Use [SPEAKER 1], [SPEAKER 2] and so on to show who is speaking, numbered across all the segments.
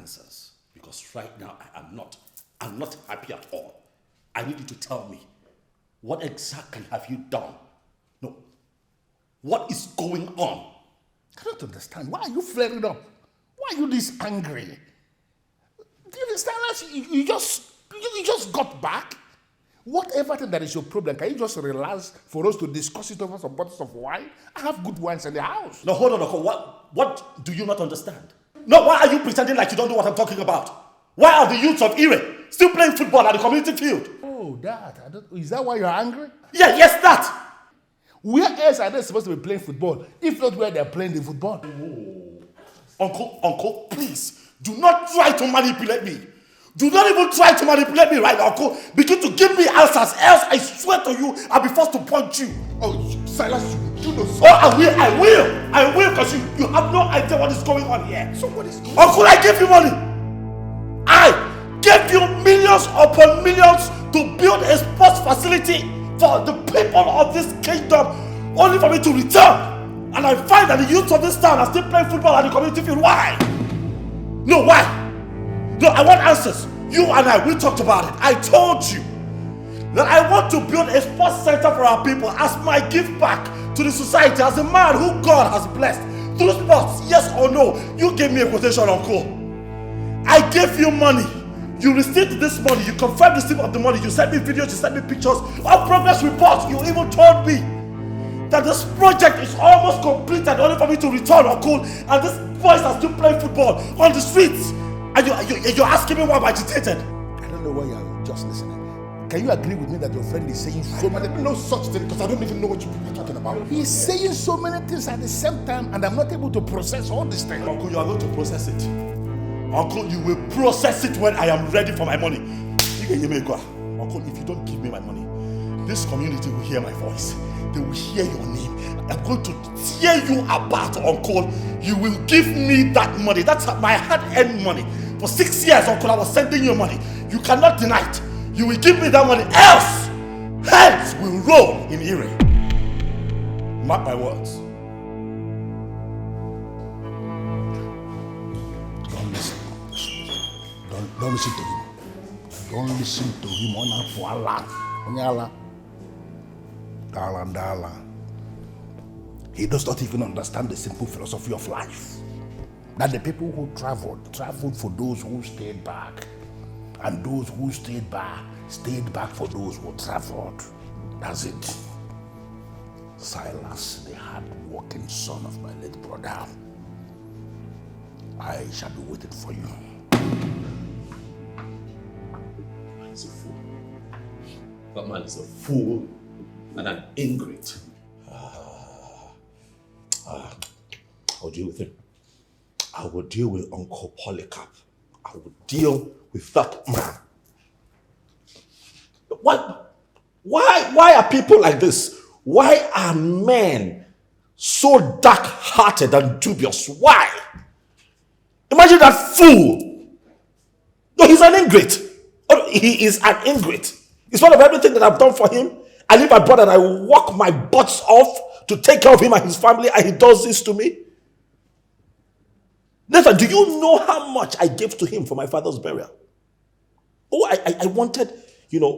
[SPEAKER 1] answers. Because right now I'm not happy at all. I need you to tell me, what exactly have you done? No. What is going on?
[SPEAKER 2] I don't understand. Why are you flaring up? Why are you this angry? Do you understand that you just got back? Whatever thing that is your problem, can you just relax for us to discuss it over some bottles of wine? I have good wines in the house.
[SPEAKER 1] No, hold on. What do you not understand? No, why are you pretending like you don't know what I'm talking about? Why are the youths of Ire still playing football at the community field?
[SPEAKER 2] Oh, is that why you're angry?
[SPEAKER 1] Yeah, yes, that.
[SPEAKER 2] Where else are they supposed to be playing football, if not where they're playing the football?
[SPEAKER 1] Oh. Uncle, please, do not try to manipulate me. Do not even try to manipulate me right now, Uncle. Begin to give me answers, else I swear to you, I'll be forced to punch you.
[SPEAKER 2] Oh, Silas, you know so.
[SPEAKER 1] Oh, I will, because you have no idea what is going on here.
[SPEAKER 2] So what is going
[SPEAKER 1] Uncle, I gave you money. I gave you millions upon millions to build a sports facility for the people of this kingdom, only for me to return. And I find that the youth of this town are still playing football at the community field. Why? No, why? No, I want answers. You and I, we talked about it. I told you that I want to build a sports center for our people as my gift back to the society, as a man who God has blessed through sports. Yes or no? You gave me a quotation, Uncle. I gave you money. You received this money. You confirmed the receipt of the money. You sent me videos. You sent me pictures of progress reports. You even told me that this project is almost completed, only for me to return, Uncle. And these boys are still playing football on the streets. And you're asking me why I'm agitated.
[SPEAKER 2] I don't know why you're just listening. Can you agree with me that your friend is saying so many things? No such thing, because I don't even know what you're talking about. He's saying so many things at the same time, and I'm not able to process all these things.
[SPEAKER 1] Uncle, you are going to process it. Uncle, you will process it when I am ready for my money. Uncle, if you don't give me my money, this community will hear my voice. They will hear your name. I'm going to tear you apart, Uncle. You will give me that money. That's my hard-earned money. For 6 years, Uncle, I was sending you money. You cannot deny it. You will give me that money, else heads will roll in Ire. Mark my words.
[SPEAKER 2] Don't listen to him. Don't listen to him. He does not even understand the simple philosophy of life. That the people who traveled for those who stayed back. And those who stayed back for those who traveled. That's it. Silas, the hard-working son of my late brother, I shall be waiting for you.
[SPEAKER 1] He's a fool. That man is a fool and an ingrate. I'll deal with him. I will deal with Uncle Polycap. I will deal with that man. Why are people like this? Why are men so dark-hearted and dubious? Why? Imagine that fool. No, he's an ingrate. Oh, he is an ingrate. In spite of everything that I've done for him, I leave my brother and I walk my butts off to take care of him and his family, and he does this to me. Nathan, do you know how much I gave to him for my father's burial? Oh, I wanted,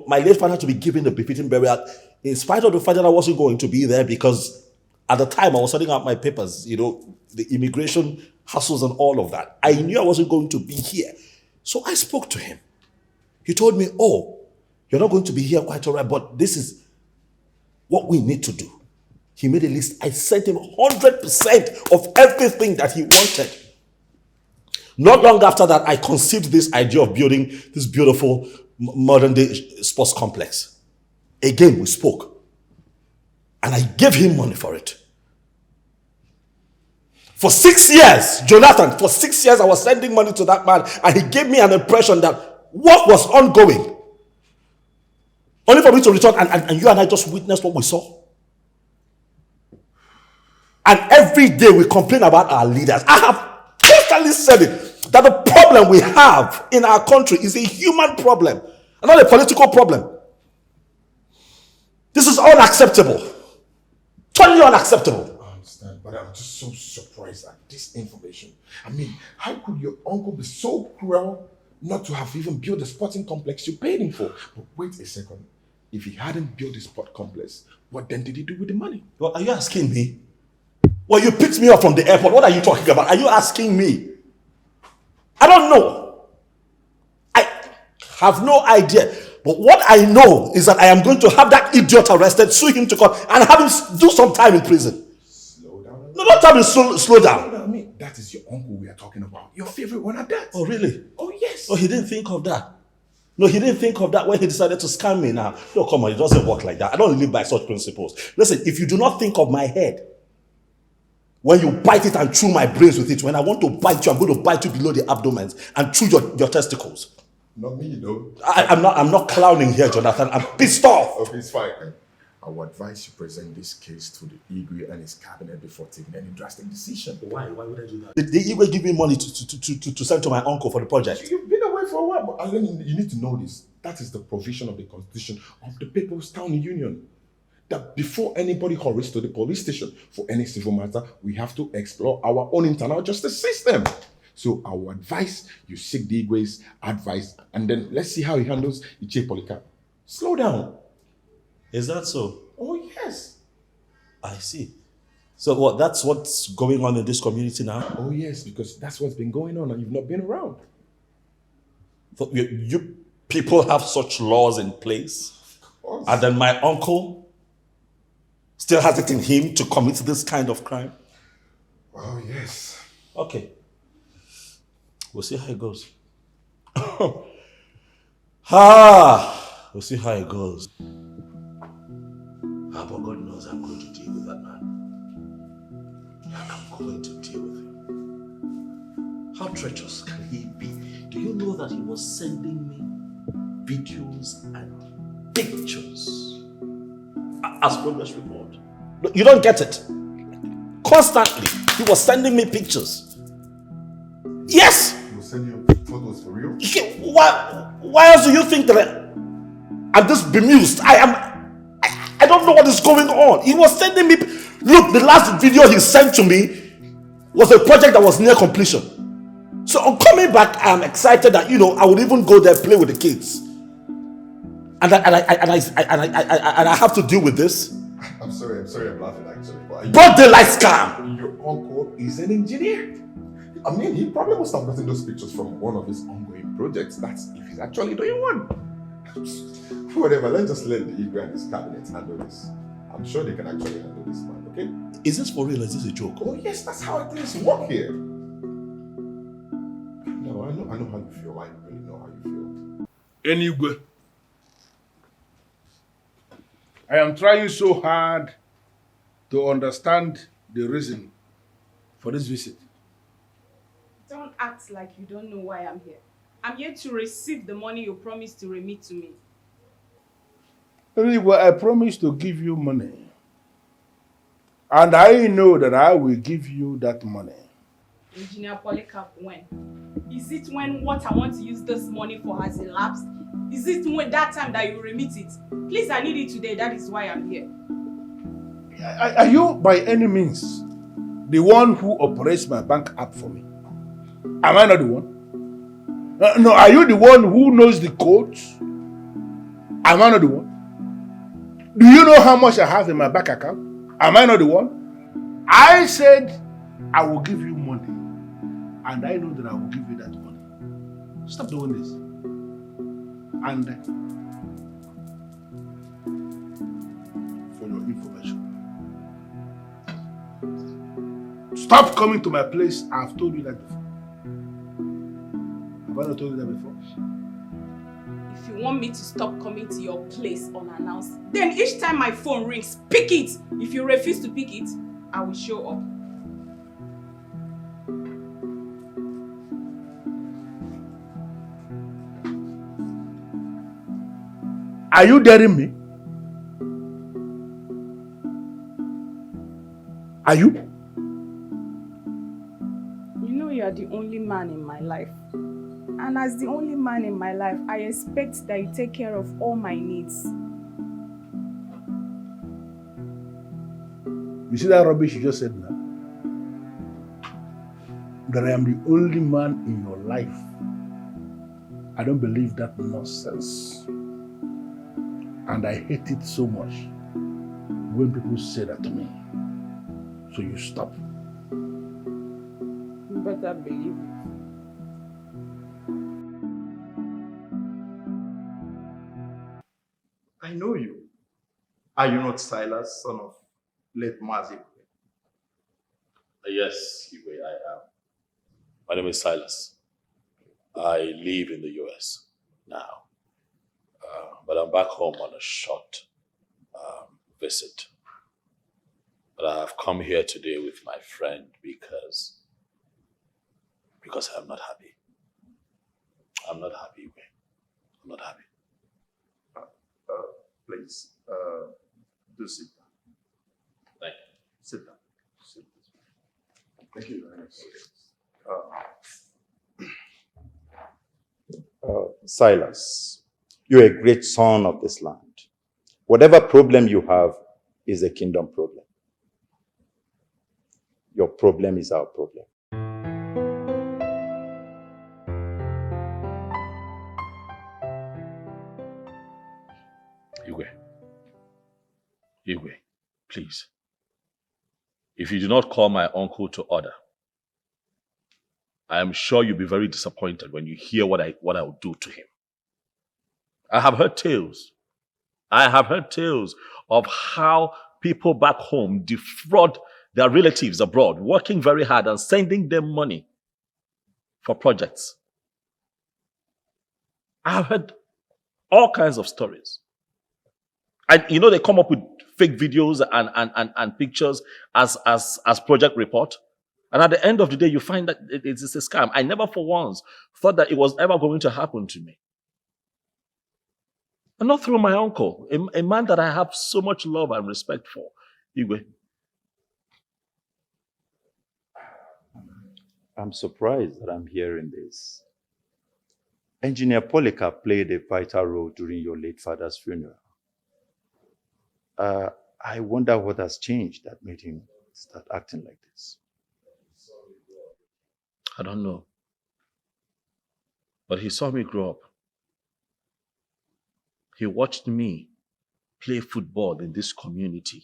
[SPEAKER 1] my late father to be given a befitting burial, in spite of the fact that I wasn't going to be there, because at the time I was sorting out my papers, the immigration hassles and all of that. I knew I wasn't going to be here. So I spoke to him. He told me, oh, you're not going to be here, quite all right, but this is what we need to do. He made a list. I sent him 100% of everything that he wanted. Not long after that, I conceived this idea of building this beautiful modern-day sports complex. Again, we spoke. And I gave him money for it. For 6 years, Jonathan, for 6 years, I was sending money to that man, and he gave me an impression that work was ongoing. Only for me to return, and you and I just witnessed what we saw. And every day we complain about our leaders. I have constantly said it, that the problem we have in our country is a human problem, and not a political problem. This is unacceptable. Totally unacceptable.
[SPEAKER 2] I understand.
[SPEAKER 3] But I'm just so surprised at this information. I mean, how could your uncle be so cruel not to have even built the sporting complex you paid him for? But wait a second. If he hadn't built the sport complex, what then did he do with the money?
[SPEAKER 1] Well, are you asking me? Well, you picked me up from the airport. What are you talking about? Are you asking me? I don't know. I have no idea. But what I know is that I am going to have that idiot arrested, sue him to court, and have him do some time in prison.
[SPEAKER 3] Slow down.
[SPEAKER 1] No, don't tell me slow down.
[SPEAKER 3] No, I mean, that is your uncle we are talking about. Your favorite one at that.
[SPEAKER 1] Oh, really?
[SPEAKER 3] Oh, yes.
[SPEAKER 1] Oh, he didn't think of that. No, he didn't think of that when he decided to scam me now. No, come on, it doesn't work like that. I don't live by such principles. Listen, if you do not think of my head, when you bite it and chew my brains with it, when I want to bite you, I'm going to bite you below the abdomen and chew your testicles.
[SPEAKER 3] Not me, though.
[SPEAKER 1] I'm not clowning here, Jonathan. I'm pissed off.
[SPEAKER 3] Okay, it's fine. I would advise you present this case to the Igwe and his cabinet before taking any drastic decision.
[SPEAKER 1] Why? Why would I do that? Did the Igwe give me money to send to my uncle for the project?
[SPEAKER 3] You've been away for a while, but you need to know this. That is the provision of the Constitution of the People's Town Union. That before anybody hurries to the police station for any civil matter, we have to explore our own internal justice system. So I would advise you seek the Igwe's advice, and then let's see how he handles Ejike Polycap. Slow down.
[SPEAKER 1] Is that so?
[SPEAKER 3] Oh, yes.
[SPEAKER 1] I see. So what? That's what's going on in this community now?
[SPEAKER 3] Oh, yes, because that's what's been going on and you've not been around.
[SPEAKER 1] So you people have such laws in place?
[SPEAKER 3] Of course.
[SPEAKER 1] And then my uncle still has it in him to commit this kind of crime?
[SPEAKER 3] Oh, yes.
[SPEAKER 1] Okay. We'll see how it goes. We'll see how it goes. But God knows I'm going to deal with that man. I'm going to deal with him. How treacherous can he be? Do you know that he was sending me videos and pictures as progress report? You don't get it. Constantly, he was sending me pictures. Yes!
[SPEAKER 3] He was sending you photos for real?
[SPEAKER 1] Why else do you think that I'm just bemused? I don't know what is going on. He was sending me... Look, the last video he sent to me was a project that was near completion. So on coming back, I'm excited that, I would even go there, play with the kids. And I have to deal with this.
[SPEAKER 3] I'm sorry, I'm laughing actually.
[SPEAKER 1] Broad daylight scam!
[SPEAKER 3] Your uncle is an engineer. I mean, he probably must have gotten those pictures from one of his ongoing projects. That's if he's actually doing one. Whatever, let's just let the Igwe and his cabinet handle this. I'm sure they can actually handle this man, okay?
[SPEAKER 1] Is this for real or is this a joke?
[SPEAKER 3] Oh yes, that's how things work here. No, I know how you feel. I really know how you feel.
[SPEAKER 2] Anyway, I am trying so hard to understand the reason for this visit.
[SPEAKER 4] Don't act like you don't know why I'm here. I'm here to receive the money you promised to remit to me.
[SPEAKER 2] Anyway, I promised to give you money. And I know that I will give you that money.
[SPEAKER 4] Engineer Polycap, when? Is it when what I want to use this money for has elapsed? Is it when that time that you remit it? Please, I need it today. That is why I'm here.
[SPEAKER 2] Are you by any means the one who operates my bank app for me? Am I not the one? No, are you the one who knows the codes? Am I not the one? Do you know how much I have in my bank account? Am I not the one? I said I will give you money. And I know that I will give you that money. Stop doing this. And for your information, stop coming to my place. I've told you that before. Have I not told you that before?
[SPEAKER 4] If you want me to stop coming to your place unannounced, then each time my phone rings, pick it. If you refuse to pick it, I will show up.
[SPEAKER 2] Are you daring me? Are you?
[SPEAKER 4] You know you are the only man in my life. And as the only man in my life, I expect that you take care of all my needs.
[SPEAKER 2] You see that rubbish you just said now? that I am the only man in your life. I don't believe that nonsense. And I hate it so much when people say that to me. So you stop.
[SPEAKER 5] You better believe it.
[SPEAKER 6] I know you. Are you not Silas, son of late Mazi?
[SPEAKER 1] Yes, Igwe, I am. My name is Silas. I live in the US now. But I'm back home on a short visit. But I have come here today with my friend because I'm not happy. I'm not happy, Igwe. I'm not happy.
[SPEAKER 6] Please, do sit down.
[SPEAKER 1] Thank you.
[SPEAKER 6] Sit down. Sit down.
[SPEAKER 3] Thank you very much.
[SPEAKER 6] Silas, you're a great son of this land. Whatever problem you have is a kingdom problem. Your problem is our problem.
[SPEAKER 1] Igwe, please. If you do not call my uncle to order, I am sure you'll be very disappointed when you hear what I will do to him. I have heard tales. I have heard tales of how people back home defraud their relatives abroad, working very hard and sending them money for projects. I have heard all kinds of stories. And they come up with fake videos and pictures as project report. And at the end of the day, you find that it's a scam. I never for once thought that it was ever going to happen to me. And not through my uncle, a man that I have so much love and respect for. Igwe.
[SPEAKER 6] I'm surprised that I'm hearing this. Engineer Polycap played a vital role during your late father's funeral. I wonder what has changed that made him start acting like this.
[SPEAKER 1] I don't know. But he saw me grow up. He watched me play football in this community.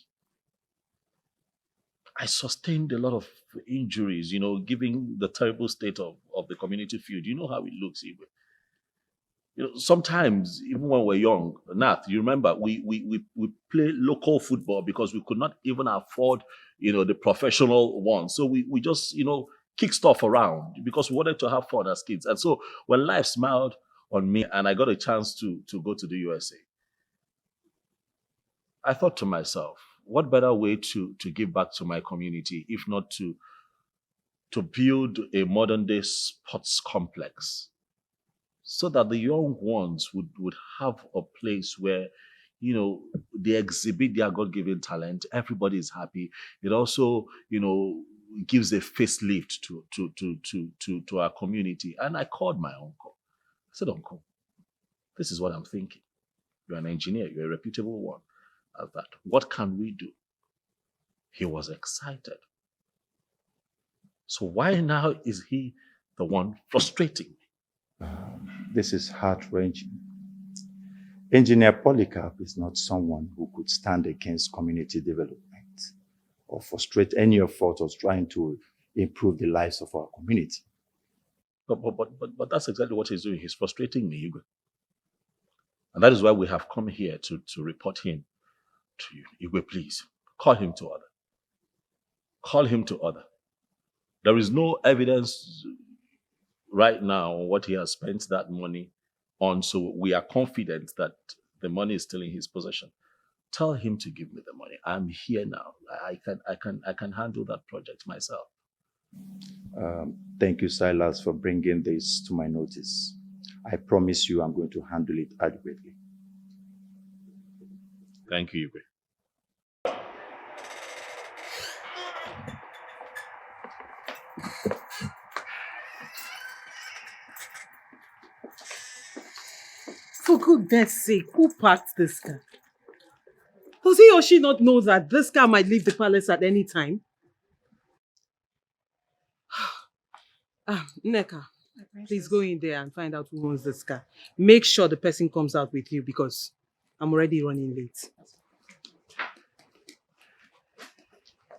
[SPEAKER 1] I sustained a lot of injuries, given the terrible state of the community field. You know how it looks, Igwe. Sometimes, even when we're young, Nath, you remember, we play local football because we could not even afford, the professional one. So we just, kick stuff around because we wanted to have fun as kids. And so when life smiled on me and I got a chance to go to the USA, I thought to myself, what better way to give back to my community if not to build a modern day sports complex so that the young ones would have a place where, they exhibit their God-given talent. Everybody is happy. It also, gives a facelift to our community. And I called my uncle. I said, Uncle, this is what I'm thinking. You're an engineer. You're a reputable one. At that, what can we do? He was excited. So why now is he the one frustrating me?
[SPEAKER 6] This is heart-wrenching. Engineer Polycap is not someone who could stand against community development or frustrate any effort of trying to improve the lives of our community.
[SPEAKER 1] But that's exactly what he's doing. He's frustrating me, Igwe. And that is why we have come here to report him to you. Igwe, please, call him to order. Call him to order. There is no evidence right now on what he has spent that money on, so we are confident that the money is still in his possession. Tell him to give me the money. I'm here now. I can handle that project myself.
[SPEAKER 6] Thank you, Silas, for bringing this to my notice. I promise you I'm going to handle it adequately.
[SPEAKER 1] Thank you, Igwe.
[SPEAKER 5] For goodness sake, who parked this car? Does he or she not know that this car might leave the palace at any time? Nneka, please go in there and find out who owns this car. Make sure the person comes out with you because I'm already running late.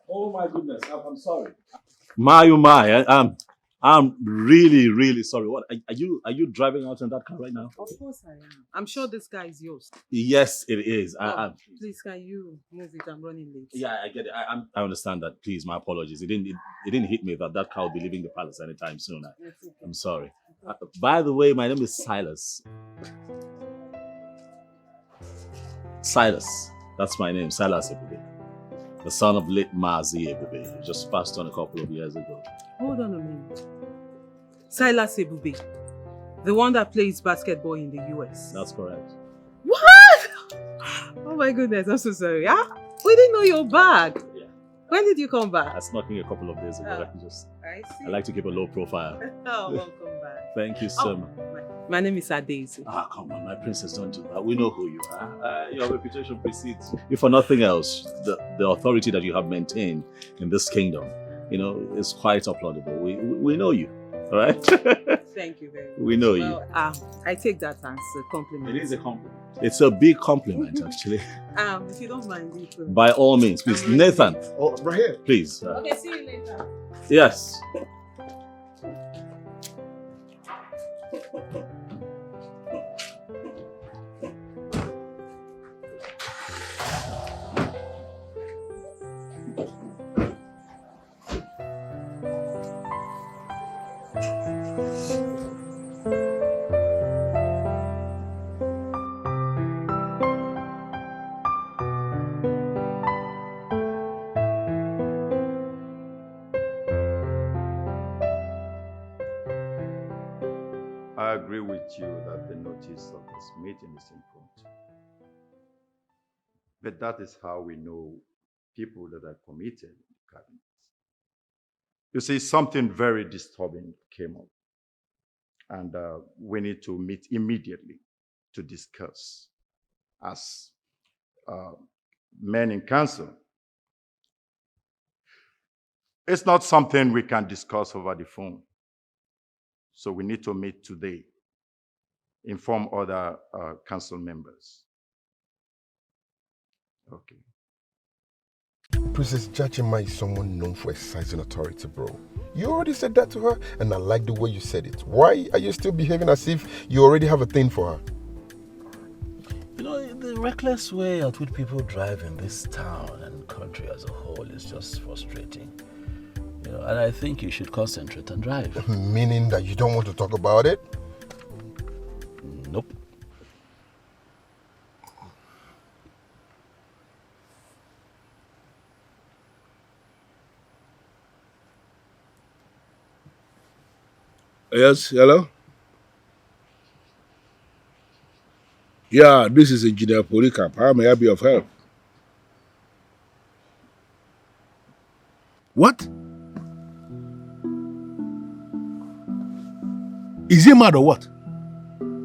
[SPEAKER 1] Oh my goodness, I'm sorry. My, I'm really, really sorry. What are you driving out in that car right now?
[SPEAKER 5] Of course I am. I'm sure this car is yours.
[SPEAKER 1] Yes, it is.
[SPEAKER 5] Please, can you move it? I'm running late.
[SPEAKER 1] Yeah, I get it. I understand that. Please, my apologies. It didn't hit me that car will be leaving the palace anytime soon. I'm sorry. By the way, my name is Silas. Silas. That's my name, Silas Ebele. The son of late Mazi Ebele. He just passed on a couple of years ago.
[SPEAKER 5] Hold on a minute. Silas Ebube, the one that plays basketball in the US.
[SPEAKER 1] That's correct.
[SPEAKER 5] What? Oh my goodness, I'm so sorry. We didn't know you're back.
[SPEAKER 1] Yeah.
[SPEAKER 5] When did you come back?
[SPEAKER 1] I snuck in a couple of days ago.
[SPEAKER 5] I see.
[SPEAKER 1] I like to keep a low profile.
[SPEAKER 5] Oh, welcome back.
[SPEAKER 1] Thank you so much.
[SPEAKER 5] My name is Adeze.
[SPEAKER 1] Come on, my princess, don't do that. We know who you are. Your reputation precedes. If for nothing else, the authority that you have maintained in this kingdom, is quite applaudable. We know you, all right?
[SPEAKER 5] Thank you very much.
[SPEAKER 1] We know you.
[SPEAKER 5] I take that as a compliment.
[SPEAKER 1] It is a compliment. It's a big compliment, actually.
[SPEAKER 5] If you don't mind, you could.
[SPEAKER 1] By all means, please, Nathan.
[SPEAKER 3] Oh, right here.
[SPEAKER 1] Please.
[SPEAKER 4] Okay, see you later.
[SPEAKER 1] Yes.
[SPEAKER 6] I agree with you that the notice of this meeting is important. But that is how we know people that are committed in the cabinet. You see, something very disturbing came up. And we need to meet immediately to discuss as men in council. It's not something we can discuss over the phone. So we need to meet today, inform other council members. Okay.
[SPEAKER 3] Princess Jachima is someone known for exercising authority, bro. You already said that to her, and I like the way you said it. Why are you still behaving as if you already have a thing for her?
[SPEAKER 7] The reckless way at which people drive in this town and country as a whole is just frustrating. And I think you should concentrate and drive.
[SPEAKER 3] Meaning that you don't want to talk about it?
[SPEAKER 7] Nope.
[SPEAKER 2] Yes, hello? Yeah, this is Engineer Polycap. How may I be of help? What? Is he mad or what?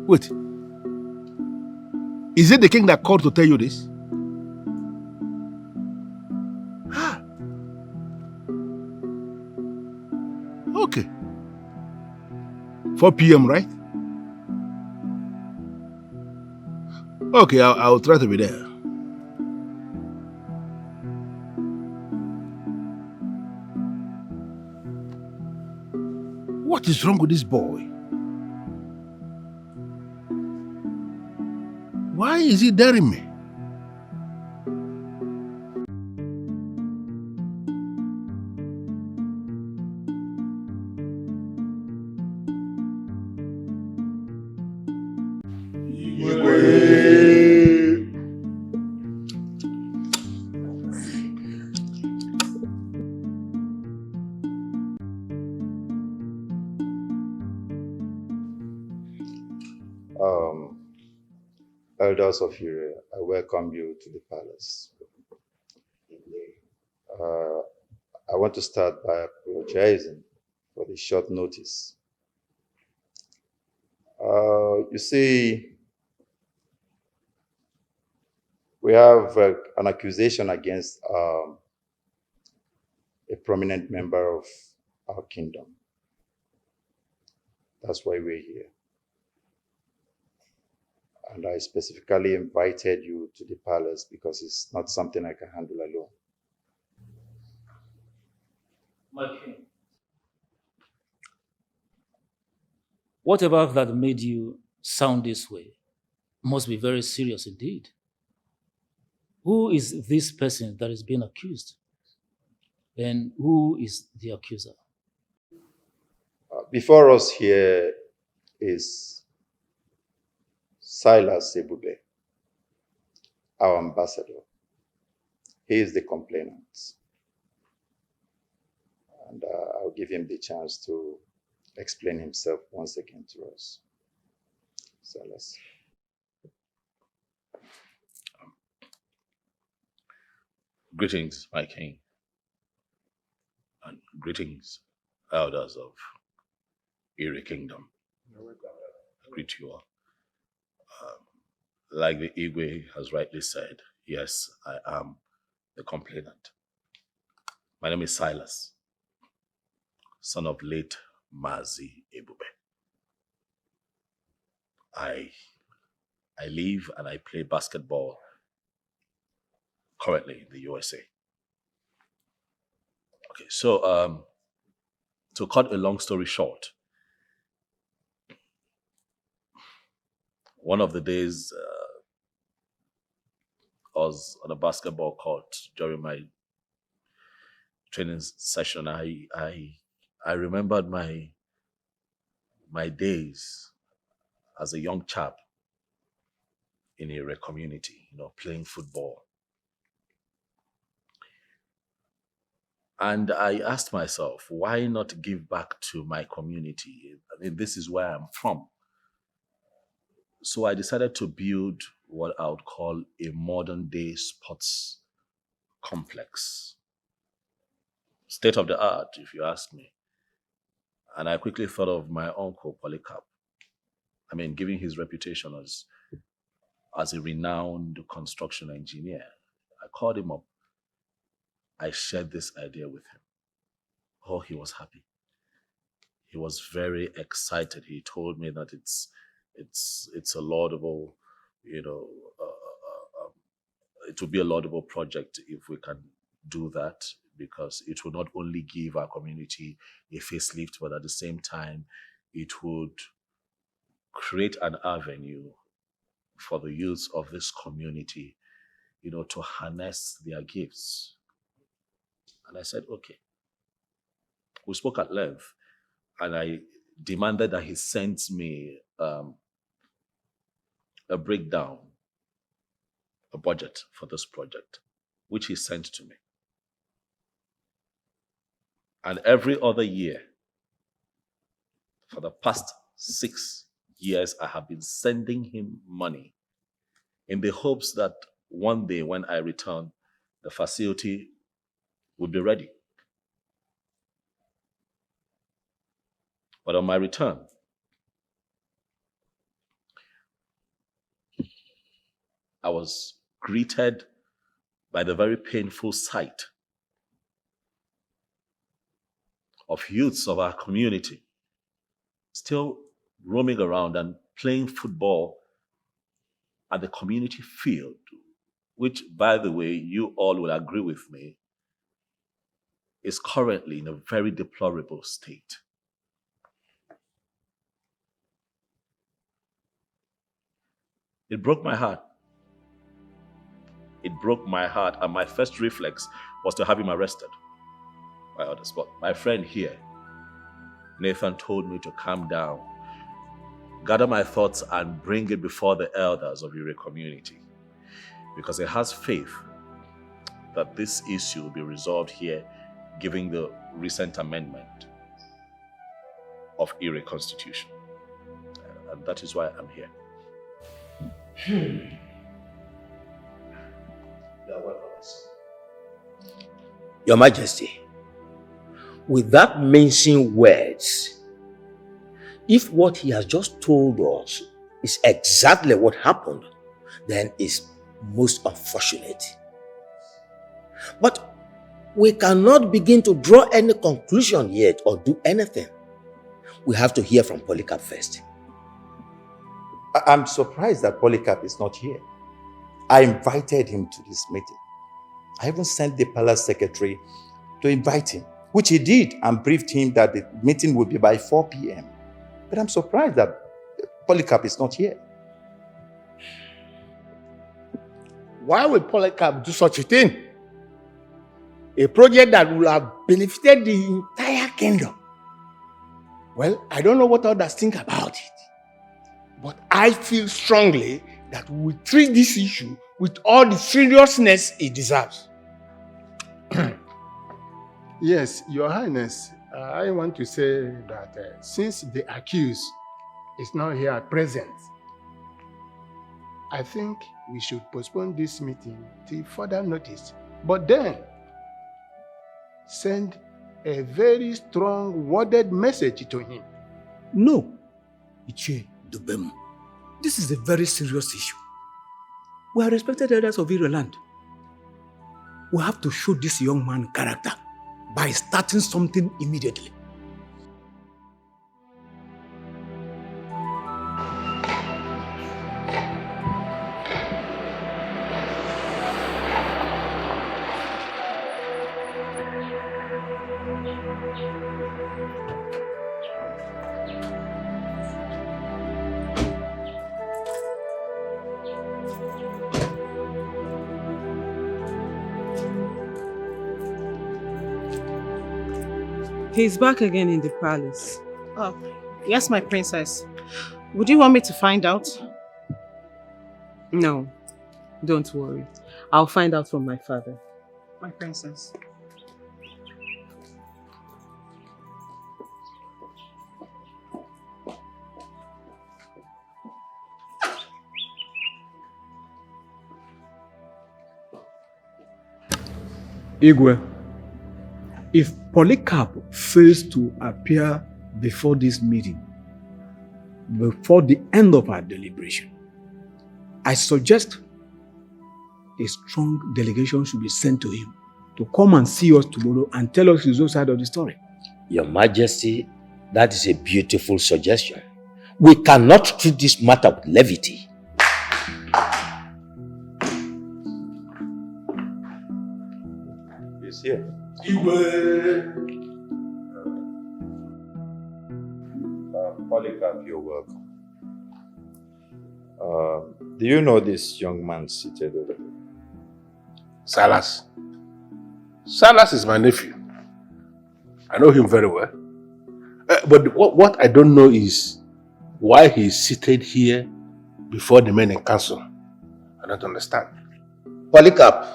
[SPEAKER 2] Wait. Is it the king that called to tell you this? Okay. 4 p.m., right? Okay, I'll try to be there. What is wrong with this boy? Why is he daring me?
[SPEAKER 6] Elders of Ure, I welcome you to the palace. I want to start by apologizing for the short notice. You see, we have an accusation against a prominent member of our kingdom. That's why we're here. And I specifically invited you to the palace because it's not something I can handle alone.
[SPEAKER 8] My king, whatever that made you sound this way must be very serious indeed. Who is this person that is being accused? And who is the accuser?
[SPEAKER 6] Before us here is Silas Ebube, our ambassador. He is the complainant. And I'll give him the chance to explain himself once again to us. Silas.
[SPEAKER 7] Greetings, my king. And greetings, elders of Erie Kingdom. I greet you all. Like the Igwe has rightly said, yes, I am the complainant. My name is Silas, son of late Mazi Ebube. I live and I play basketball currently in the USA. Okay, so to cut a long story short, one of the days I was on a basketball court during my training session. I remembered my days as a young chap in a community, playing football. And I asked myself, why not give back to my community? I mean, this is where I'm from. So I decided to build what I would call a modern day sports complex. State of the art, if you ask me. And I quickly thought of my uncle, Polycap. I mean, given his reputation as a renowned construction engineer, I called him up. I shared this idea with him. Oh, he was happy. He was very excited. He told me that it's a laudable, it would be a laudable project if we can do that, because it would not only give our community a facelift, but at the same time, it would create an avenue for the youth of this community, to harness their gifts. And I said, okay. We spoke at length, and I demanded that he sends me a breakdown, a budget for this project, which he sent to me. And every other year, for the past 6 years, I have been sending him money in the hopes that one day when I return, the facility would be ready. But on my return, I was greeted by the very painful sight of youths of our community still roaming around and playing football at the community field, which, by the way, you all will agree with me, is currently in a very deplorable state. It broke my heart. It broke my heart, and my first reflex was to have him arrested on the spot. My friend here, Nathan, told me to calm down, gather my thoughts, and bring it before the elders of your community, because he has faith that this issue will be resolved here, given the recent amendment of Erie Constitution. And that is why I'm here.
[SPEAKER 9] Your Majesty, with that mentioned words, if what he has just told us is exactly what happened, then it's most unfortunate. But we cannot begin to draw any conclusion yet or do anything we have to hear from Polycap first.
[SPEAKER 6] I'm surprised that Polycap is not here. I invited him to this meeting. I even sent the palace secretary to invite him, which he did, and briefed him that the meeting would be by 4 p.m. But I'm surprised that Polycap is not here.
[SPEAKER 2] Why would Polycap do such a thing? A project that will have benefited the entire kingdom. Well, I don't know what others think about it, but I feel strongly that we will treat this issue with all the seriousness it deserves.
[SPEAKER 10] Yes, Your Highness, I want to say that since the accused is not here at present, I think we should postpone this meeting till further notice. But then, send a very strong worded message to him.
[SPEAKER 11] No, Ichie Dubem, this is a very serious issue. We are respected elders of Ireland. We have to show this young man character by starting something immediately.
[SPEAKER 5] He's back again in the palace.
[SPEAKER 12] Oh, yes, my princess. Would you want me to find out?
[SPEAKER 5] No, don't worry. I'll find out from my father.
[SPEAKER 12] My princess.
[SPEAKER 11] Igwe, if Polycap fails to appear before this meeting, before the end of our deliberation, I suggest a strong delegation should be sent to him to come and see us tomorrow and tell us his own side of the story.
[SPEAKER 9] Your Majesty, that is a beautiful suggestion. We cannot treat this matter with levity.
[SPEAKER 6] He's here. Polycap, you're welcome. Do you know this young man seated over there?
[SPEAKER 2] Salas. Salas is my nephew. I know him very well. But what I don't know is why he's seated here before the men in council. I don't understand.
[SPEAKER 9] Polycap,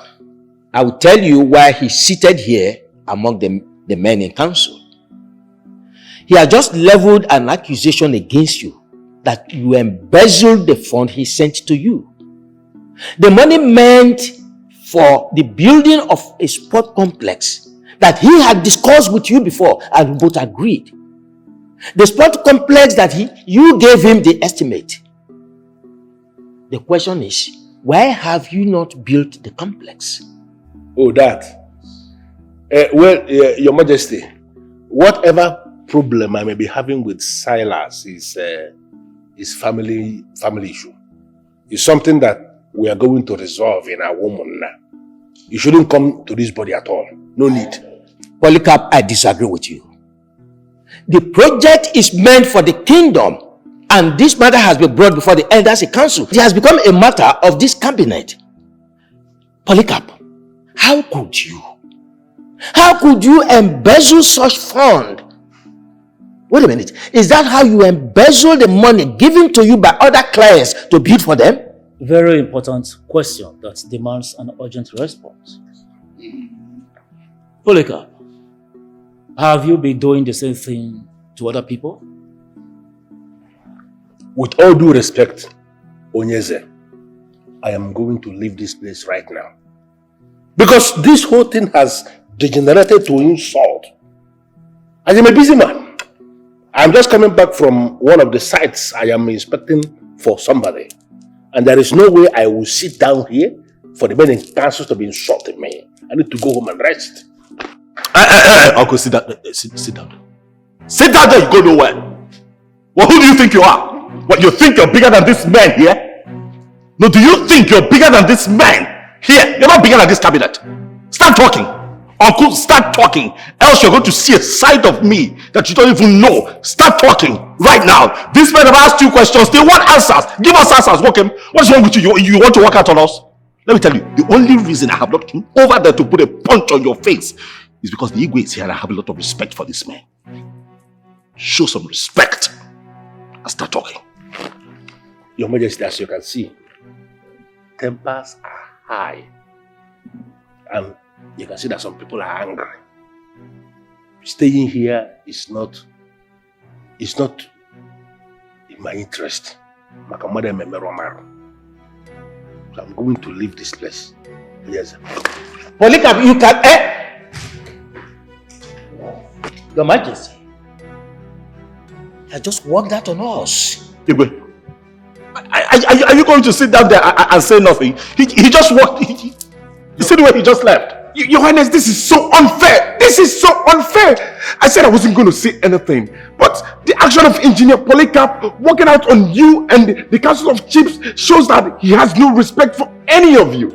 [SPEAKER 9] I will tell you why he's seated here among the men in council. He has just leveled an accusation against you that you embezzled the fund he sent to you. The money meant for the building of a sport complex that he had discussed with you before and both agreed. The sport complex that you gave him the estimate. The question is, why have you not built the complex?
[SPEAKER 2] Oh, that. Your Majesty, whatever problem I may be having with Silas is family issue. It's something that we are going to resolve in our woman now. You shouldn't come to this body at all. No need.
[SPEAKER 9] Polycap, I disagree with you. The project is meant for the kingdom, and this matter has been brought before the elders in council. It has become a matter of this cabinet. Polycap, how could you embezzle such fund? Wait a minute. Is that how you embezzle the money given to you by other clients to bid for them?
[SPEAKER 8] Very important question that demands an urgent response. Polycap, have you been doing the same thing to other people?
[SPEAKER 2] With all due respect, Onyeze, I am going to leave this place right now. Because this whole thing has degenerated to insult. I am a busy man. I am just coming back from one of the sites I am inspecting for somebody. And there is no way I will sit down here for the men in council to be insulting me. I need to go home and rest.
[SPEAKER 1] Uncle, sit down. Sit down there, you go nowhere.
[SPEAKER 7] you think you are? What, you think you're bigger than this man here? No, do you think you're bigger than this man here? You're not bigger than this cabinet. Start talking. Uncle, start talking. Else you're going to see a side of me that you don't even know. Start talking right now. This man have asked you questions. They want answers. Give us answers. Okay? What's wrong with you? You want to work out on us? Let me tell you, the only reason I have not come over there to put a punch on your face is because the ego is here and I have a lot of respect for this man. Show some respect and start talking.
[SPEAKER 9] Your Majesty, as you can see, tempers are high. And you can see that some people are angry. Staying here is not in my interest. So I'm going to leave this place. Yes. Polycap, you can... Your Majesty, you just walked that on us.
[SPEAKER 7] Ebele, are you going to sit down there and say nothing? He just walked. You see the way he just left?
[SPEAKER 3] Your Highness, this is so unfair. This is so unfair. I said I wasn't going to say anything. But the action of Engineer Polycap walking out on you and the Council of Chiefs shows that he has no respect for any of you.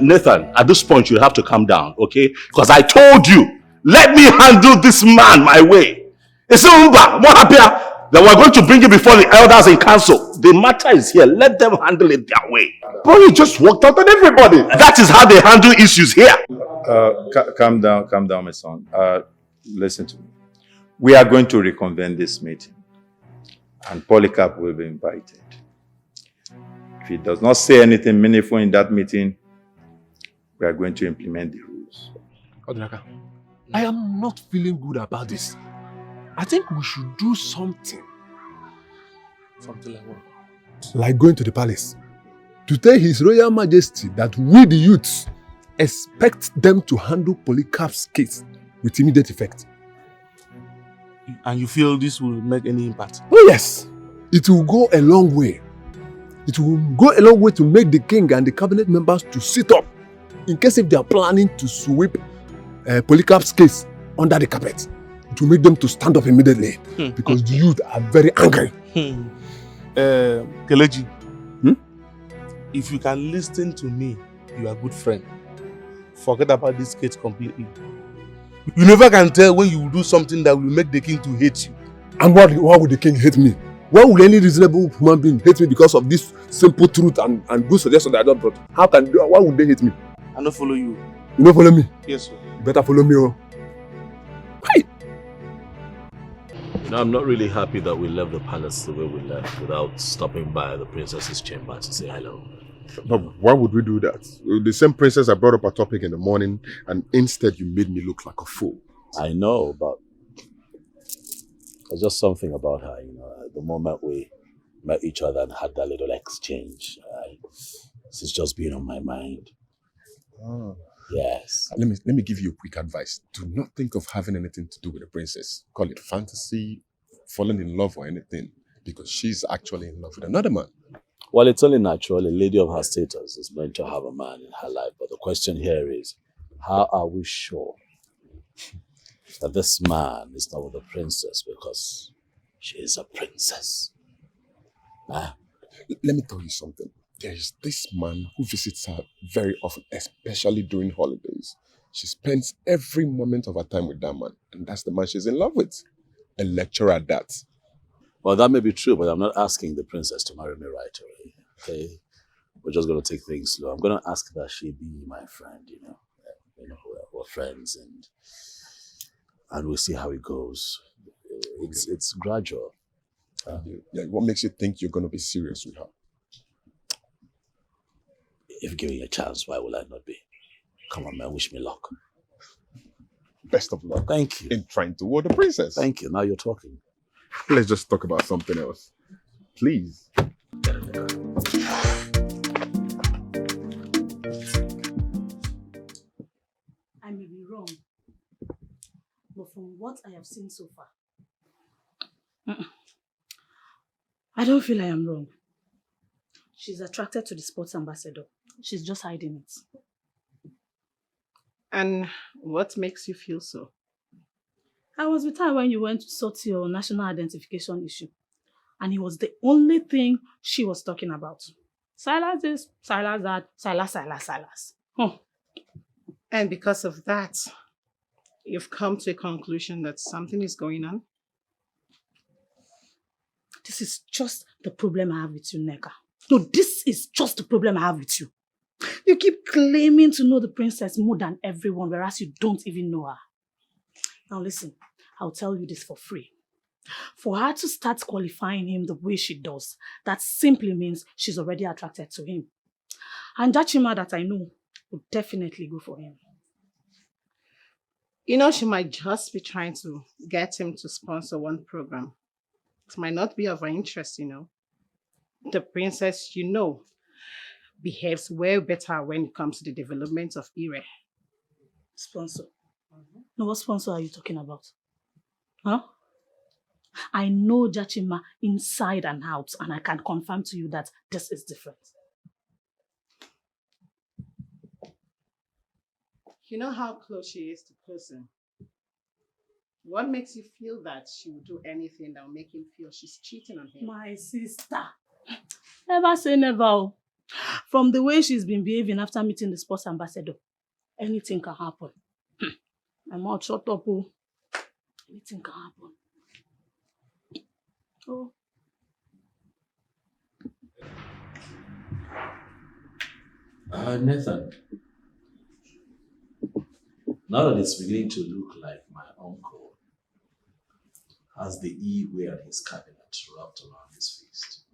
[SPEAKER 7] Nathan, at this point you have to calm down, okay? Because I told you, let me handle this man my way. It's more happier. Then we're going to bring it before the elders in council. The matter is here. Let them handle it their way.
[SPEAKER 3] Bro, you just walked out on everybody.
[SPEAKER 7] That is how they handle issues here.
[SPEAKER 6] Calm down, my son. Listen to me. We are going to reconvene this meeting, and Polycap will be invited. If he does not say anything meaningful in that meeting, we are going to implement the rules.
[SPEAKER 2] Odinaka, I am not feeling good about this. I think we should do something. Something like what?
[SPEAKER 13] Like going to the palace to tell His Royal Majesty that we, the youths, expect them to handle Polycap's case with immediate effect.
[SPEAKER 2] And you feel this will make any impact?
[SPEAKER 13] Oh yes, it will go a long way. It will go a long way to make the king and the cabinet members to sit up in case if they are planning to sweep Polycap's case under the carpet. It will make them to stand up immediately because the youth are very angry.
[SPEAKER 2] Kelechi, if you can listen to me, you are a good friend. Forget about this case completely. You never can tell when you will do something that will make the king to hate you.
[SPEAKER 13] And why would the king hate me? Why would any reasonable human being hate me because of this simple truth and good suggestion that I don't brought? Why would they hate me?
[SPEAKER 2] I don't follow you.
[SPEAKER 13] You don't follow me?
[SPEAKER 2] Yes, sir.
[SPEAKER 13] You better follow me. Oh.
[SPEAKER 7] You know, I'm not really happy that we left the palace the way we left without stopping by the princess's chamber to say hello.
[SPEAKER 3] But why would we do that? The same princess I brought up a topic in the morning and instead you made me look like a fool.
[SPEAKER 7] I know, but there's just something about her, you know. The moment we met each other and had that little exchange, this has just been on my mind.
[SPEAKER 3] Oh.
[SPEAKER 7] Yes.
[SPEAKER 3] Let me give you a quick advice. Do not think of having anything to do with the princess. Call it fantasy, falling in love or anything, because she's actually in love with another man.
[SPEAKER 7] Well, it's only natural. A lady of her status is meant to have a man in her life. But the question here is, how are we sure that this man is not with the princess because she is a princess?
[SPEAKER 3] Let me tell you something. There is this man who visits her very often, especially during holidays. She spends every moment of her time with that man, and that's the man she's in love with. A lecturer at that.
[SPEAKER 7] Well, that may be true, but I'm not asking the princess to marry me right away. Okay? We're just going to take things slow. I'm going to ask that she be my friend, you know. We're friends, and we'll see how it goes. It's gradual.
[SPEAKER 3] Yeah, what makes you think you're going to be serious with her?
[SPEAKER 7] If given a chance, why will I not be? Come on, man, wish me luck.
[SPEAKER 3] Best of luck.
[SPEAKER 7] Thank you.
[SPEAKER 3] In trying to woo the princess.
[SPEAKER 7] Thank you. Now you're talking.
[SPEAKER 3] Let's just talk about something else. Please.
[SPEAKER 14] I may be wrong, but from what I have seen so far, I don't feel I am wrong. She's attracted to the sports ambassador. She's just hiding it.
[SPEAKER 12] And what makes you feel so?
[SPEAKER 14] I was with her when you went to sort your national identification issue. And it was the only thing she was talking about. Silas this, Silas that, Silas.
[SPEAKER 12] And because of that, you've come to a conclusion that something is going on?
[SPEAKER 14] This is just the problem I have with you, Neka. No, this is just the problem I have with you. You keep claiming to know the princess more than everyone, whereas you don't even know her. Now listen, I'll tell you this for free. For her to start qualifying him the way she does, that simply means she's already attracted to him. And that Chima that I know would definitely go for him.
[SPEAKER 12] You know, she might just be trying to get him to sponsor one program. It might not be of her interest, you know. The princess, you know, behaves way better when it comes to the development of Ire.
[SPEAKER 14] Sponsor? No, what sponsor are you talking about? Huh? I know Jachima inside and out, and I can confirm to you that this is different.
[SPEAKER 12] You know how close she is to Person. What makes you feel that she will do anything that will make him feel she's cheating on him?
[SPEAKER 14] My sister. Never say never. From the way she's been behaving after meeting the sports ambassador, anything can happen. My mouth shut up. Anything can happen. Oh.
[SPEAKER 7] Nathan, now that it's beginning to look like my uncle has the E-way and his cabinet wrapped around his fist,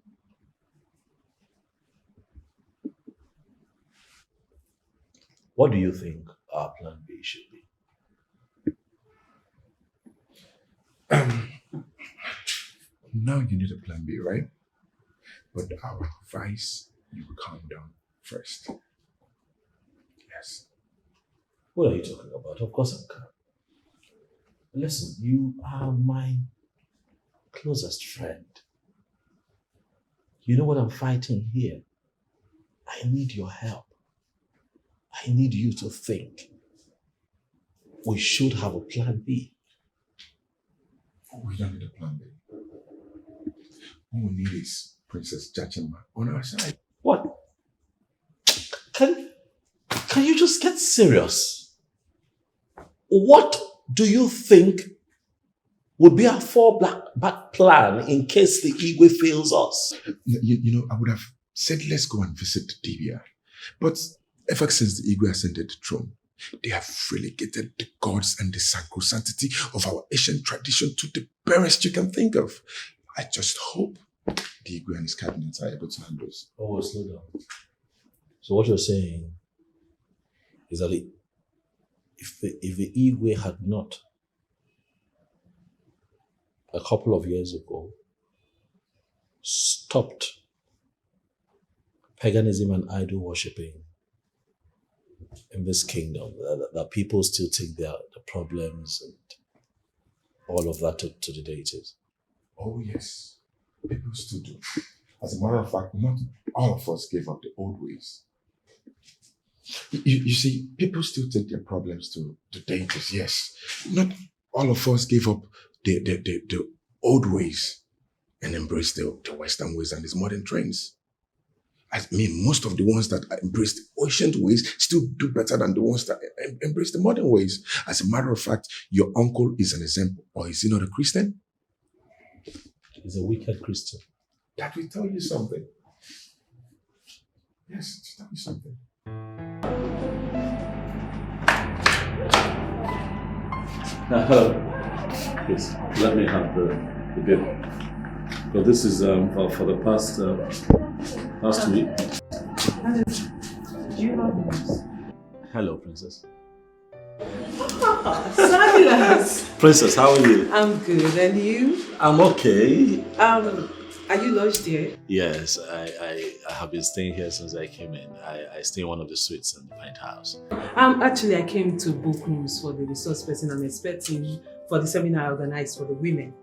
[SPEAKER 7] what do you think our plan B should be?
[SPEAKER 3] Now you need a plan B, right? But our advice, you calm down first. Yes.
[SPEAKER 7] What are you talking about? Of course I'm calm. Listen, you are my closest friend. You know what I'm fighting here? I need your help. I need you to think. We should have a plan B.
[SPEAKER 3] We don't need a plan B. What we need is Princess Jachima on our side.
[SPEAKER 7] What? Can you just get serious? What do you think would be our fallback plan in case the Igwe fails us?
[SPEAKER 3] You know, I would have said let's go and visit the DBR. But ever since the Igwe ascended the throne, they have relegated the gods and the sacrosanctity of our ancient tradition to the barest you can think of. I just hope the Igwe and his cabinets are able to handle this.
[SPEAKER 7] Oh, slow down. So what you're saying is that if the Igwe had not, a couple of years ago, stopped paganism and idol worshipping in this kingdom, that people still take the problems and all of that to the deities.
[SPEAKER 3] Oh yes, people still do. As a matter of fact, not all of us gave up the old ways. You see, people still take their problems to the deities, yes. Not all of us gave up the old ways and embraced the Western ways and these modern trends. I mean, most of the ones that embrace the ancient ways still do better than the ones that embrace the modern ways. As a matter of fact, your uncle is an example. Or is he not a Christian?
[SPEAKER 7] He's a wicked Christian.
[SPEAKER 3] That will tell you something. Yes, to tell you something.
[SPEAKER 7] Please, let me have the bill. But this is for the past week.
[SPEAKER 5] Do you have news?
[SPEAKER 7] Hello, Princess.
[SPEAKER 5] Silas!
[SPEAKER 7] Princess, how are you?
[SPEAKER 5] I'm good, and you?
[SPEAKER 7] I'm okay.
[SPEAKER 5] Are you lodged here?
[SPEAKER 7] Yes, I have been staying here since I came in. I stay in one of the suites in the penthouse.
[SPEAKER 5] Actually, I came to book rooms for the resource person I'm expecting for the seminar I organized for the women.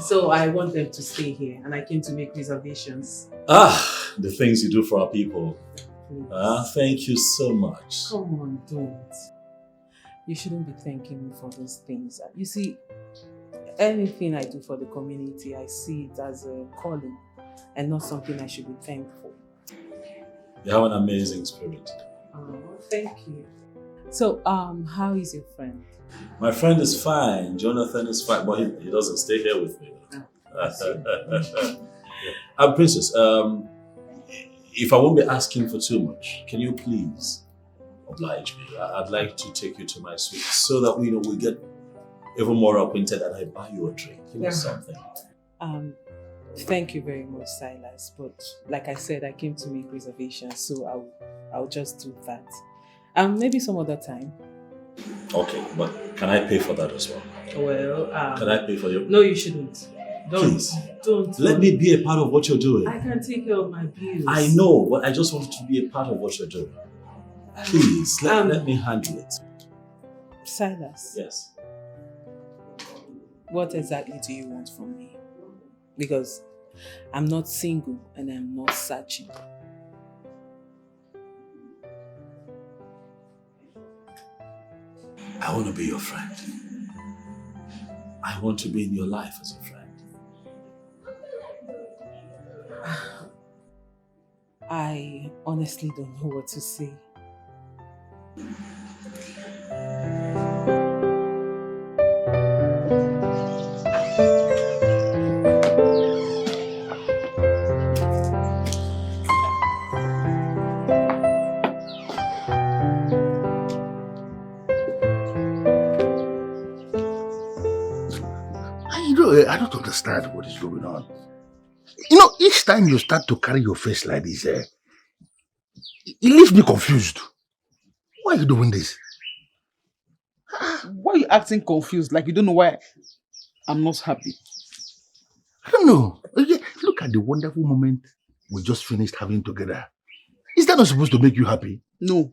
[SPEAKER 5] So I want them to stay here, and I came to make reservations.
[SPEAKER 7] The things you do for our people. Thank you so much.
[SPEAKER 5] Come on, don't. You shouldn't be thanking me for those things. You see, Anything I do for the community, I see it as a calling and not something I should be thankful.
[SPEAKER 7] You have an amazing spirit.
[SPEAKER 5] Oh, thank you. So, how is your friend?
[SPEAKER 7] My friend is fine. Jonathan is fine, but he doesn't stay here with me. Princess, if I won't be asking for too much, can you please oblige me? I'd like to take you to my suite so that we get even more acquainted and I buy you a drink, something.
[SPEAKER 5] Thank you very much, Silas. But like I said, I came to make reservations, so I'll just do that. Maybe some other time.
[SPEAKER 7] Okay, but can I pay for that as well?
[SPEAKER 5] Well,
[SPEAKER 7] can I pay for you?
[SPEAKER 5] No, you shouldn't.
[SPEAKER 7] Please. Let me be a part of what you're doing.
[SPEAKER 5] I can take care of my bills.
[SPEAKER 7] I know, but I just want to be a part of what you're doing. Please, let me handle it.
[SPEAKER 5] Silas.
[SPEAKER 7] Yes.
[SPEAKER 5] What exactly do you want from me? Because I'm not single and I'm not searching.
[SPEAKER 7] I want to be your friend. I want to be in your life as a friend.
[SPEAKER 5] I honestly don't know what to say.
[SPEAKER 2] I don't understand what is going on. Each time you start to carry your face like this, it leaves me confused. Why are you doing this?
[SPEAKER 15] Why are you acting confused? Like you don't know why I'm not happy?
[SPEAKER 2] I don't know. Look at the wonderful moment we just finished having together. Is that not supposed to make you happy?
[SPEAKER 15] No.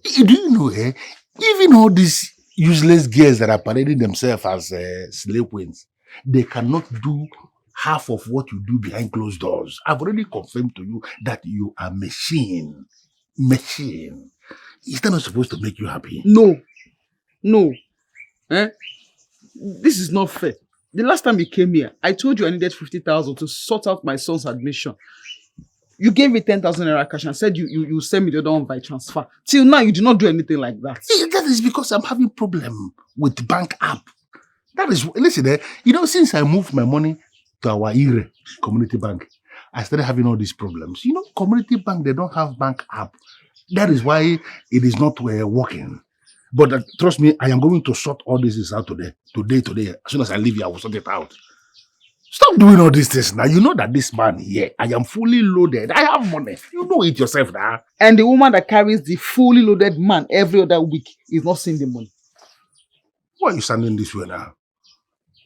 [SPEAKER 2] Do you know, even all these useless girls that are parading themselves as slave queens, they cannot do half of what you do behind closed doors. I've already confirmed to you that you are machine. Machine. Is that not supposed to make you happy?
[SPEAKER 15] No. This is not fair. The last time you came here, I told you I needed 50,000 to sort out my son's admission. You gave me 10,000 naira cash and said you send me the other one by transfer. Till now, you do not do anything like that.
[SPEAKER 2] That is because I'm having problem with bank app. That is, listen, since I moved my money to our IRE community bank, I started having all these problems. Community bank, they don't have bank app. That is why it is not working. But trust me, I am going to sort all this out today. Today. As soon as I leave here, I will sort it out. Stop doing all these things now. You know that this man here, I am fully loaded. I have money. You know it yourself now.
[SPEAKER 15] And the woman that carries the fully loaded man every other week is not seeing the money.
[SPEAKER 2] Why are you standing this way now?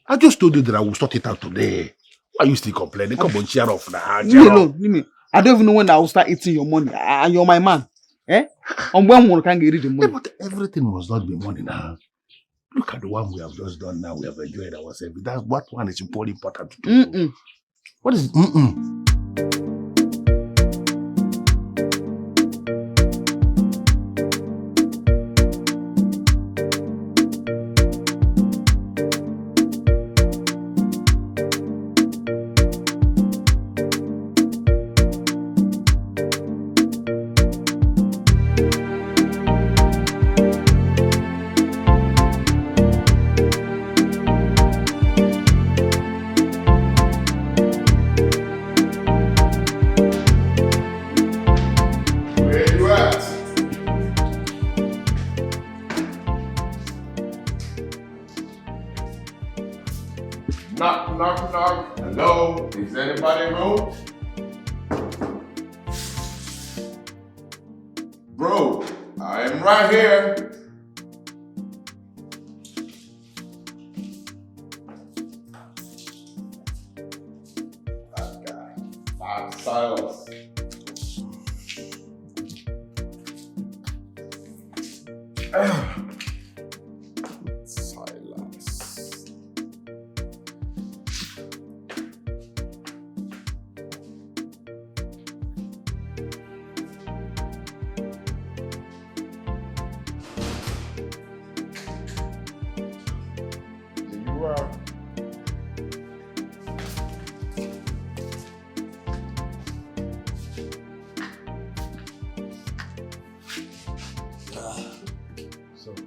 [SPEAKER 2] I just told you that I will sort it out today. Why are you still complaining? Come on, cheer off now.
[SPEAKER 15] Leave me. I don't even know when I will start eating your money. And you're my man. And when we can get rid of the money.
[SPEAKER 2] But everything must not be money now. Look at the one we have just done now. We have enjoyed ourselves. That's what one is important to do. What is
[SPEAKER 3] Knock. Hello? Is anybody home? Bro, I am right here. That guy. Silence.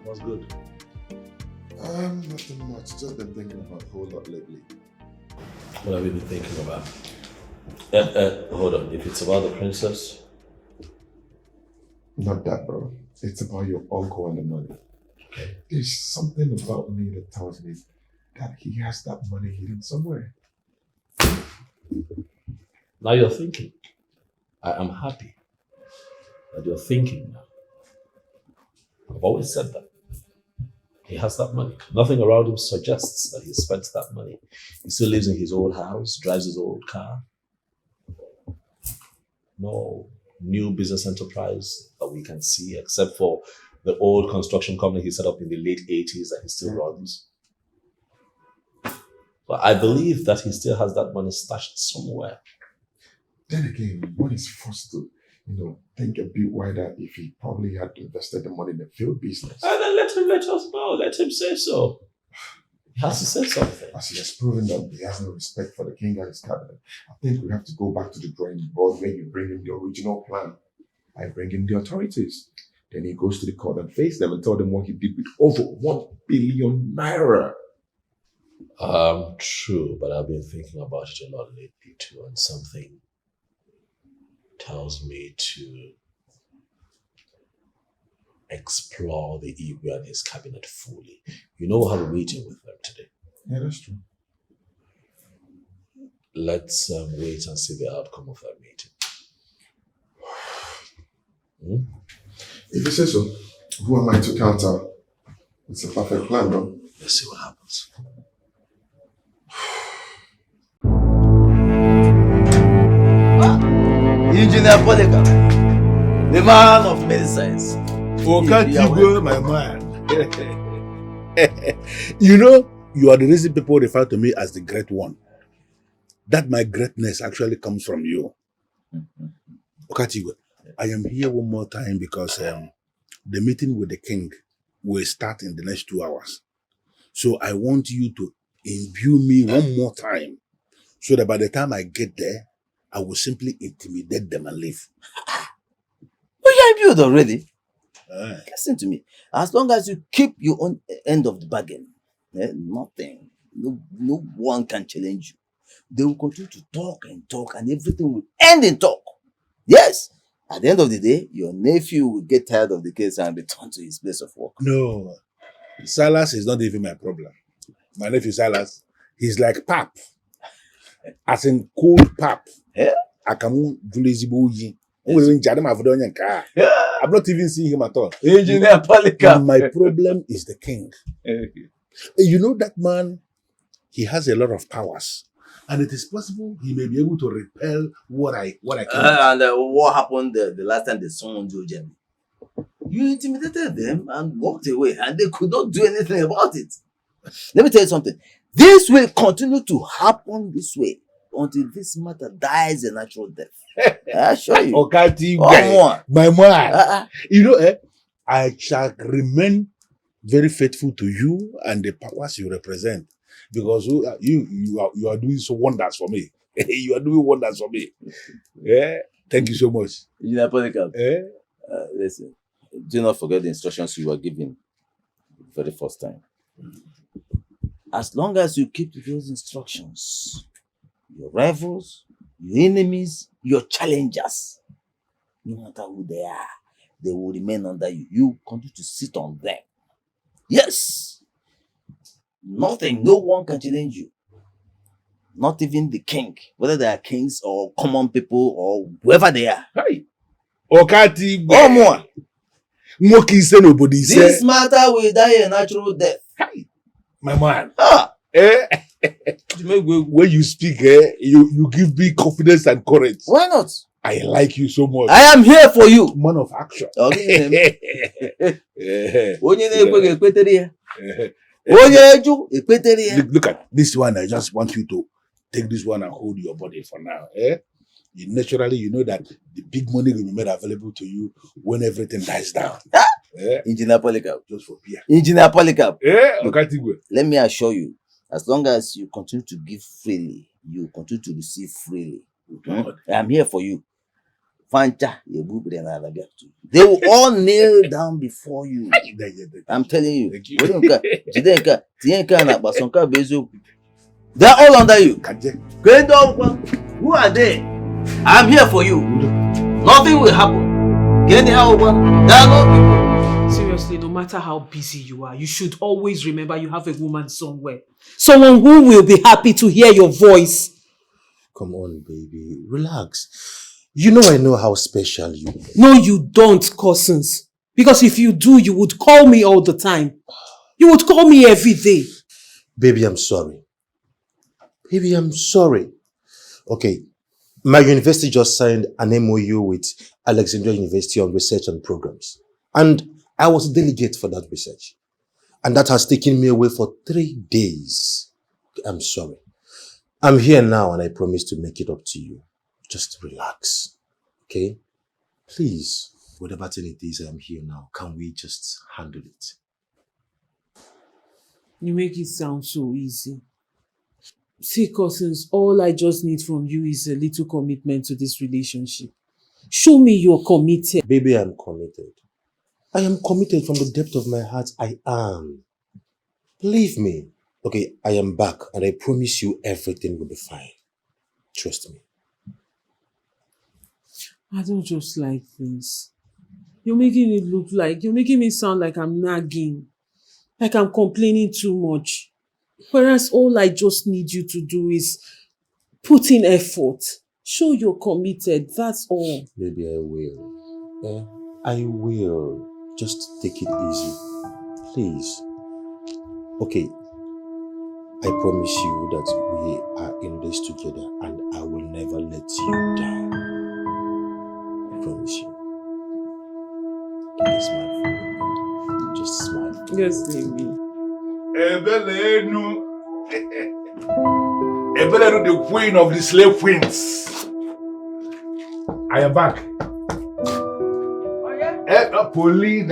[SPEAKER 7] What's good?
[SPEAKER 3] Nothing much. Just been thinking about a whole lot lately.
[SPEAKER 7] What have you been thinking about? Hold on. If it's about the princess?
[SPEAKER 3] Not that, bro. It's about your uncle and the money.
[SPEAKER 7] Okay.
[SPEAKER 3] There's something about me that tells me that he has that money hidden somewhere.
[SPEAKER 7] Now you're thinking. I am happy that you're thinking now. I've always said that. He has that money. Nothing around him suggests that he spent that money. He still lives in his old house, drives his old car. No new business enterprise that we can see except for the old construction company he set up in the late 80s that he still runs. But I believe that he still has that money stashed somewhere.
[SPEAKER 3] Then again, one is forced to, think a bit wider if he probably had invested the money in the field business.
[SPEAKER 7] And then let us know. Let him say so. He has to say something.
[SPEAKER 3] As he has proven that he has no respect for the king and his cabinet, I think we have to go back to the drawing board where you bring him the original plan. I bring in the authorities. Then he goes to the court and face them and tell them what he did with over 1 billion naira.
[SPEAKER 7] True, but I've been thinking about it a lot lately too, and something tells me to explore the Igwe and his cabinet fully. You know, we'll have a meeting with them today.
[SPEAKER 3] Yeah, that's true.
[SPEAKER 7] Let's wait and see the outcome of that meeting.
[SPEAKER 3] If you say so, who am I to counter? It's a perfect plan, bro.
[SPEAKER 7] Let's see what happens.
[SPEAKER 16] Engineer Polycap, the man of many science.
[SPEAKER 2] Okaro, my man. You are the reason people refer to me as the great one. That my greatness actually comes from you. Okaro, I am here one more time because the meeting with the king will start in the next 2 hours. So I want you to imbue me one more time so that by the time I get there, I will simply intimidate them and leave.
[SPEAKER 16] Oh, you are imbued already. Listen to me. As long as you keep your own end of the bargain, nothing, no one can challenge you. They will continue to talk, and everything will end in talk. Yes. At the end of the day, your nephew will get tired of the case and return to his place of work.
[SPEAKER 2] No. Silas is not even my problem. My nephew Silas, he's like pap. As in cold pap. Akamu Julizibuji. I've not even seen him at all.
[SPEAKER 16] Engineer Polycap.
[SPEAKER 2] My problem is the king. You know that man, he has a lot of powers. And it is possible he may be able to repel what I can.
[SPEAKER 16] And what happened the last time they summoned Ugezu? You intimidated them and walked away, and they could not do anything about it. Let me tell you something. This will continue to happen this way until this matter dies a natural death. I assure you.
[SPEAKER 2] My man. I shall remain very faithful to you and the powers you represent. Because you are doing so wonders for me. You are doing wonders for me. Yeah. Thank you so much.
[SPEAKER 16] Listen, do not forget the instructions you were given for the first time. As long as you keep to those instructions, your rivals, your enemies, your challengers, no matter who they are, they will remain under you. You continue to sit on them. Yes. Nothing, no one can challenge you. Not even the king, whether they are kings or common people or whoever they are.
[SPEAKER 2] Hey. Okati.
[SPEAKER 16] Or more.
[SPEAKER 2] This
[SPEAKER 16] matter will die a natural death.
[SPEAKER 2] Hey. My man. When you speak, you give me confidence and courage.
[SPEAKER 16] Why not?
[SPEAKER 2] I like you so much.
[SPEAKER 16] I am here for you.
[SPEAKER 2] Man of action. Look at this one. I just want you to take this one and hold your body for now. Naturally, you know that the big money will be made available to you when everything dies down.
[SPEAKER 16] Engineer Polycap.
[SPEAKER 2] Just for beer.
[SPEAKER 16] Engineer Polycap.
[SPEAKER 2] Look,
[SPEAKER 16] let me assure you, as long as you continue to give freely, you continue to receive freely. I am here for you. They will all kneel down before you. I'm telling you. They're all under you. Who are they? I'm here for you. Nothing will happen. There are no people.
[SPEAKER 5] Seriously, no matter how busy you are, you should always remember you have a woman somewhere. Someone who will be happy to hear your voice.
[SPEAKER 1] Come on, baby. Relax. You know how special you are.
[SPEAKER 5] No, you don't, cousins. Because if you do, you would call me all the time. You would call me every day.
[SPEAKER 1] Baby, I'm sorry. Baby, I'm sorry. Okay, my university just signed an MOU with Alexandria University on research and programs. And I was a delegate for that research. And that has taken me away for 3 days. I'm sorry. I'm here now and I promise to make it up to you. Just relax. Okay? Please, whatever thing it is, I'm here now. Can we just handle it?
[SPEAKER 5] You make it sound so easy. See, cousins, all I just need from you is a little commitment to this relationship. Show me you're committed.
[SPEAKER 1] Baby, I'm committed. I am committed from the depth of my heart. I am. Believe me. Okay, I am back and I promise you everything will be fine. Trust me.
[SPEAKER 5] I don't just like this. You're making me sound like I'm nagging. Like I'm complaining too much. Whereas all I just need you to do is put in effort. Show you're committed, that's all.
[SPEAKER 1] Baby, I will. I will. Just take it easy. Please. Okay. I promise you that we are in this together and I will never let you down. I promise you. Please smile for me. Just smile.
[SPEAKER 5] Just leave me.
[SPEAKER 2] Ebele, the queen of the slave queens. I am back.
[SPEAKER 15] Oh yeah?
[SPEAKER 2] Poly.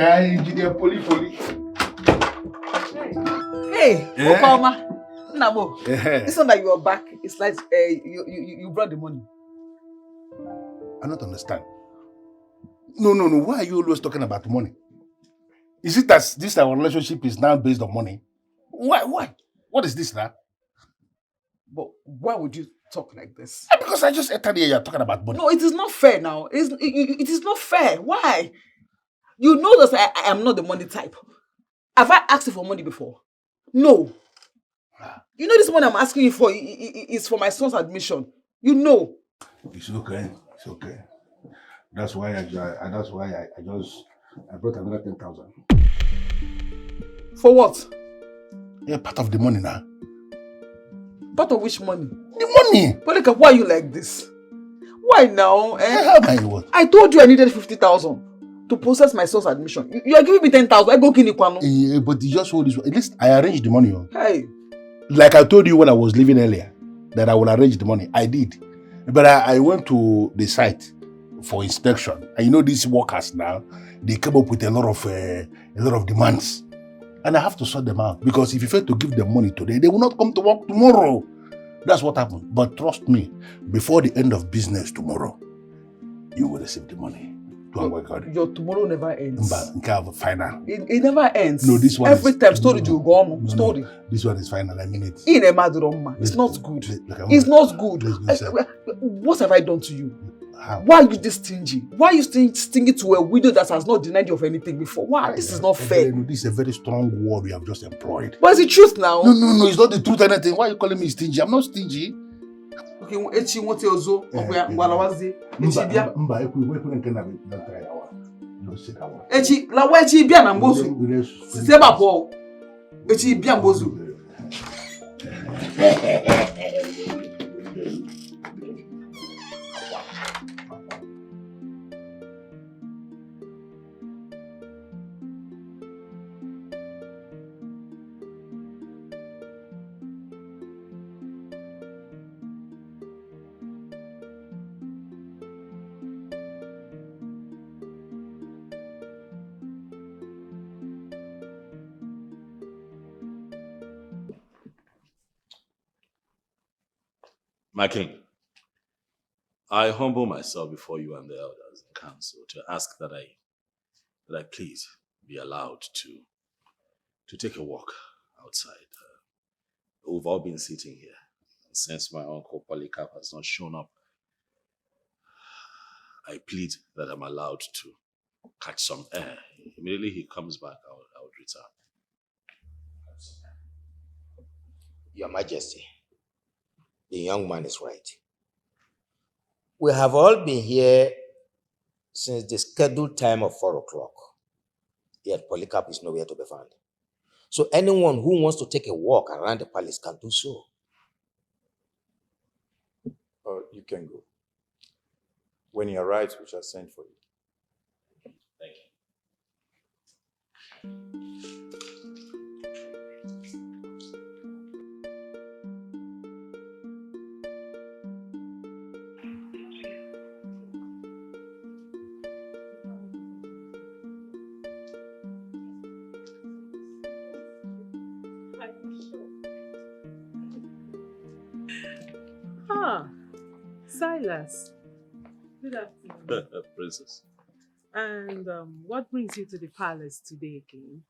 [SPEAKER 15] Hey, Okama. Nabo. It's not that you are back. It's like you brought the money.
[SPEAKER 2] I don't understand. No. Why are you always talking about money? Is it that this our relationship is now based on money? Why? What is this now?
[SPEAKER 15] But why would you talk like this?
[SPEAKER 2] Because I just entered here, you're talking about money.
[SPEAKER 15] No, it is not fair now. It is not fair. Why? You know that I am not the money type. Have I asked you for money before? No. You know this money I'm asking you for is for my son's admission. You know.
[SPEAKER 2] It's okay. That's why I brought another 10,000.
[SPEAKER 15] For what?
[SPEAKER 2] Yeah, part of the money now.
[SPEAKER 15] Part of which money?
[SPEAKER 2] The money!
[SPEAKER 15] Polycap, why are you like this? Why now?
[SPEAKER 2] What?
[SPEAKER 15] I told you I needed 50,000 to process my son's admission. You are giving me 10,000. I go Kinikwano.
[SPEAKER 2] Yeah, but you just hold this. At least I arranged the money.
[SPEAKER 15] Hey.
[SPEAKER 2] Like I told you when I was leaving earlier, that I will arrange the money. I did. But I went to the site for inspection. And you know these workers now, they come up with a lot of demands. And I have to sort them out. Because if you fail to give them money today, they will not come to work tomorrow. That's what happened. But trust me, before the end of business tomorrow, you will receive the money.
[SPEAKER 15] Your tomorrow never ends.
[SPEAKER 2] Final.
[SPEAKER 15] It never ends.
[SPEAKER 2] No, this one
[SPEAKER 15] every time story you go on. Story.
[SPEAKER 2] This one is final. I mean it.
[SPEAKER 15] It's not good. It's not good. What have I done to you?
[SPEAKER 2] How?
[SPEAKER 15] Why are you this stingy? Why are you stingy to a widow that has not denied you of anything before? Why? This is not fair.
[SPEAKER 2] This is a very strong word we have just employed.
[SPEAKER 15] But it's the truth now.
[SPEAKER 2] No, it's not the truth anything. Why are you calling me stingy? I'm not stingy.
[SPEAKER 15] Okay, Echi won't tell you. Echi, la wa Echi bia na mbozu. Siseba po. Echi bia mbozu.
[SPEAKER 7] My king, I humble myself before you and the elders in council to ask that I please be allowed to take a walk outside. We've all been sitting here. Since my uncle Polycap has not shown up, I plead that I'm allowed to catch some air. Immediately he comes back, I would return.
[SPEAKER 9] Your Majesty, the young man is right. We have all been here since the scheduled time of 4 o'clock. Yet Polycap is nowhere to be found. So anyone who wants to take a walk around the palace can do so.
[SPEAKER 6] You can go. When he arrives, we shall send for you.
[SPEAKER 7] Thank
[SPEAKER 5] Ah, Silas. Good afternoon.
[SPEAKER 7] Princess.
[SPEAKER 5] And what brings you to the palace today again?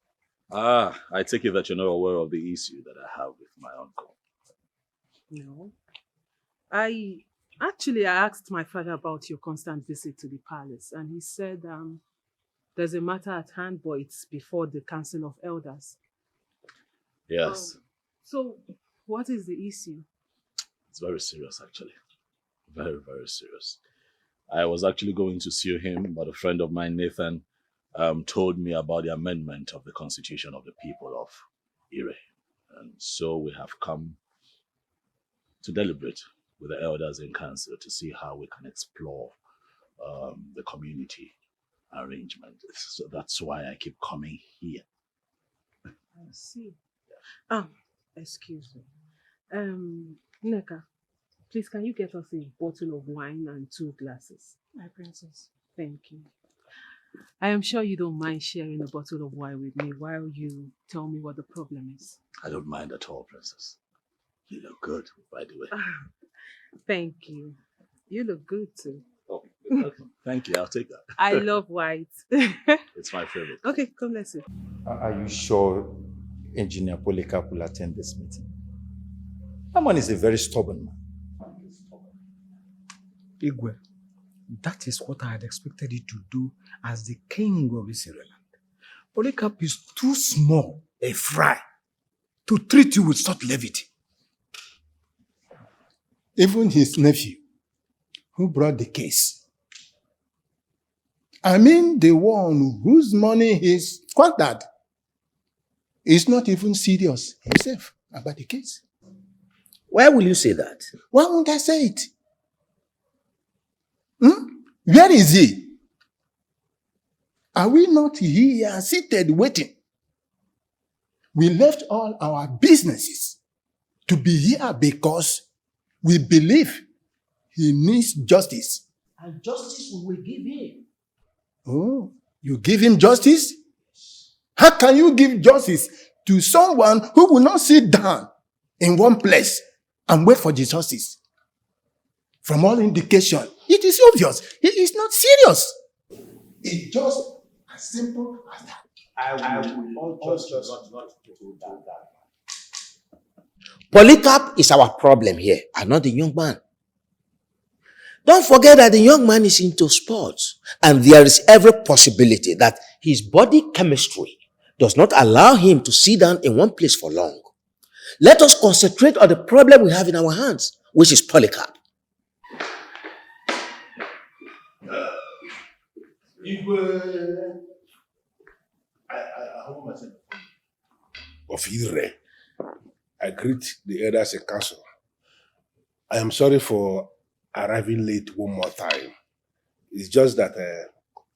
[SPEAKER 7] I take it that you're not aware of the issue that I have with my uncle.
[SPEAKER 5] No. I asked my father about your constant visit to the palace, and he said there's a matter at hand, but it's before the Council of Elders.
[SPEAKER 7] Yes.
[SPEAKER 5] So, what is the issue?
[SPEAKER 7] It's very serious, actually. Very, very serious. I was actually going to sue him, but a friend of mine, Nathan, told me about the amendment of the Constitution of the people of Ire. And so we have come to deliberate with the elders in council to see how we can explore the community arrangement. So that's why I keep coming here.
[SPEAKER 5] I see. Excuse me. Neka, please can you get us a bottle of wine and 2 glasses?
[SPEAKER 12] My princess.
[SPEAKER 5] Thank you. I am sure you don't mind sharing a bottle of wine with me while you tell me what the problem is.
[SPEAKER 7] I don't mind at all, Princess. You look good, by the way.
[SPEAKER 5] Thank you. You look good too.
[SPEAKER 7] Oh, okay. Thank you. I'll take that.
[SPEAKER 5] I love white.
[SPEAKER 7] It's my favorite.
[SPEAKER 5] Okay, come let's see.
[SPEAKER 6] Are you sure Engineer Polycap will attend this meeting? That man is a very stubborn man.
[SPEAKER 11] Igwe, that is what I had expected you to do as the king of this land. Polycap is too small a fry to treat you with such levity.
[SPEAKER 2] Even his nephew, who brought the case, I mean the one whose money he's squandered, is not even serious himself about the case.
[SPEAKER 9] Why will you say that?
[SPEAKER 2] Why won't I say it? Where is he? Are we not here seated waiting? We left all our businesses to be here because we believe he needs justice.
[SPEAKER 9] And justice we will give him.
[SPEAKER 2] Oh, you give him justice? How can you give justice to someone who will not sit down in one place and wait for the justice? From all indication, it is obvious he is not serious. It's just as simple as that.
[SPEAKER 9] I will just not do that. Polycap is our problem here, and not the young man. Don't forget that the young man is into sports, and there is every possibility that his body chemistry does not allow him to sit down in one place for long. Let us concentrate on the problem we have in our hands, which is Polycap.
[SPEAKER 13] Of Ire, I greet the elders in council. I am sorry for arriving late one more time. It's just that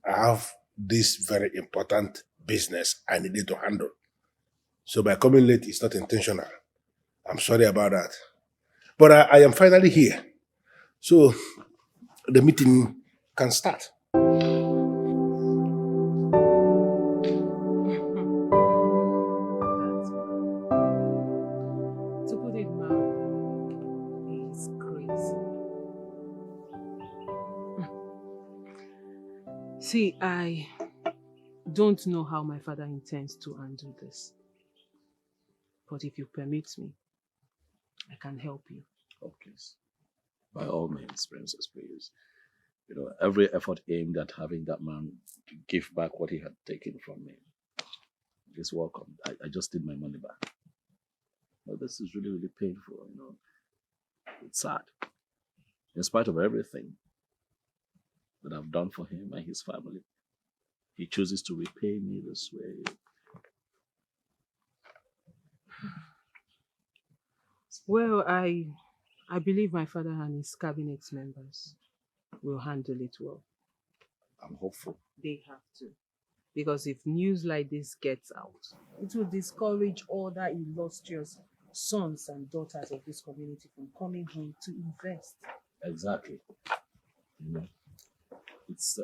[SPEAKER 13] I have this very important business I needed to handle. So by coming late, it's not intentional. I'm sorry about that. But I am finally here. So the meeting can start.
[SPEAKER 5] See, I don't know how my father intends to undo this. But if you permit me, I can help you.
[SPEAKER 7] Oh, please. By all means, Princess, please. Every effort aimed at having that man give back what he had taken from me is welcome. I just need my money back. But this is really, really painful, It's sad. In spite of everything that I've done for him and his family, he chooses to repay me this way.
[SPEAKER 5] Well, I believe my father and his cabinet members will handle it well.
[SPEAKER 7] I'm hopeful.
[SPEAKER 5] They have to. Because if news like this gets out, it will discourage other illustrious sons and daughters of this community from coming home to invest.
[SPEAKER 7] Exactly. It's...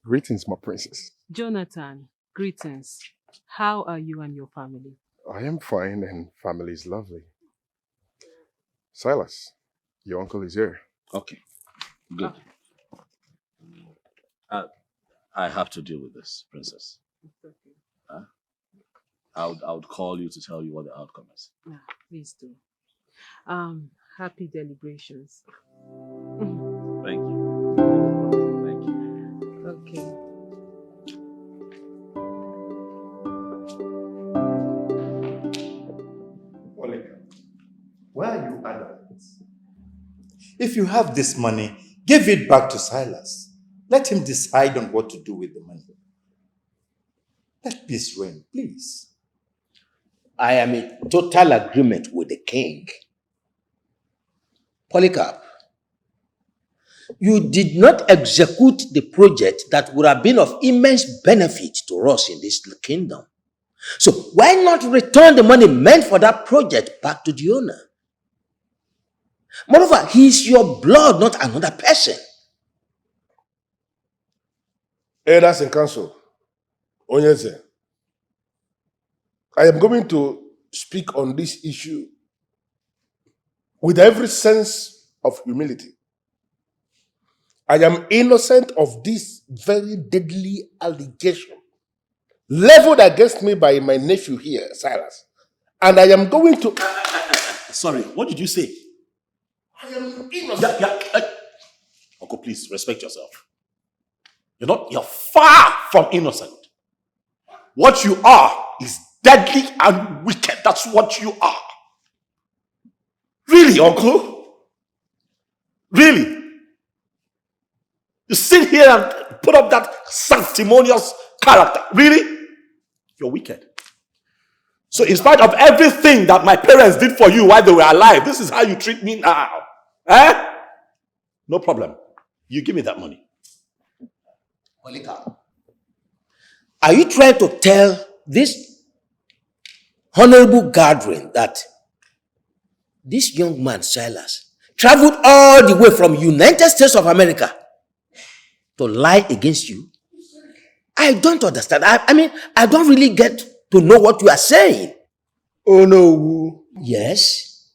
[SPEAKER 3] Greetings, my princess.
[SPEAKER 5] Jonathan, greetings. How are you and your family?
[SPEAKER 3] I am fine and family is lovely. Silas, your uncle is here.
[SPEAKER 7] Okay, good. I have to deal with this, princess.
[SPEAKER 5] It's okay.
[SPEAKER 7] I would call you to tell you what the outcome is.
[SPEAKER 5] Please do. Happy deliberations.
[SPEAKER 7] Thank you. Thank you.
[SPEAKER 5] Okay.
[SPEAKER 17] Why are you adamant? If you have this money, give it back to Silas. Let him decide on what to do with the money. Let peace reign, please.
[SPEAKER 9] I am in total agreement with the king. Polycap, you did not execute the project that would have been of immense benefit to us in this kingdom. So why not return the money meant for that project back to the owner? Moreover, he is your blood, not another person.
[SPEAKER 2] Elders in council, Onyeze, I am going to speak on this issue with every sense of humility. I am innocent of this very deadly allegation leveled against me by my nephew here, Silas. And I am going to...
[SPEAKER 1] Sorry, what did you say?
[SPEAKER 2] I am innocent.
[SPEAKER 1] Uncle, please respect yourself. You're far from innocent. What you are is deadly and wicked. That's what you are. Really, Uncle? Really? You sit here and put up that sanctimonious character. Really? You're wicked. So in spite of everything that my parents did for you while they were alive, this is how you treat me now. Eh? No problem. You give me that money.
[SPEAKER 9] Polycap, are you trying to tell this honorable gathering that this young man, Silas, traveled all the way from United States of America to lie against you? I don't understand. I mean, I don't really get to know what you are saying.
[SPEAKER 10] Oh no.
[SPEAKER 9] Yes?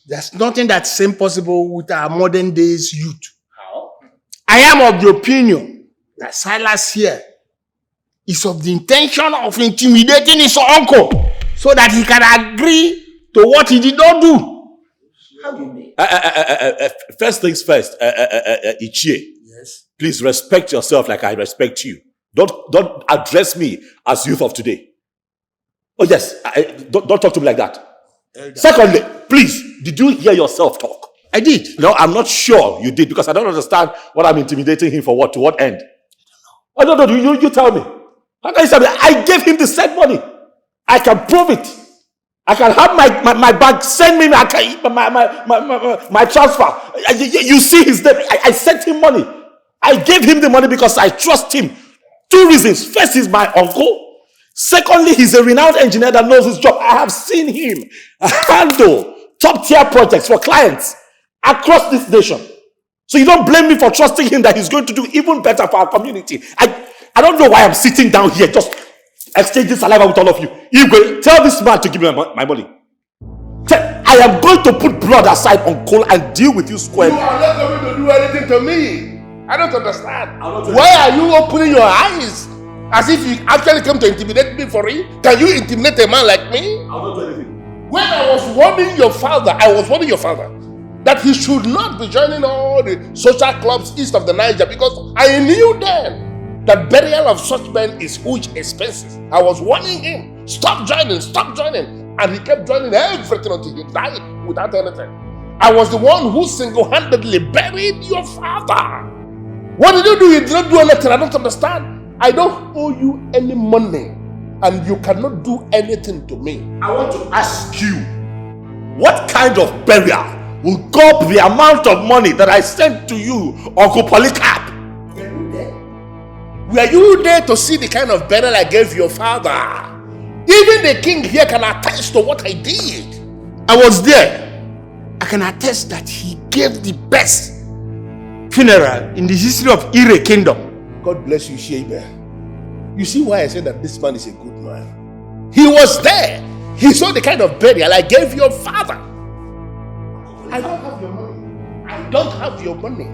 [SPEAKER 10] There's nothing that's impossible with our modern days youth. How? I am of the opinion that Silas here is of the intention of intimidating his uncle so that he can agree to what he did not do.
[SPEAKER 9] How do you mean?
[SPEAKER 7] First things first, Ejike.
[SPEAKER 10] Yes.
[SPEAKER 7] Please respect yourself like I respect you. Don't address me as youth of today. Oh yes, don't talk to me like that. Secondly, please, did you hear yourself talk?
[SPEAKER 10] I did.
[SPEAKER 7] No, I'm not sure you did because I don't understand what I'm intimidating him for. What, to what end? I don't know. Oh, no, you tell me. How can you say that? I gave him the said money. I can prove it. I can have my bank send me my transfer. You see his name. I sent him money. I gave him the money because I trust him. 2 reasons. First, he's my uncle. Secondly, he's a renowned engineer that knows his job. I have seen him handle top-tier projects for clients across this nation. So you don't blame me for trusting him that he's going to do even better for our community. I don't know why I'm sitting down here just exchanging saliva with all of you. Igwe, tell this man to give me my money. I am going to put blood aside on coal and deal with you squarely.
[SPEAKER 2] You are not going to do anything to me. I don't understand. Why are you opening your eyes? As if you actually came to intimidate me for real? Can you intimidate a man like me?
[SPEAKER 1] I'll not do anything.
[SPEAKER 2] When I was warning your father, that he should not be joining all the social clubs east of the Niger because I knew then that burial of such men is huge expenses. I was warning him, stop joining. And he kept joining everything until he died without anything. I was the one who single-handedly buried your father. What did you do? You did not do anything. I don't understand. I don't owe you any money and you cannot do anything to me.
[SPEAKER 1] I want to ask you, what kind of burial will go up the amount of money that I sent to you, Uncle Polycap?
[SPEAKER 2] Were you there to see the kind of burial I gave your father? Even the king here can attest to what I did. I was there. I can attest that he gave the best funeral in the history of Ire Kingdom. God bless you, Shebe. You see why I said that this man is a good man? He was there. He saw the kind of burial I gave your father. I don't have your money.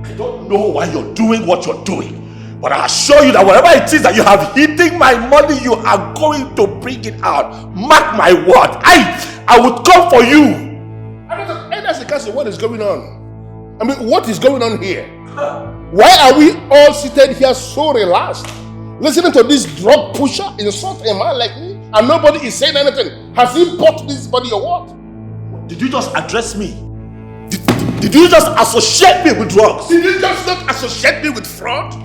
[SPEAKER 1] I don't know why you're doing what you're doing. But I assure you that whatever it is that you have hidden my money, you are going to bring it out. Mark my word. I would come for you.
[SPEAKER 2] That's the case of what is going on. I mean, what is going on here? Why are we all seated here so relaxed? Listening to this drug pusher insult a man like me and nobody is saying anything. Has he bought this body or what?
[SPEAKER 1] Did you just address me? Did you just associate me with drugs?
[SPEAKER 2] Did you just not associate me with fraud?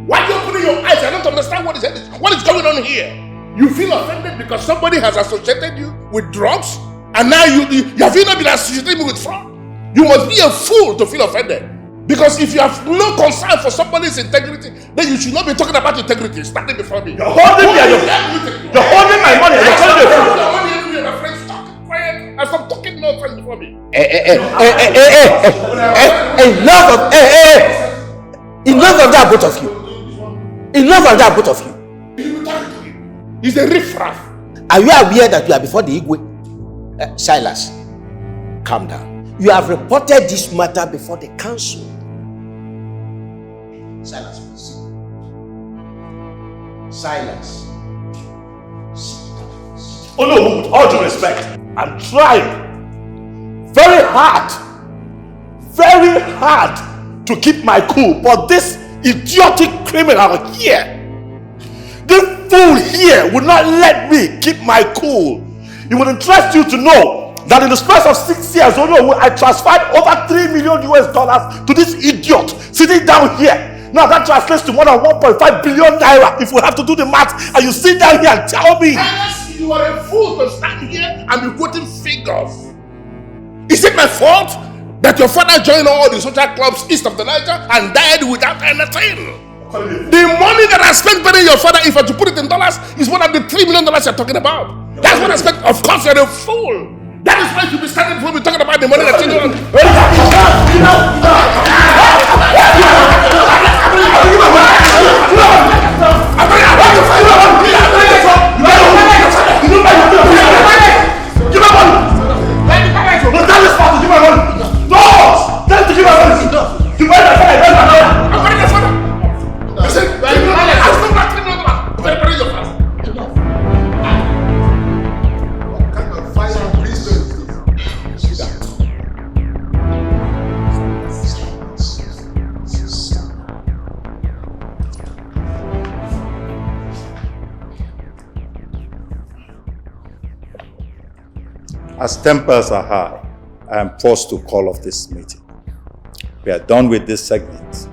[SPEAKER 2] Why are you opening your eyes? I don't understand what is going on here. You feel offended because somebody has associated you with drugs? And now you have not been associating me with fraud? You must be a fool to feel offended. Because if you have no concern for somebody's integrity, then you should not be talking about integrity standing before me.
[SPEAKER 1] You're holding me and you're holding my money and you're calling me a fool.
[SPEAKER 2] My friends, stop quiet and stop talking nonsense before me.
[SPEAKER 9] Enough of that, both of you. Enough of that, both of you.
[SPEAKER 2] He's a riffraff.
[SPEAKER 9] Are you aware that you are before the Igwe? Silas, calm down. You have reported this matter before the council. Silas, please. Silas.
[SPEAKER 1] Oh no, with all due respect, I'm trying very hard to keep my cool, but this idiotic criminal here, this fool here would not let me keep my cool. It would interest you to know that in the space of 6 years, I transferred over $3 million to this idiot sitting down here. Now that translates to more than 1.5 billion naira if we have to do the math. And you sit down here and tell me.
[SPEAKER 2] Yes, you are a fool to stand here and be quoting figures. Is it my fault that your father joined all the social clubs east of the Niger and died without anything? The money that I spent burying your father, if I to put it in dollars, is more than the $3 million you're talking about. That's what I spent. Of course, you're a fool. That is why you be standing before me talking about the money that you don't.
[SPEAKER 6] As tempers are high, I am forced to call off this meeting. We are done with this segment.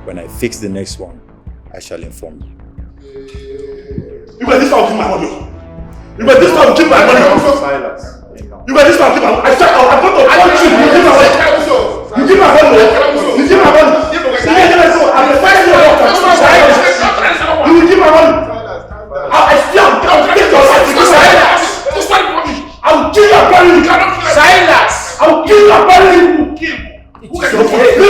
[SPEAKER 6] When I fix the next one, I shall inform you.
[SPEAKER 1] You bet this one will keep my money. You bet this one will keep my money.
[SPEAKER 6] Silence.
[SPEAKER 1] You bet this one will keep my money. I said I'm going to punch you. You keep my money. You keep my money. You keep my money. I'm fighting your doctor. You will keep my money. I still can't get your life. I'll kill your body. You cannot kill
[SPEAKER 9] Silas!
[SPEAKER 1] I'll kill your body. You will kill.
[SPEAKER 9] It's okay.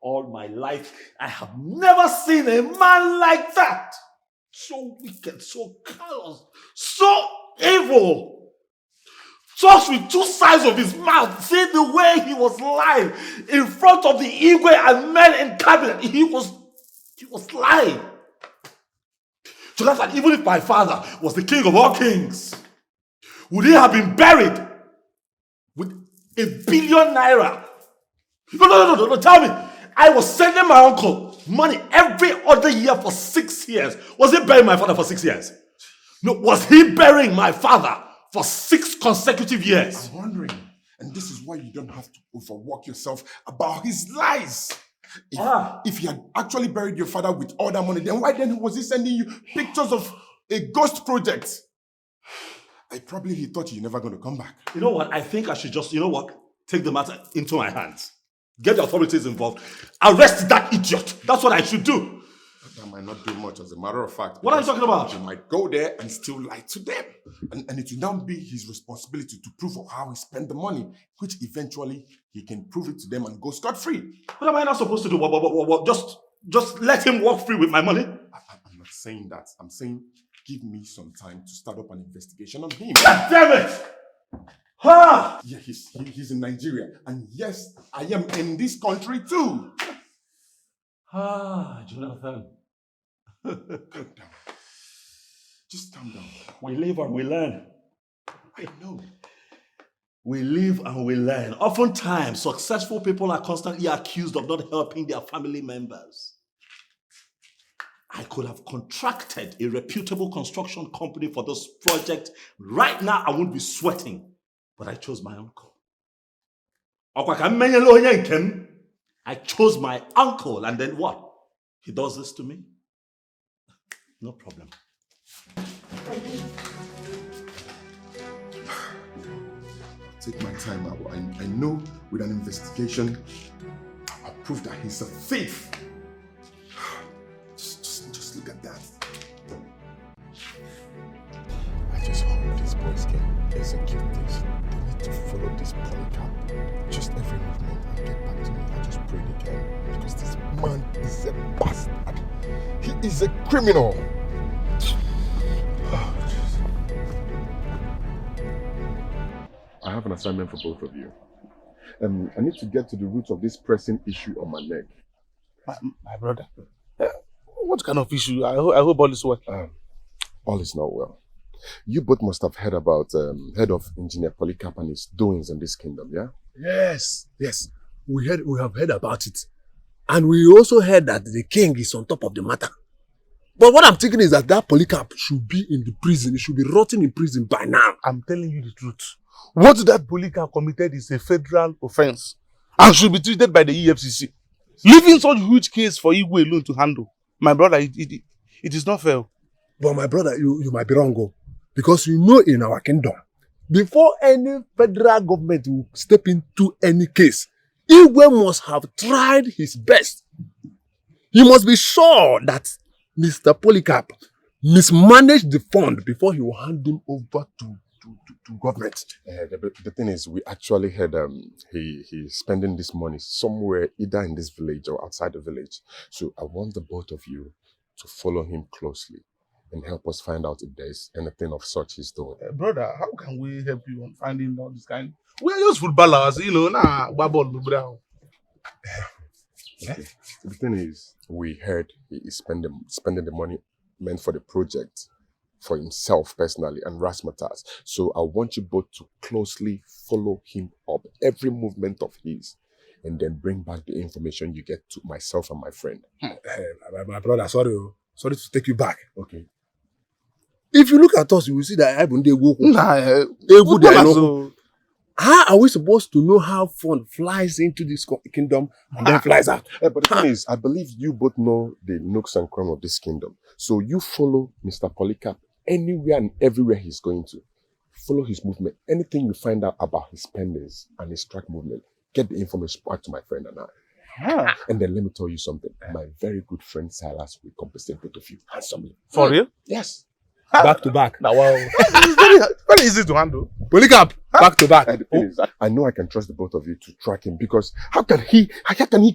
[SPEAKER 1] All my life, I have never seen a man like that. So wicked, so callous, so evil. Just with two sides of his mouth. See the way he was lying in front of the Igwe and men in cabinet. He was lying. So that's like, even if my father was the king of all kings, would he have been buried with ₦1 billion? No, tell me. I was sending my uncle money every other year for 6 years. Was he burying my father for 6 years? No, was he burying my father for 6 consecutive years?
[SPEAKER 3] I'm wondering, and this is why you don't have to overwork yourself about his lies. If he had actually buried your father with all that money, then why then was he sending you pictures of a ghost project? He thought you're never going to come back.
[SPEAKER 1] You know what? I think I should just, take the matter into my hands. Get the authorities involved. Arrest that idiot. That's what I should do.
[SPEAKER 3] That might not do much, as a matter of fact.
[SPEAKER 1] What are you talking about?
[SPEAKER 3] You might go there and still lie to them. And it will now be his responsibility to prove how he spent the money, which eventually he can prove it to them and go scot-free.
[SPEAKER 1] What am I not supposed to do? What? Just let him walk free with my money?
[SPEAKER 3] I'm not saying that. I'm saying give me some time to start up an investigation on him.
[SPEAKER 1] God damn it!
[SPEAKER 3] Yeah, he's in Nigeria. And yes, I am in this country too.
[SPEAKER 1] Jonathan.
[SPEAKER 3] Calm down. Just calm down.
[SPEAKER 1] We live and we learn.
[SPEAKER 3] I know.
[SPEAKER 1] We live and we learn. Oftentimes, successful people are constantly accused of not helping their family members. I could have contracted a reputable construction company for this project. Right now, I won't be sweating. But I chose my uncle. I chose my uncle, and then what? He does this to me? No problem.
[SPEAKER 3] Take my time out. I know with an investigation, I'll prove that he's a thief. Just look at that. I just hope these boys can execute this. They need to follow this Polycap. Just every movement and get back to me. I just pray they can. Because this man is a bastard. He is a criminal. I have an assignment for both of you. I need to get to the root of this pressing issue on my neck.
[SPEAKER 18] My brother, what kind of issue? I hope all is well.
[SPEAKER 3] All is not well. You both must have heard about head of engineer Polycap and his doings in this kingdom, yeah?
[SPEAKER 13] Yes. We have heard about it. And we also heard that the king is on top of the matter. But what I'm thinking is that Polycap should be in the prison. He should be rotting in prison by now.
[SPEAKER 18] I'm telling you the truth. What that Polycap committed is a federal offense and should be treated by the EFCC. Leaving such huge case for Igwe alone to handle. My brother, it is not fair.
[SPEAKER 13] But my brother, you might be wrong. Because in our kingdom, before any federal government will step into any case, Igwe must have tried his best. He must be sure that Mr. Polycap mismanaged the fund before he will hand him over to government.
[SPEAKER 3] The thing is, we actually heard he's spending this money somewhere, either in this village or outside the village. So I want the both of you to follow him closely and help us find out if there's anything of such he's doing.
[SPEAKER 18] Brother, how can we help you on finding all this kind? We're just footballers, babble.
[SPEAKER 3] Okay. The thing is, we heard he is spending the money meant for the project for himself personally and Rasmatas. So I want you both to closely follow him up, every movement of his, and then bring back the information you get to myself and my friend.
[SPEAKER 13] My brother, sorry to take you back.
[SPEAKER 3] Okay.
[SPEAKER 13] If you look at us, you will see that how are we supposed to know how fun flies into this kingdom and then flies out?
[SPEAKER 3] But the thing is, I believe you both know the nooks and crannies of this kingdom. So you follow Mr. Polycap anywhere and everywhere he's going to. Follow his movement. Anything you find out about his spendings and his track movement, get the information back to my friend and I. And then let me tell you something. My very good friend Silas will compensate both of you handsomely.
[SPEAKER 18] For real?
[SPEAKER 3] Yes.
[SPEAKER 13] Back to back.
[SPEAKER 18] Now, wow. It's very easy to handle.
[SPEAKER 13] Polycap, back to back.
[SPEAKER 3] And the thing is, I know I can trust the both of you to track him because how can he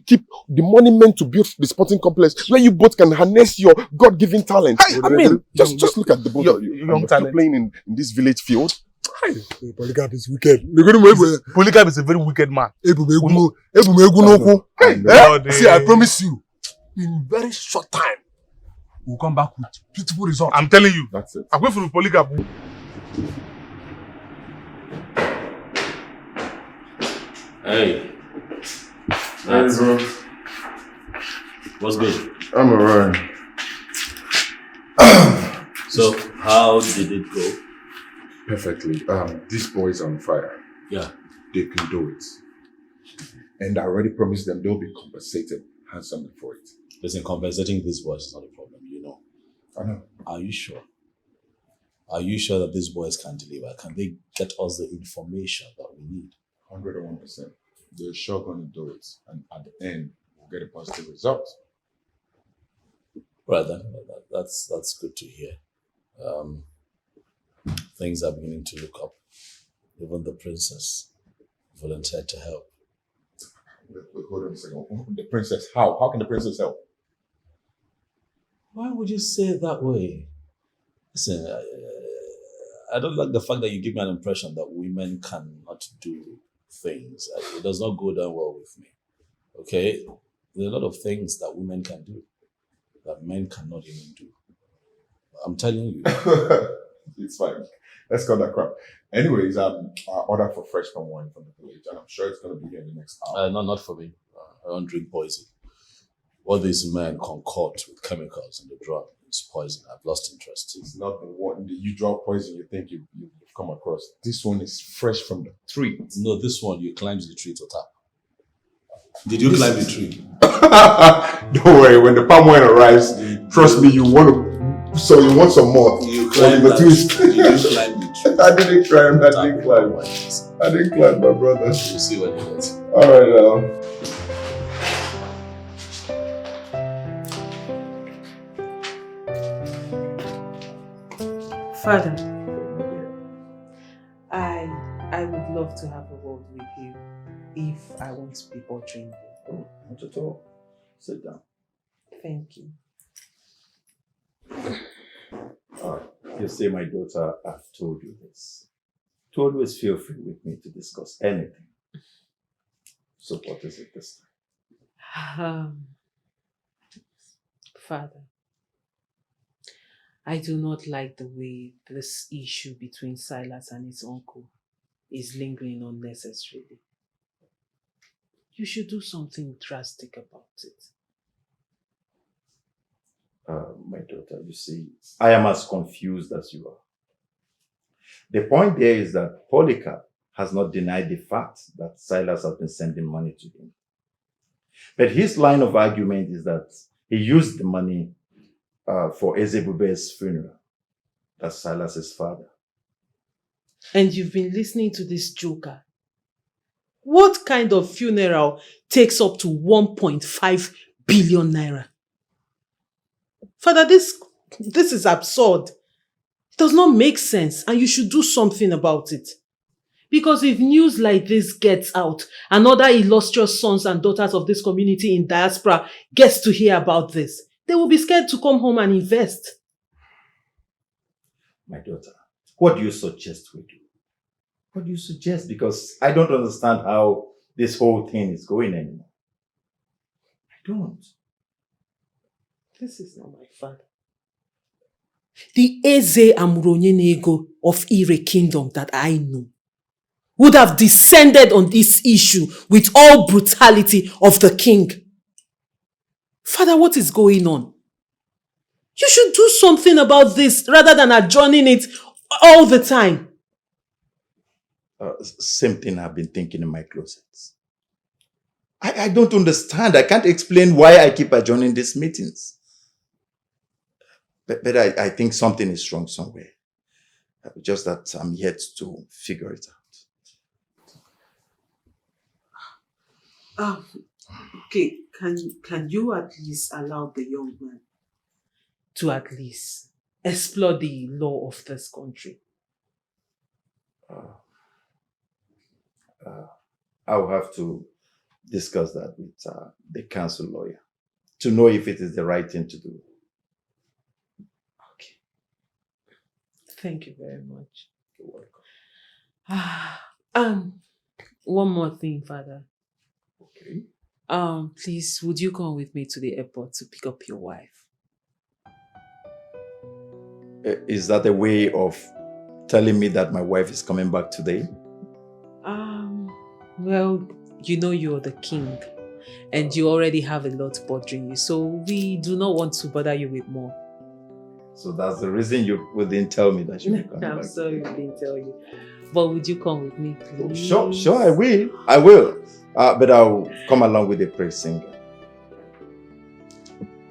[SPEAKER 3] keep the money meant to build the sporting complex where you both can harness your God-given talent? I mean, just look at the both of you.
[SPEAKER 18] Young talent.
[SPEAKER 3] Playing in this village field.
[SPEAKER 13] Polycap is wicked.
[SPEAKER 18] Polycap is a very wicked man.
[SPEAKER 13] See, I promise you, in very short time, we'll come back with beautiful results.
[SPEAKER 18] I'm telling you.
[SPEAKER 3] That's it.
[SPEAKER 18] I'm going for the Polycap.
[SPEAKER 7] Hey.
[SPEAKER 3] Hey, bro.
[SPEAKER 7] What's good?
[SPEAKER 3] I'm alright.
[SPEAKER 7] So, how did it go?
[SPEAKER 3] Perfectly. This boy is on fire.
[SPEAKER 7] Yeah.
[SPEAKER 3] They can do it. And I already promised them they'll be compensated handsomely for it.
[SPEAKER 7] Listen, compensating these boys is not a problem, you know.
[SPEAKER 3] I know.
[SPEAKER 7] Are you sure? Are you sure that these boys can deliver? Can they get us the information that we need?
[SPEAKER 3] 101%. They're sure going to do it. And at the end, we'll get a positive result.
[SPEAKER 7] Right then, that's good to hear. Things are beginning to look up. Even the princess volunteered to help.
[SPEAKER 3] Wait, hold on a second. The princess, how? How can the princess help?
[SPEAKER 7] Why would you say it that way? Listen, I don't like the fact that you give me an impression that women cannot do things. It does not go down well with me. Okay? There are a lot of things that women can do that men cannot even do. I'm telling you.
[SPEAKER 3] It's fine. Let's cut that crap. Anyways, I ordered for fresh palm wine from the village, and I'm sure it's going to be here in the next hour.
[SPEAKER 7] No, not for me. I don't drink poison. What these men concoct with chemicals in the drug is poison. I've lost interest.
[SPEAKER 3] It's not the one, the usual poison you think you've come across. This one is fresh from the tree.
[SPEAKER 7] No, this one, you climbed the tree to tap. Did you climb the tree?
[SPEAKER 3] Don't worry, when the palm wine arrives, trust me, you want some more.
[SPEAKER 7] You climbed the tree. Did you climb the tree?
[SPEAKER 3] I didn't climb, I didn't climb, my brother.
[SPEAKER 7] We'll see what it is.
[SPEAKER 3] Alright,
[SPEAKER 5] Father, I would love to have a word with you if I want to be bothering you.
[SPEAKER 6] Oh, not at all. Sit down.
[SPEAKER 5] Thank you.
[SPEAKER 6] You see, my daughter, I've told you this. To always feel free with me to discuss anything. So what is it this time?
[SPEAKER 5] Father, I do not like the way this issue between Silas and his uncle is lingering unnecessarily. You should do something drastic about it.
[SPEAKER 6] My daughter, you see, I am as confused as you are. The point there is that Polycap has not denied the fact that Silas has been sending money to him. But his line of argument is that he used the money for Ezebube's funeral. That's Silas's father.
[SPEAKER 5] And you've been listening to this joker. What kind of funeral takes up to 1.5 billion naira? Father, this is absurd. It does not make sense, and you should do something about it. Because if news like this gets out, and other illustrious sons and daughters of this community in diaspora gets to hear about this, they will be scared to come home and invest.
[SPEAKER 6] My daughter, what do you suggest we do? What do you suggest? Because I don't understand how this whole thing is going anymore. I don't.
[SPEAKER 5] This is not my father. The Eze Amuronyenego of Ire Kingdom that I know would have descended on this issue with all brutality of the king. Father, what is going on? You should do something about this rather than adjourning it all the time.
[SPEAKER 6] Same thing I've been thinking in my closets. I don't understand. I can't explain why I keep adjourning these meetings. But I think something is wrong somewhere. Just that I'm yet to figure it
[SPEAKER 5] out. Okay, can you at least allow the young man to at least explore the law of this country?
[SPEAKER 6] I'll have to discuss that with the council lawyer to know if it is the right thing to do.
[SPEAKER 5] Thank you very much. You're welcome. One more thing, Father.
[SPEAKER 6] Okay.
[SPEAKER 5] Please, would you come with me to the airport to pick up your wife?
[SPEAKER 6] Is that a way of telling me that my wife is coming back today?
[SPEAKER 5] Well, you know you're the king and you already have a lot bothering you, so we do not want to bother you with more.
[SPEAKER 6] So that's the reason you didn't tell me that she would come
[SPEAKER 5] I'm
[SPEAKER 6] back.
[SPEAKER 5] sorry we didn't tell you. But would you come with me, please?
[SPEAKER 6] Sure, I will. I will. But I'll come along with the praise singer.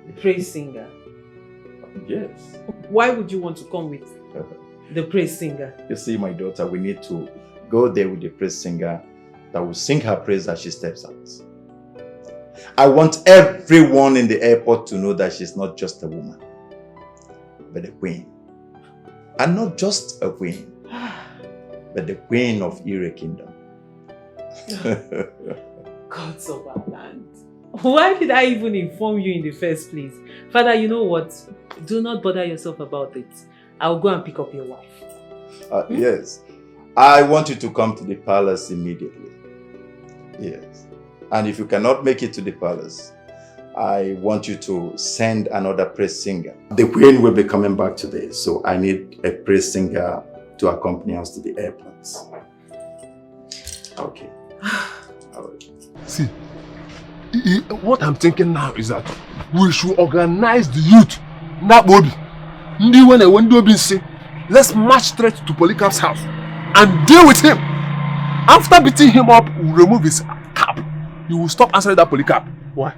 [SPEAKER 5] The praise singer?
[SPEAKER 6] Yes.
[SPEAKER 5] Why would you want to come with the praise singer?
[SPEAKER 6] You see, my daughter, we need to go there with the praise singer that will sing her praise as she steps out. I want everyone in the airport to know that she's not just a woman, but a queen. And not just a queen, but the queen of Ire Kingdom.
[SPEAKER 5] Gods of our land. Why did I even inform you in the first place? Father, you know what? Do not bother yourself about it. I'll go and pick up your wife.
[SPEAKER 6] Yes. I want you to come to the palace immediately. Yes. And if you cannot make it to the palace, I want you to send another praise singer. The queen will be coming back today, so I need a praise singer to accompany us to the airport. Okay. All right.
[SPEAKER 13] See, what I'm thinking now is that we should organize the youth. Nabobi. Let's march straight to Polycap's house and deal with him. After beating him up, we'll remove his cap. He will stop answering that Polycap.
[SPEAKER 18] Why?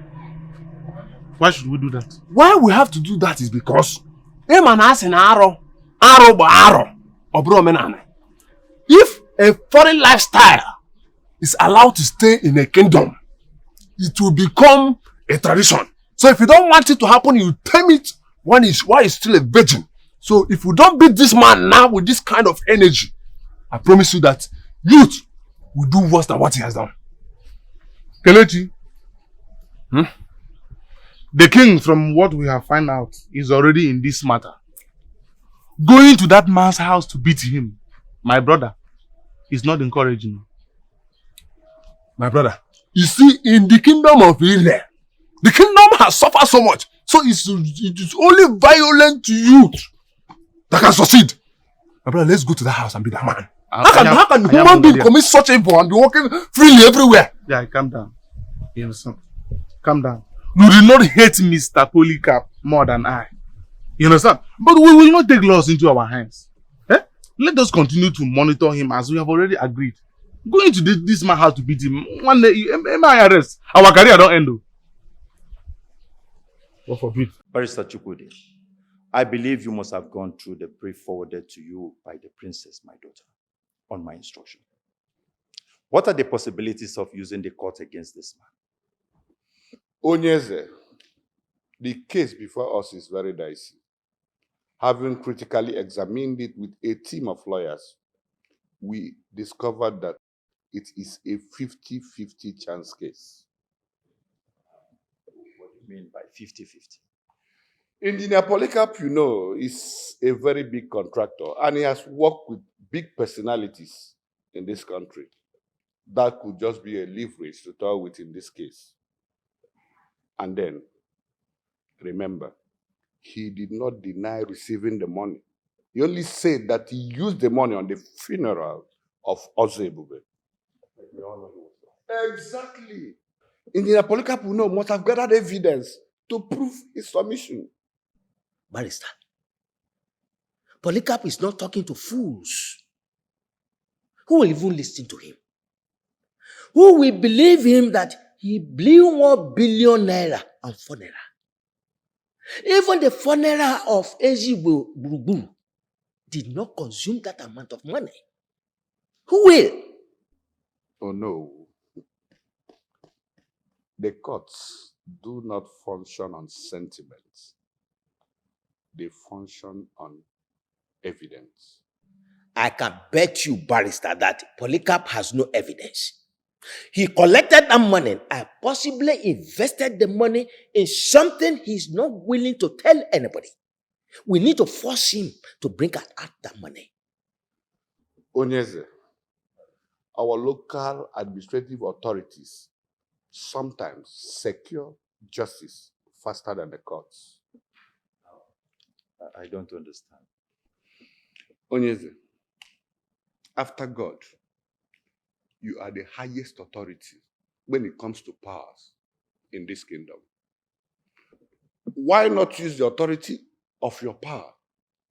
[SPEAKER 18] Why should we do that?
[SPEAKER 13] Why we have to do that is because if a foreign lifestyle is allowed to stay in a kingdom, it will become a tradition. So if you don't want it to happen, you tame it while he's still a virgin. So if we don't beat this man now with this kind of energy, I promise you that youth will do worse than what he has done.
[SPEAKER 18] Kelechi, the king, from what we have found out, is already in this matter. Going to that man's house to beat him, my brother, is not encouraging.
[SPEAKER 13] My brother, you see, in the kingdom of Israel, the kingdom has suffered so much. So it is only violent to youth that can succeed. My brother, let's go to that house and be that man. How can a human being commit such evil and be walking freely everywhere?
[SPEAKER 18] Yeah, calm down. You understand? Calm down. You do not hate Mr. Polycap more than I. You understand? But we will not take laws into our hands. Eh? Let us continue to monitor him as we have already agreed. Going to this man's house to beat him, one day, my arrest. Our career don't end.
[SPEAKER 6] What forbid? Barrister Chukwudi, I believe you must have gone through the brief forwarded to you by the princess, my daughter, on my instruction. What are the possibilities of using the court against this man?
[SPEAKER 19] Onyeze, the case before us is very dicey. Having critically examined it with a team of lawyers, we discovered that it is a 50-50 chance case.
[SPEAKER 6] What do you mean by 50-50?
[SPEAKER 19] Engineer Polycap, you know, is a very big contractor and he has worked with big personalities in this country. That could just be a leverage to talk with in this case. And then, remember, he did not deny receiving the money. He only said that he used the money on the funeral of Ozebube. Exactly. Engineer Polycap, you know, must have gathered evidence to prove his submission.
[SPEAKER 9] Barrister, Polycap is not talking to fools. Who will even listen to him? Who will believe him that he blew 1 billion naira on funeral? Even the funeral of Ejike did not consume that amount of money. Who will?
[SPEAKER 19] Oh no. The courts do not function on sentiments. They function on evidence.
[SPEAKER 9] I can bet you, barrister, that Polycap has no evidence. He collected that money and possibly invested the money in something he's not willing to tell anybody. We need to force him to bring out that money.
[SPEAKER 19] Onyeze, our local administrative authorities sometimes secure justice faster than the courts.
[SPEAKER 6] I don't understand.
[SPEAKER 19] Onyeze, after God, you are the highest authority when it comes to powers in this kingdom. Why not use the authority of your power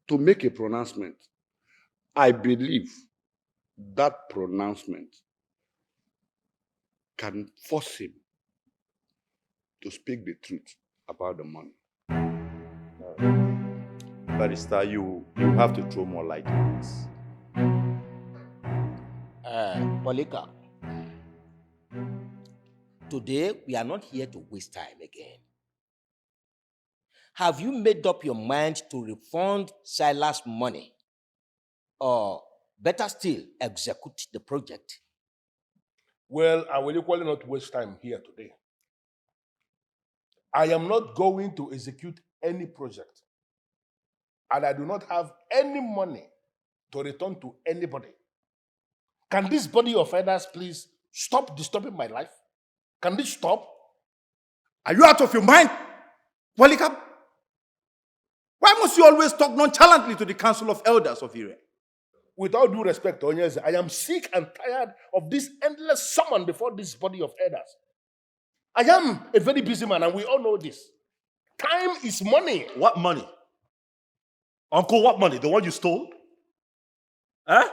[SPEAKER 19] to make a pronouncement? I believe that pronouncement can force him to speak the truth about the money.
[SPEAKER 6] Barrister, you have to throw more light on this.
[SPEAKER 9] Polycap, today we are not here to waste time again. Have you made up your mind to refund Silas' money? Or better still, execute the project?
[SPEAKER 2] Well, I will equally not waste time here today. I am not going to execute any project. And I do not have any money to return to anybody. Can this body of elders please stop disturbing my life? Can this stop?
[SPEAKER 17] Are you out of your mind, Polycap? Why must you always talk nonchalantly to the Council of Elders of Ire?
[SPEAKER 2] With all due respect, Onyeze, I am sick and tired of this endless summon before this body of elders. I am a very busy man, and we all know this. Time is money.
[SPEAKER 1] What money? Uncle, what money? The one you stole? Eh?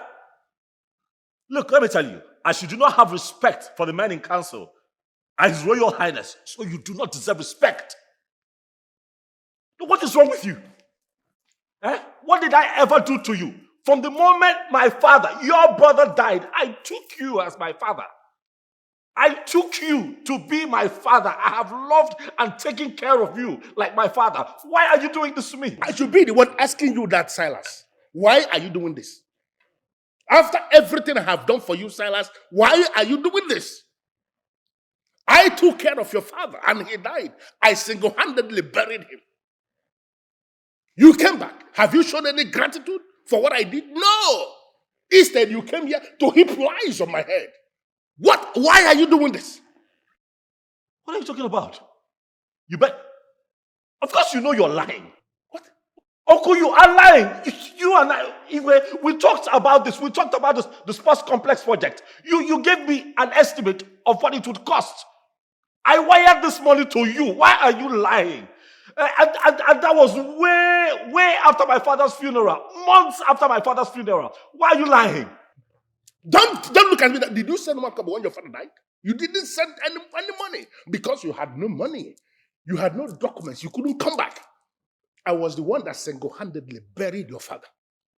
[SPEAKER 1] Look, let me tell you, as you do not have respect for the man in council and His Royal Highness, so you do not deserve respect. What is wrong with you? Eh? What did I ever do to you? From the moment my father, your brother, died, I took you as my father. I took you to be my father. I have loved and taken care of you like my father. Why are you doing this to me?
[SPEAKER 2] I should be the one asking you that, Silas. Why are you doing this? After everything I have done for you, Silas, why are you doing this? I took care of your father and he died. I single-handedly buried him. You came back. Have you shown any gratitude for what I did? No. Instead, you came here to heap lies on my head. What? Why are you doing this?
[SPEAKER 1] What are you talking about? You bet. Of course you know you're lying. What? Uncle, you are lying. You and I, we talked about this. We talked about the sports complex project. You gave me an estimate of what it would cost. I wired this money to you. Why are you lying? And that was way after my father's funeral. Months after my father's funeral. Why are you lying?
[SPEAKER 2] Don't look at me. Did you send one couple when your father died? You didn't send any money because you had no money. You had no documents. You couldn't come back. I was the one that single-handedly buried your father.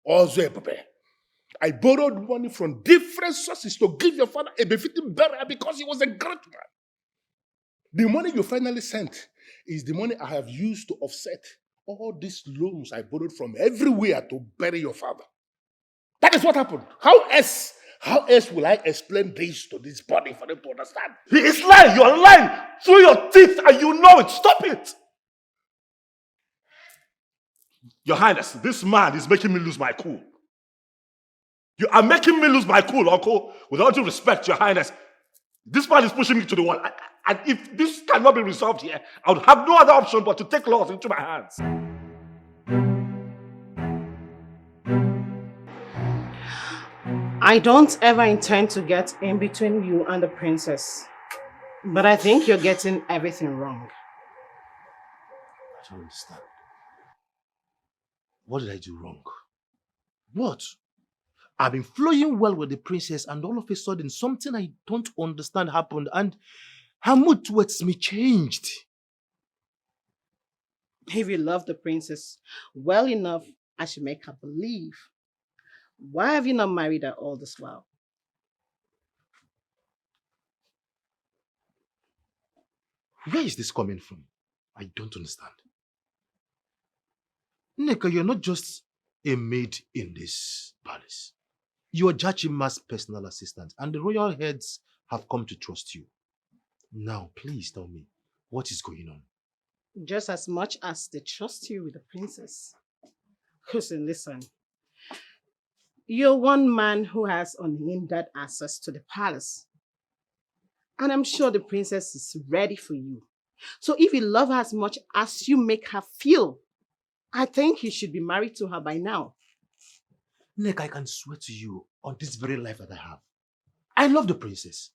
[SPEAKER 2] Also, Ebele. I borrowed money from different sources to give your father a befitting burial because he was a great man. The money you finally sent is the money I have used to offset all these loans I borrowed from everywhere to bury your father. That is what happened. How else will I explain this to this body for them to understand?
[SPEAKER 1] He is lying. You are lying through your teeth and you know it. Stop it. Your Highness, this man is making me lose my cool. You are making me lose my cool, Uncle. With all due respect, Your Highness, this man is pushing me to the wall. And if this cannot be resolved here, I would have no other option but to take laws into my hands.
[SPEAKER 12] I don't ever intend to get in between you and the princess. But I think you're getting everything wrong.
[SPEAKER 1] I don't understand. What did I do wrong? What? I've been flowing well with the princess and all of a sudden something I don't understand happened and her mood towards me changed.
[SPEAKER 12] If you love the princess well enough, I should make her believe. Why have you not married her all this while?
[SPEAKER 1] Where is this coming from? I don't understand. Nneka, you're not just a maid in this palace.
[SPEAKER 20] You are Jachima's personal assistant, and the royal heads have come to trust you. Now, please tell me, what is going on?
[SPEAKER 12] Just as much as they trust you with the princess. Listen. You're one man who has unhindered access to the palace. And I'm sure the princess is ready for you. So if you love her as much as you make her feel, I think you should be married to her by now.
[SPEAKER 20] Nick, I can swear to you on this very life that I have. I love the princess.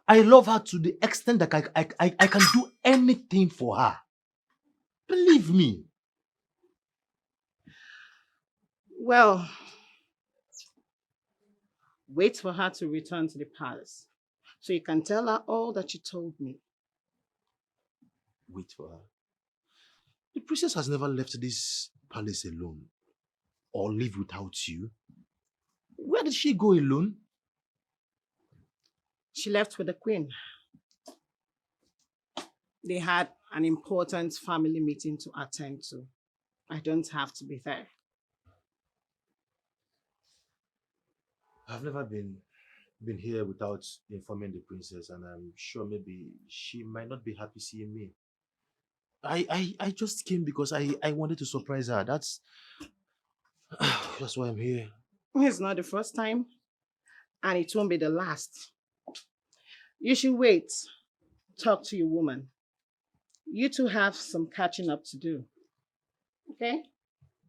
[SPEAKER 20] I love her to the extent that I can do anything for her. Believe me.
[SPEAKER 12] Well, wait for her to return to the palace so you can tell her all that you told me.
[SPEAKER 20] Wait for her. The princess has never left this palace alone or live without you. Where did she go alone?
[SPEAKER 12] She left with the queen. They had an important family meeting to attend to. I don't have to be there.
[SPEAKER 20] I've never been here without informing the princess, and I'm sure maybe she might not be happy seeing me. I just came because I wanted to surprise her. That's why I'm here.
[SPEAKER 12] It's not the first time, and it won't be the last. You should wait. Talk to your woman. You two have some catching up to do. Okay?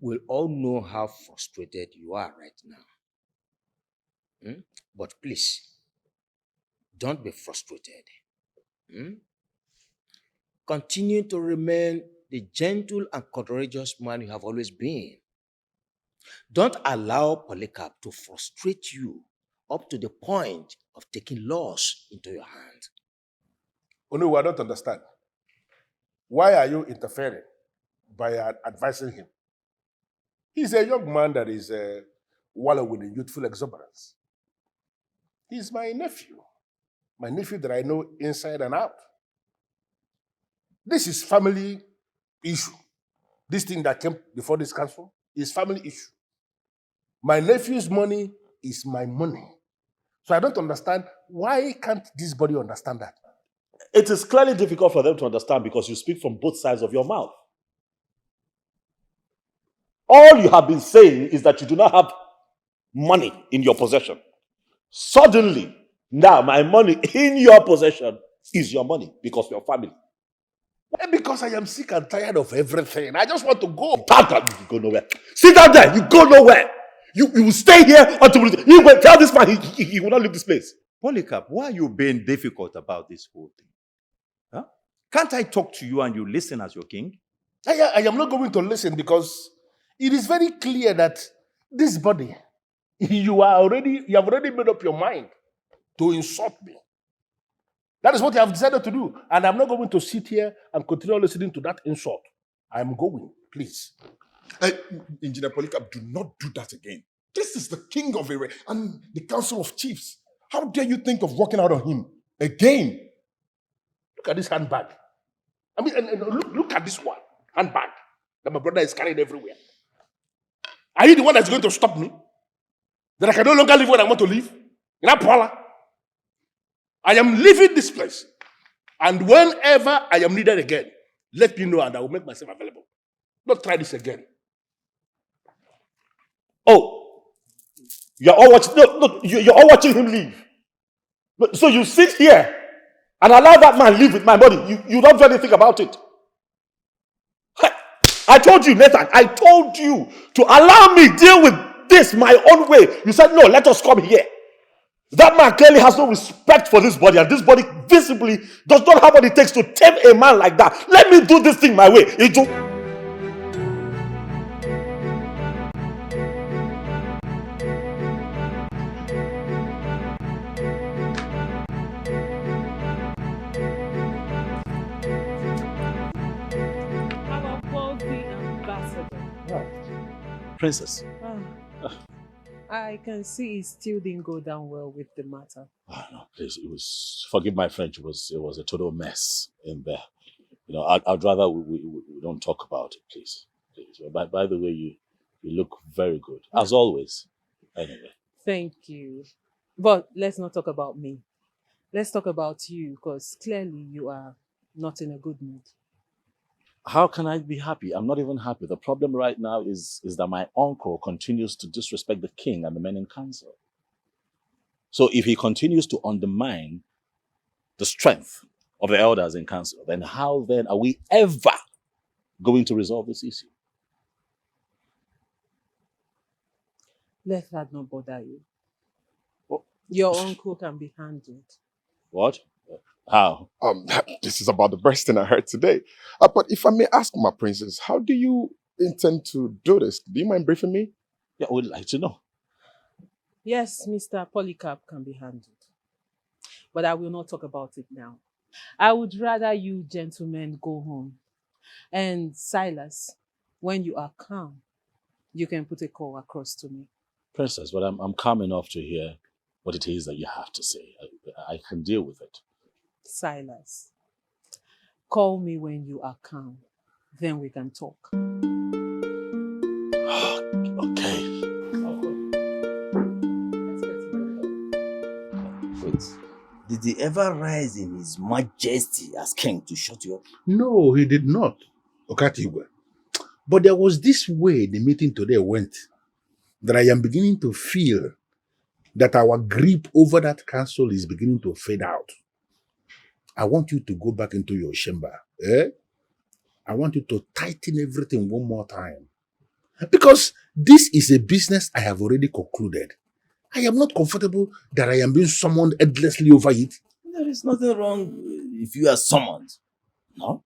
[SPEAKER 9] We'll all know how frustrated you are right now. But please, don't be frustrated. Continue to remain the gentle and courageous man you have always been. Don't allow Polycap to frustrate you up to the point of taking laws into your hand.
[SPEAKER 2] No, I don't understand. Why are you interfering by advising him? He's a young man that is wallowing in youthful exuberance. He's my nephew that I know inside and out. This is family issue. This thing that came before this council is family issue. My nephew's money is my money. So I don't understand, why can't this body understand that?
[SPEAKER 7] It is clearly difficult for them to understand because you speak from both sides of your mouth. All you have been saying is that you do not have money in your possession. Suddenly, now my money in your possession is your money because you're family.
[SPEAKER 2] Because I am sick and tired of everything. I just want to go.
[SPEAKER 7] You go nowhere. Sit down there. You go nowhere. You will stay here until you will tell this man he will not leave this place.
[SPEAKER 6] Polycap, why are you being difficult about this whole thing? Huh? Can't I talk to you and you listen as your king?
[SPEAKER 2] I am not going to listen because it is very clear that this body, you have already made up your mind to insult me. That is what you have decided to do. And I'm not going to sit here and continue listening to that insult. I'm going, please.
[SPEAKER 3] Engineer Polycap, do not do that again. This is the king of Ere and the council of chiefs. How dare you think of walking out on him again?
[SPEAKER 2] Look at this handbag. I mean, and look at this one handbag that my brother is carrying everywhere. Are you the one that's going to stop me? That I can no longer live when I want to live? In Apala? I am leaving this place. And whenever I am needed again, let me know and I will make myself available. Don't try this again.
[SPEAKER 7] Oh, you're all watching. No, you're all watching him leave. So you sit here and allow that man live with my money. You don't do anything about it. I told you, Nathan. I told you to allow me deal with this my own way. You said no. Let us come here. That man clearly has no respect for this body, and this body visibly does not have what it takes to tame a man like that. Let me do this thing my way.
[SPEAKER 6] Princess.
[SPEAKER 5] I can see it still didn't go down well with the matter.
[SPEAKER 7] Oh, no, please, forgive my French, it was a total mess in there. I'd rather we don't talk about it, please. By the way, you look very good, as always. Anyway.
[SPEAKER 5] Thank you. But let's not talk about me. Let's talk about you, because clearly you are not in a good mood.
[SPEAKER 7] How can I be happy? I'm not even happy. The problem right now is that my uncle continues to disrespect the king and the men in council. So if he continues to undermine the strength of the elders in council, then how then are we ever going to resolve this issue?
[SPEAKER 5] Let that not bother you. Your uncle can be handled.
[SPEAKER 7] What? How?
[SPEAKER 3] This is about the best thing I heard today. But if I may ask, my princess, how do you intend to do this? Do you mind briefing me?
[SPEAKER 7] Yeah, I would like to know.
[SPEAKER 5] Yes, Mr. Polycap can be handled. But I will not talk about it now. I would rather you gentlemen go home. And Silas, when you are calm, you can put a call across to me.
[SPEAKER 7] Princess, but I'm calm enough to hear what it is that you have to say. I can deal with it.
[SPEAKER 5] Silas, call me when you are calm. Then we can talk.
[SPEAKER 7] Okay.
[SPEAKER 16] Wait, did he ever rise in his majesty as king to shut you up?
[SPEAKER 2] No, he did not, Okatigwe. But there was this way the meeting today went that I am beginning to feel that our grip over that council is beginning to fade out. I want you to go back into your chamber. I want you to tighten everything one more time. Because this is a business I have already concluded. I am not comfortable that I am being summoned endlessly over it.
[SPEAKER 16] There is nothing wrong if you are summoned. No?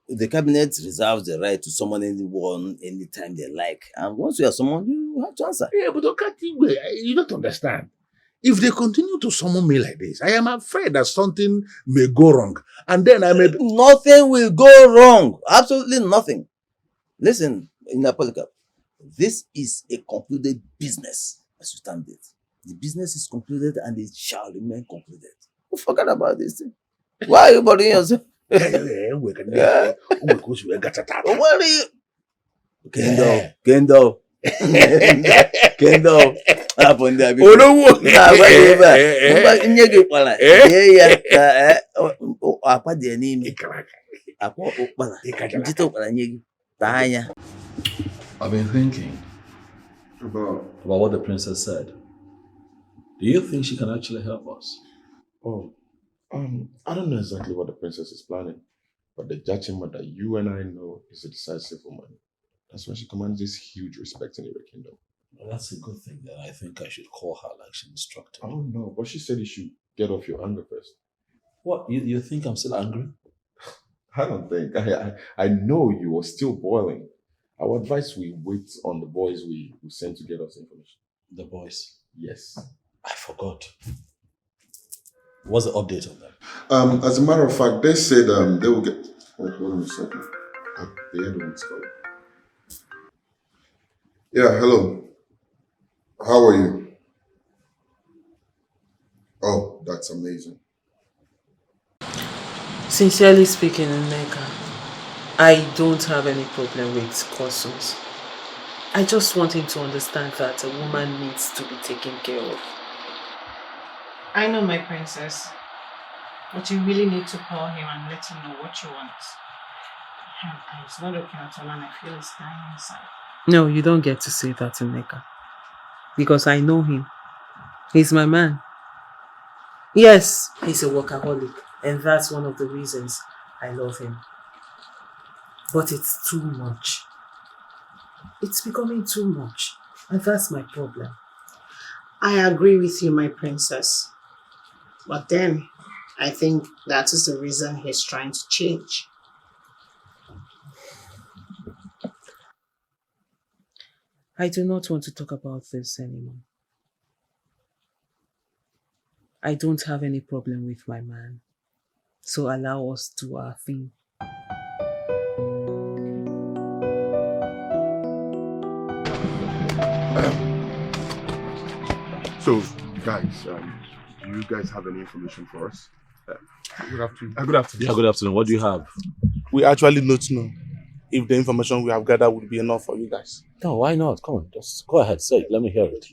[SPEAKER 16] The cabinet reserves the right to summon anyone anytime they like. And once you are summoned, you have to answer.
[SPEAKER 2] Yeah, but Okatigwe, you don't understand. If they continue to summon me like this, I am afraid that something may go wrong. And then I may...
[SPEAKER 16] Nothing will go wrong. Absolutely nothing. Listen, in Polycap, this is a concluded business as you stand it. The business is concluded and it shall remain concluded. Forget about this thing. Why are you bothering yourself?
[SPEAKER 2] Don't
[SPEAKER 16] worry. Kendo. Happened there before.
[SPEAKER 7] I've been thinking about what the princess said. Do you think she can actually help us?
[SPEAKER 3] I don't know exactly what the princess is planning, but the judgment that you and I know is a decisive woman. That's why she commands this huge respect in your kingdom.
[SPEAKER 7] Well, that's a good thing. Then I think I should call her like she instructed me.
[SPEAKER 3] Oh no, but she said you should get off your anger first.
[SPEAKER 7] What? You think I'm still angry?
[SPEAKER 3] I don't think. I know you are still boiling. I would advise we wait on the boys we sent to get us information.
[SPEAKER 7] The boys?
[SPEAKER 3] Yes.
[SPEAKER 7] I forgot. What's the update on them?
[SPEAKER 3] As a matter of fact, they said they will get... Hold on a second. The other one's calling. Yeah, hello. How are you? Oh, that's amazing.
[SPEAKER 5] Sincerely speaking, Nneka, I don't have any problem with Godsons. I just want him to understand that a woman needs to be taken care of.
[SPEAKER 12] I know, my princess, but you really need to call him and let him know what you want. It's not okay at all, and I feel it's dying inside.
[SPEAKER 5] No, you don't get to say that, Nneka. Because I know him. He's my man. Yes, he's a workaholic, and that's one of the reasons I love him. But it's too much. It's becoming too much, and that's my problem.
[SPEAKER 12] I agree with you, my princess. But then, I think that is the reason he's trying to change.
[SPEAKER 5] I do not want to talk about this anymore. I don't have any problem with my man. So allow us to do our thing.
[SPEAKER 3] So, guys, do you guys have any information for us?
[SPEAKER 18] Good afternoon. Good afternoon.
[SPEAKER 7] Yeah, good afternoon. What do you have?
[SPEAKER 18] We actually don't know if the information we have gathered would be enough for you guys.
[SPEAKER 7] No, why not? Come on, just go ahead, say it. Let me hear it.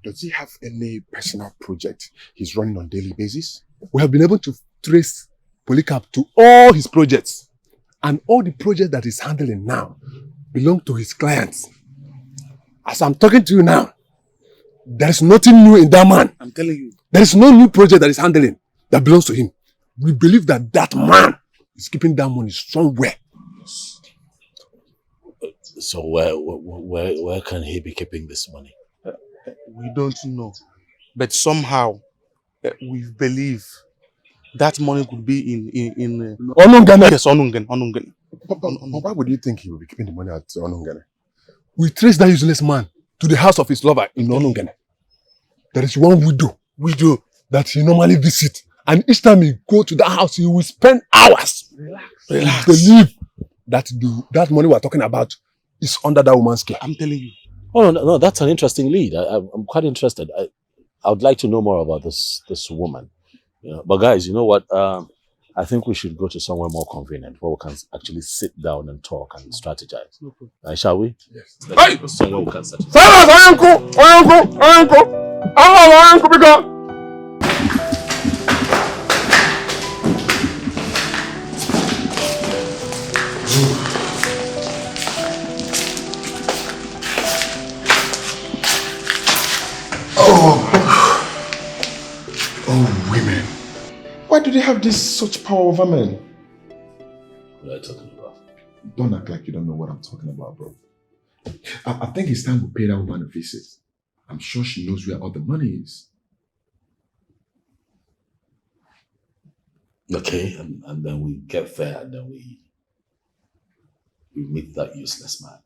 [SPEAKER 3] Does he have any personal project he's running on a daily basis? We have been able to trace Polycap to all his projects. And all the projects that he's handling now belong to his clients. As I'm talking to you now, there is nothing new in that man.
[SPEAKER 18] I'm telling you.
[SPEAKER 3] There is no new project that he's handling that belongs to him. We believe that that man is keeping that money somewhere.
[SPEAKER 7] So where can he be keeping this money?
[SPEAKER 18] We don't know. But somehow, we believe that money could be in
[SPEAKER 3] Onungene.
[SPEAKER 18] Yes, Onungene.
[SPEAKER 3] But why would you think he will be keeping the money at Onungene? We trace that useless man to the house of his lover in Onungene. There is one widow that he normally visits. And each time he go to that house, he will spend hours. Relax. We believe that that money we're talking about is under that woman's care.
[SPEAKER 18] I'm telling you.
[SPEAKER 7] Oh no, that's an interesting lead. I'm quite interested. I would like to know more about this woman. You know, but guys, you know what? I think we should go to somewhere more convenient where we can actually sit down and talk and strategize. Shall we?
[SPEAKER 3] Yes.
[SPEAKER 7] Let's go somewhere we can strategize.
[SPEAKER 3] Oh, women. Why do they have such power over men?
[SPEAKER 7] What are you talking about?
[SPEAKER 3] Don't act like you don't know what I'm talking about, bro. I think it's time we pay that woman a visit. I'm sure she knows where all the money is.
[SPEAKER 7] Okay, and then we get there and then we meet that useless man.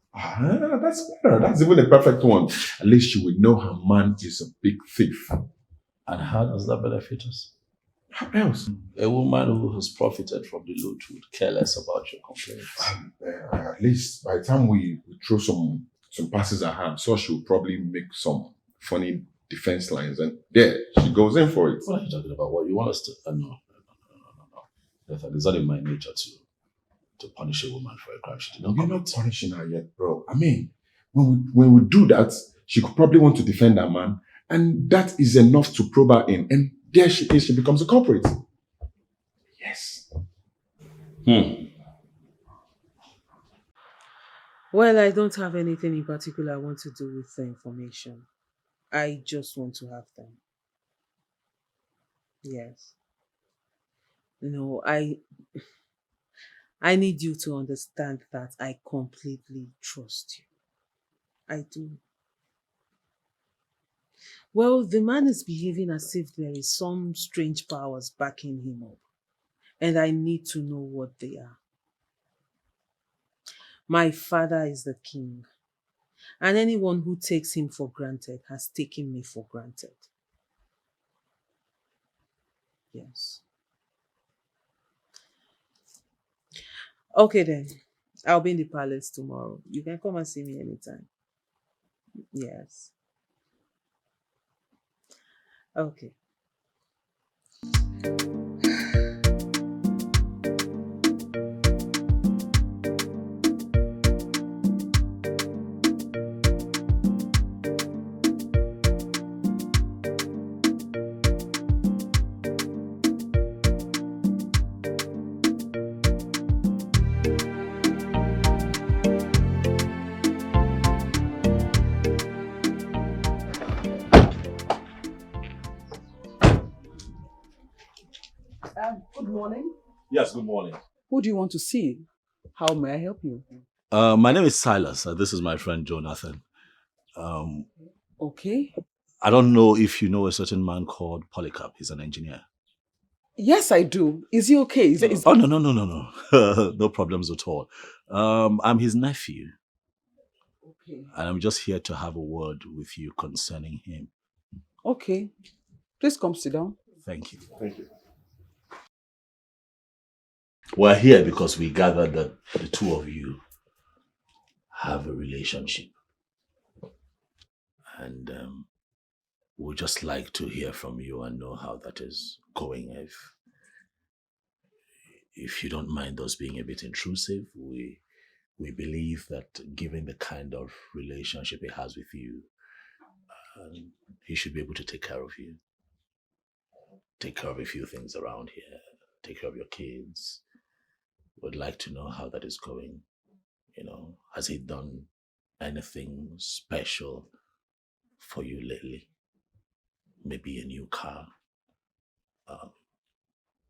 [SPEAKER 3] That's better. That's even a perfect one. At least she will know her man is a big thief.
[SPEAKER 7] And how does that benefit us?
[SPEAKER 3] How else?
[SPEAKER 7] A woman who has profited from the loot would care less about your complaints.
[SPEAKER 3] At least by the time we throw some passes at her, I'm sure she'll probably make some funny defense lines, and there she goes in for it.
[SPEAKER 7] What are you talking about? What you want us to? No. It's not in my nature to punish a woman for a crime she did not commit.
[SPEAKER 3] You're not punishing her yet, bro. I mean, when we do that, she could probably want to defend that man, and that is enough to probe her in, and there she is. She becomes a culprit. Yes.
[SPEAKER 5] Well, I don't have anything in particular I want to do with the information. I just want to have them. Yes. No, I need you to understand that I completely trust you. I do. Well, the man is behaving as if there is some strange powers backing him up. And I need to know what they are. My father is the king. And anyone who takes him for granted has taken me for granted. Yes. Okay then. I'll be in the palace tomorrow. You can come and see me anytime. Yes. Okay.
[SPEAKER 21] Good morning.
[SPEAKER 7] Yes, good morning.
[SPEAKER 21] Who do you want to see? How may I help you?
[SPEAKER 7] My name is Silas. This is my friend Jonathan.
[SPEAKER 21] Okay.
[SPEAKER 7] I don't know if you know a certain man called Polycap. He's an engineer.
[SPEAKER 21] Yes, I do. Is he okay?
[SPEAKER 7] Oh, no. No problems at all. I'm his nephew.
[SPEAKER 21] Okay.
[SPEAKER 7] And I'm just here to have a word with you concerning him.
[SPEAKER 21] Okay. Please come sit down.
[SPEAKER 7] Thank you.
[SPEAKER 3] Thank you.
[SPEAKER 7] We're here because we gathered that the two of you have a relationship. And we'd just like to hear from you and know how that is going. If you don't mind us being a bit intrusive, we believe that given the kind of relationship he has with you, And he should be able to take care of you. Take care of a few things around here. Take care of your kids. Would like to know how that is going. You know, has he done anything special for you lately? Maybe a new car,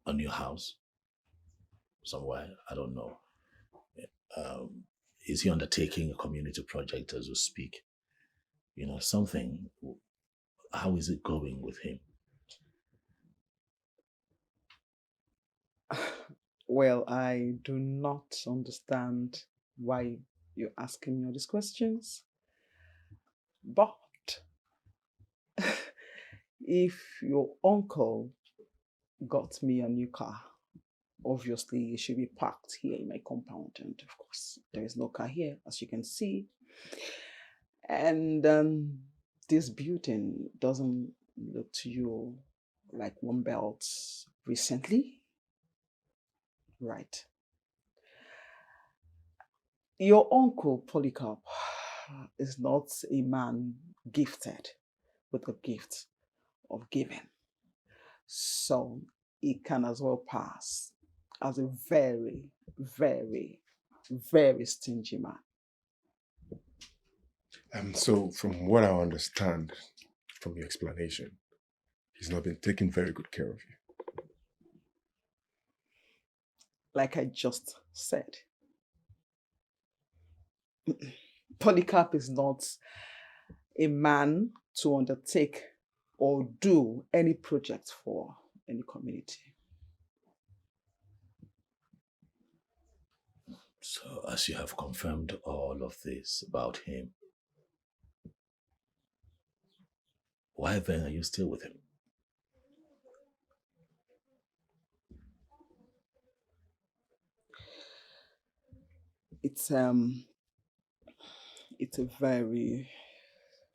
[SPEAKER 7] a new house, somewhere, I don't know. Is he undertaking a community project as we speak? You know, something. How is it going with him?
[SPEAKER 21] Well, I do not understand why you're asking me all these questions. But if your uncle got me a new car, obviously it should be parked here in my compound. And of course, there is no car here, as you can see. And this building doesn't look to you like one built recently. Right. Your uncle, Polycap, is not a man gifted with the gift of giving. So it can as well pass as a very, very, very stingy man.
[SPEAKER 3] So from what I understand from your explanation, he's not been taking very good care of you.
[SPEAKER 21] Like I just said, Polycap is not a man to undertake or do any project for any community.
[SPEAKER 7] So, as you have confirmed all of this about him, why then are you still with him?
[SPEAKER 21] It's a very,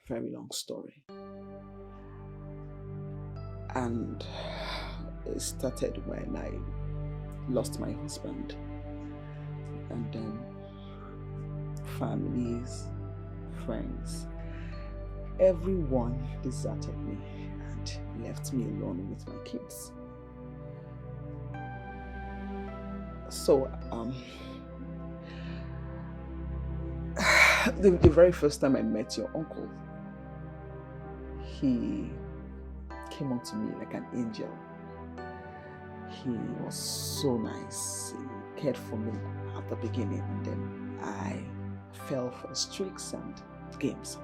[SPEAKER 21] very long story. And it started when I lost my husband. And then families, friends, everyone deserted me and left me alone with my kids. So, the very first time I met your uncle, he came on to me like an angel. He was so nice. He cared for me at the beginning, and then I fell for his tricks and games.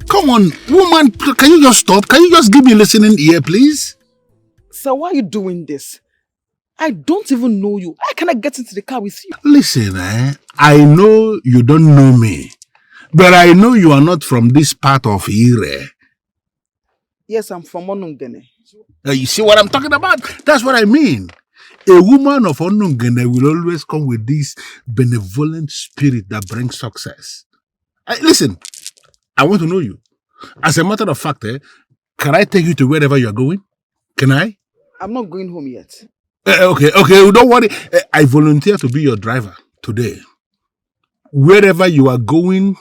[SPEAKER 10] Come on, woman, can you just stop? Can you just give me a listening ear, please?
[SPEAKER 21] So why are you doing this? I don't even know you. How can I get into the car with you?
[SPEAKER 10] Listen, I know you don't know me, but I know you are not from this part of Ire.
[SPEAKER 21] Yes, I'm from Onungene.
[SPEAKER 10] You see what I'm talking about? That's what I mean. A woman of Onungene will always come with this benevolent spirit that brings success. Listen, I want to know you. As a matter of fact, can I take you to wherever you are going? Can I?
[SPEAKER 21] I'm not going home yet.
[SPEAKER 10] Okay, don't worry. I volunteer to be your driver today. Wherever you are going,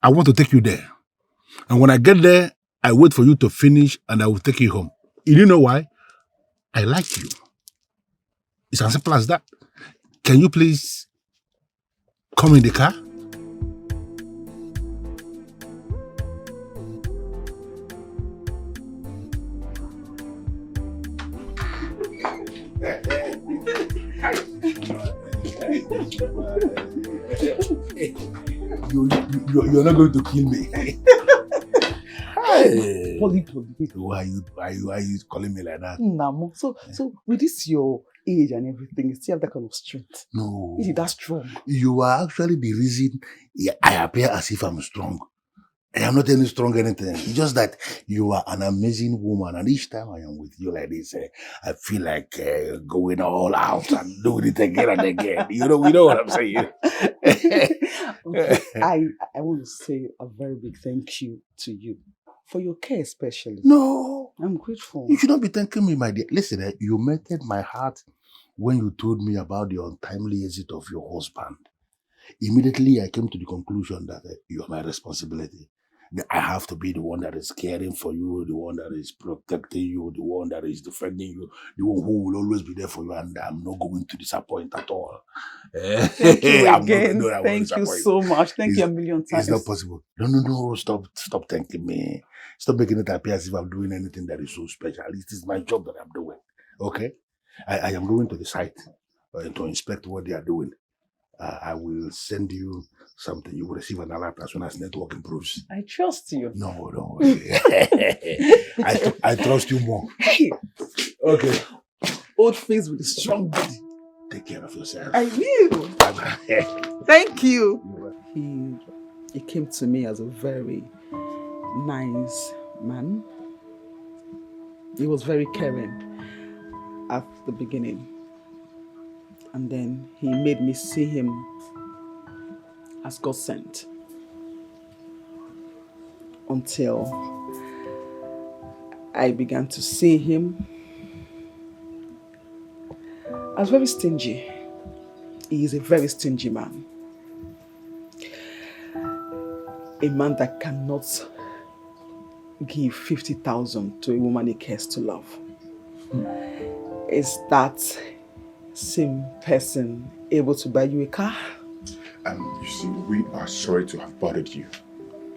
[SPEAKER 10] I want to take you there. And when I get there, I wait for you to finish and I will take you home. You know why? I like you. It's as simple as that. Can you please come in the car? You're not going to kill me. Hey. Why are you calling me like that?
[SPEAKER 21] Namo. So with this your age and everything, you still have that kind of strength.
[SPEAKER 10] No.
[SPEAKER 21] Is it that strong?
[SPEAKER 10] You are actually the reason I appear as if I'm strong.
[SPEAKER 2] I am not any strong anything. It's just that you are an amazing woman, and each time I am with you like this, I feel like going all out and doing it again and again. You know what I'm saying?
[SPEAKER 21] Okay. I want to say a very big thank you to you for your care, especially.
[SPEAKER 2] No,
[SPEAKER 21] I'm grateful.
[SPEAKER 2] you should not be thanking me, my dear. Listen, you melted my heart when you told me about the untimely exit of your husband. Immediately, I came to the conclusion that you are my responsibility. That I have to be the one that is caring for you, the one that is protecting you, the one that is defending you, the one who will always be there for you, and I'm not going to disappoint at all.
[SPEAKER 21] Thank you again. Thank you so much. Thank you a million times.
[SPEAKER 2] It's not possible. No. Stop thanking me. Stop making it appear as if I'm doing anything that is so special. It is my job that I'm doing. Okay? I am going to the site to inspect what they are doing. I will send you something. You will receive an alert as soon as network improves.
[SPEAKER 21] I trust you.
[SPEAKER 2] No. I trust you more.
[SPEAKER 21] Hey.
[SPEAKER 2] Okay.
[SPEAKER 21] Old face with a strong body.
[SPEAKER 2] Take care of yourself.
[SPEAKER 21] I will. Thank you. He came to me as a very nice man. He was very caring at the beginning. And then he made me see him as God sent. Until I began to see him as very stingy. He is a very stingy man. A man that cannot give 50,000 to a woman he cares to love. Is that same person able to buy you a car?
[SPEAKER 3] You see, we are sorry to have bothered you.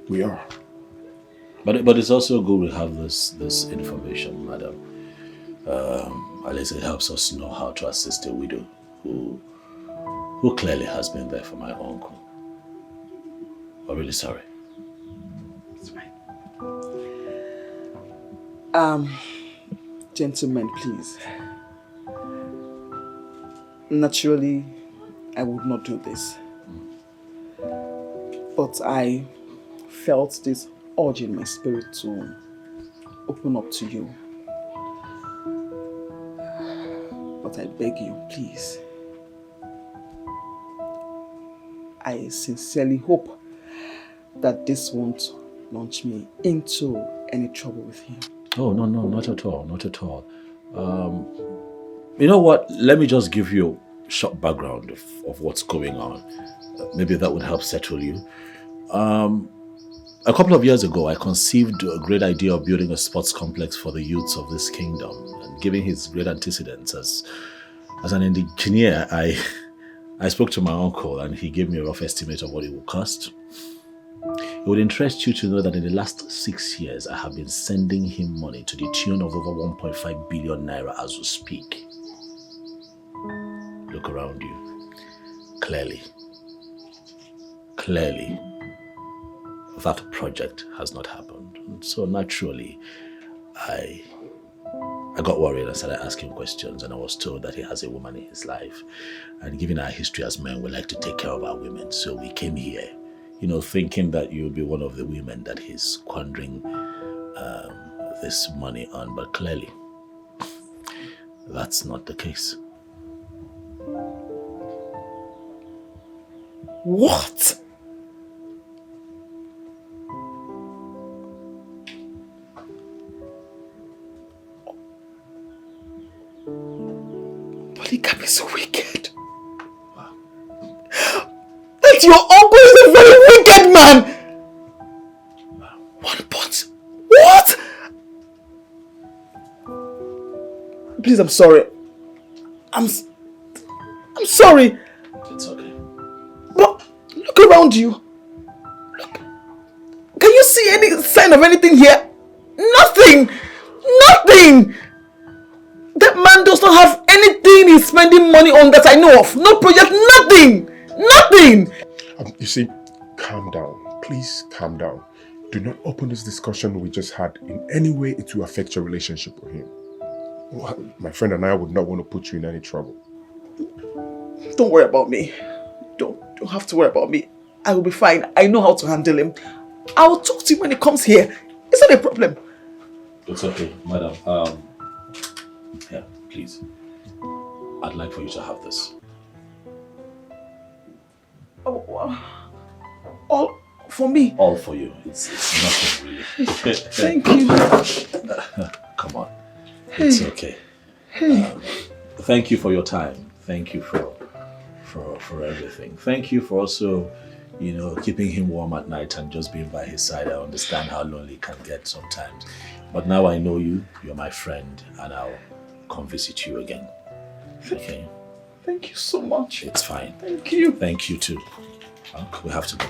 [SPEAKER 3] We are.
[SPEAKER 7] But it's also good we have this information, madam. At least it helps us know how to assist a widow who clearly has been there for my uncle. I'm really sorry.
[SPEAKER 21] It's fine. Gentlemen, please. Naturally, I would not do this. But I felt this urge in my spirit to open up to you. But I beg you, please. I sincerely hope that this won't launch me into any trouble with him.
[SPEAKER 7] Oh, no, not at all, not at all. You know what? Let me just give you a short background of what's going on. Maybe that would help settle you. A couple of years ago, I conceived a great idea of building a sports complex for the youths of this kingdom. And given his great antecedents as an engineer, I spoke to my uncle and he gave me a rough estimate of what it would cost. It would interest you to know that in the last 6 years, I have been sending him money to the tune of over 1.5 billion naira as we speak. Look around you. Clearly, that project has not happened. And so naturally, I got worried and started asking questions, and I was told that he has a woman in his life. And given our history as men, we like to take care of our women. So we came here, thinking that you would be one of the women that he's squandering this money on. But clearly, that's not the case.
[SPEAKER 21] What? Polycap is wicked. That your uncle is a very wicked man. What? Please, I'm sorry. I'm sorry.
[SPEAKER 7] It's okay.
[SPEAKER 21] But look around you. Look. Can you see any sign of anything here? Nothing. That man does not have anything he's spending money on that I know of. No project, nothing.
[SPEAKER 3] You see, calm down. Please calm down. Do not open this discussion we just had in any way it will affect your relationship with him. My friend and I would not want to put you in any trouble.
[SPEAKER 21] Don't worry about me. Don't have to worry about me. I will be fine. I know how to handle him.
[SPEAKER 9] I'll talk to him when he comes here. It's not a problem.
[SPEAKER 7] It's okay, madam. Yeah, please. I'd like for you to have this.
[SPEAKER 9] Oh, wow. All for me?
[SPEAKER 7] All for you. It's nothing really.
[SPEAKER 9] Thank you.
[SPEAKER 7] Come on.
[SPEAKER 9] Hey.
[SPEAKER 7] It's okay.
[SPEAKER 9] Hey.
[SPEAKER 7] Thank you for your time. Thank you for everything. Thank you for also, keeping him warm at night and just being by his side. I understand how lonely it can get sometimes. But now I know you. You're my friend, and I'll come visit you again. Okay?
[SPEAKER 9] Thank you so much.
[SPEAKER 7] It's fine.
[SPEAKER 9] Thank you.
[SPEAKER 7] Thank you too. We have to go.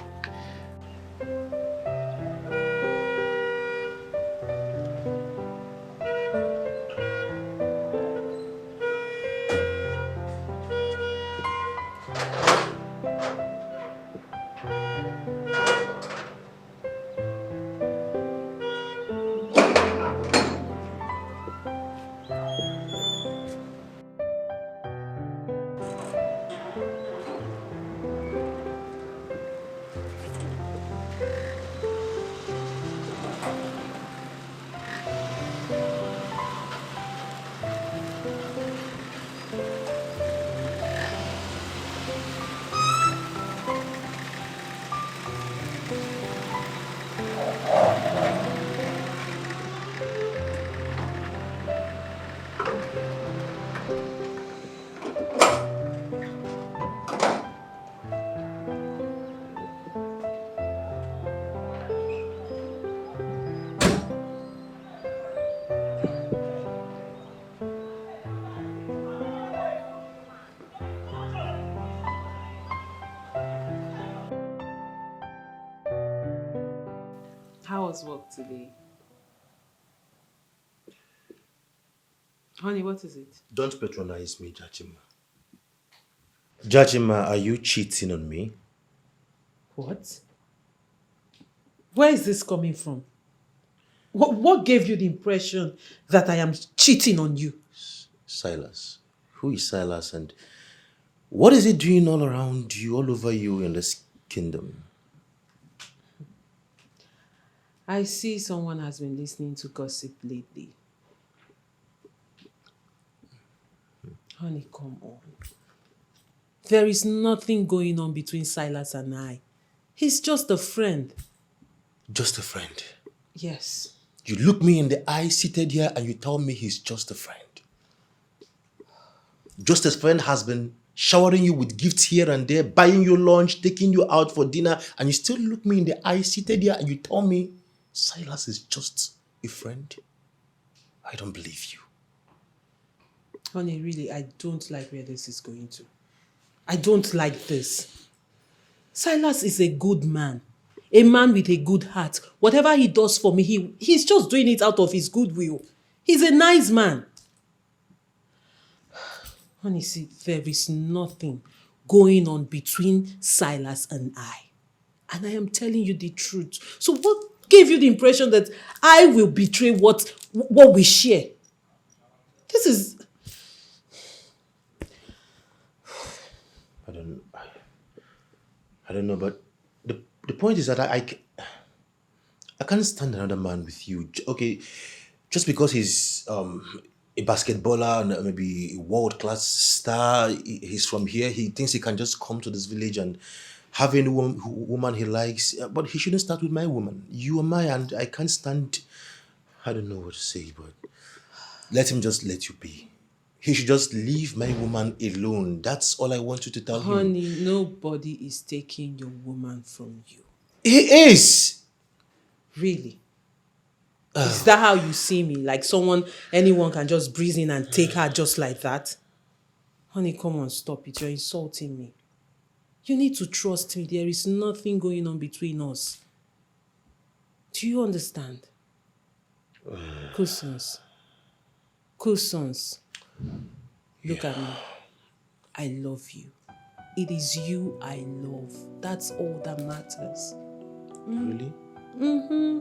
[SPEAKER 5] How was work today? Honey, what is it?
[SPEAKER 20] Don't patronize me, Jachima. Jachima, are you cheating on me?
[SPEAKER 5] What? Where is this coming from? What gave you the impression that I am cheating on you?
[SPEAKER 20] Silas. Who is Silas and what is he doing all around you, all over you in this kingdom?
[SPEAKER 5] I see someone has been listening to gossip lately. Honey, come on. There is nothing going on between Silas and I. He's just a friend.
[SPEAKER 20] Just a friend?
[SPEAKER 5] Yes.
[SPEAKER 20] You look me in the eye seated here and you tell me he's just a friend. Just a friend has been showering you with gifts here and there, buying you lunch, taking you out for dinner, and you still look me in the eye seated here and you tell me Silas is just a friend? I don't believe you.
[SPEAKER 5] Honey, really, I don't like where this is going to. I don't like this. Silas is a good man. A man with a good heart. Whatever he does for me, he's just doing it out of his goodwill. He's a nice man. Honey, see, there is nothing going on between Silas and I. And I am telling you the truth. So what gave you the impression that I will betray what we share? This is...
[SPEAKER 20] I don't know, but the point is that I can't stand another man with you. Okay, just because he's a basketballer and maybe a world-class star, he's from here, he thinks he can just come to this village and have any woman he likes, but he shouldn't start with my woman. You are mine, and I can't stand... I don't know what to say, but let him just let you be. He should just leave my woman alone. That's all I want you to tell him.
[SPEAKER 5] Honey, nobody is taking your woman from you.
[SPEAKER 20] He is!
[SPEAKER 5] Really? Is that how you see me? Like anyone can just breeze in and take her just like that? Honey, come on, stop it. You're insulting me. You need to trust me. There is nothing going on between us. Do you understand? Cousins. Look at me. I love you. It is you I love. That's all that matters.
[SPEAKER 20] Really?
[SPEAKER 5] Mm-hmm.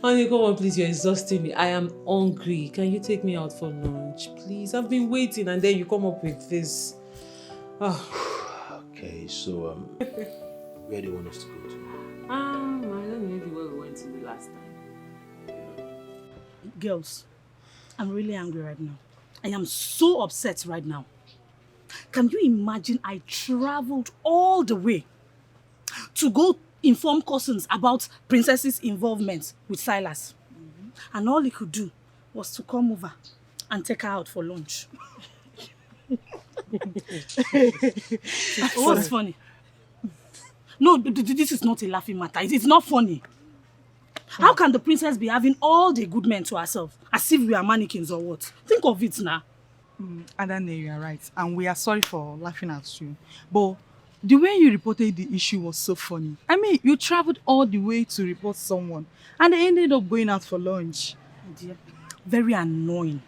[SPEAKER 5] Honey, come on, please. You're exhausting me. I am hungry. Can you take me out for lunch, please? I've been waiting and then you come up with this. Oh.
[SPEAKER 20] Okay, so Where do you want us to go to?
[SPEAKER 5] I don't know where we went to the last time.
[SPEAKER 14] Girls, I'm really angry right now. I am so upset right now. Can you imagine I traveled all the way to go inform cousins about Princess's involvement with Silas? And all he could do was to come over and take her out for lunch. What's funny? No, this is not a laughing matter. It's not funny. How can the princess be having all the good men to herself, as if we are mannequins or what? Think of it now.
[SPEAKER 15] Adane, you are right. And we are sorry for laughing at you. But the way you reported the issue was so funny. I mean, you traveled all the way to report someone and they ended up going out for lunch.
[SPEAKER 14] Dear, very annoying.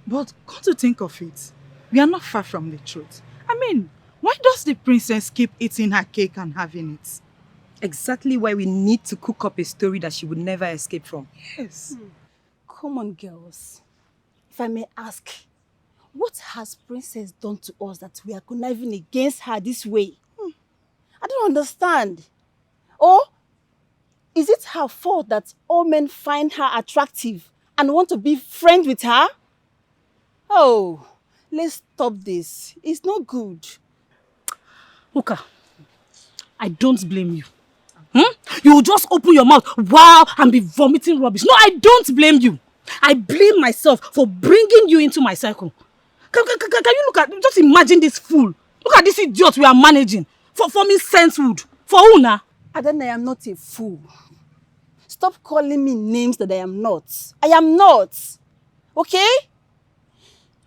[SPEAKER 15] But come to think of it, we are not far from the truth. I mean, why does the princess keep eating her cake and having it?
[SPEAKER 4] Exactly why we need to cook up a story that she would never escape from.
[SPEAKER 15] Yes.
[SPEAKER 22] Come on, girls. If I may ask, what has Princess done to us that we are conniving against her this way? I don't understand. Or is it her fault that all men find her attractive and want to be friends with her? Oh, let's stop this. It's not good.
[SPEAKER 14] Uka, I don't blame you. You will just open your mouth, wow, and be vomiting rubbish. No, I don't blame you. I blame myself for bringing you into my circle. Can you look at, just imagine this fool. Look at this idiot we are managing. For me, sensewood. For who now?
[SPEAKER 22] Adana, I am not a fool. Stop calling me names that I am not. I am not. Okay?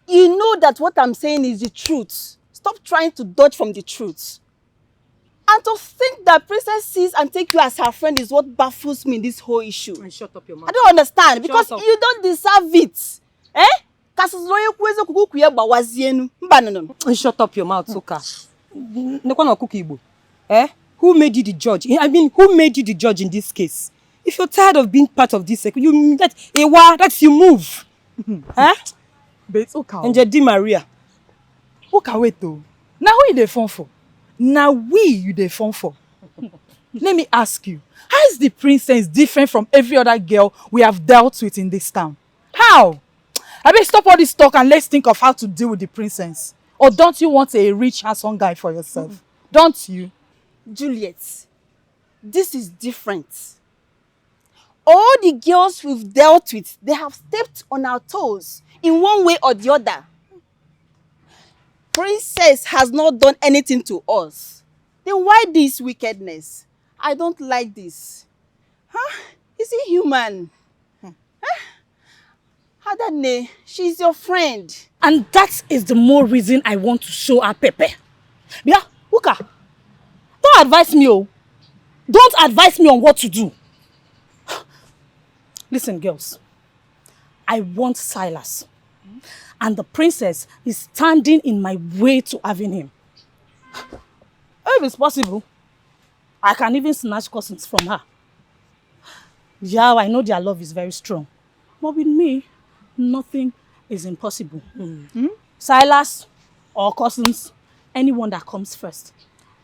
[SPEAKER 22] You know that what I'm saying is the truth. Stop trying to dodge from the truth. And to think that Princess sees and take you as her friend is what baffles me in this whole issue.
[SPEAKER 4] And shut up your mouth.
[SPEAKER 22] I don't understand because you don't deserve it. Eh?
[SPEAKER 4] Shut up your mouth, Soka. Eh? Who made you the judge? I mean, who made you the judge in this case? If you're tired of being part of this, that's you move. Huh?
[SPEAKER 15] But it's okay.
[SPEAKER 4] And Di Maria.
[SPEAKER 15] Okay, wait though. Now who you dey phone for? Now you dey phone for. Let me ask you, how is the princess different from every other girl we have dealt with in this town? How? I mean, stop all this talk and let's think of how to deal with the princess. Or don't you want a rich, handsome guy for yourself? Don't you?
[SPEAKER 22] Juliet, this is different. All the girls we've dealt with, they have stepped on our toes in one way or the other. Princess has not done anything to us. Then why this wickedness? I don't like this. Huh? Is he human? Adane, she's your friend.
[SPEAKER 14] And that is the more reason I want to show her Pepe. Yeah, Uka, don't advise me, oh. Don't advise me on what to do. Listen, girls. I want Silas. And the princess is standing in my way to having him. If it's possible, I can even snatch cousins from her. Yeah, I know their love is very strong. But with me, nothing is impossible. Silas or cousins, anyone that comes first,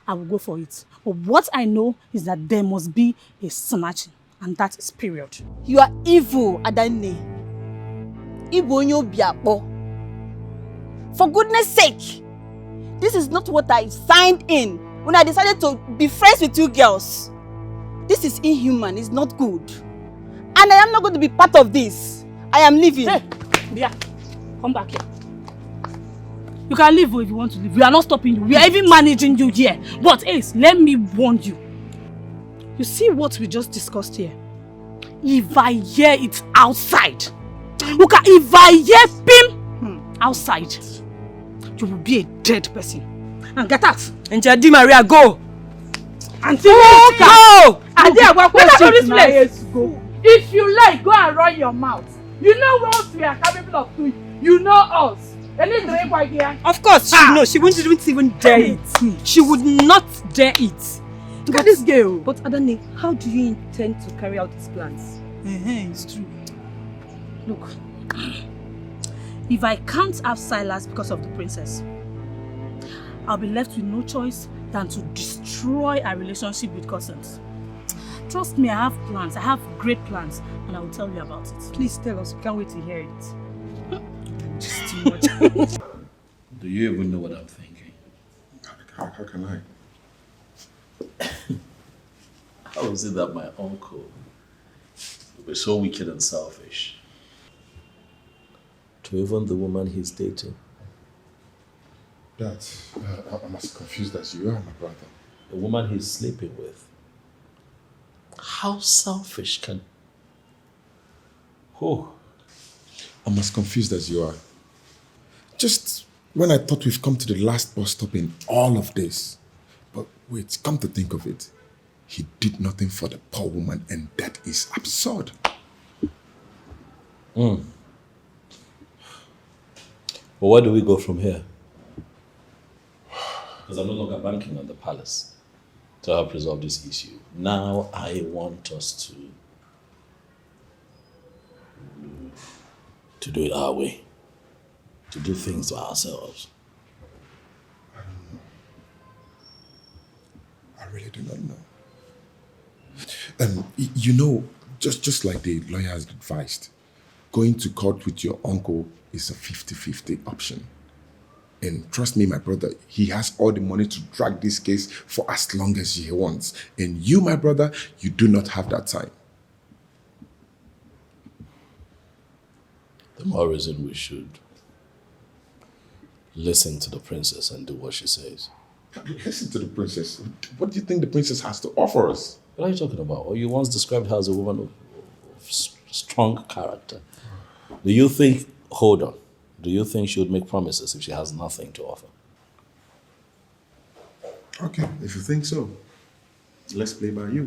[SPEAKER 14] I will go for it. But what I know is that there must be a snatching, and that is period.
[SPEAKER 22] You are evil, Adane. Ibonyo biapo. For goodness sake, this is not what I signed in when I decided to be friends with you girls. This is inhuman, it's not good. And I am not going to be part of this. I am leaving.
[SPEAKER 14] Hey, Bia, come back here. You can leave if you want to leave. We are not stopping you. We are even managing you here. But Ace, let me warn you. You see what we just discussed here? If I hear it outside, look, if I hear Pim outside, you will be a dead person. And get out.
[SPEAKER 4] And Di Maria, go.
[SPEAKER 14] And
[SPEAKER 15] go. And there, we're going to this place. Go. If you like, go and run your mouth. You know what we are capable of doing. You know us.
[SPEAKER 4] Of course, she would know. She wouldn't even dare it. She would not dare it.
[SPEAKER 15] Look at this girl.
[SPEAKER 4] But Adane, how do you intend to carry out these plans?
[SPEAKER 15] It's true.
[SPEAKER 14] Look, if I can't have Silas because of the princess, I'll be left with no choice than to destroy our relationship with cousins. Trust me, I have plans. I have great plans, and I will tell you about it.
[SPEAKER 4] Please tell us. We can't wait to hear it.
[SPEAKER 14] Just too much.
[SPEAKER 7] Do you even know what I'm thinking?
[SPEAKER 3] How can I?
[SPEAKER 7] How is it that my uncle will be so wicked and selfish?
[SPEAKER 16] To even the woman he's dating.
[SPEAKER 3] Dad, I'm as confused as you are, my brother.
[SPEAKER 7] The woman he's sleeping with. How selfish can... Oh.
[SPEAKER 3] I'm as confused as you are. Just when I thought we've come to the last bus stop in all of this. But wait, come to think of it. He did nothing for the poor woman, and that is absurd.
[SPEAKER 7] But where do we go from here? Because I'm no longer banking on the palace to help resolve this issue. Now I want us to do it our way. To do things to ourselves.
[SPEAKER 3] I really do not know. You know, just like the lawyer has advised, going to court with your uncle is a 50-50 option. And trust me, my brother, he has all the money to drag this case for as long as he wants. And you, my brother, you do not have that time.
[SPEAKER 7] The more reason we should listen to the princess and do what she says.
[SPEAKER 3] Listen to the princess. What do you think the princess has to offer us?
[SPEAKER 7] What are you talking about? Or you once described her as a woman of strong character. Do you think she would make promises if she has nothing to offer?
[SPEAKER 3] Okay, if you think so, let's play by you.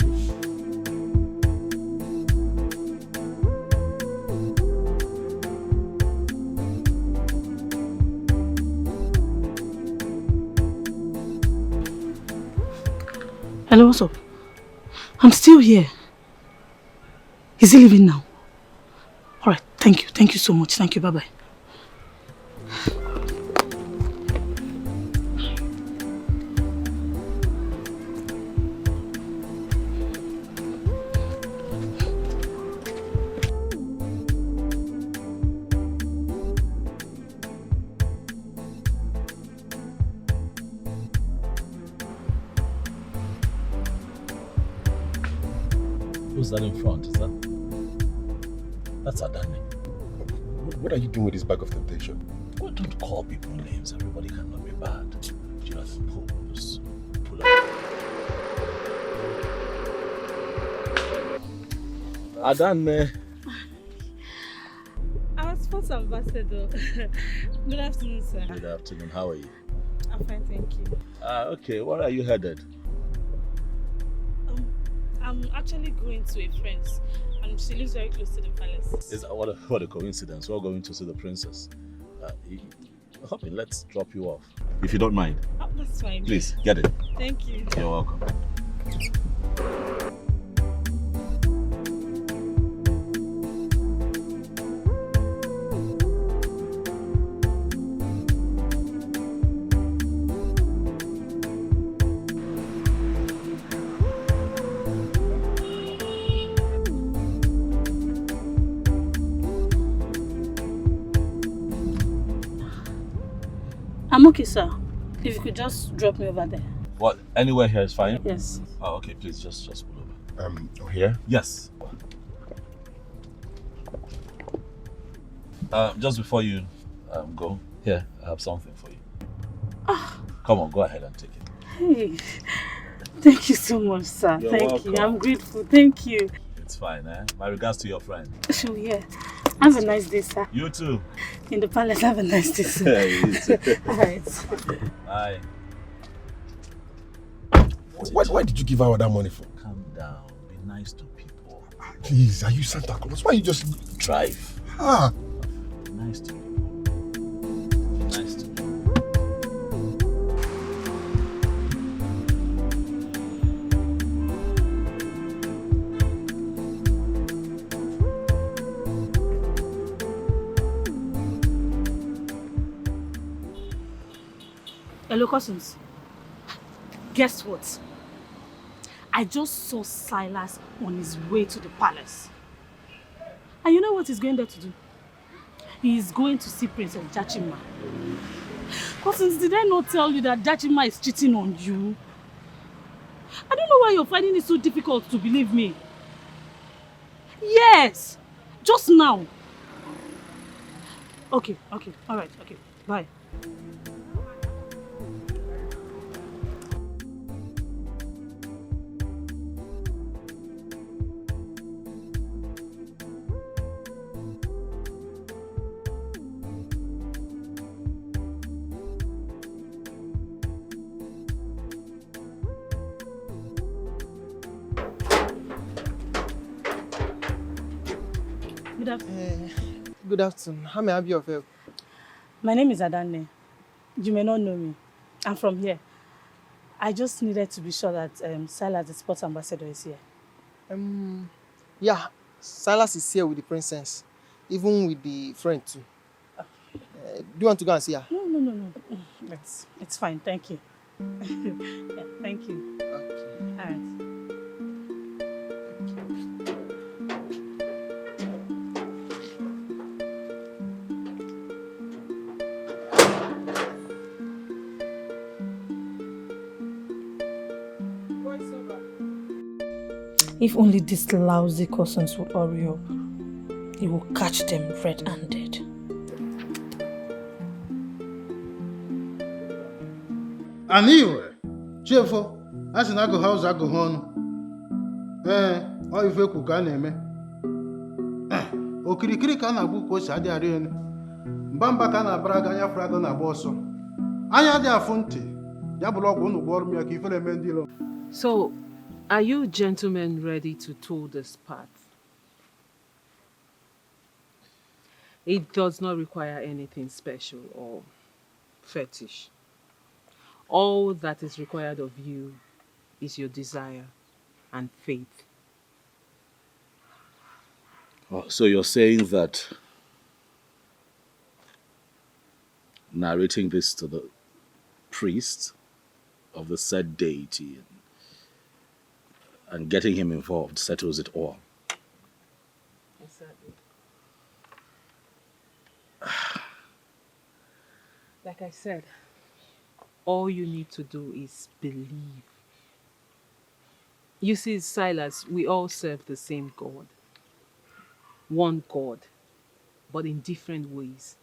[SPEAKER 14] Hello, what's up? I'm still here. Is he leaving now? All right, thank you. Thank you so much. Thank you. Bye-bye.
[SPEAKER 7] Who's that in front? That's Adani.
[SPEAKER 3] What are you doing with this bag of temptation?
[SPEAKER 7] Well, don't call people names. Everybody cannot be bad. You have to pull up. Adani.
[SPEAKER 8] Our sports ambassador. Good afternoon, sir.
[SPEAKER 7] Good afternoon. How are you?
[SPEAKER 8] I'm fine, thank you.
[SPEAKER 7] Okay, where are you headed?
[SPEAKER 8] I'm actually going to a friend's, and she lives very close to the palace.
[SPEAKER 7] What a coincidence. We're going to see the princess. Hopping, let's drop you off. If you don't mind.
[SPEAKER 8] Oh, that's fine.
[SPEAKER 7] Please, get it.
[SPEAKER 8] Thank you.
[SPEAKER 7] You're welcome.
[SPEAKER 14] I'm okay, sir. If you could just drop me over there.
[SPEAKER 7] What? Anywhere here is fine?
[SPEAKER 14] Yes.
[SPEAKER 7] Oh, okay. Please, just pull over.
[SPEAKER 3] Here?
[SPEAKER 7] Yes. Just before you go, here, I have something for you. Come on, go ahead and take it.
[SPEAKER 14] Hey, thank you so much, sir.
[SPEAKER 7] You're
[SPEAKER 14] Thank
[SPEAKER 7] welcome.
[SPEAKER 14] you. I'm grateful. Thank you.
[SPEAKER 7] It's fine, eh? My regards to your friend.
[SPEAKER 14] Sure, yeah. Have a nice day, sir.
[SPEAKER 7] You too.
[SPEAKER 14] In the palace, have a nice day, sir.
[SPEAKER 7] You too.
[SPEAKER 14] All right.
[SPEAKER 7] Bye.
[SPEAKER 3] Why did you give her that money for?
[SPEAKER 7] Calm down. Be nice to people.
[SPEAKER 3] Please, are you Santa Claus? Why you just
[SPEAKER 7] drive?
[SPEAKER 3] Ah.
[SPEAKER 7] Be nice to people. Be nice to people.
[SPEAKER 14] Hello, cousins. Guess what? I just saw Silas on his way to the palace. And you know what he's going there to do? He is going to see Princess Jachima. Cousins, did I not tell you that Jachima is cheating on you? I don't know why you're finding it so difficult to believe me. Yes! Just now. Okay, alright, okay, bye. Good afternoon.
[SPEAKER 11] Good afternoon. How may I be of help?
[SPEAKER 14] My name is Adane. You may not know me. I'm from here. I just needed to be sure that Silas, the sports ambassador, is here.
[SPEAKER 11] Yeah, Silas is here with the princess, even with the friend too. Do you want to go and see her?
[SPEAKER 14] No. It's fine, thank you. Yeah, thank you.
[SPEAKER 11] Okay.
[SPEAKER 14] All right. If only these lousy cousins would hurry up, he will catch them red-handed.
[SPEAKER 13] Anira, cheerful. As an go house, I go home. All if you cook an eme. Okirikiri can a book was at the arena. Bamba can a brag and your fragon a bosso. I had their fonte. Yablog won't warm me a kiffer mendilo.
[SPEAKER 5] So, are you gentlemen ready to tour this path? It does not require anything special or fetish. All that is required of you is your desire and faith.
[SPEAKER 7] Oh, so you're saying that narrating this to the priest of the said deity and getting him involved settles it all?
[SPEAKER 5] Exactly. Like I said, all you need to do is believe. You see, Silas, we all serve the same God. One God, but in different ways.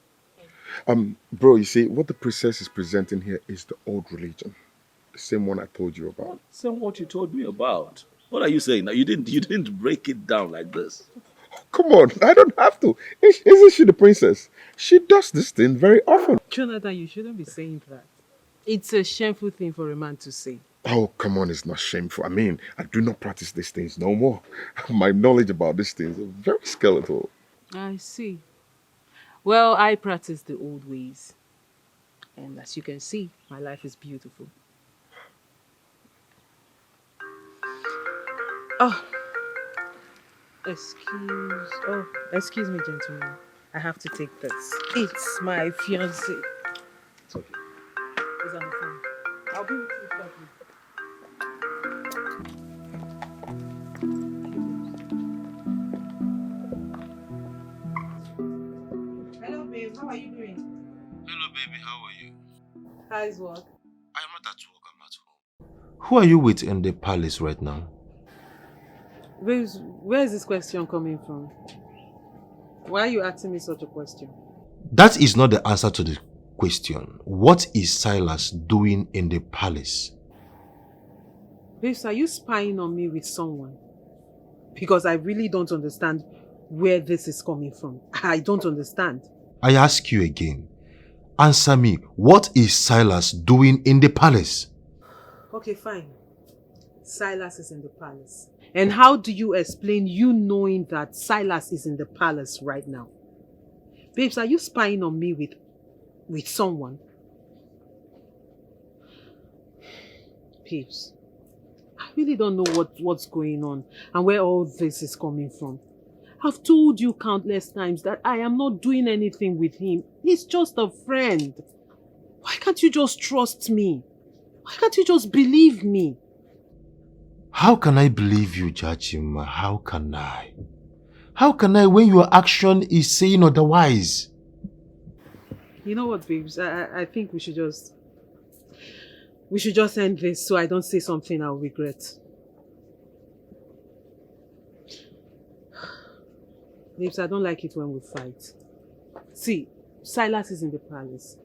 [SPEAKER 3] Bro, you see, what the princess is presenting here is the old religion. The same one I told you about.
[SPEAKER 7] Same what you told me about. What are you saying now? You didn't break it down like this.
[SPEAKER 3] Come on, I don't have to. Isn't she the princess? She does this thing very often.
[SPEAKER 5] Jonathan, you shouldn't be saying that. It's a shameful thing for a man to say.
[SPEAKER 3] Oh, come on, it's not shameful. I mean, I do not practice these things no more. My knowledge about these things is very skeletal.
[SPEAKER 5] I see. Well, I practice the old ways. And as you can see, my life is beautiful. Oh, excuse me, gentlemen. I have to take this. It's my fiancé.
[SPEAKER 7] It's okay.
[SPEAKER 5] It's on the phone. I'll be with you shortly. Hello, babe. How are you doing?
[SPEAKER 13] Hello, baby. How are you?
[SPEAKER 5] How's work?
[SPEAKER 13] I am not at work. I'm at home. Who are you with in the palace right now?
[SPEAKER 5] Where is this question coming from? Why are you asking me such a question?
[SPEAKER 13] That is not the answer to the question. What is Silas doing in the palace?
[SPEAKER 5] Babes, are you spying on me with someone? Because I really don't understand where this is coming from. I don't understand.
[SPEAKER 13] I ask you again. Answer me. What is Silas doing in the palace?
[SPEAKER 5] Okay, fine. Silas is in the palace. And how do you explain you knowing that Silas is in the palace right now? Babes, are you spying on me with someone? Babes, I really don't know what's going on and where all this is coming from. I've told you countless times that I am not doing anything with him. He's just a friend. Why can't you just trust me? Why can't you just believe me?
[SPEAKER 20] How can I believe you, Jachima? How can I? How can I when your action is saying otherwise?
[SPEAKER 5] You know what, babes? I think we should just end this so I don't say something I'll regret. Babes, I don't like it when we fight. See, Silas is in the palace.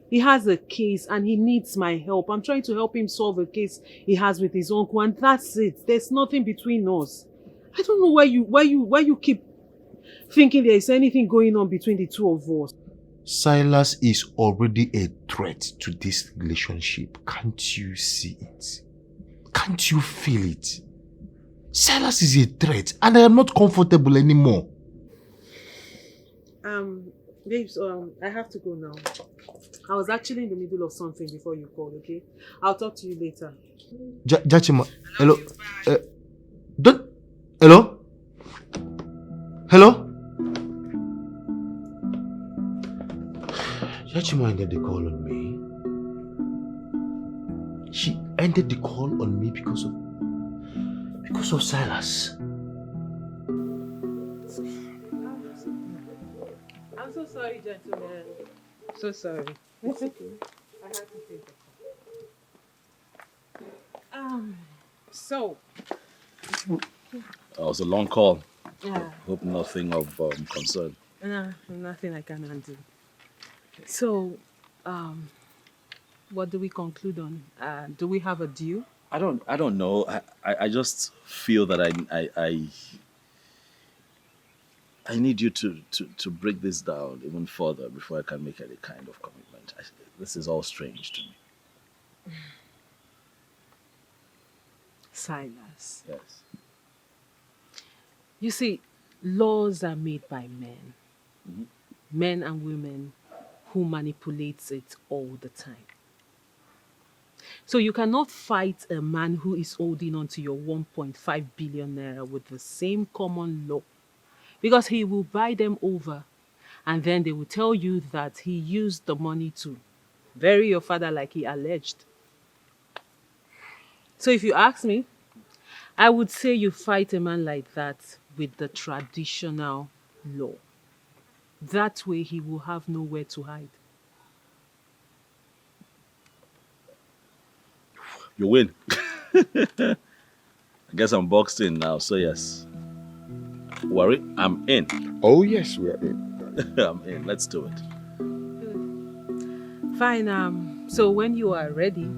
[SPEAKER 5] He has a case and he needs my help. I'm trying to help him solve a case he has with his uncle, and that's it. There's nothing between us. I don't know why you keep thinking there is anything going on between the two of us.
[SPEAKER 20] Silas is already a threat to this relationship. Can't you see it? Can't you feel it? Silas is a threat and I am not comfortable anymore.
[SPEAKER 5] Babes, I have to go now. I was actually in the middle of something before you called, okay? I'll talk to you later.
[SPEAKER 20] Jachima, hello? Hello? Hello? Jachima ended the call on me. She ended the call on me because of Silas.
[SPEAKER 5] I'm so sorry, gentlemen. So sorry. It's okay. I had to take a call. So.
[SPEAKER 7] That was a long call.
[SPEAKER 5] Yeah.
[SPEAKER 7] Hope nothing of concern.
[SPEAKER 5] Nah, nothing I can undo. So, what do we conclude on? Do we have a deal?
[SPEAKER 7] I don't know. I just feel that I need you to break this down even further before I can make any kind of commitment. This is all strange to me.
[SPEAKER 5] Silas.
[SPEAKER 7] Yes.
[SPEAKER 5] You see, laws are made by men.
[SPEAKER 7] Mm-hmm.
[SPEAKER 5] Men and women who manipulates it all the time. So you cannot fight a man who is holding on to your 1.5 billion naira with the same common law, because he will buy them over and then they will tell you that he used the money to bury your father like he alleged. So if you ask me, I would say you fight a man like that with the traditional law. That way he will have nowhere to hide.
[SPEAKER 7] You win. I guess I'm boxed in now, so yes. Worry, I'm in.
[SPEAKER 3] Oh yes, we are in.
[SPEAKER 7] I'm in. Let's do it.
[SPEAKER 5] Fine. So when you are ready,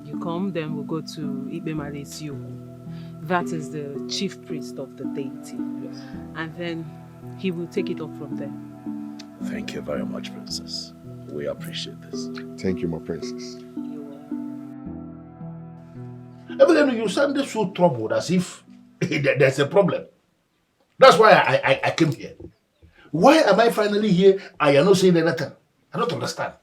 [SPEAKER 5] you come, then we'll go to Ibemale's Yoku. That is the chief priest of the deity.
[SPEAKER 7] Yes.
[SPEAKER 5] And then he will take it up from there.
[SPEAKER 7] Thank you very much, Princess. We appreciate this.
[SPEAKER 3] Thank you, my princess.
[SPEAKER 2] Ebele, you sounded so troubled as if there's a problem. That's why I came here. Why am I finally here? I am not saying anything. I don't understand.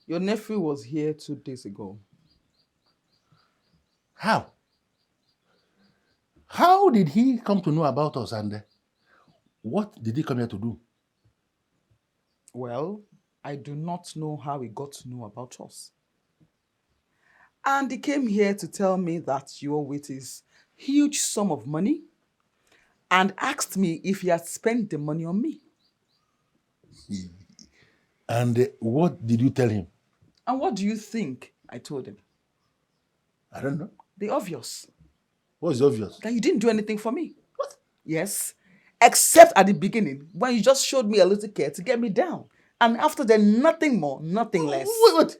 [SPEAKER 21] Your nephew was here 2 days ago.
[SPEAKER 2] How? How did he come to know about us, and what did he come here to do?
[SPEAKER 21] Well, I do not know how he got to know about us. And he came here to tell me that you are with his huge sum of money and asked me if he had spent the money on me.
[SPEAKER 2] And what did you tell him?
[SPEAKER 21] And what do you think I told him?
[SPEAKER 2] I don't know.
[SPEAKER 21] The obvious.
[SPEAKER 2] What is obvious?
[SPEAKER 21] That you didn't do anything for me. What? Yes. Except at the beginning, when you just showed me a little care to get me down. And after then, nothing more, nothing less.
[SPEAKER 2] Wait.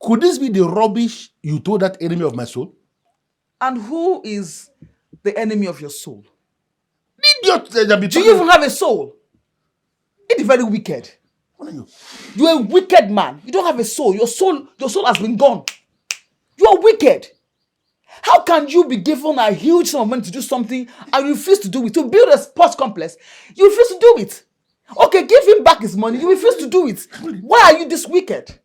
[SPEAKER 2] Could this be the rubbish you told that enemy of my soul?
[SPEAKER 21] And who is the enemy of your soul?
[SPEAKER 2] Idiot!
[SPEAKER 21] Do you even have a soul? It is very wicked.
[SPEAKER 2] What are you?
[SPEAKER 21] You're a wicked man. You don't have a soul. Your soul has been gone. You're wicked. How can you be given a huge sum of money to do something and you refuse to do it? To build a sports complex, you refuse to do it. Okay, give him back his money. You refuse to do it. Why are you this wicked?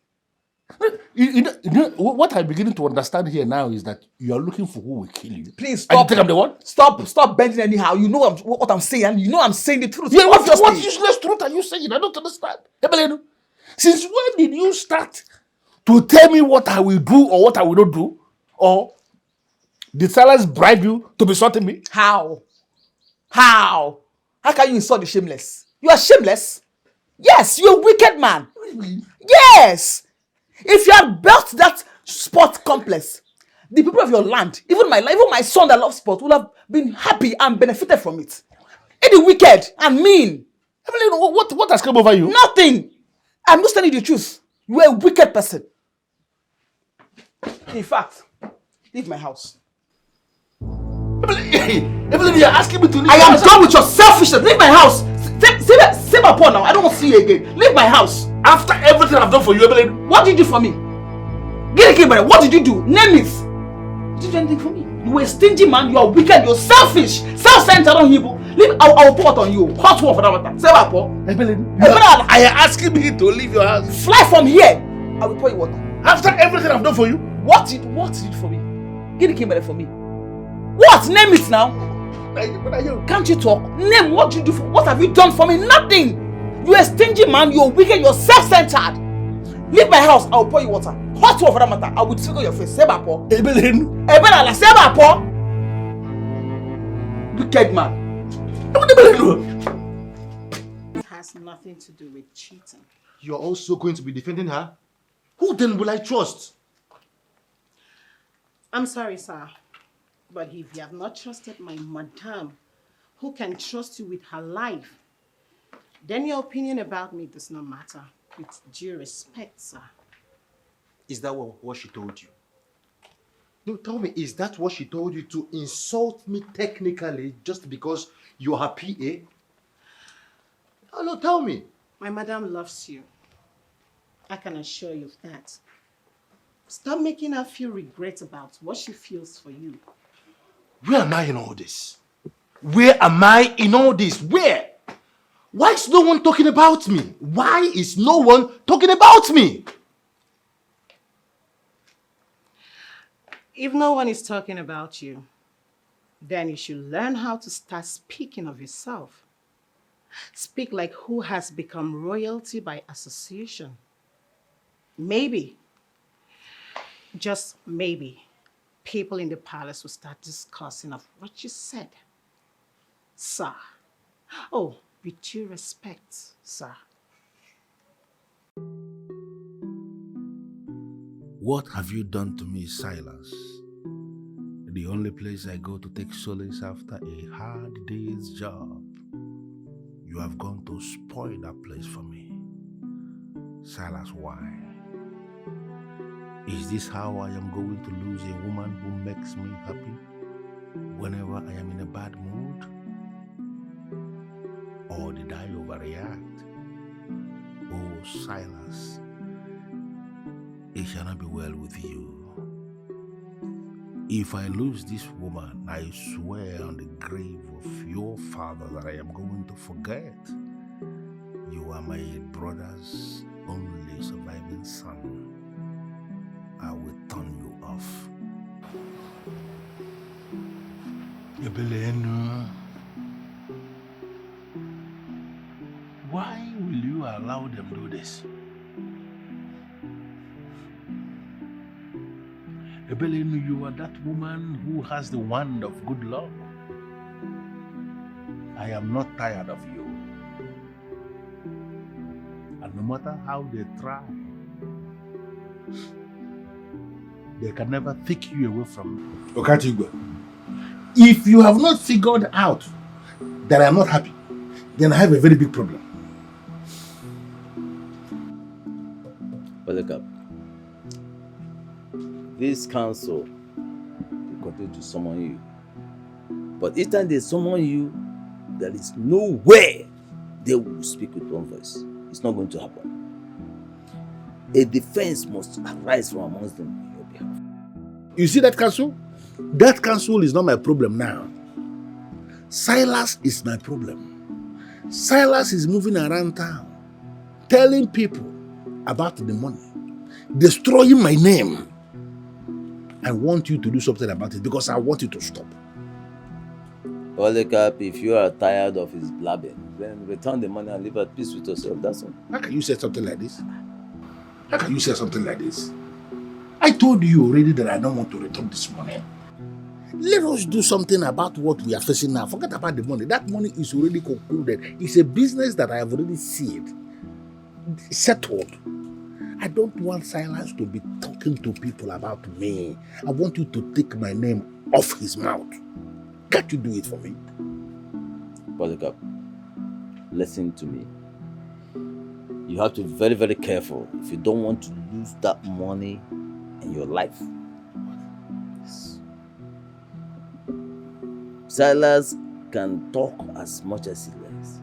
[SPEAKER 2] You know, what I'm beginning to understand here now is that you are looking for who will kill you.
[SPEAKER 15] Please
[SPEAKER 2] And you
[SPEAKER 15] stop.
[SPEAKER 2] think I'm the one?
[SPEAKER 15] Stop bending anyhow. You know what I'm saying, and you know I'm saying the truth.
[SPEAKER 2] Yeah, what
[SPEAKER 15] Obviously.
[SPEAKER 2] useless truth are you saying? I don't understand. Ebele, since when did you start to tell me what I will do or what I will not do? Or did Silas bribe you to be insulting me?
[SPEAKER 15] How? How can you insult the shameless? You are shameless. Yes, you're a wicked man. Yes. If you had built that sport complex, the people of your land, even my son that loves sport, would have been happy and benefited from it. It is wicked and mean.
[SPEAKER 2] What has come over you?
[SPEAKER 15] Nothing. I'm just telling you the truth. You are a wicked person. In fact, leave my house.
[SPEAKER 2] Ebele, you're asking me to leave.
[SPEAKER 15] I am done with your selfishness. Leave my house. Say my paw now. I don't want to see you again. Leave my house.
[SPEAKER 2] After everything I've done for you, Ebele.
[SPEAKER 15] What did you do for me? Ejike, what did you do? Name it. Did you do anything for me? You were a stingy man. You are wicked. You're selfish. Self-centered on you. Leave. I'll pour it on you. Hot water for that matter. Say my paw.
[SPEAKER 2] I am asking me to leave your house.
[SPEAKER 15] Fly from here. I will pour you water.
[SPEAKER 2] After everything I've done for you.
[SPEAKER 15] What did you do for me? Ejike for me. What? Name it now. Can't you talk? Name what you do for. What have you done for me? Nothing. You're a stingy man. You're wicked. You're self-centered. Leave my house. I'll pour you water. Hot water for that matter. I will disfigure your face. Say my paw. Ebele, say my paw. Wicked man.
[SPEAKER 12] It has nothing to do with cheating.
[SPEAKER 20] You're also going to be defending her? Who then will I trust?
[SPEAKER 12] I'm sorry, sir. But if you have not trusted my madam, who can trust you with her life, then your opinion about me does not matter. With due respect, sir.
[SPEAKER 20] Is that what she told you? No, tell me, is that what she told you, to insult me technically just because you're her PA? Oh, no, tell me.
[SPEAKER 12] My madam loves you. I can assure you of that. Stop making her feel regret about what she feels for you.
[SPEAKER 20] Where am I in all this? Where am I in all this? Where? Why is no one talking about me? Why is no one talking about me?
[SPEAKER 12] If no one is talking about you, then you should learn how to start speaking of yourself. Speak like who has become royalty by association. Maybe, just maybe, people in the palace will start discussing of what you said. Sir. Oh, with due respect, sir.
[SPEAKER 2] What have you done to me, Silas? The only place I go to take solace after a hard day's job. You have gone to spoil that place for me. Silas, why? Is this how I am going to lose a woman who makes me happy whenever I am in a bad mood? Or did I overreact? Oh, Silas, it shall not be well with you. If I lose this woman, I swear on the grave of your father that I am going to forget. You are my brother's only surviving son. I will turn you off. Ebele, why will you allow them do this? Ebele, you are that woman who has the wand of good luck. I am not tired of you. And no matter how they try, they can never take you away from me.
[SPEAKER 3] Okatigwe, if you have not figured out that I am not happy, then I have a very big problem.
[SPEAKER 16] Polycap, this council will continue to summon you. But each time they summon you, there is no way they will speak with one voice. It's not going to happen. A defense must arise from amongst them on your behalf.
[SPEAKER 2] You see that council? That council is not my problem now. Silas is my problem. Silas is moving around town, telling people about the money, destroying my name. I want you to do something about it because I want you to stop.
[SPEAKER 16] Polycap, if you are tired of his blabbing, then return the money and live at peace with yourself. That's all.
[SPEAKER 2] How can you say something like this? How can you say something like this? I told you already that I don't want to return this money. Let us do something about what we are facing now. Forget about the money. That money is already concluded. It's a business that I have already seen. Settled. I don't want Silence to be talking to people about me. I want you to take my name off his mouth. Can't you do it for me?
[SPEAKER 16] Polycap, listen to me. You have to be very, very careful if you don't want to lose that money in your life. Silas can talk as much as he likes.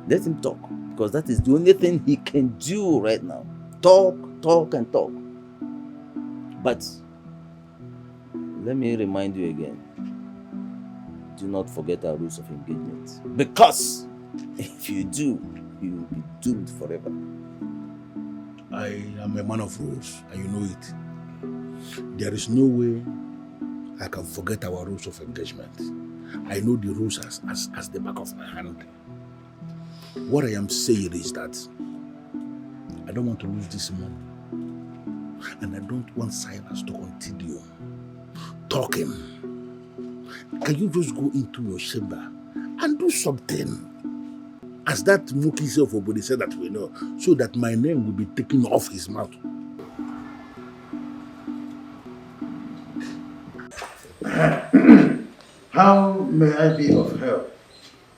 [SPEAKER 16] Let him talk, because that is the only thing he can do right now. Talk, talk, and talk. But let me remind you again, do not forget our rules of engagement. Because if you do, you will be doomed forever.
[SPEAKER 2] I am a man of rules, and you know it. There is no way I can forget our rules of engagement. I know the rules as the back of my hand. What I am saying is that I don't want to lose this money. And I don't want Silas to continue talking. Can you just go into your chamber and do something? As that Mookie self-body said that we know, so that my name will be taken off his mouth.
[SPEAKER 10] How may I be of help?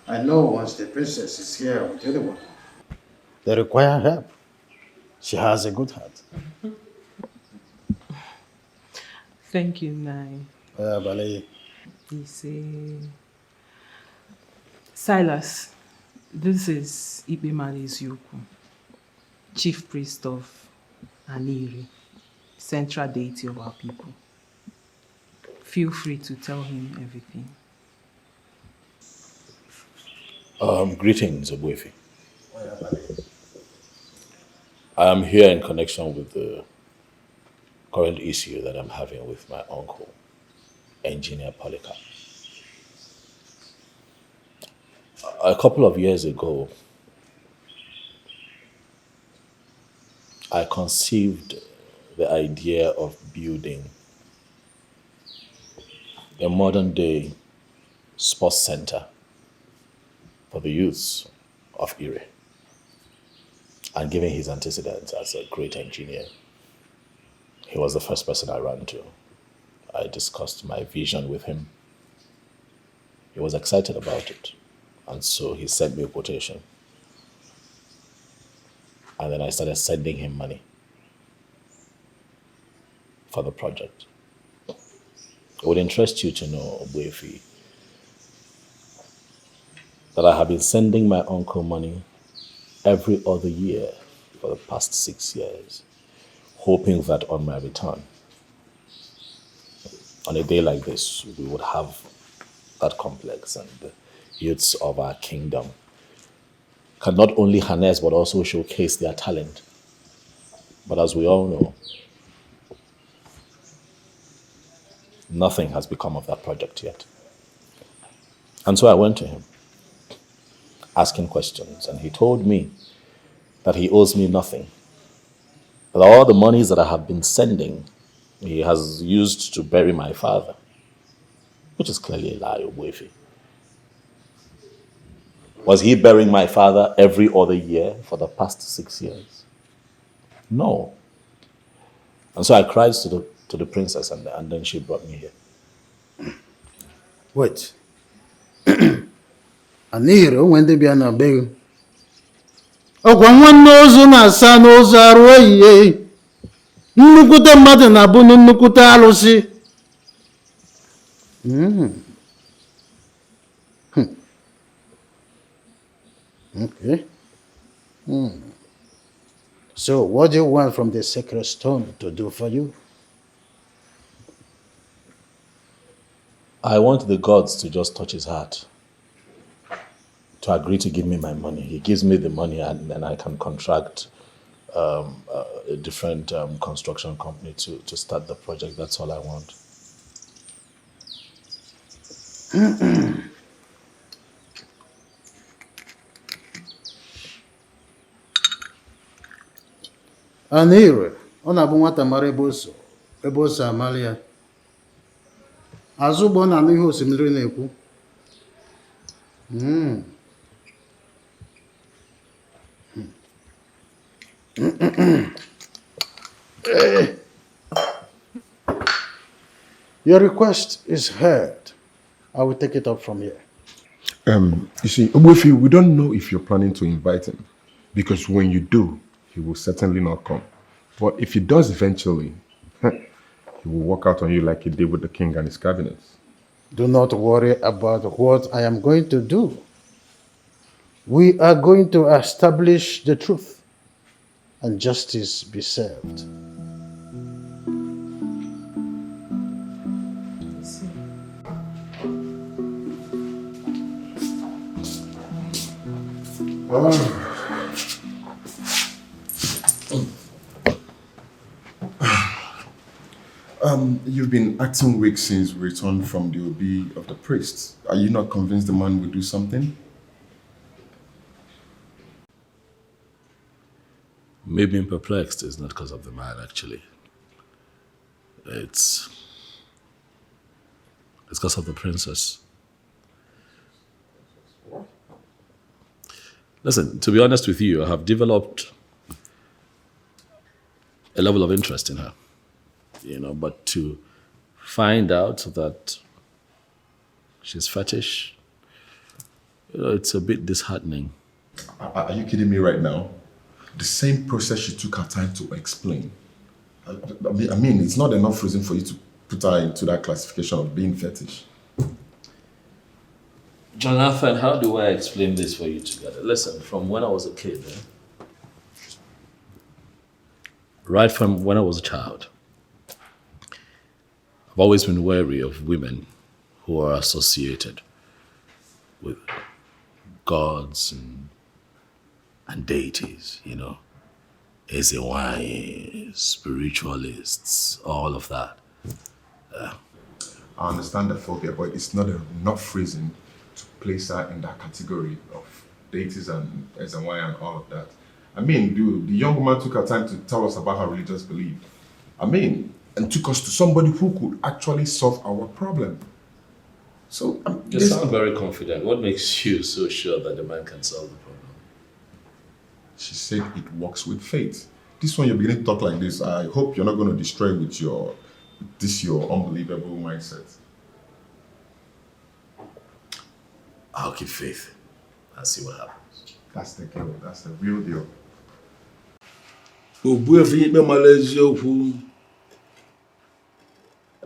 [SPEAKER 10] I know once the princess is here with anyone, they require help. She has a good heart.
[SPEAKER 5] Thank you, Nai.
[SPEAKER 10] Ebele.
[SPEAKER 5] You see, Silas, this is Ibemale's Yuku, chief priest of Anira, central deity of our people. Feel free to tell him everything.
[SPEAKER 7] Greetings, Obuefi. I am here in connection with the current issue that I'm having with my uncle, Engineer Polycap. A couple of years ago, I conceived the idea of building a modern-day sports center for the youths of Ire. And given his antecedents as a great engineer, he was the first person I ran to. I discussed my vision with him. He was excited about it. And so he sent me a quotation. And then I started sending him money for the project. It would interest you to know, Obuefi, that I have been sending my uncle money every other year for the past 6 years, hoping that on my return, on a day like this, we would have that complex and the youths of our kingdom can not only harness but also showcase their talent. But as we all know, nothing has become of that project yet. And so I went to him, asking questions, and he told me that he owes me nothing. That all the monies that I have been sending, he has used to bury my father, which is clearly a lie, Obuefi. Was he burying my father every other year for the past 6 years? No. And so I cried to the princess, and then she brought me here.
[SPEAKER 10] Wait. Anira, when they be an abeg. One knows na-asa n'ụzọ arụ ehihie. Nnukwute mmadụ na-abụ nnukwute alụsị. Okay. So, what do you want from the sacred stone to do for you?
[SPEAKER 7] I want the gods to just touch his heart, to agree to give me my money. He gives me the money and then I can contract a different construction company to start the project. That's all I want.
[SPEAKER 13] Anira, ọ na-abụ nwata mara ebe o si amali ya. Azụ ụgbọ na-anụ ihe osimiri na-ekwu. Your request is heard. I will take it up from here.
[SPEAKER 3] You see, Ogbuefi, we don't know if you're planning to invite him, because when you do, he will certainly not come. But if he does eventually, he will walk out on you like he did with the king and his cabinets.
[SPEAKER 13] Do not worry about what I am going to do. We are going to establish the truth and justice be served.
[SPEAKER 3] You've been acting weak since we returned from the OB of the priest. Are you not convinced the man will do something?
[SPEAKER 7] Me being perplexed is not because of the man, actually. It's because of the princess. Listen, to be honest with you, I have developed a level of interest in her. But to find out that she's fetish, it's a bit disheartening.
[SPEAKER 3] Are you kidding me right now? The same process she took her time to explain. I mean, it's not enough reason for you to put her into that classification of being fetish.
[SPEAKER 7] Jonathan, how do I explain this for you together? Listen, from when I was a kid, right from when I was a child, I've always been wary of women who are associated with gods and deities, Ezewai, spiritualists, all of that.
[SPEAKER 3] I understand the phobia, but it's not enough reason to place her in that category of deities and Ezewai and all of that. I mean, the young woman took her time to tell us about her religious belief. And took us to somebody who could actually solve our problem. So
[SPEAKER 7] you sound very confident. What makes you so sure that the man can solve the problem?
[SPEAKER 3] She said it works with faith. This one you're beginning to talk like this. I hope you're not going to destroy with your unbelievable mindset.
[SPEAKER 7] I'll keep faith and see what happens.
[SPEAKER 3] That's the deal. That's the real deal.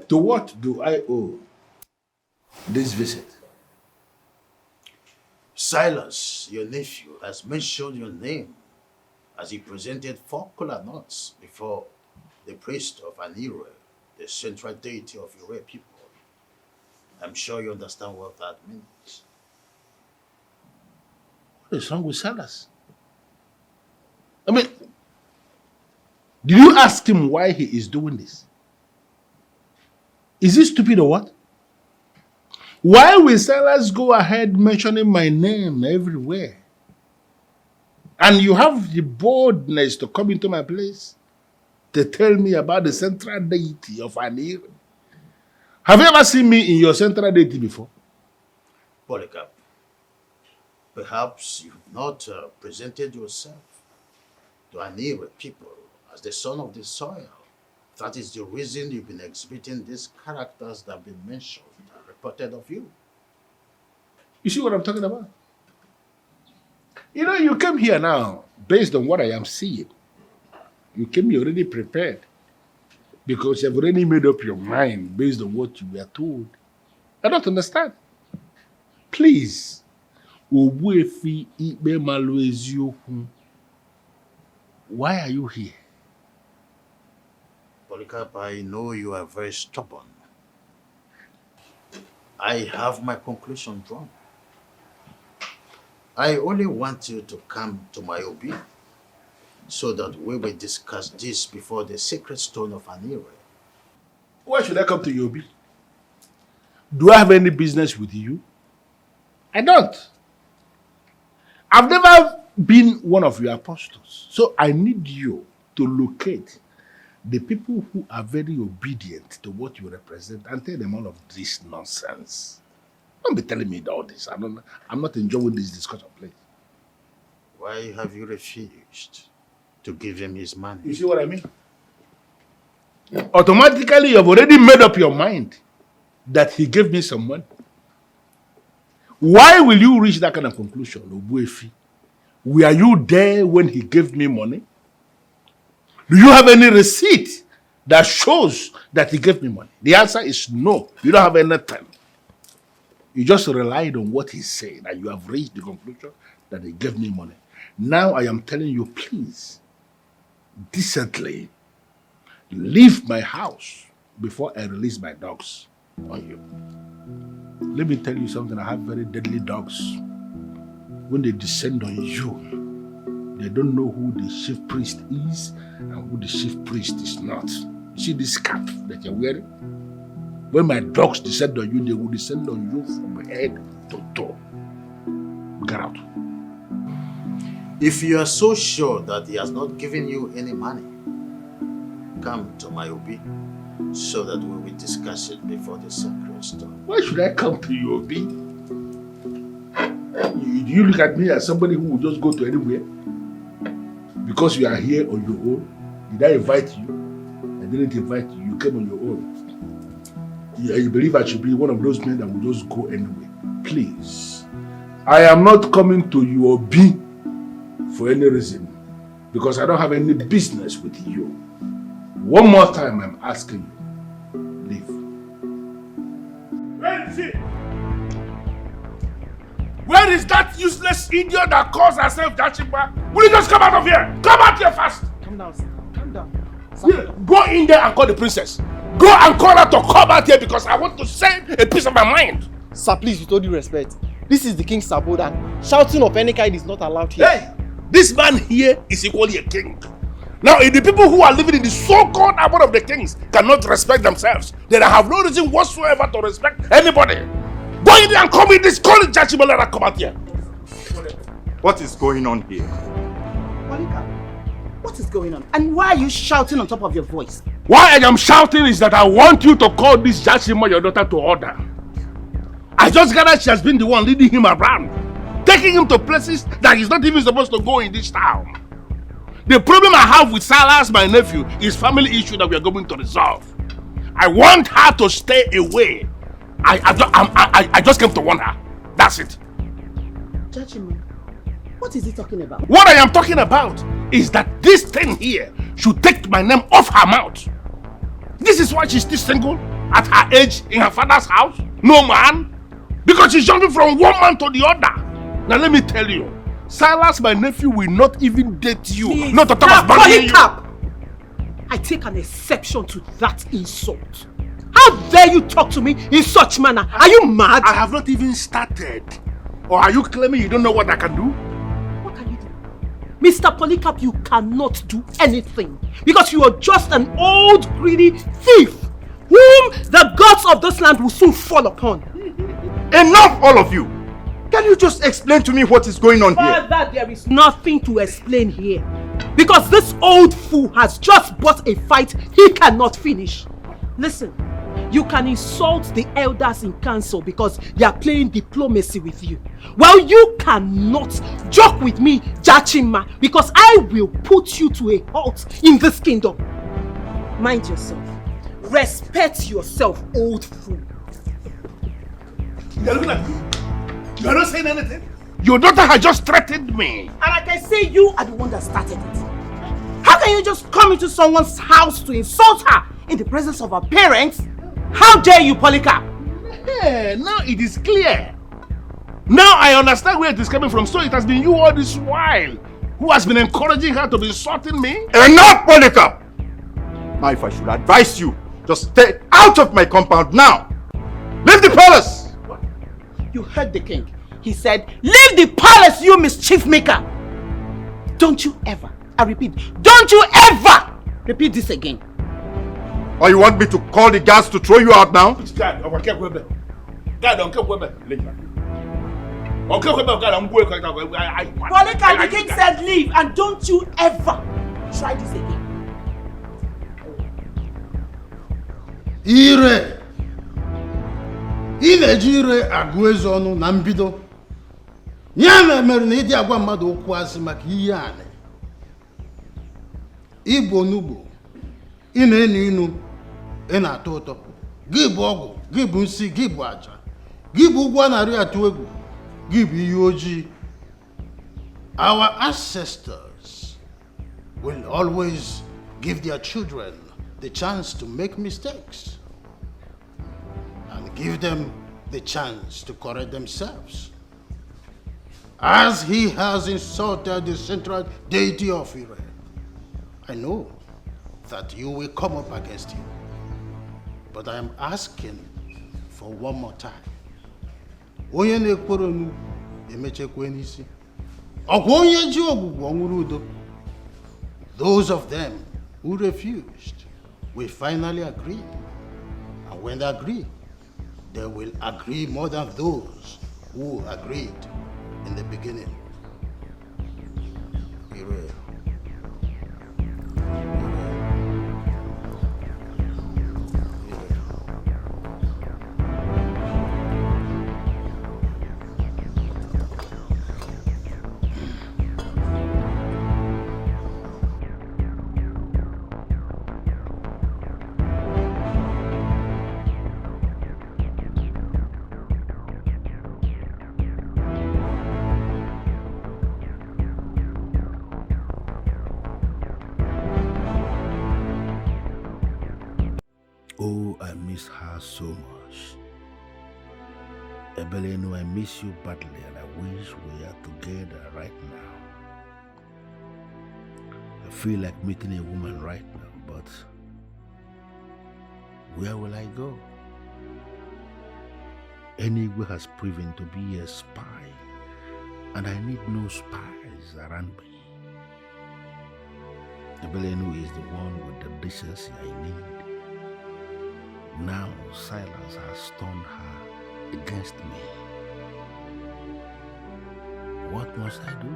[SPEAKER 10] To what do I owe this visit? Silas, your nephew, has mentioned your name as he presented 4 kola nuts before the priest of Anira, the central deity of your people. I'm sure you understand what that means. What is wrong with Silas? I mean, did you ask him why he is doing this? Is he stupid or what? Why will Silas go ahead mentioning my name everywhere? And you have the boldness to come into my place to tell me about the central deity of Anira. Have you ever seen me in your central deity before? Polycap, perhaps you've not presented yourself to Anira people as the son of the soil. That is the reason you've been exhibiting these characters that have been mentioned and reported of you. You see what I'm talking about? You came here now based on what I am seeing. You came here already prepared because you've already made up your mind based on what you were told. I don't understand. Please, Ogbuefi Ikpe Malu Eziokwu, why are you here? Polycap, I know you are very stubborn. I have my conclusion drawn. I only want you to come to my OB so that we will discuss this before the sacred stone of Anira.
[SPEAKER 2] Why should I come to Yobi? Do I have any business with you? I don't. I've never been one of your apostles. So I need you to locate the people who are very obedient to what you represent and tell them all of this nonsense. Don't be telling me all this. I'm not enjoying this discussion, please.
[SPEAKER 10] Why have you refused to give him his money?
[SPEAKER 2] You see what I mean? Automatically, you've already made up your mind that he gave me some money. Why will you reach that kind of conclusion, Obuefi? Were you there when he gave me money? Do you have any receipt that shows that he gave me money? The answer is no. You don't have anything. You just relied on what he said and you have reached the conclusion that he gave me money. Now I am telling you, please, decently, leave my house before I release my dogs on you. Let me tell you something. I have very deadly dogs. When they descend on you, they don't know who the chief priest is and who the chief priest is not. You see this cap that you're wearing? When my dogs descend on you, they will descend on you from head to toe. Get out.
[SPEAKER 10] If you are so sure that he has not given you any money, come to my Obi so that we will discuss it before the sacred stone.
[SPEAKER 2] Why should I come to you, Obi? Do you look at me as somebody who will just go to anywhere? Because you are here on your own? Did I invite you? I didn't invite you. You came on your own. You believe I should be one of those men that will just go anywhere? Please. I am not coming to you, Obi, for any reason. Because I don't have any business with you. One more time I'm asking you. Leave. Where is he? Where is that useless idiot that calls herself Jachimba? Will you just come out of here? Come out here fast!
[SPEAKER 11] Calm down, sir. Calm down.
[SPEAKER 2] Yeah, go in there and call the princess. Go and call her to come out here because I want to say a piece of my mind.
[SPEAKER 11] Sir, please, with all due respect, this is the king's abode and shouting of any kind is not allowed here.
[SPEAKER 2] Hey, this man here is equally a king. Now, if the people who are living in the so-called abode of the kings cannot respect themselves, then I have no reason whatsoever to respect anybody. Go in there and call me this, call it Jachimba, let her come out here.
[SPEAKER 6] What is going on here?
[SPEAKER 14] Polycap, what is going on? And why are you shouting on top of your voice?
[SPEAKER 2] Why I am shouting is that I want you to call this Jachimba, your daughter, to order. I just gathered she has been the one leading him around, taking him to places that he's not even supposed to go in this town. The problem I have with Silas, my nephew, is family issue that we are going to resolve. I want her to stay away. I just came to warn her. That's it.
[SPEAKER 14] Jachimba, what is he talking about?
[SPEAKER 2] What I am talking about is that this thing here should take my name off her mouth. This is why she's still single at her age in her father's house. No man. Because she's jumping from one man to the other. Now let me tell you, Silas, my nephew, will not even date you.
[SPEAKER 14] Please,
[SPEAKER 2] not to talk about marrying you.
[SPEAKER 14] Polycap! I take an exception to that insult. How dare you talk to me in such manner? Are you mad?
[SPEAKER 2] I have not even started. Or are you claiming you don't know what I can do?
[SPEAKER 14] What can you do? Mr. Polycap, you cannot do anything. Because you are just an old greedy thief whom the gods of this land will soon fall upon.
[SPEAKER 6] Enough, all of you! Can you just explain to me what is going on here?
[SPEAKER 14] Father, there is nothing to explain here. Because this old fool has just bought a fight he cannot finish. Listen, you can insult the elders in council because they are playing diplomacy with you. Well, you cannot joke with me, Jachimba, because I will put you to a halt in this kingdom. Mind yourself. Respect yourself, old fool.
[SPEAKER 2] You're looking at me. You are not saying anything. Your daughter has just threatened me.
[SPEAKER 14] And I can say you are the one that started it. How can you just come into someone's house to insult her in the presence of her parents? How dare you, Polycap?
[SPEAKER 2] Yeah, now it is clear. Now I understand where it is coming from. So it has been you all this while who has been encouraging her to be insulting me?
[SPEAKER 6] Enough, Polycap! Now if I should advise you, just stay out of my compound now. Leave the palace!
[SPEAKER 14] You heard the king. He said, leave the palace, you mischief maker. Don't you ever
[SPEAKER 15] I repeat, don't you ever repeat this again.
[SPEAKER 3] Or you want me to call the guards to throw you out now?
[SPEAKER 2] Polycap,
[SPEAKER 15] the king said leave, and don't you ever try this again.
[SPEAKER 13] Ire! Ị na-eji ire agụ eze ọnụ na mbido. Ya mere na ịdị agwa mmadụ okwu asị maka ihe anị. Igbo onugbo, ị na-enu inu, ị na-atọ ụtọ. Gị bụ ọgwụ, gị bụ nsị, gị bụ aja. Gị bụ ụgwọ narị atụ egwu, gị bụ ihe ojii. Our ancestors will always give their children the chance to make mistakes and give them the chance to correct themselves. As he has insulted the central deity of Ire, I know that you will come up against him. But I am asking for one more time. Onye na-ekporo nu emechekwa n'isi. Ọkwa onye ji ogbugbu ọnwụrụ udo. Those of them who refused will finally agree. And when they agree, they will agree more than those who agreed in the beginning. Ire.
[SPEAKER 2] Oh, I miss her so much. Ebele, no, I miss you badly and I wish we are together right now. I feel like meeting a woman right now, but where will I go? Anywhere has proven to be a spy, and I need no spies around me. Ebele is the one with the decency I need. Now silence has turned her against me. What must I do?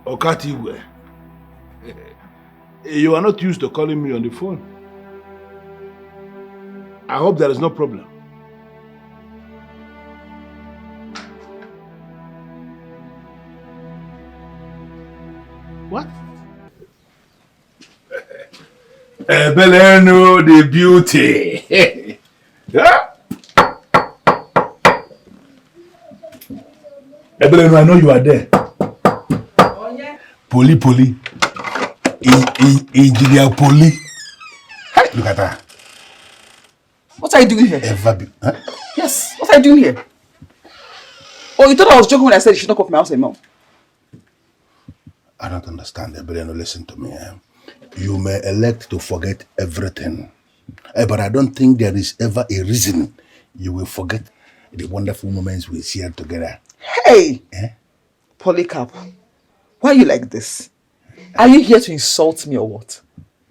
[SPEAKER 18] Okatiwe, you are not used to calling me on the phone. I hope there is no problem. What? Ebele no the beauty. Yeah? Ebele no, I know you are there. Poly. Engineer Poly. Look at that.
[SPEAKER 15] What are you doing here?
[SPEAKER 18] Huh?
[SPEAKER 15] Yes, what are you doing here? Oh, you thought I was joking when I said you should not come to my house anymore?
[SPEAKER 2] I don't understand, Ebele. No, listen to me. You may elect to forget everything, but I don't think there is ever a reason you will forget the wonderful moments we shared together.
[SPEAKER 15] Hey! Polycap, why are you like this? Are you here to insult me or what?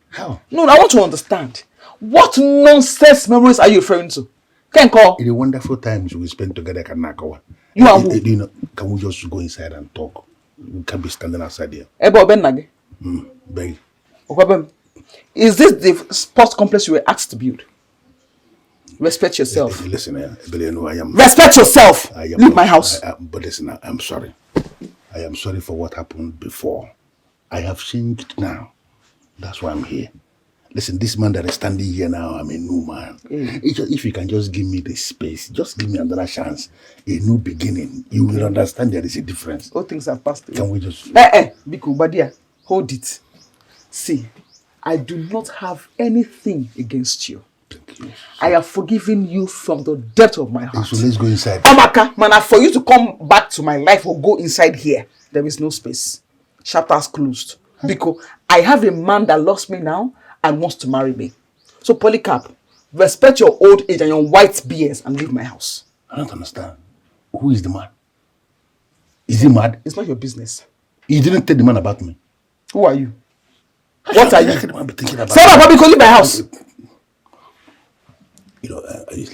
[SPEAKER 2] How?
[SPEAKER 15] No, I want to understand. What nonsense memories are you referring to? Kenko?
[SPEAKER 2] The wonderful times we spent together at Nakawa.
[SPEAKER 15] You are who?
[SPEAKER 2] Can we just go inside and talk? We can't be standing outside here.
[SPEAKER 15] Ebo Benage?
[SPEAKER 2] Beg.
[SPEAKER 15] Is this the sports complex you were asked to build? Respect yourself.
[SPEAKER 2] Listen, Ebele, no, I am...
[SPEAKER 15] Respect yourself! Leave my house.
[SPEAKER 2] But listen, I'm sorry. I am sorry for what happened before. I have changed now. That's why I'm here. Listen, this man that is standing here now, I'm a new man. If you can just give me the space, just give me another chance, a new beginning, you will understand there is a difference.
[SPEAKER 15] All things have passed away.
[SPEAKER 2] Can we just...
[SPEAKER 15] Biku, Badia, hold it. See, I do not have anything against you. I have forgiven you from the depth of my heart.
[SPEAKER 2] So let's go inside.
[SPEAKER 15] Amaka, man, for you to come back to my life or go inside here, there is no space. Chapters closed. Because I have a man that loves me now and wants to marry me. So Polycap, respect your old age and your white beards and leave my house.
[SPEAKER 2] I don't understand. Who is the man? Is he mad?
[SPEAKER 15] It's not your business.
[SPEAKER 2] You didn't tell the man about me.
[SPEAKER 15] Who are you? What are you?
[SPEAKER 2] I'm thinking about.
[SPEAKER 15] Sarah, Bobby, leave my house.
[SPEAKER 2] You know,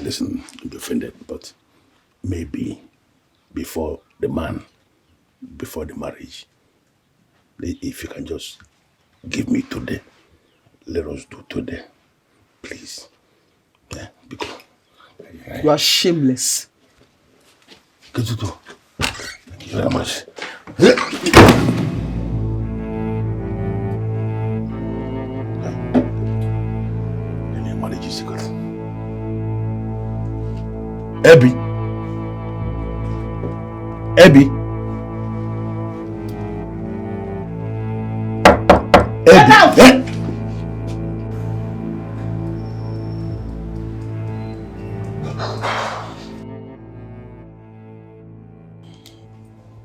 [SPEAKER 2] listen, I'm offended, but maybe before the marriage, if you can just give me today, let us do today, please. Yeah, because
[SPEAKER 15] you are shameless.
[SPEAKER 2] Good to do. Thank you very much. Abby.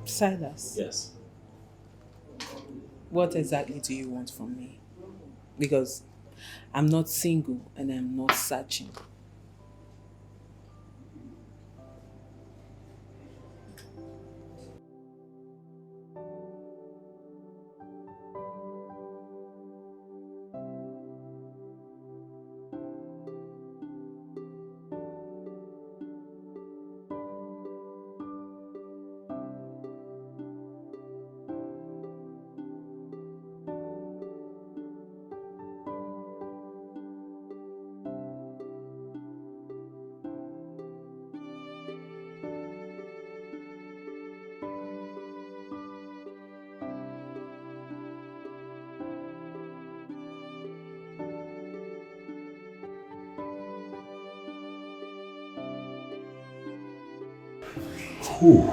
[SPEAKER 5] Silas.
[SPEAKER 7] Yes.
[SPEAKER 5] What exactly do you want from me? Because I'm not single and I'm not searching.
[SPEAKER 2] Ooh.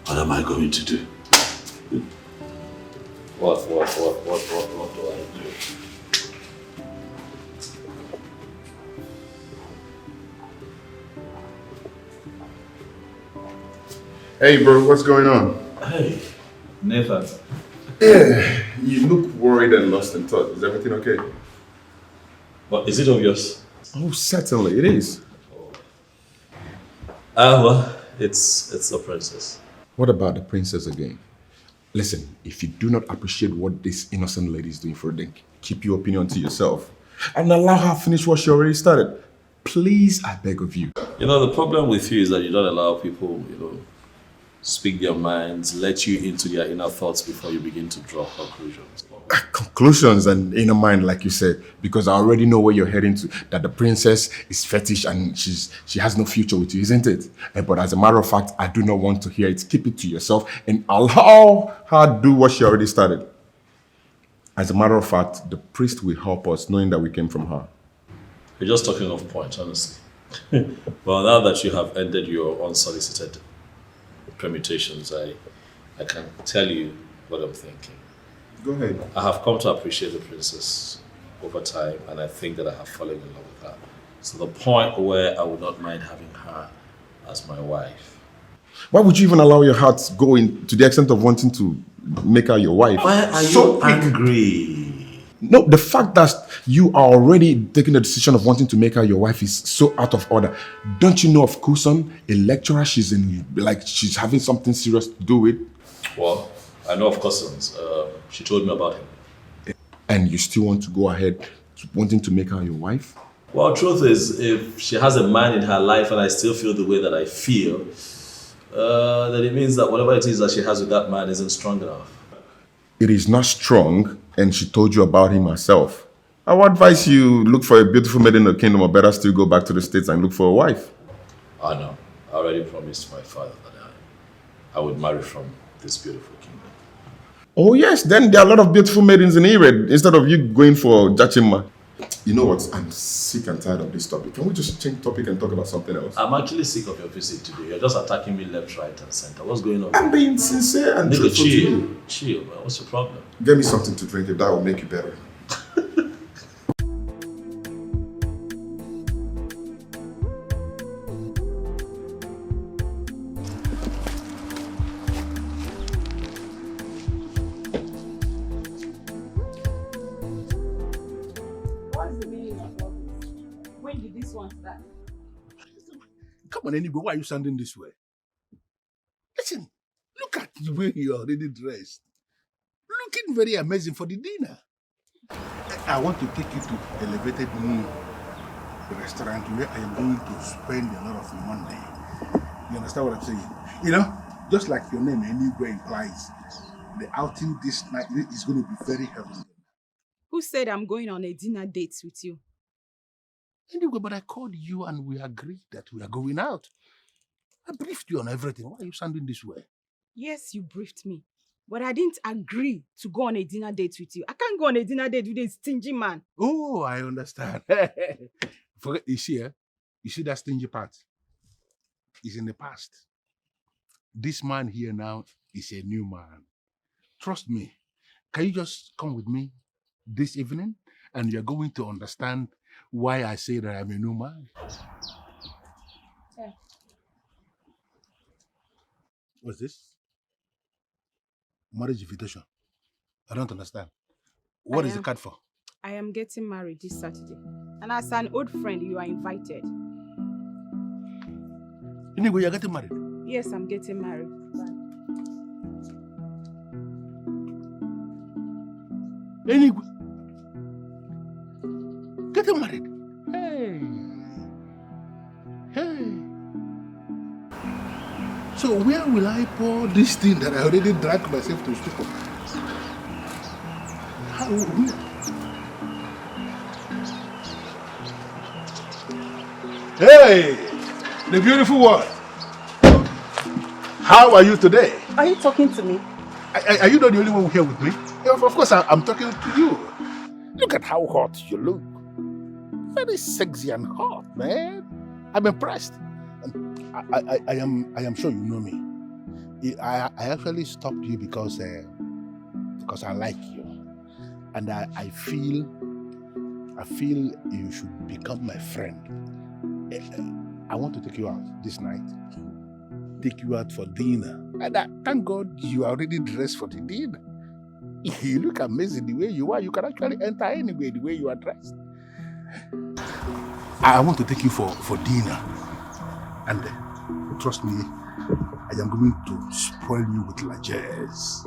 [SPEAKER 2] What am I going to do?
[SPEAKER 7] What do I do?
[SPEAKER 3] Hey, bro, what's going on?
[SPEAKER 7] Hey, Nathan.
[SPEAKER 3] Yeah, you look worried and lost in thought. Is everything okay?
[SPEAKER 7] But is it obvious?
[SPEAKER 3] Oh, certainly, it is.
[SPEAKER 7] Well, it's the princess.
[SPEAKER 3] What about the princess again? Listen, if you do not appreciate what this innocent lady is doing for them, keep your opinion to yourself. And allow her finish what she already started. Please, I beg of you.
[SPEAKER 7] You know, the problem with you is that you don't allow people, speak their minds, let you into their inner thoughts before you begin to draw conclusions.
[SPEAKER 3] Conclusions and inner mind, like you said, because I already know where you're heading to, that the princess is fetish and she has no future with you, isn't it? But as a matter of fact, I do not want to hear it. Keep it to yourself and allow her do what she already started. As a matter of fact, the priest will help us, knowing that we came from her.
[SPEAKER 7] You're just talking off point, honestly. Well, now that you have ended your unsolicited permutations, I can tell you what I'm thinking.
[SPEAKER 3] Go ahead.
[SPEAKER 7] I have come to appreciate the princess over time, and I think that I have fallen in love with her. To the point where I would not mind having her as my wife.
[SPEAKER 3] Why would you even allow your heart go to the extent of wanting to make her your wife?
[SPEAKER 7] Why are you angry?
[SPEAKER 3] No, the fact that you are already taking the decision of wanting to make her your wife is so out of order. Don't you know of Godson, a lecturer she's having something serious to do with?
[SPEAKER 7] Well, I know of Cousins. She told me about him.
[SPEAKER 3] And you still want to go ahead wanting to make her your wife?
[SPEAKER 7] Well, truth is, if she has a man in her life and I still feel the way that I feel, then it means that whatever it is that she has with that man isn't strong enough.
[SPEAKER 3] It is not strong, and she told you about him herself. I would advise you look for a beautiful maiden in the kingdom, or better still go back to the States and look for a wife.
[SPEAKER 7] I know. I already promised my father that I would marry from this beautiful kingdom.
[SPEAKER 3] Oh yes, then there are a lot of beautiful maidens in Ired instead of you going for Jachima. You know what? I'm sick and tired of this topic. Can we just change topic and talk about something else?
[SPEAKER 7] I'm actually sick of your visit today. You're just attacking me left, right, and center. What's going on?
[SPEAKER 3] I'm being sincere and
[SPEAKER 7] Nigga,
[SPEAKER 3] truthful to
[SPEAKER 7] chill.
[SPEAKER 3] you.
[SPEAKER 7] Chill, man. What's your problem?
[SPEAKER 3] Get me something to drink if that will make you better.
[SPEAKER 21] What's the meaning of all this? When did this one start?
[SPEAKER 2] Come on, anyway, why are you sounding this way? Listen, look at the way you're already dressed. Looking very amazing for the dinner. I want to take you to Elevated Moon, the restaurant where I am going to spend a lot of money. You understand what I'm saying? You know, just like your name anywhere implies, the outing this night is going to be very heavenly.
[SPEAKER 21] Who said I'm going on a dinner date with you?
[SPEAKER 2] Anyway, but I called you and we agreed that we are going out. I briefed you on everything. Why are you sounding this way?
[SPEAKER 21] Yes, you briefed me. But I didn't agree to go on a dinner date with you. I can't go on a dinner date with a stingy man.
[SPEAKER 2] Oh, I understand. Forget, you see that stingy part? It's in the past. This man here now is a new man. Trust me. Can you just come with me this evening and you're going to understand why I say that I'm a new man?
[SPEAKER 21] Yeah.
[SPEAKER 2] What's this? Marriage invitation. I don't understand. What is the card for?
[SPEAKER 21] I am getting married this Saturday. And as an old friend, you are invited.
[SPEAKER 2] Anyway, you're getting married?
[SPEAKER 21] Yes, I'm getting married.
[SPEAKER 2] Anyway, getting married? Hey. Hey. So where will I pour this thing that I already drank myself to speak of? How? Hey, the beautiful one. How are you today?
[SPEAKER 21] Are you talking to me?
[SPEAKER 2] Are you not the only one here with me? Of course, I'm talking to you. Look at how hot you look. Very sexy and hot, man. I'm impressed. I am sure you know me. I actually stopped you because I like you, and I feel you should become my friend. I want to take you out this night. Take you out for dinner. And thank God you are already dressed for the dinner. You look amazing the way you are. You can actually enter anywhere the way you are dressed. I want to take you for dinner. And trust me, I am going to spoil you with largesse,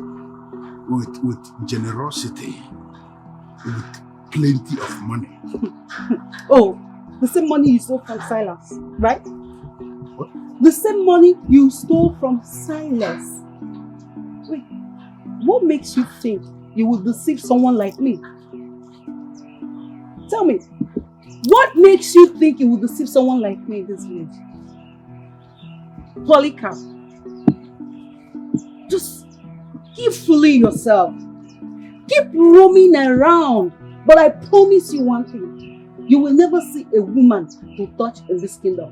[SPEAKER 2] with generosity, with plenty of money.
[SPEAKER 21] Oh, the same money you stole from Silas, right? What? The same money you stole from Silas. Wait, what makes you think you will deceive someone like me? Tell me, what makes you think you will deceive someone like me in this village? Polycap, just keep fooling yourself. Keep roaming around. But I promise you one thing. You will never see a woman to touch in this kingdom.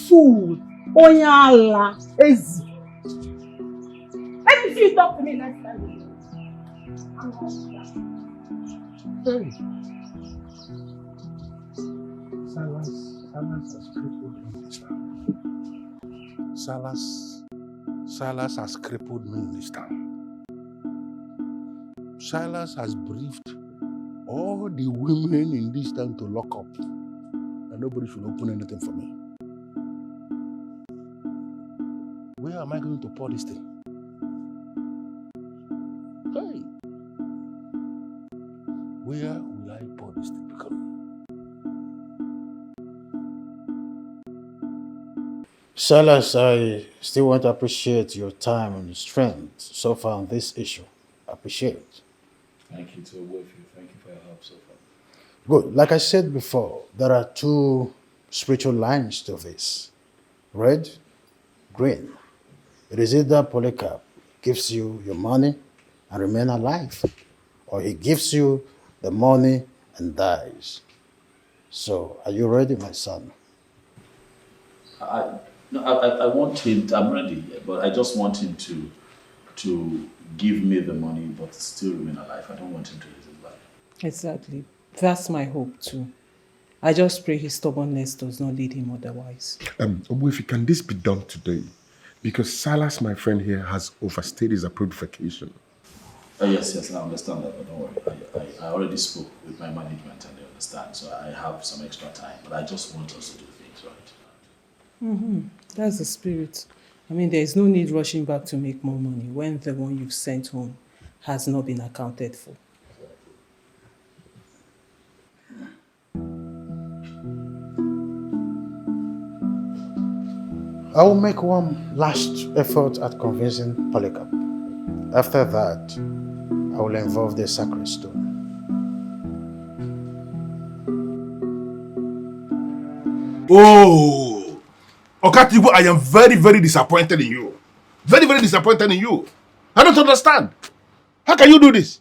[SPEAKER 21] Fool. Oyala. Ezi. Let me see you talk to me next time.
[SPEAKER 2] Hey. Silas has crippled me this time. Silas has crippled me this time. Silas has briefed all the women in this town to lock up, and nobody should open anything for me. Where am I going to pour this thing? Hey, where will I pour this thing?
[SPEAKER 13] Silas, I still want to appreciate your time and strength so far on this issue. Appreciate it.
[SPEAKER 7] Thank you to both of you. Thank you for your help so far.
[SPEAKER 13] Good. Like I said before, there are two spiritual lines to this. Red, green. It is either Polycap gives you your money and remain alive, or he gives you the money and dies. So, are you ready, my son?
[SPEAKER 7] I want him. I'm ready, but I just want him to give me the money, but still remain alive. I don't want him to lose his life.
[SPEAKER 5] Exactly. That's my hope too. I just pray his stubbornness does not lead him otherwise.
[SPEAKER 3] If can this be done today? Because Silas, my friend here, has overstayed his approved vacation.
[SPEAKER 7] Yes, I understand that, but don't worry. I already spoke with my management and they understand, so I have some extra time. But I just want us to do things right.
[SPEAKER 5] Mm-hmm. That's the spirit. I mean, there is no need rushing back to make more money when the one you've sent home has not been accounted for.
[SPEAKER 13] I will make one last effort at convincing Polycap. After that, I will involve the sacred stone.
[SPEAKER 2] Oh! Okatibu, I am very, very disappointed in you. Very, very disappointed in you. I don't understand. How can you do this?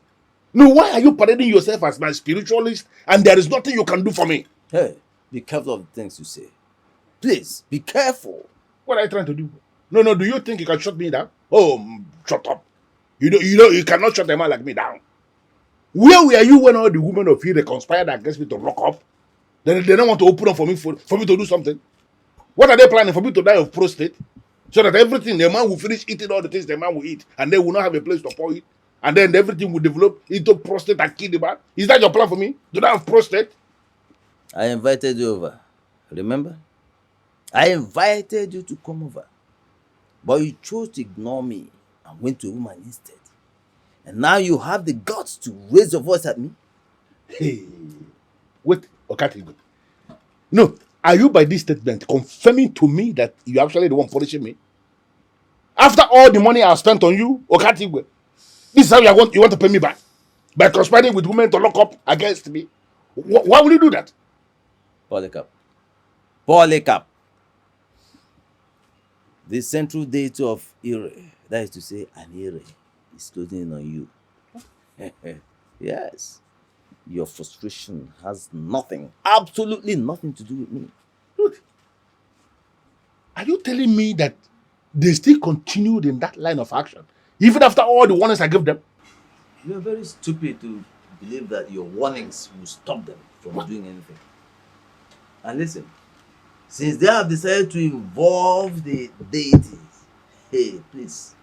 [SPEAKER 2] No, why are you parading yourself as my spiritualist and there is nothing you can do for me?
[SPEAKER 16] Hey, be careful of the things you say. Please, be careful.
[SPEAKER 2] What are you trying to do? No, do you think you can shut me down? Oh, shut up. You cannot shut a man like me down. Where were you when all the women of here conspired against me to lock up? They don't want to open up for me to do something. What are they planning, for me to die of prostate? So that everything, the man will finish eating all the things the man will eat, and they will not have a place to pour it, and then everything will develop into prostate and kill the man. Is that your plan for me? Do not have prostate?
[SPEAKER 16] I invited you over. Remember? I invited you to come over. But you chose to ignore me and went to a woman instead. And now you have the guts to raise your voice at me?
[SPEAKER 2] Hey, wait, Okatibu. No, are you by this statement confirming to me that you're actually the one punishing me? After all the money I spent on you, Okatibu, this is how you want to pay me back? By conspiring with women to lock up against me? Why would you do that?
[SPEAKER 16] Polycap. The central deity of Ire, that is to say Anira, is closing in on you. Yes. Your frustration has nothing, absolutely nothing to do with me.
[SPEAKER 2] Dude, are you telling me that they still continued in that line of action, even after all the warnings I gave them?
[SPEAKER 16] You are very stupid to believe that your warnings will stop them from doing anything. And listen, since they have decided to involve the deities, hey, please,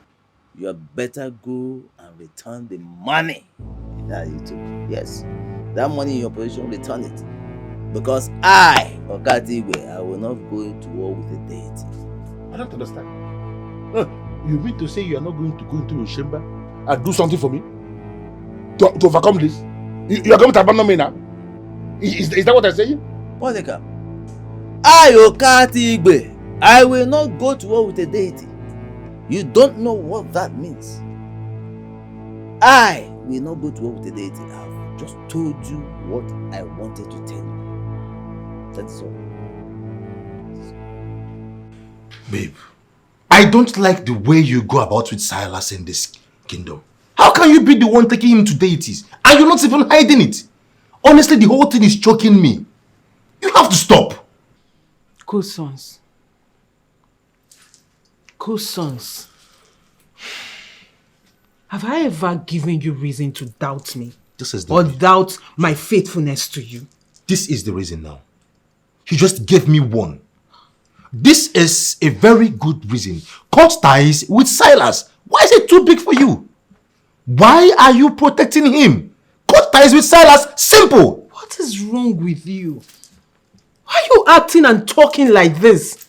[SPEAKER 16] you had better go and return the money that you took. Yes, that money in your position, return it. Because I, Okatibu, I will not go to war with the deity.
[SPEAKER 2] I don't understand. You mean to say you are not going to go into your chamber and do something for me? To overcome this? You are going to abandon me now? Is that what I'm saying?
[SPEAKER 16] Polycap, I, Okatibu, I will not go to war with the deity. You don't know what that means. I will not go to war with the deity. I've just told you what I wanted to tell you. That's all.
[SPEAKER 10] Babe, I don't like the way you go about with Silas in this kingdom. How can you be the one taking him to deities and you're not even hiding it? Honestly, the whole thing is choking me. You have to stop.
[SPEAKER 5] Godsons. Have I ever given you reason to doubt me?
[SPEAKER 10] This is the
[SPEAKER 5] or doubt my faithfulness to you?
[SPEAKER 10] This is the reason now. You just gave me one. This is a very good reason. Cut ties with Silas. Why is it too big for you? Why are you protecting him? Cut ties with Silas. Simple.
[SPEAKER 5] What is wrong with you? Why are you acting and talking like this?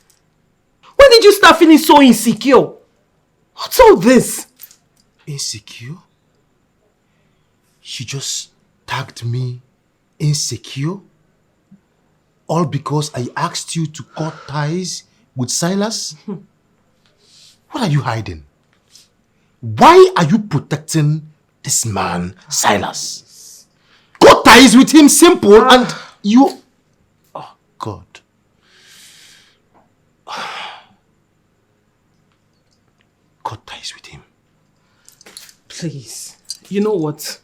[SPEAKER 5] When did you start feeling so insecure? What's all this?
[SPEAKER 10] Insecure? She just tagged me insecure? All because I asked you to cut ties with Silas? What are you hiding? Why are you protecting this man, Silas? Cut ties with him, simple, and you... Oh, God. Cut ties with him.
[SPEAKER 5] Please. You know what?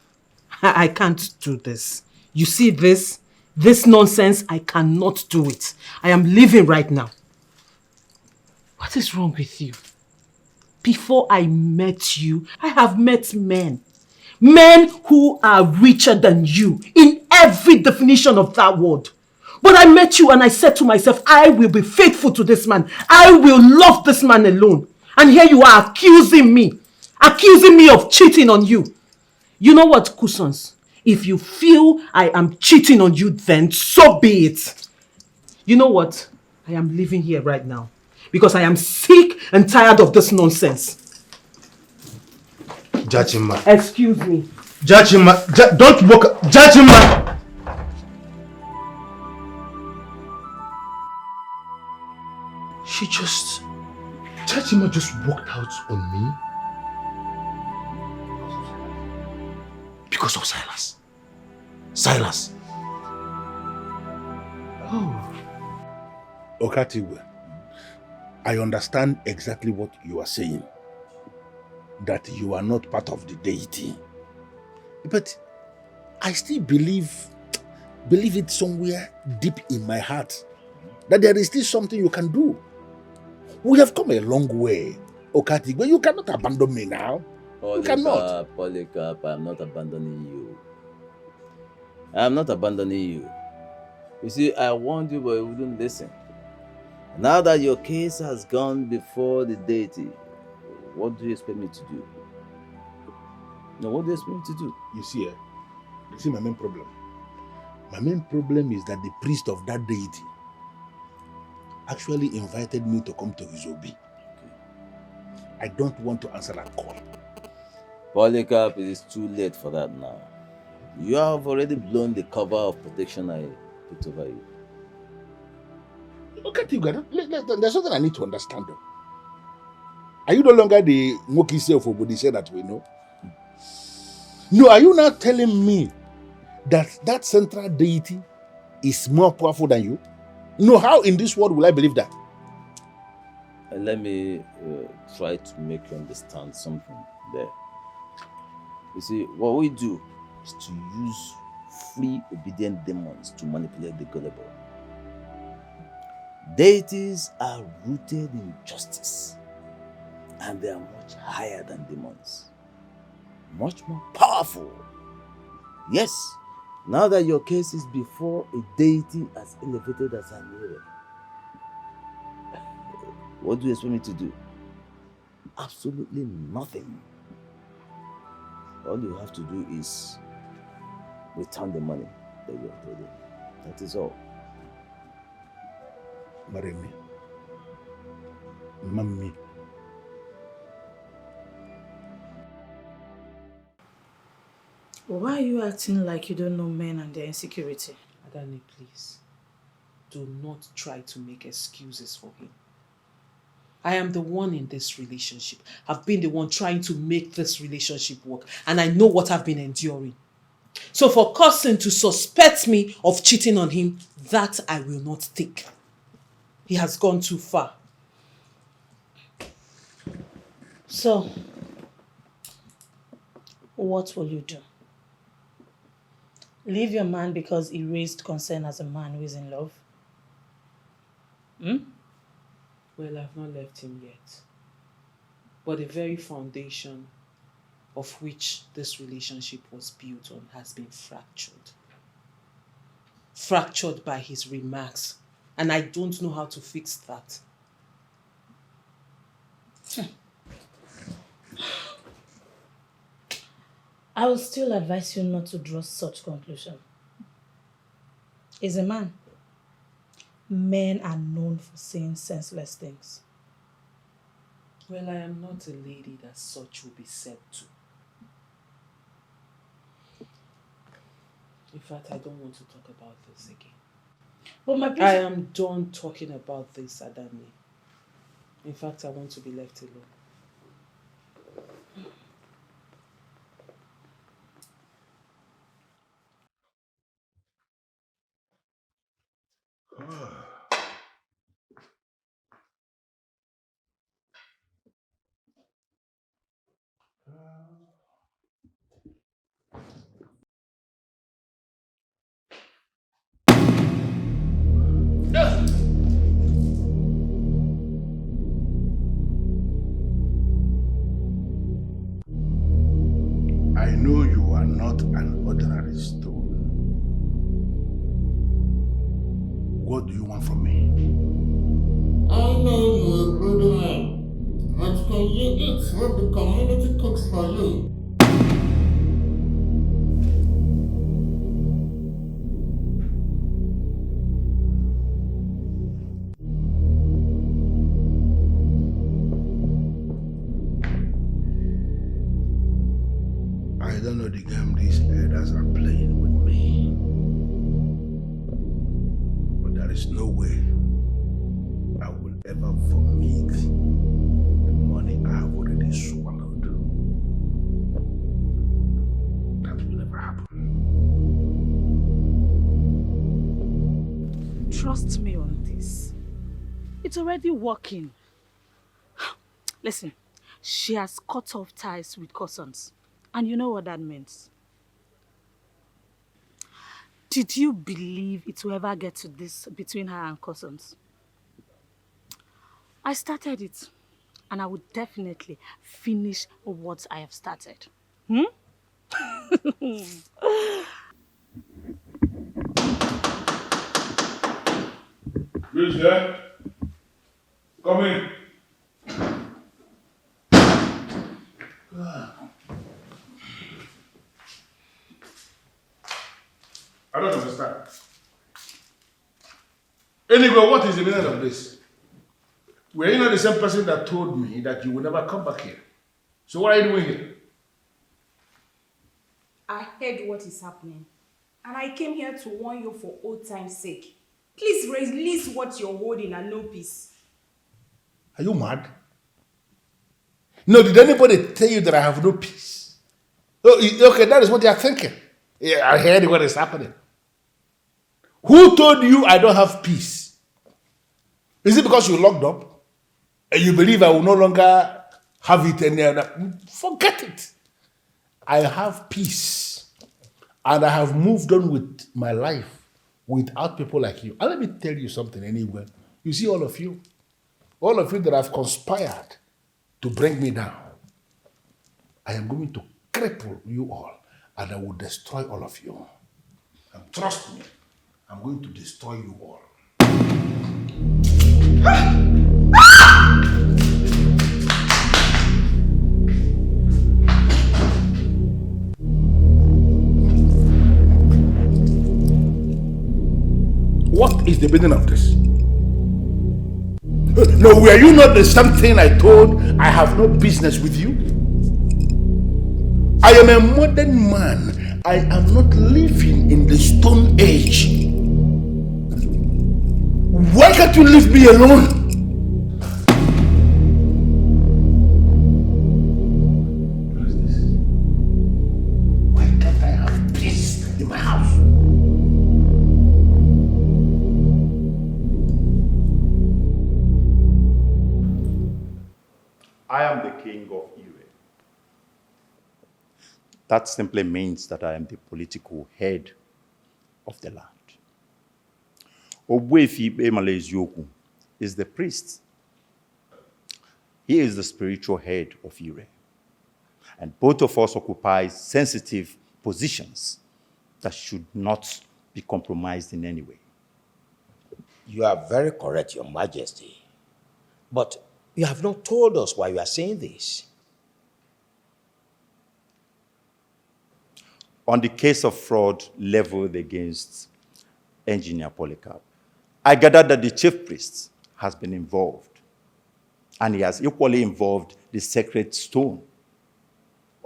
[SPEAKER 5] I can't do this. You see this? This nonsense, I cannot do it. I am leaving right now. What is wrong with you? Before I met you, I have met men. Men who are richer than you in every definition of that word. But I met you and I said to myself, I will be faithful to this man. I will love this man alone. And here you are accusing me of cheating on you. You know what, Kusons? If you feel I am cheating on you, then so be it. You know what? I am leaving here right now because I am sick and tired of this nonsense.
[SPEAKER 20] Jachima.
[SPEAKER 5] Excuse me.
[SPEAKER 20] Jachima, don't walk. Jachima! Jachima just walked out on me because of Silas. Silas.
[SPEAKER 2] Oh. Okatigwe, I understand exactly what you are saying. That you are not part of the deity. But I still believe it somewhere deep in my heart that there is still something you can do. We have come a long way, Okatigwe. You cannot abandon me now. You cannot.
[SPEAKER 16] Polycap, I'm not abandoning you. I'm not abandoning you. You see, I warned you, but you wouldn't listen. Now that your case has gone before the deity, what do you expect me to do? No, what do you expect me to do?
[SPEAKER 2] You see my main problem. My main problem is that the priest of that deity actually invited me to come to his obi. I don't want to answer that call.
[SPEAKER 16] Polycap, it is too late for that now. You have already blown the cover of protection I put over you.
[SPEAKER 2] Okay, there's something I need to understand. Are you no longer the Mokise of Obodise that we know? No, are you not telling me that central deity is more powerful than you? No, how in this world will I believe that?
[SPEAKER 16] Let me try to make you understand something there. You see, what we do is to use free obedient demons to manipulate the gullible. Deities are rooted in justice, and they are much higher than demons. Much more powerful. Yes, now that your case is before a deity as elevated as Anira, what do you expect me to do? Absolutely nothing. All you have to do is return the money that you have paid him. That is all.
[SPEAKER 2] Marry me. Mommy.
[SPEAKER 14] Why are you acting like you don't know men and their insecurity?
[SPEAKER 5] Adani, please. Do not try to make excuses for him. I am the one in this relationship. I've been the one trying to make this relationship work. And I know what I've been enduring. So for Godson to suspect me of cheating on him, that I will not take. He has gone too far.
[SPEAKER 14] So, what will you do? Leave your man because he raised concern as a man who is in love?
[SPEAKER 5] Well, I've not left him yet. But the very foundation of which this relationship was built on has been fractured. Fractured by his remarks. And I don't know how to fix that.
[SPEAKER 14] I will still advise you not to draw such conclusion. He's a man. Men are known for saying senseless things.
[SPEAKER 5] Well, I am not a lady that such will be said to. In fact, I don't want to talk about this again.
[SPEAKER 14] But
[SPEAKER 5] I am done talking about this, Adani. In fact, I want to be left alone.
[SPEAKER 2] not an ordinary stone. What do you want from me?
[SPEAKER 17] I know you're a good man, but can you eat what the community cooks for you?
[SPEAKER 2] I don't know the game these elders are playing with me. But there is no way I will ever vomit the money I have already swallowed. That will never happen.
[SPEAKER 14] Trust me on this. It's already working. Listen, she has cut off ties with Godsons. And you know what that means. Did you believe it will ever get to this between her and Godsons? I started it, and I would definitely finish what I have started. Who's
[SPEAKER 2] there? Come in. I don't understand. Anyway, what is the meaning of this? Were you not the same person that told me that you will never come back here? So what are you doing here?
[SPEAKER 19] I heard what is happening, and I came here to warn you for old time's sake. Please release what you're holding and no peace.
[SPEAKER 2] Are you mad? No, did anybody tell you that I have no peace? Oh, okay, that is what you are thinking. Yeah, I heard what is happening. Who told you I don't have peace? Is it because you're locked up? And you believe I will no longer have it any other? Forget it. I have peace. And I have moved on with my life without people like you. And let me tell you something anyway. You see all of you that have conspired to bring me down, I am going to cripple you all and I will destroy all of you. And trust me, I'm going to destroy you all. What is the meaning of this? No, were you not the same thing I told I have no business with you? I am a modern man. I am not living in the Stone Age. Why can't you leave me alone? What is this? Why can't I have peace in my house?
[SPEAKER 6] I am the king of Ire. That simply means that I am the political head of the land. Ogbuefi Ebele Ezioku is the priest. He is the spiritual head of Ire. And both of us occupy sensitive positions that should not be compromised in any way.
[SPEAKER 9] You are very correct, Your Majesty. But you have not told us why you are saying this.
[SPEAKER 6] On the case of fraud leveled against Engineer Polycap, I gathered that the chief priest has been involved, and he has equally involved the sacred stone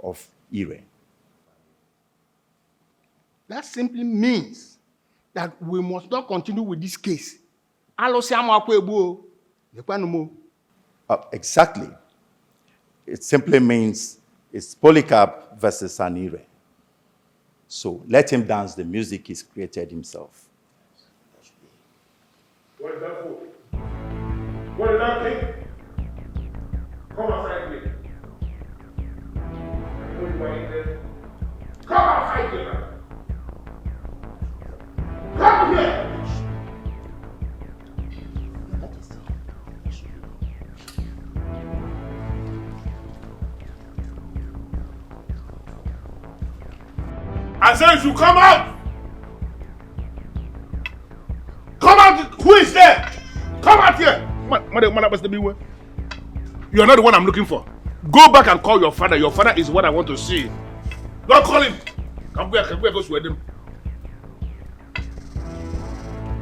[SPEAKER 6] of Ire.
[SPEAKER 10] That simply means that we must not continue with this case.
[SPEAKER 6] Exactly. It simply means it's Polycap versus Anira. So let him dance the music he's created himself.
[SPEAKER 2] What is that for? What is that thing? Come outside here. Come outside here. Come here. I said you should come out! Come out! Who is there? Come out here! You are not the one I'm looking for. Go back and call your father. Your father is what I want to see. Don't call him. Come here, go with him.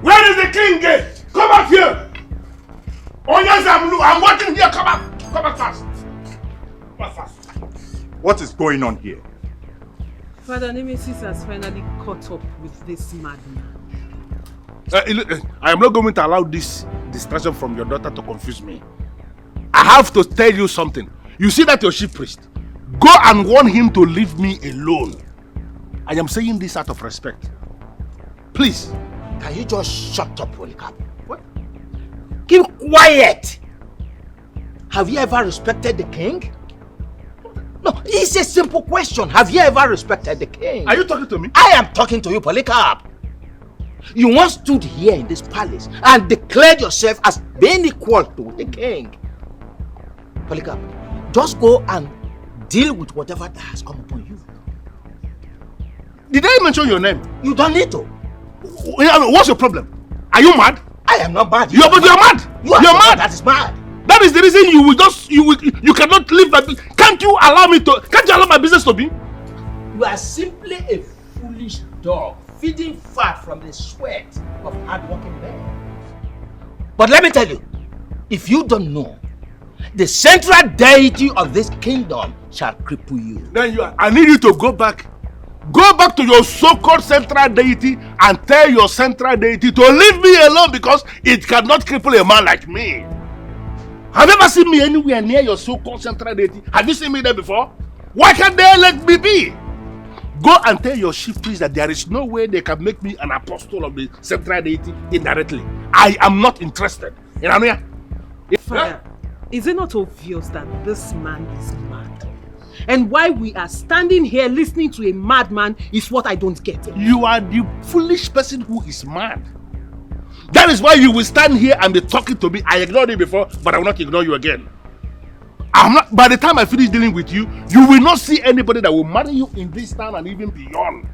[SPEAKER 2] Where is the king gate? Come out here! Oh yes, I'm watching here. Come out! Come out fast! Come out fast!
[SPEAKER 6] What is going on here?
[SPEAKER 5] Father Nemesis has finally caught up with this madman.
[SPEAKER 2] I am not going to allow this distraction from your daughter to confuse me. I have to tell you something. You see that your chief priest? Go and warn him to leave me alone. I am saying this out of respect. Please.
[SPEAKER 9] Can you just shut up, Polycap? What? Keep quiet! Have you ever respected the king? No, it's a simple question. Have you ever respected the king?
[SPEAKER 2] Are you talking to me?
[SPEAKER 9] I am talking to you, Polycap. You once stood here in this palace and declared yourself as being equal to the king. Polycap, just go and deal with whatever that has come upon you.
[SPEAKER 2] Did I mention your name?
[SPEAKER 9] You don't need to.
[SPEAKER 2] What's your problem? Are you mad?
[SPEAKER 9] I am not mad.
[SPEAKER 2] You're mad.
[SPEAKER 9] You're mad. That is mad.
[SPEAKER 2] That is the reason you cannot leave my business. Can't you allow my business to be?
[SPEAKER 9] You are simply a foolish dog feeding fat from the sweat of hard-working men. But let me tell you, if you don't know, the central deity of this kingdom shall cripple you.
[SPEAKER 2] Then I need you to go back. Go back to your so-called central deity and tell your central deity to leave me alone because it cannot cripple a man like me. Have you ever seen me anywhere near your so-called central deity? Have you seen me there before? Why can't they let me be? Go and tell your chief priest that there is no way they can make me an apostle of the central deity indirectly. I am not interested. You know what I mean?
[SPEAKER 5] Father, is it not obvious that this man is mad? And why we are standing here listening to a madman is what I don't get.
[SPEAKER 2] You are the foolish person who is mad. That is why you will stand here and be talking to me. I ignored you before, but I will not ignore you again. By the time I finish dealing with you, you will not see anybody that will marry you in this town and even beyond.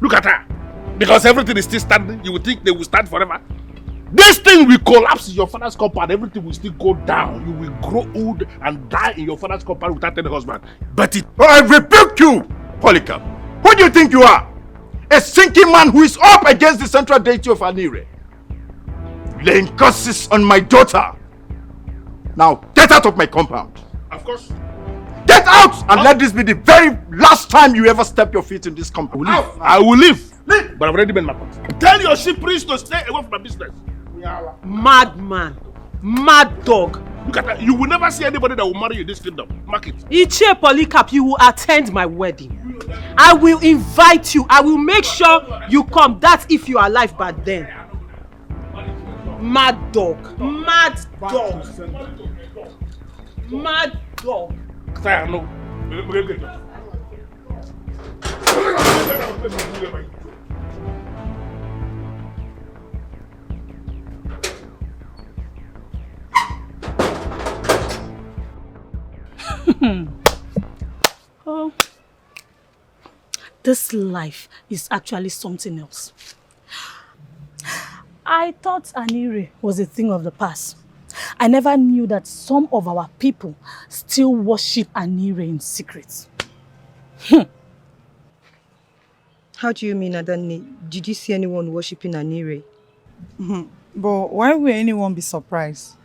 [SPEAKER 2] Look at her. Because everything is still standing, you will think they will stand forever. This thing will collapse in your father's compound. Everything will still go down. You will grow old and die in your father's compound without any husband. But
[SPEAKER 6] I rebuke you, Polycap. Who do you think you are? A sinking man who is up against the central deity of Anira. Laying curses on my daughter. Now get out of my compound.
[SPEAKER 2] Of course.
[SPEAKER 6] Get out and let this be the very last time you ever step your feet in this compound.
[SPEAKER 2] I will leave. But I've already been my point. Tell your chief priest to stay away from my business.
[SPEAKER 5] Madman. Mad dog.
[SPEAKER 2] Look at that. You will never see anybody that will marry you in this kingdom. Mark it.
[SPEAKER 5] Ichie Polycap, you will attend my wedding. I will invite you. I will make sure you come. That's if you are alive by then. Mad dog. Mad dog. Mad dog.
[SPEAKER 14] Oh, this life is actually something else. I thought Anira was a thing of the past. I never knew that some of our people still worship Anira in secret.
[SPEAKER 4] How do you mean, Adani? Did you see anyone worshipping Anira?
[SPEAKER 21] But why would anyone be surprised?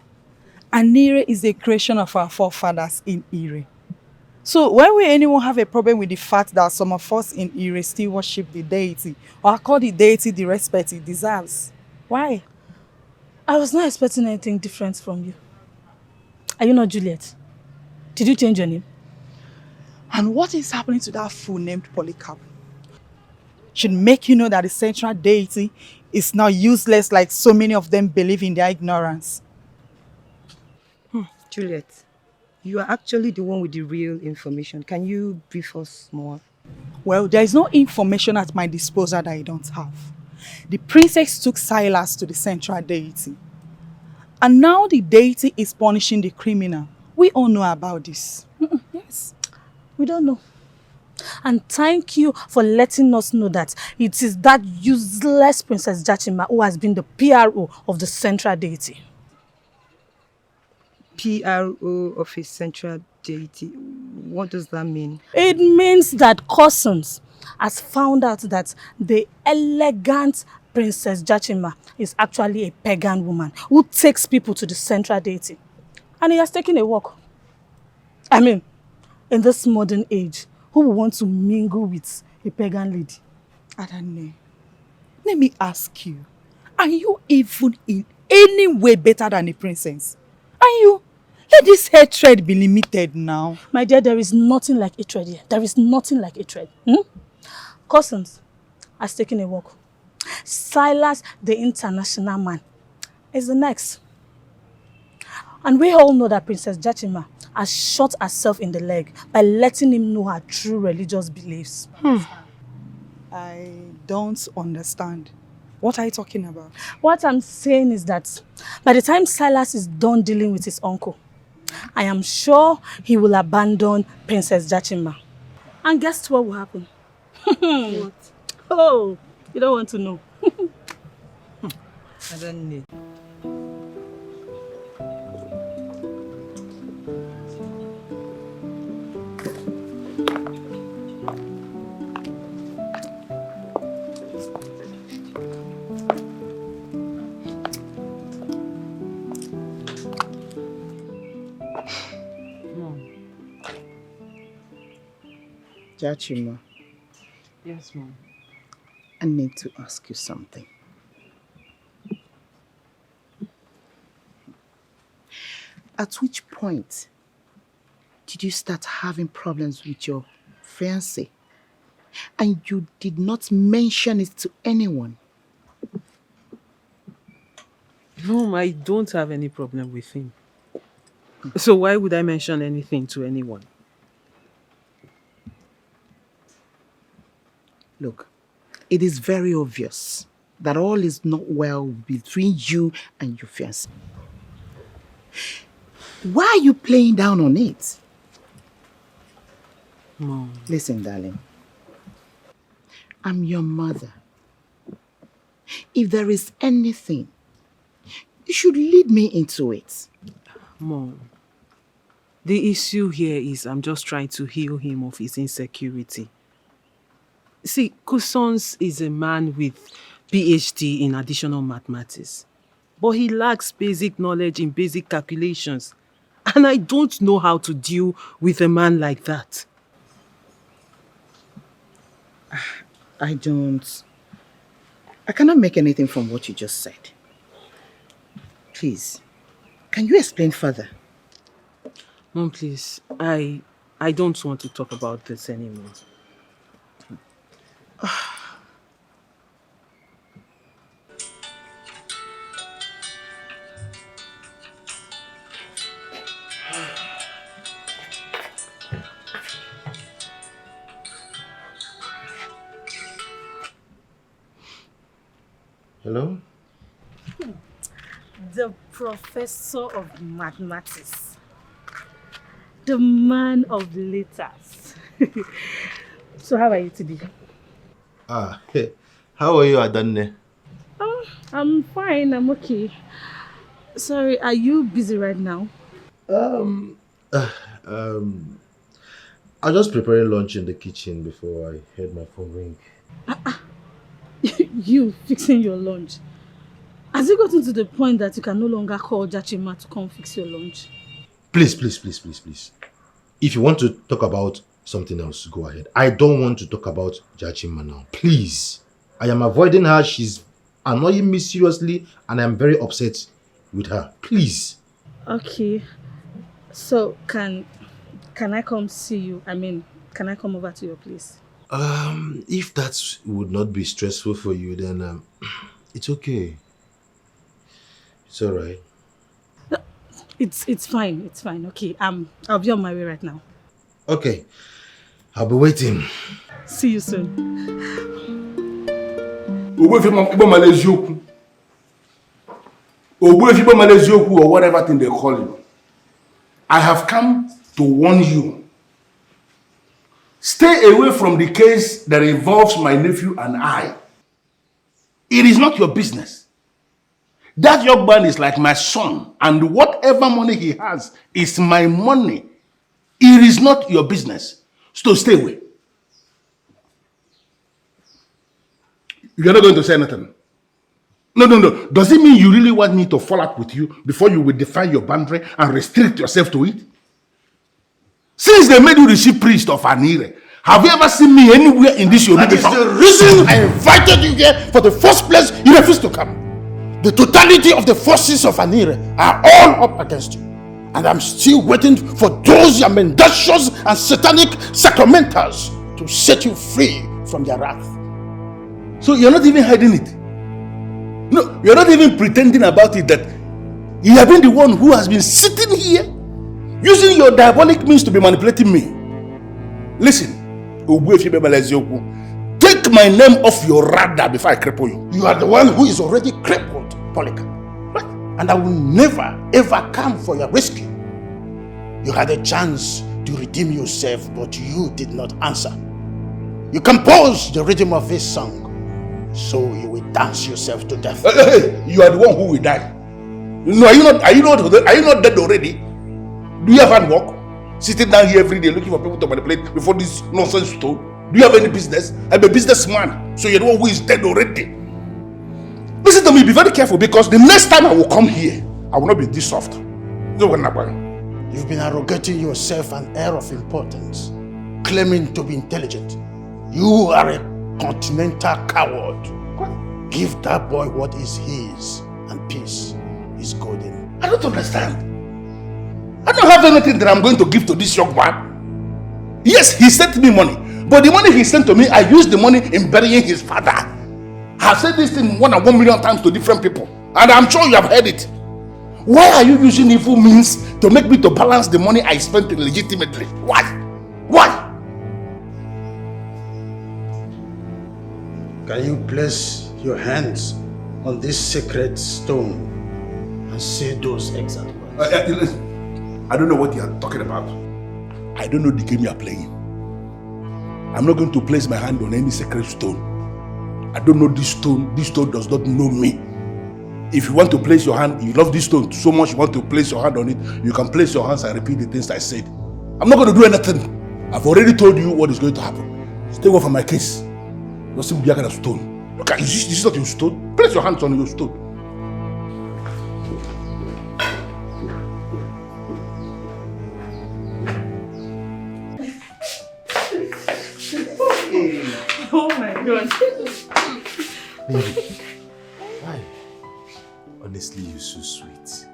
[SPEAKER 21] Anira is a creation of our forefathers in Ire. So why would anyone have a problem with the fact that some of us in Ire still worship the deity or call the deity the respect it deserves? Why?
[SPEAKER 14] I was not expecting anything different from you. Are you not Juliet? Did you change your name?
[SPEAKER 21] And what is happening to that fool named Polycap? Should make you know that the central deity is now useless like so many of them believe in their ignorance.
[SPEAKER 4] Juliet, you are actually the one with the real information. Can you brief us more?
[SPEAKER 21] Well, there is no information at my disposal that I don't have. The princess took Silas to the central deity. And now the deity is punishing the criminal. We all know about this.
[SPEAKER 14] Yes, we don't know. And thank you for letting us know that it is that useless Princess Jachima who has been the PRO of the central deity.
[SPEAKER 4] PRO of a central deity. What does that mean?
[SPEAKER 14] It means that Cousins has found out that the elegant Princess Jachima is actually a pagan woman who takes people to the central deity. And he has taken a walk. I mean, in this modern age, who would want to mingle with a pagan lady?
[SPEAKER 21] Adanne, let me ask you, are you even in any way better than a princess? Are you? Let this hatred be limited now.
[SPEAKER 14] My dear, there is nothing like hatred here. There is nothing like hatred. Cousins has taken a walk. Silas, the international man, is the next. And we all know that Princess Jachima has shot herself in the leg by letting him know her true religious beliefs.
[SPEAKER 21] I don't understand. What are you talking about?
[SPEAKER 14] What I'm saying is that by the time Silas is done dealing with his uncle, I am sure he will abandon Princess Jachima. And guess what will happen? What? Oh, you don't want to know.
[SPEAKER 21] I don't know. Jachima.
[SPEAKER 5] Yes, Mom.
[SPEAKER 21] I need to ask you something. At which point did you start having problems with your fiancé? And you did not mention it to anyone?
[SPEAKER 5] Mom, I don't have any problem with him. So why would I mention anything to anyone?
[SPEAKER 21] Look, it is very obvious that all is not well between you and your fiancé. Why are you playing down on it?
[SPEAKER 5] Mom.
[SPEAKER 21] Listen, darling. I'm your mother. If there is anything, you should lead me into it.
[SPEAKER 5] Mom, the issue here is I'm just trying to heal him of his insecurity. See, Kusons is a man with PhD in additional mathematics, but he lacks basic knowledge in basic calculations. And I don't know how to deal with a man like that.
[SPEAKER 21] I cannot make anything from what you just said. Please, can you explain further?
[SPEAKER 5] Mom, please, I don't want to talk about this anymore.
[SPEAKER 20] Hello?
[SPEAKER 14] The professor of mathematics. The man of letters. So how are you today?
[SPEAKER 20] How are you, Adanne?
[SPEAKER 14] Oh, I'm fine, I'm okay. Sorry, are you busy right now?
[SPEAKER 20] I was just preparing lunch in the kitchen before I heard my phone ring.
[SPEAKER 14] You fixing your lunch? Has it gotten to the point that you can no longer call Jachima to come fix your lunch?
[SPEAKER 20] Please. If you want to talk about something else, go ahead. I don't want to talk about Jachima now. Please. I am avoiding her. She's annoying me seriously and I'm very upset with her. Please.
[SPEAKER 14] Okay. So can I come see you? I mean, can I come over to your place?
[SPEAKER 20] If that would not be stressful for you, then it's okay. It's all right.
[SPEAKER 14] It's fine. Okay, I'll be on my way right now.
[SPEAKER 20] Okay. I'll be waiting.
[SPEAKER 14] See you soon.
[SPEAKER 2] Or whatever thing they call you. I have come to warn you. Stay away from the case that involves my nephew and I. It is not your business. That young man is like my son, and whatever money he has is my money. It is not your business. So stay away. You're not going to say anything. No. Does it mean you really want me to fall out with you before you will define your boundary and restrict yourself to it? Since they made you the chief priest of Anira, have you ever seen me anywhere in this your
[SPEAKER 10] That is the reason I invited you here. For the first place, you refused to come. The totality of the forces of Anira are all up against you. And I'm still waiting for those your mendacious and satanic sacramentals to set you free from their wrath.
[SPEAKER 2] So you're not even hiding it. No, you're not even pretending about it that you have been the one who has been sitting here using your diabolic means to be manipulating me. Listen, take my name off your radar before I cripple you.
[SPEAKER 10] You are the one who is already crippled, Polycap. And I will never ever come for your rescue. You had a chance to redeem yourself, but you did not answer. You composed the rhythm of this song, so you will dance yourself to death.
[SPEAKER 2] Hey, you are the one who will die. No, are you not dead already? Do you have hard work? Sitting down here every day looking for people to manipulate before this nonsense stone? Do you have any business? I'm a businessman, so you're the one who is dead already. Listen to me, be very careful, because the next time I will come here, I will not be this soft.
[SPEAKER 10] You've been arrogating yourself an air of importance, claiming to be intelligent. You are a continental coward. Give that boy what is his, and peace is golden.
[SPEAKER 2] I don't understand. I don't have anything that I'm going to give to this young man. Yes, he sent me money, but the money he sent to me, I used the money in burying his father. I've said this thing 1 million times to different people, and I'm sure you have heard it. Why are you using evil means to make me to balance the money I spent illegitimately? Why?
[SPEAKER 13] Can you place your hands on this sacred stone and say those exact words?
[SPEAKER 2] I don't know what you are talking about. I don't know the game you are playing. I'm not going to place my hand on any sacred stone. I don't know this stone. This stone does not know me. If you want to place your hand, you love this stone so much you want to place your hand on it, you can place your hands and repeat the things I said. I'm not going to do anything. I've already told you what is going to happen. Stay away from my case. You're simply a kind of stone. Look at this is not your stone. Place your hands on your stone.
[SPEAKER 8] Oh my God.
[SPEAKER 20] Baby, why? Honestly, you're so sweet.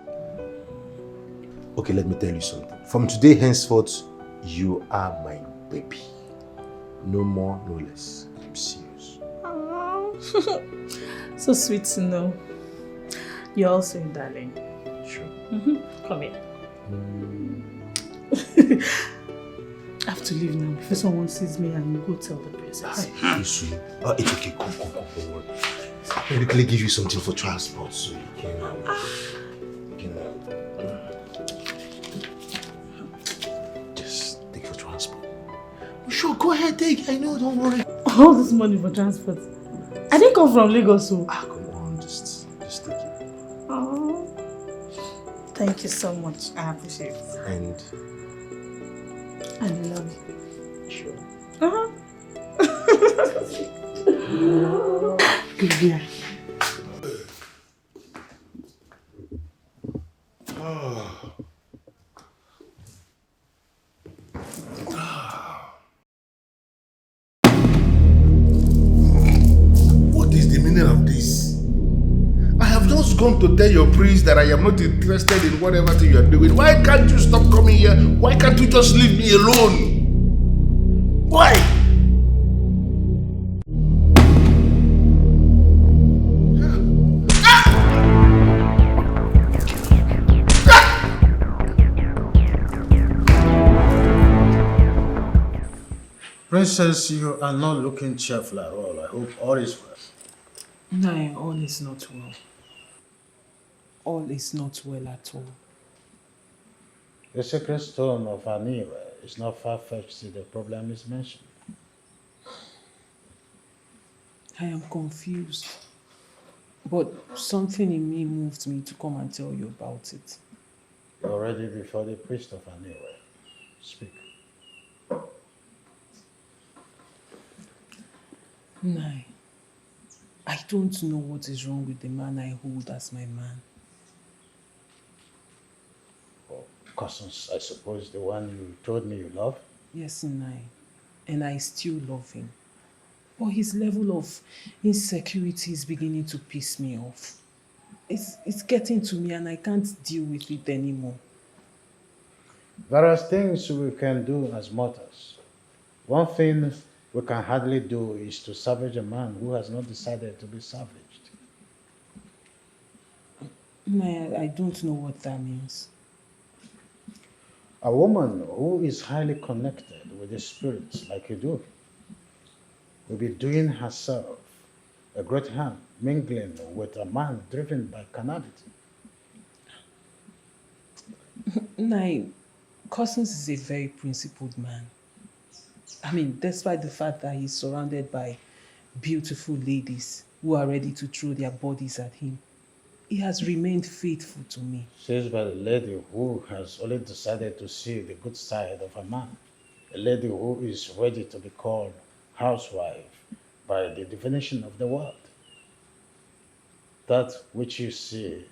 [SPEAKER 20] Okay, let me tell you something. From today henceforth, you are my baby. No more, no less. I'm serious.
[SPEAKER 8] So sweet to know. You're also a darling.
[SPEAKER 20] Sure.
[SPEAKER 8] Come here. I have to leave now before someone sees me and go tell the princess.
[SPEAKER 20] It's okay. Come. Don't worry. I'll quickly give you something for transport so you can just take for transport. Sure, go ahead, take. I know, don't worry.
[SPEAKER 8] All this money for transport. I didn't come from Lagos, so.
[SPEAKER 20] Come on, just take it.
[SPEAKER 8] Oh, thank you so much. I appreciate it.
[SPEAKER 20] And
[SPEAKER 8] I love you.
[SPEAKER 20] Sure.
[SPEAKER 8] Good dear.
[SPEAKER 2] What is the meaning of this? I have just gone to tell your priest that I am not interested in whatever thing you are doing. Why can't you stop coming here? Why can't you just leave me alone? Why?
[SPEAKER 13] Princess, you are not looking cheerful at all. I hope all is well.
[SPEAKER 5] No, all is not well. All is not well at all.
[SPEAKER 13] The sacred stone of Anira
[SPEAKER 20] it's not far-fetched to the problem is mentioned.
[SPEAKER 5] I am confused. But something in me moved me to come and tell you about it.
[SPEAKER 20] You're ready before the priest of Anira. Speak.
[SPEAKER 5] Nai, I don't know what is wrong with the man I hold as my man.
[SPEAKER 20] Cousins, I suppose the one you told me you love?
[SPEAKER 5] Yes, Nai, and I still love him. But his level of insecurity is beginning to piss me off. It's getting to me and I can't deal with it anymore.
[SPEAKER 20] There are things we can do as mortals. One thing we can hardly do is to savage a man who has not decided to be savaged.
[SPEAKER 5] Nai, I don't know what that means.
[SPEAKER 20] A woman who is highly connected with the spirits like you do will be doing herself a great harm mingling with a man driven by carnality.
[SPEAKER 5] Nai, Cousins is a very principled man. I mean, despite the fact that he's surrounded by beautiful ladies who are ready to throw their bodies at him, he has remained faithful to me.
[SPEAKER 20] Says by the lady who has only decided to see the good side of a man, a lady who is ready to be called housewife by the definition of the word. That which you see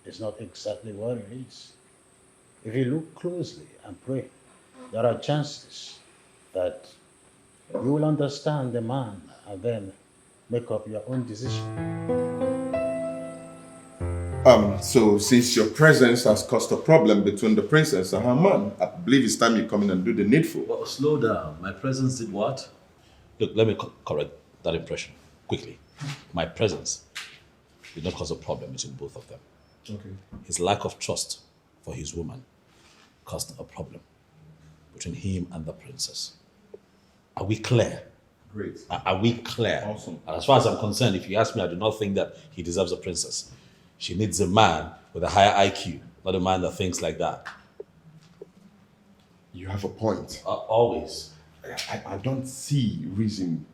[SPEAKER 20] is not exactly what it is. If you look closely and pray, there are chances that you will understand the man and then make up your own decision.
[SPEAKER 3] So since your presence has caused a problem between the princess and her man, I believe it's time you come in and do the needful.
[SPEAKER 7] Well, slow down. My presence did what? Look, let me correct that impression quickly. My presence did not cause a problem between both of them.
[SPEAKER 3] Okay.
[SPEAKER 7] His lack of trust for his woman caused a problem between him and the princess. Are we clear?
[SPEAKER 3] Great.
[SPEAKER 7] Are we clear?
[SPEAKER 3] Awesome.
[SPEAKER 7] And as far as I'm concerned, if you ask me, I do not think that he deserves a princess. She needs a man with a higher IQ, not a man that thinks like that.
[SPEAKER 3] You have a point.
[SPEAKER 7] Always.
[SPEAKER 3] I don't see reason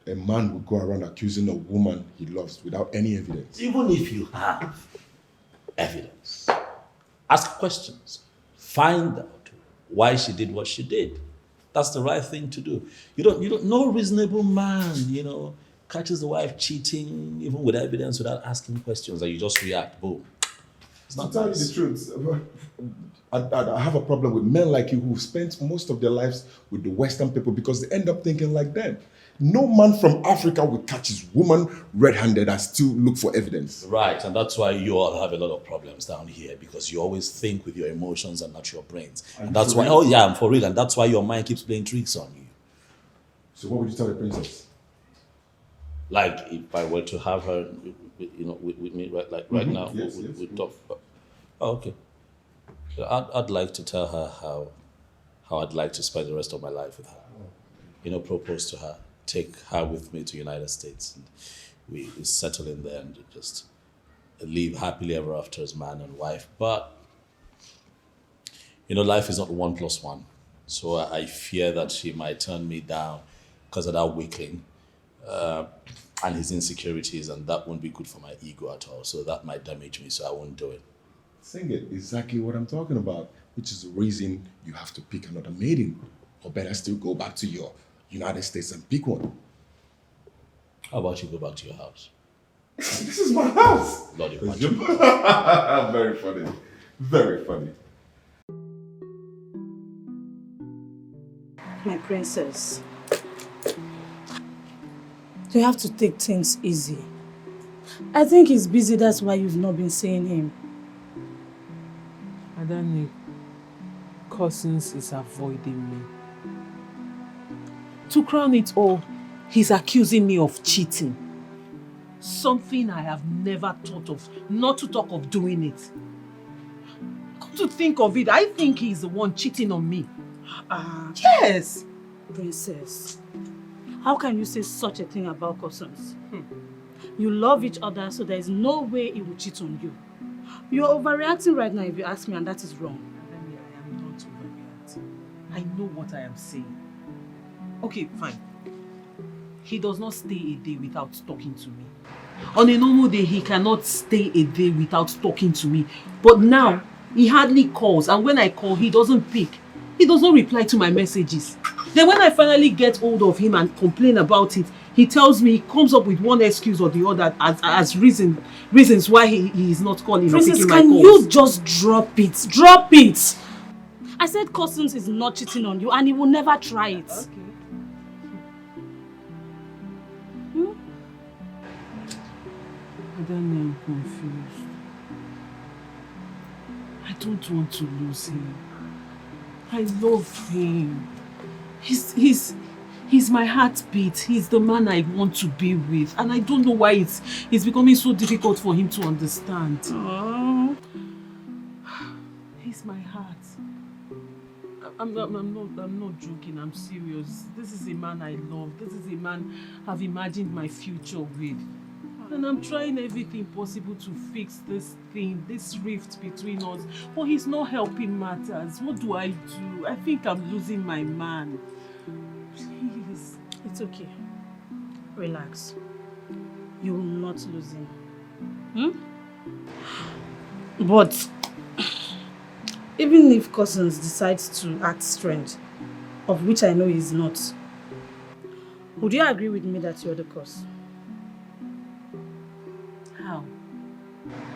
[SPEAKER 3] a man would go around accusing a woman he loves without any evidence.
[SPEAKER 7] Even if you have evidence, ask questions. Find out why she did what she did. That's the right thing to do. No reasonable man, catches the wife cheating, even with evidence, without asking questions, and you just react, boom. It's not
[SPEAKER 3] to tell
[SPEAKER 7] nice.
[SPEAKER 3] you the truth, I have a problem with men like you who spent most of their lives with the Western people because they end up thinking like them. No man from Africa will catch his woman red-handed and still look for evidence.
[SPEAKER 7] Right, and that's why you all have a lot of problems down here, because you always think with your emotions and not your brains. And that's why, I'm for real, and that's why your mind keeps playing tricks on you.
[SPEAKER 3] So what would you tell the princess?
[SPEAKER 7] Like, if I were to have her, with me right now, we talk. Oh, okay. I'd like to tell her how I'd like to spend the rest of my life with her. Propose to her, take her with me to United States, and we settle in there and just live happily ever after as man and wife. But life is not 1 + 1, so I fear that she might turn me down because of that weakling. And his insecurities, and that won't be good for my ego at all. So that might damage me, so I won't do it.
[SPEAKER 3] Sing it. Exactly what I'm talking about, which is the reason you have to pick another maiden. Or better still, go back to your United States and pick one.
[SPEAKER 7] How about you go back to your house?
[SPEAKER 3] This is my house.
[SPEAKER 7] Bloody much.
[SPEAKER 3] Very funny. Very funny.
[SPEAKER 14] My princess, you have to take things easy. I think he's busy, that's why you've not been seeing him.
[SPEAKER 5] Adani, Cousins is avoiding me. To crown it all, he's accusing me of cheating. Something I have never thought of, not to talk of doing it. Come to think of it, I think he's the one cheating on me. Yes!
[SPEAKER 14] Princess, how can you say such a thing about Cousins? You love each other, so there is no way he will cheat on you. You're overreacting right now if you ask me, and that is wrong.
[SPEAKER 5] I am not overreacting. I know what I am saying. Okay, fine. He does not stay a day without talking to me. On a normal day, he cannot stay a day without talking to me. But now, he hardly calls, and when I call, he doesn't pick. He does not reply to my messages. Then when I finally get hold of him and complain about it, he tells me, he comes up with one excuse or the other as reasons why he is not calling or picking my calls.
[SPEAKER 14] Princess, can you just drop it? Drop it! I said Cousins is not cheating on you and he will never try it.
[SPEAKER 5] Okay. I'm confused. I don't want to lose him. I love him. He's my heartbeat. He's the man I want to be with. And I don't know why it's becoming so difficult for him to understand.
[SPEAKER 14] Aww.
[SPEAKER 5] He's my heart. I'm not joking. I'm serious. This is a man I love. This is a man I've imagined my future with. And I'm trying everything possible to fix this thing, this rift between us. But he's not helping matters. What do I do? I think I'm losing my man. Please.
[SPEAKER 14] It's okay. Relax. You will not lose him. But even if Cousins decides to act strange, of which I know he's not, would you agree with me that you're the cause?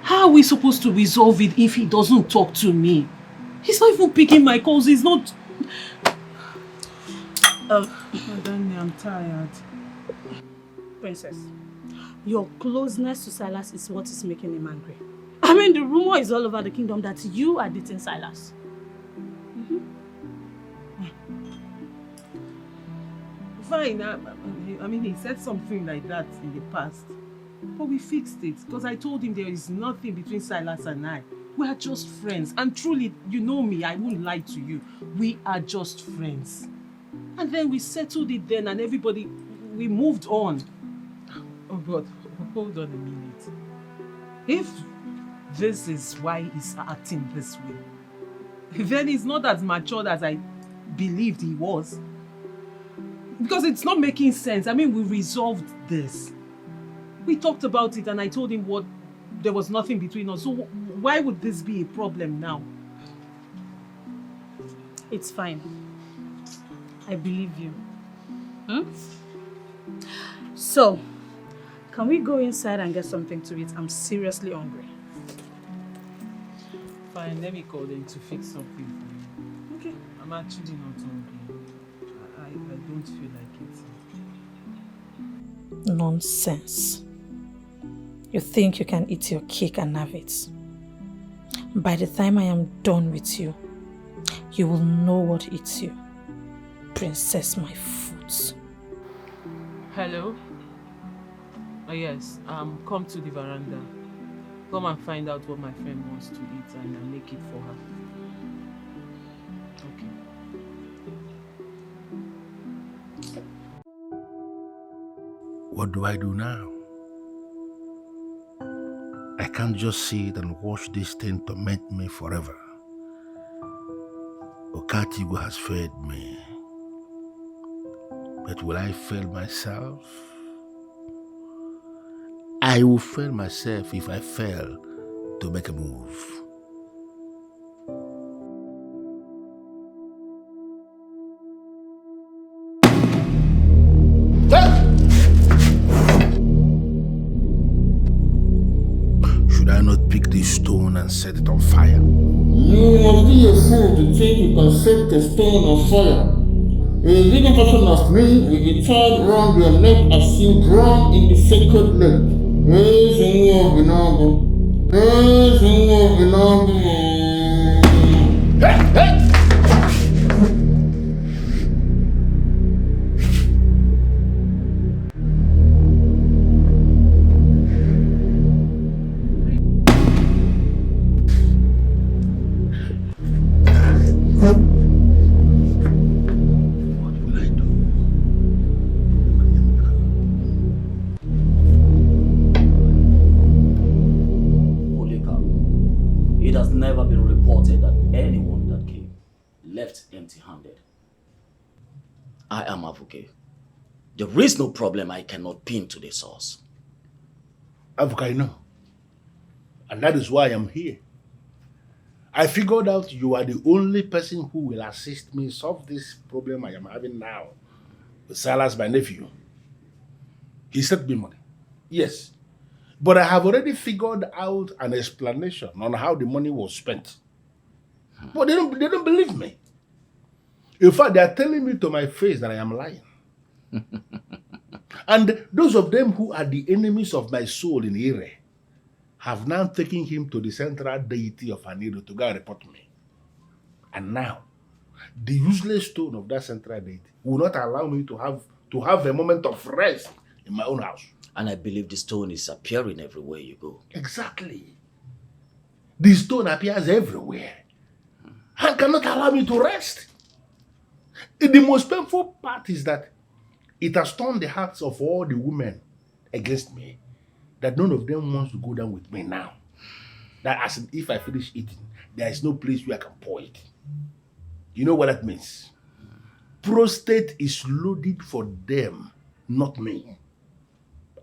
[SPEAKER 5] How are we supposed to resolve it if he doesn't talk to me? He's not even picking my calls. He's not... Madani, I'm tired.
[SPEAKER 14] Princess, your closeness to Silas is what is making him angry. I mean, the rumor is all over the kingdom that you are dating Silas.
[SPEAKER 5] Fine. I mean, he said something like that in the past. But we fixed it because I told him there is nothing between Silas and I. We are just friends. And truly, you know me, I won't lie to you. We are just friends. And then we settled it then and everybody, we moved on. Oh God, hold on a minute. If this is why he's acting this way, then he's not as matured as I believed he was. Because it's not making sense. I mean, we resolved this. We talked about it and I told him there was nothing between us. So why would this be a problem now?
[SPEAKER 14] It's fine. I believe you. So, can we go inside and get something to eat? I'm seriously hungry.
[SPEAKER 5] Fine, let me call them to fix something for you. Okay. I'm actually not hungry. I don't feel like it.
[SPEAKER 14] Nonsense. You think you can eat your cake and have it. By the time I am done with you, you will know what eats you. Princess, my foot.
[SPEAKER 5] Hello? Oh yes, come to the veranda. Come and find out what my friend wants to eat and I'll make it for her. Okay.
[SPEAKER 1] What do I do now? I can't just sit and watch this thing torment me forever. Okatigo has failed me. But will I fail myself? I will fail myself if I fail to make a move. Should I not pick this stone and set it on fire?
[SPEAKER 17] You must be a fool to think you can set a stone on fire. A living person as me will be tied around your neck as you drown in the sacred lake.
[SPEAKER 22] It has never been reported that anyone that came left empty-handed.
[SPEAKER 12] I am Avuke. There is no problem I cannot pin to the source.
[SPEAKER 2] Avuke, I know. And that is why I am here. I figured out you are the only person who will assist me solve this problem I am having now with Silas, my nephew. He sent me money. Yes. But I have already figured out an explanation on how the money was spent. But they don't believe me. In fact, they are telling me to my face that I am lying. And those of them who are the enemies of my soul in Ire have now taken him to the central deity of Anira to go and report me. And now, the useless stone of that central deity will not allow me to have a moment of rest in my own house.
[SPEAKER 12] And I believe the stone is appearing everywhere you go.
[SPEAKER 2] Exactly. The stone appears everywhere and cannot allow me to rest. The most painful part is that it has turned the hearts of all the women against me, that none of them wants to go down with me now. That as if I finish eating, there is no place where I can pour it. You know what that means? Prostate is loaded for them, not me.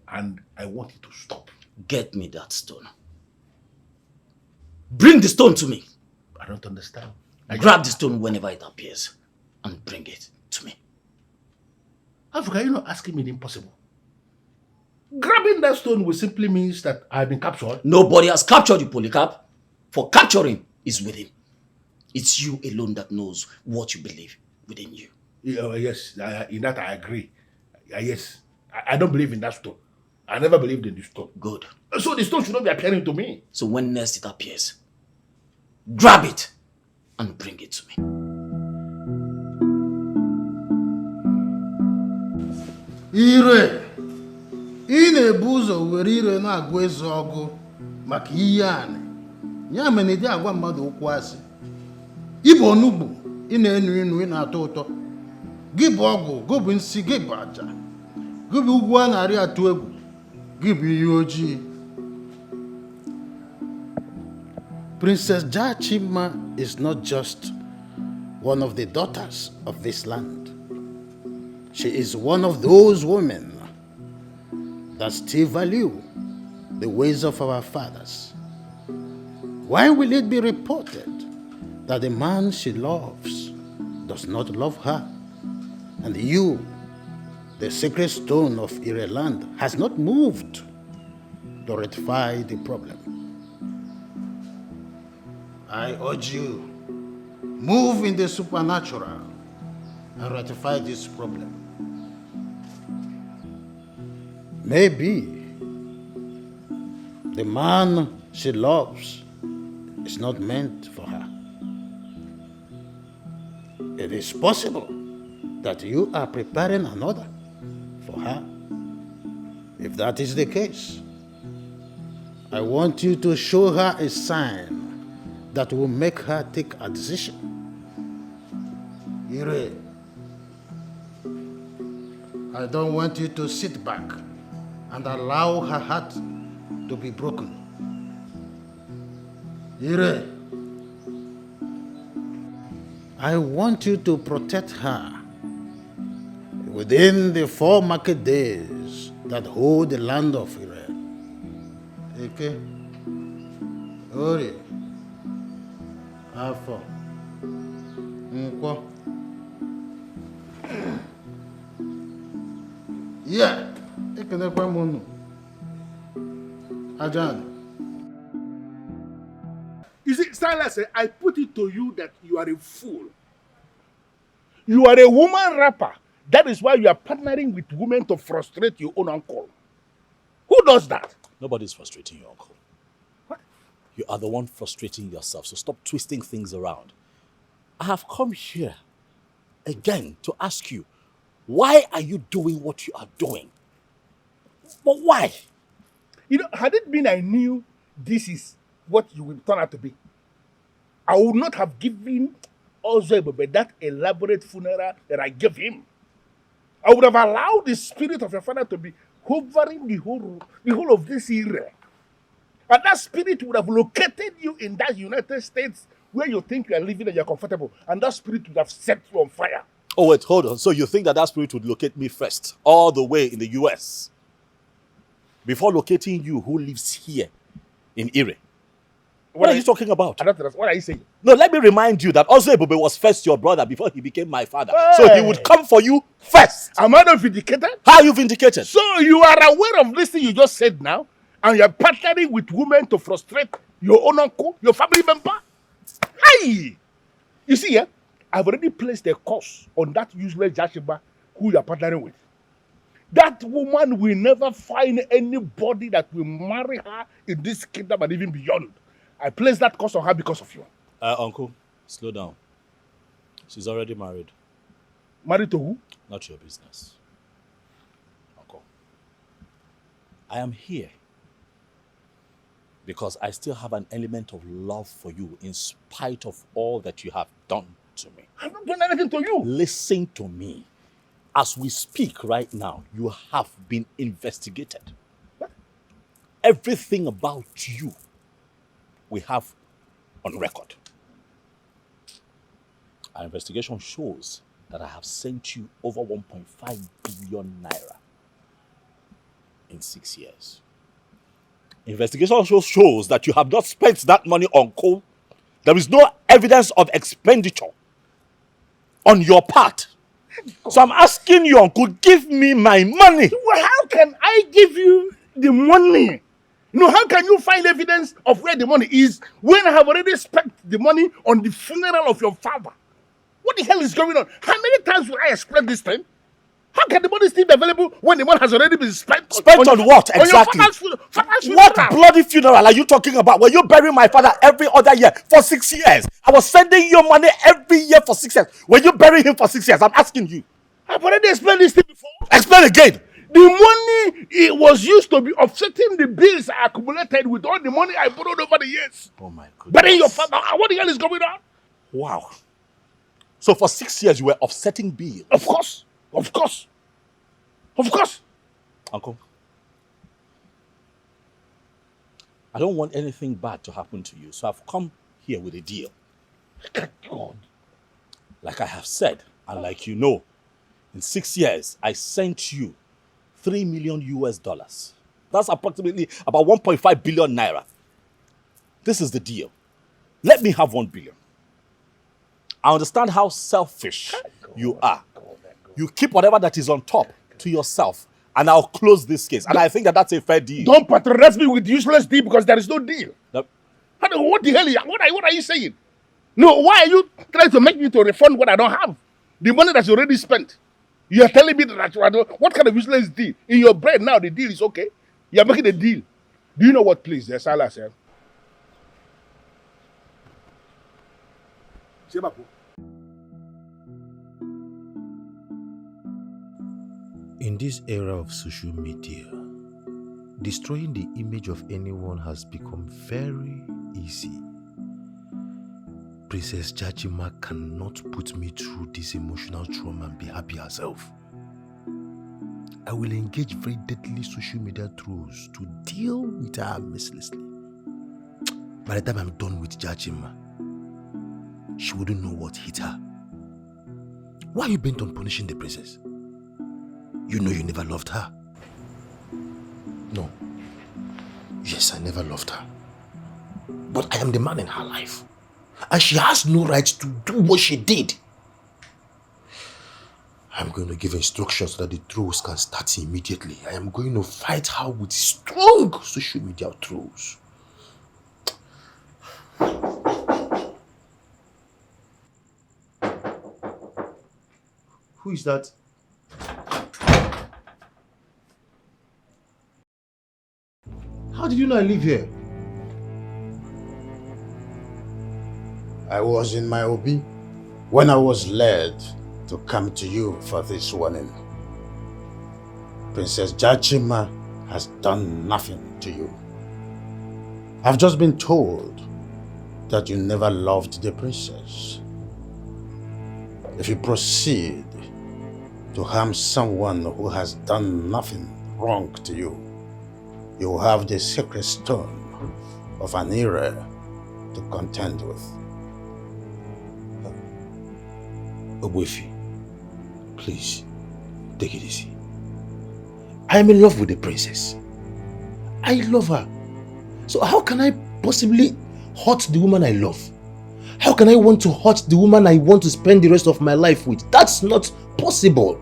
[SPEAKER 2] And I want it to stop.
[SPEAKER 12] Get me that stone. Bring the stone to me.
[SPEAKER 2] I don't understand.
[SPEAKER 12] Grab the stone whenever it appears and bring it to me.
[SPEAKER 2] Africa, you're not asking me the impossible. Grabbing that stone will simply means that I've been captured.
[SPEAKER 12] Nobody has captured you, Polycap. For capturing is within. It's you alone that knows what you believe within you.
[SPEAKER 2] Yes, in that I agree. Yes, I don't believe in that stone. I never believed in the stone.
[SPEAKER 12] Good.
[SPEAKER 2] So the stone should not be appearing to me.
[SPEAKER 12] So when next it appears, grab it and bring it to me.
[SPEAKER 13] Ire, ị na-ebu ụzọ were ire na-agwa eze ọgụ maka ihe anị. Ya mere ịdị agwa mmadụ okwu asị. Ị bụ onugbu, ị na-enu inu, ị na-atọ ụtọ. Gị bụ ọgwụ, gị bụ nsị, gị bụ aja. Gị bụ ugwu a na-arị atụ egwu. Gị bụ ihe ojii. Princess Jachima is not just one of the daughters of this land. She is one of those women that still value the ways of our fathers. Why will it be reported that the man she loves does not love her, and you, the sacred stone of Ireland, has not moved to rectify the problem? I urge you, move in the supernatural and rectify this problem. Maybe the man she loves is not meant for her. It is possible that you are preparing another for her. If that is the case, I want you to show her a sign that will make her take a decision. Ire, I don't want you to sit back and allow her heart to be broken. Ire, I want you to protect her within the 4 market days that hold the land of Ire. Eke, Ori, Afọ, Nkwo. Yeah, ekenekwa m unu. Ajan.
[SPEAKER 2] You see, Silas, I put it to you that you are a fool. You are a woman rapper. That is why you are partnering with women to frustrate your own uncle. Who does that?
[SPEAKER 7] Nobody's frustrating your uncle. What? You are the one frustrating yourself, so stop twisting things around. I have come here again to ask you, why are you doing what you are doing? But why?
[SPEAKER 2] You know, had it been I knew this is what you will turn out to be, I would not have given Ozebebe that elaborate funeral that I gave him. I would have allowed the spirit of your father to be hovering the whole of this era. And that spirit would have located you in that United States where you think you are living and you're comfortable. And that spirit would have set you on fire.
[SPEAKER 7] Oh wait, hold on. So you think that spirit would locate me first, all the way in the US, before locating you who lives here in Erie? What are you talking about?
[SPEAKER 2] I don't understand. What are you saying?
[SPEAKER 7] No, let me remind you that also Ebele was first your brother before he became my father. So he would come for you first.
[SPEAKER 2] Am I not vindicated?
[SPEAKER 7] How are you vindicated?
[SPEAKER 2] So you are aware of this thing you just said now, and you're partnering with women to frustrate your own uncle, your family member? Hey! You see, yeah, I've already placed a curse on that useless Jashiba who you're partnering with. That woman will never find anybody that will marry her in this kingdom and even beyond. I placed that curse on her because of you.
[SPEAKER 7] Uncle, slow down. She's already married.
[SPEAKER 2] Married to who?
[SPEAKER 7] Not your business. Uncle, I am here because I still have an element of love for you in spite of all that you have done to me.
[SPEAKER 2] I've not done anything to you.
[SPEAKER 7] Listen to me. As we speak right now, you have been investigated.
[SPEAKER 2] What?
[SPEAKER 7] Everything about you we have on record. Our investigation shows that I have sent you over 1.5 billion naira in 6 years. Investigation also shows that you have not spent that money on coal. There is no evidence of expenditure on your part. So I'm asking you, Uncle, give me my money.
[SPEAKER 2] Well, how can I give you the money? No, how can you find evidence of where the money is when I have already spent the money on the funeral of your father? What the hell is going on? How many times will I explain this thing? How can the money still be available when the money has already been spent?
[SPEAKER 7] Spent on what exactly?
[SPEAKER 2] On your father's
[SPEAKER 7] What
[SPEAKER 2] funeral?
[SPEAKER 7] bloody funeral are you talking about? Were you burying my father every other year for 6 years? I was sending you money every year for 6 years. Were you burying him for 6 years? I'm asking you.
[SPEAKER 2] I've already explained this thing before.
[SPEAKER 7] Explain again.
[SPEAKER 2] The money it was used to be offsetting the bills I accumulated with all the money I borrowed over the years.
[SPEAKER 7] Oh my goodness.
[SPEAKER 2] Burying your father. What the hell is going on?
[SPEAKER 7] Wow. So for 6 years you were offsetting bills?
[SPEAKER 2] Of course. Of course. Of course.
[SPEAKER 7] Uncle, I don't want anything bad to happen to you, so I've come here with a deal.
[SPEAKER 2] God.
[SPEAKER 7] Like I have said, and like you know, in 6 years, I sent you $3 million US. That's approximately about 1.5 billion naira. This is the deal. Let me have 1 billion. I understand how selfish you are. You keep whatever that is on top to yourself, and I'll close this case. And I think that that's a fair deal.
[SPEAKER 2] Don't patronize me with useless deal because there is no deal.
[SPEAKER 7] No.
[SPEAKER 2] What the hell? What are you saying? No, why are you trying to make me to refund what I don't have? The money that's already spent. You are telling me that what kind of useless deal? In your brain now, the deal is okay. You are making a deal. Do you know what, please? There's Salas.
[SPEAKER 1] In this era of social media, destroying the image of anyone has become very easy. Princess Jachima cannot put me through this emotional trauma and be happy herself. I will engage very deadly social media trolls to deal with her mercilessly. By the time I'm done with Jachima, she wouldn't know what hit her. Why are you bent on punishing the princess? You know you never loved her. No. Yes, I never loved her. But I am the man in her life. And she has no right to do what she did. I'm going to give instructions so that the trolls can start immediately. I am going to fight her with strong social media trolls.
[SPEAKER 20] Who is that? How did you know I live here?
[SPEAKER 13] I was in my obi when I was led to come to you for this warning. Princess Jachima has done nothing to you. I've just been told that you never loved the princess. If you proceed to harm someone who has done nothing wrong to you, you will have the sacred stone of Anira to contend with.
[SPEAKER 1] Ogbuefi, Please, take it easy. I am in love with the princess. I love her. So how can I possibly hurt the woman I love? How can I want to hurt the woman I want to spend the rest of my life with? That's not possible.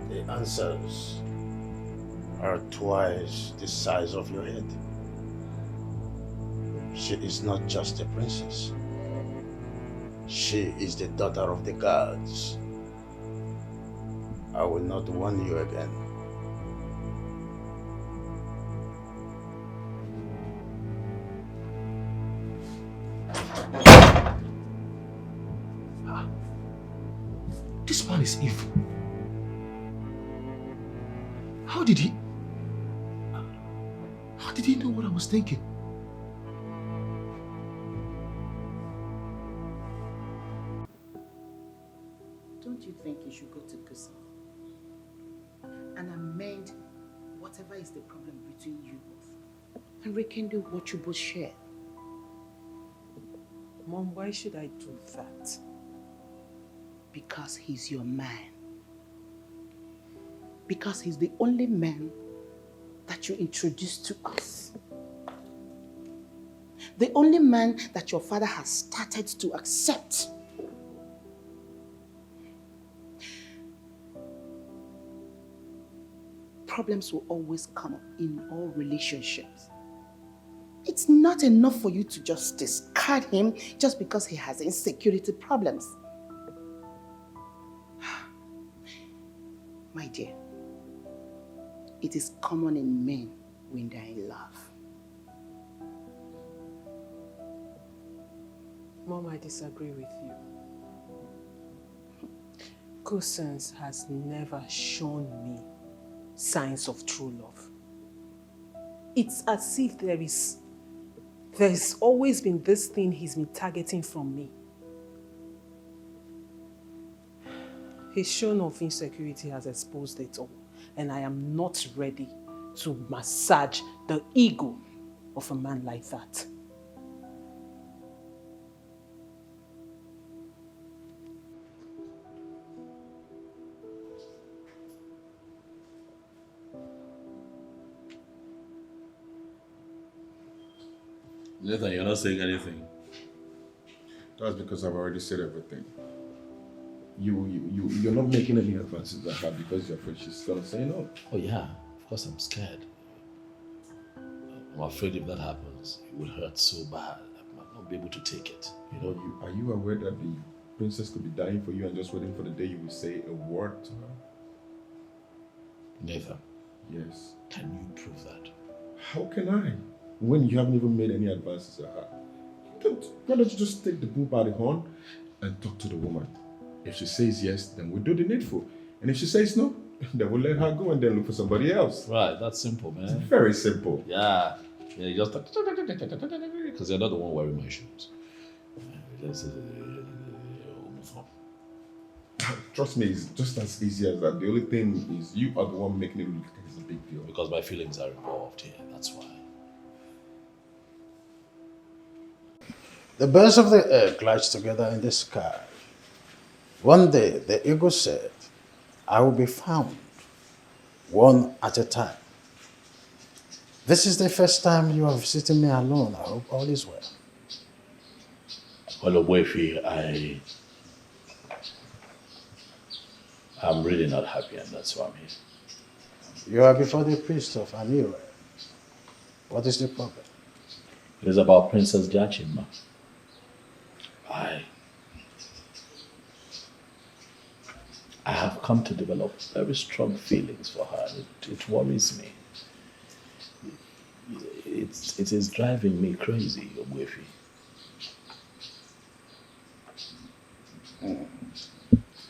[SPEAKER 13] The answers are twice the size of your head. She is not just a princess. She is the daughter of the gods. I will not warn you again.
[SPEAKER 1] This man is evil. How did he know what I was thinking?
[SPEAKER 11] Don't you think you should go to Godson and amend whatever is the problem between you both and rekindle what you both share?
[SPEAKER 21] Mom, why should I do that?
[SPEAKER 11] Because he's your man. Because he's the only man that you introduced to us. The only man that your father has started to accept. Problems will always come up in all relationships. It's not enough for you to just discard him just because he has insecurity problems. My dear, it is common in men when they're in love.
[SPEAKER 21] Mom, I disagree with you. Godson has never shown me signs of true love. It's as if there's always been this thing he's been targeting from me. His shown of insecurity has exposed it all, and I am not ready to massage the ego of a man like that.
[SPEAKER 7] Nathan, you're not saying anything.
[SPEAKER 3] That's because I've already said everything. You're not making any advances at her because you're afraid she's gonna say no.
[SPEAKER 7] Oh yeah, of course I'm scared. I'm afraid if that happens, it will hurt so bad. I might not be able to take it. You know.
[SPEAKER 3] Are you aware that the princess could be dying for you and just waiting for the day you will say a word to her?
[SPEAKER 7] Nathan.
[SPEAKER 3] Yes.
[SPEAKER 7] Can you prove that?
[SPEAKER 3] How can I? When you haven't even made any advances at her. Why don't you just take the bull by the horn and talk to the woman? If she says yes, then we'll do the needful. And if she says no, then we'll let her go and then look for somebody else.
[SPEAKER 7] Right, that's simple, man.
[SPEAKER 3] It's very simple.
[SPEAKER 7] Yeah, you just because you're not the one wearing my shoes. Just move on.
[SPEAKER 3] Trust me, it's just as easy as that. The only thing is you are the one making it look like it's a big deal.
[SPEAKER 7] Because my feelings are involved here, that's why.
[SPEAKER 13] The birds of the air glide together in the sky. One day, the eagle said, I will be found, one at a time. This is the first time you are visiting me alone. I hope all is well.
[SPEAKER 7] Well, Owefi, I'm really not happy, and that's why I'm here.
[SPEAKER 13] You are before the priest of Anira. What is the problem?
[SPEAKER 7] It is about Princess Jachima. I have come to develop very strong feelings for her. It worries me. It is driving me crazy, Owefi.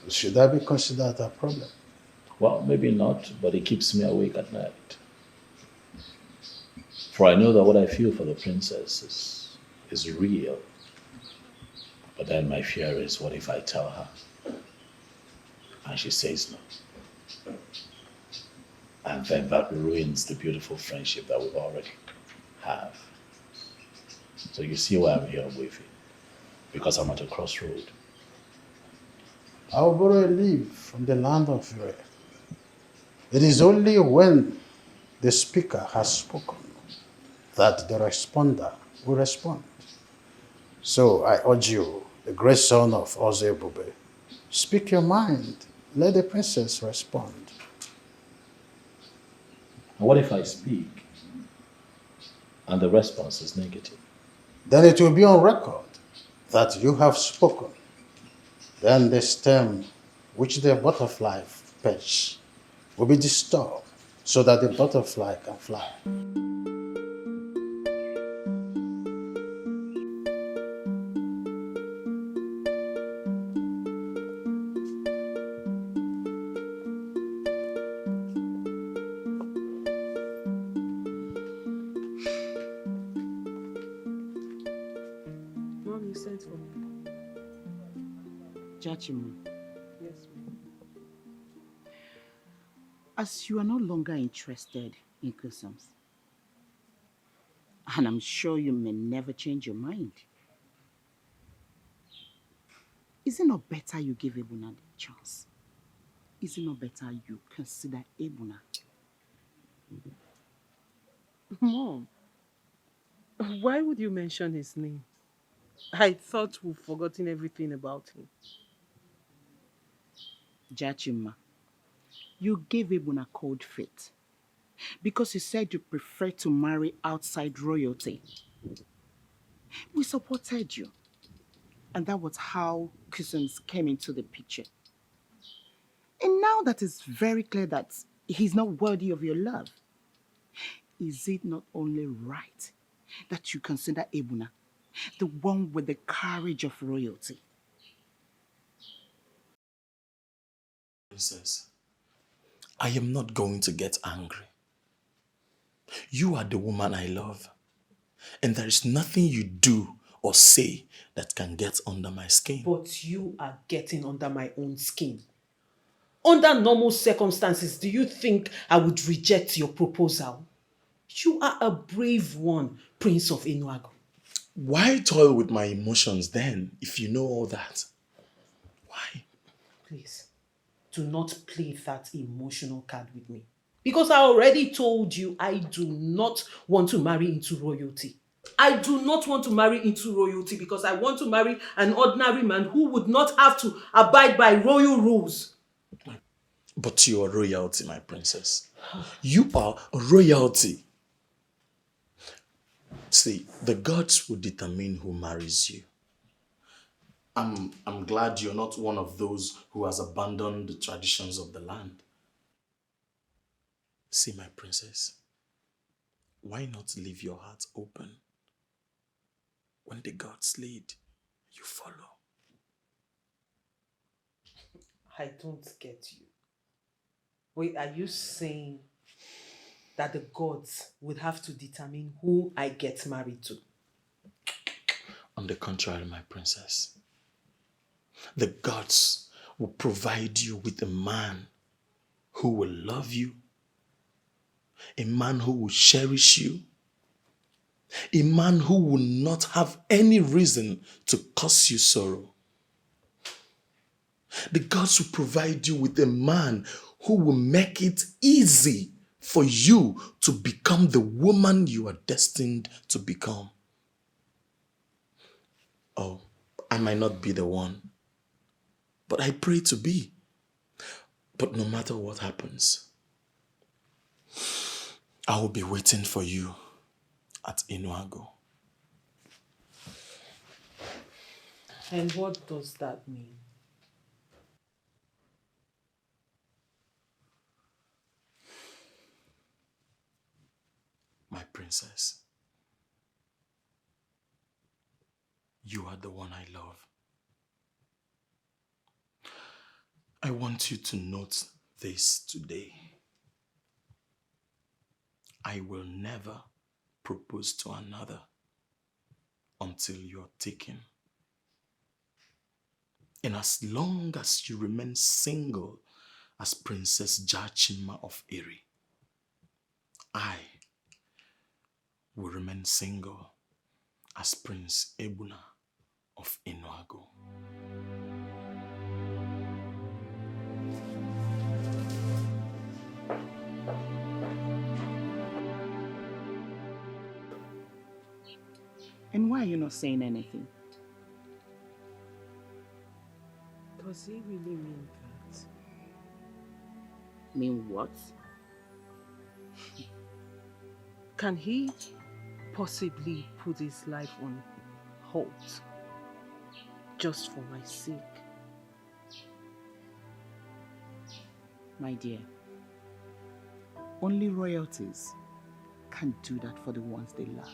[SPEAKER 13] Should that be considered a problem?
[SPEAKER 7] Well, maybe not, but it keeps me awake at night. For I know that what I feel for the princess is real. But then my fear is, what if I tell her and she says no? And then that ruins the beautiful friendship that we already have. So you see why I'm here with you. Because I'm at a crossroad.
[SPEAKER 13] I will borrow a leaf from the land of Ure. It is only when the speaker has spoken that the responder will respond. So I urge you, the great son of Ozebube, speak your mind. Let the princess respond.
[SPEAKER 7] And what if I speak and the response is negative?
[SPEAKER 13] Then it will be on record that you have spoken. Then the stem which the butterfly perch will be disturbed so that the butterfly can fly.
[SPEAKER 5] Mom, you sent for me.
[SPEAKER 11] Jachimo,
[SPEAKER 5] Yes, ma'am.
[SPEAKER 11] as you are no longer interested in customs, and I'm sure you may never change your mind, is it not better you give Ebuna the chance? Is it not better you consider Ebuna?
[SPEAKER 5] Mom, why would you mention his name? I thought we've forgotten everything about him.
[SPEAKER 11] Jachima, you gave Ebuna cold feet because you said you prefer to marry outside royalty. We supported you, and that was how customs came into the picture. And now that it's very clear that he's not worthy of your love, is it not only right that you consider Ebuna the one with the courage of royalty?
[SPEAKER 18] Princess, I am not going to get angry. You are the woman I love, and there is nothing you do or say that can get under my skin.
[SPEAKER 5] But you are getting under my own skin. Under normal circumstances, do you think I would reject your proposal? You are a brave one, Prince of Enuago.
[SPEAKER 18] Why toil with my emotions then, if you know all that?
[SPEAKER 5] Please, do not play that emotional card with me. Because I already told you I do not want to marry into royalty. I do not want to marry into royalty because I want to marry an ordinary man who would not have to abide by royal rules.
[SPEAKER 18] But you are royalty, my princess. You are royalty. See, the gods will determine who marries you. I'm glad you're not one of those who has abandoned the traditions of the land. See, my princess, why not leave your heart open? When the gods lead, you follow.
[SPEAKER 5] I don't get you. Wait, are you saying that the gods would have to determine who I get married to?
[SPEAKER 18] On the contrary, my princess, the gods will provide you with a man who will love you, a man who will cherish you, a man who will not have any reason to cause you sorrow. The gods will provide you with a man who will make it easy for you to become the woman you are destined to become. Oh, I might not be the one, but I pray to be. But no matter what happens, I will be waiting for you at Enuago.
[SPEAKER 5] And what does that mean?
[SPEAKER 18] My princess, you are the one I love. I want you to note this today. I will never propose to another until you're taken. And as long as you remain single as Princess Jachima of Eri, I will remain single as Prince Ebuna of Enuago.
[SPEAKER 11] And why are you not saying anything?
[SPEAKER 5] Does he really mean that?
[SPEAKER 11] Mean what?
[SPEAKER 5] Can he possibly put his life on hold just for my sake?
[SPEAKER 11] My dear, only royalties can do that for the ones they love.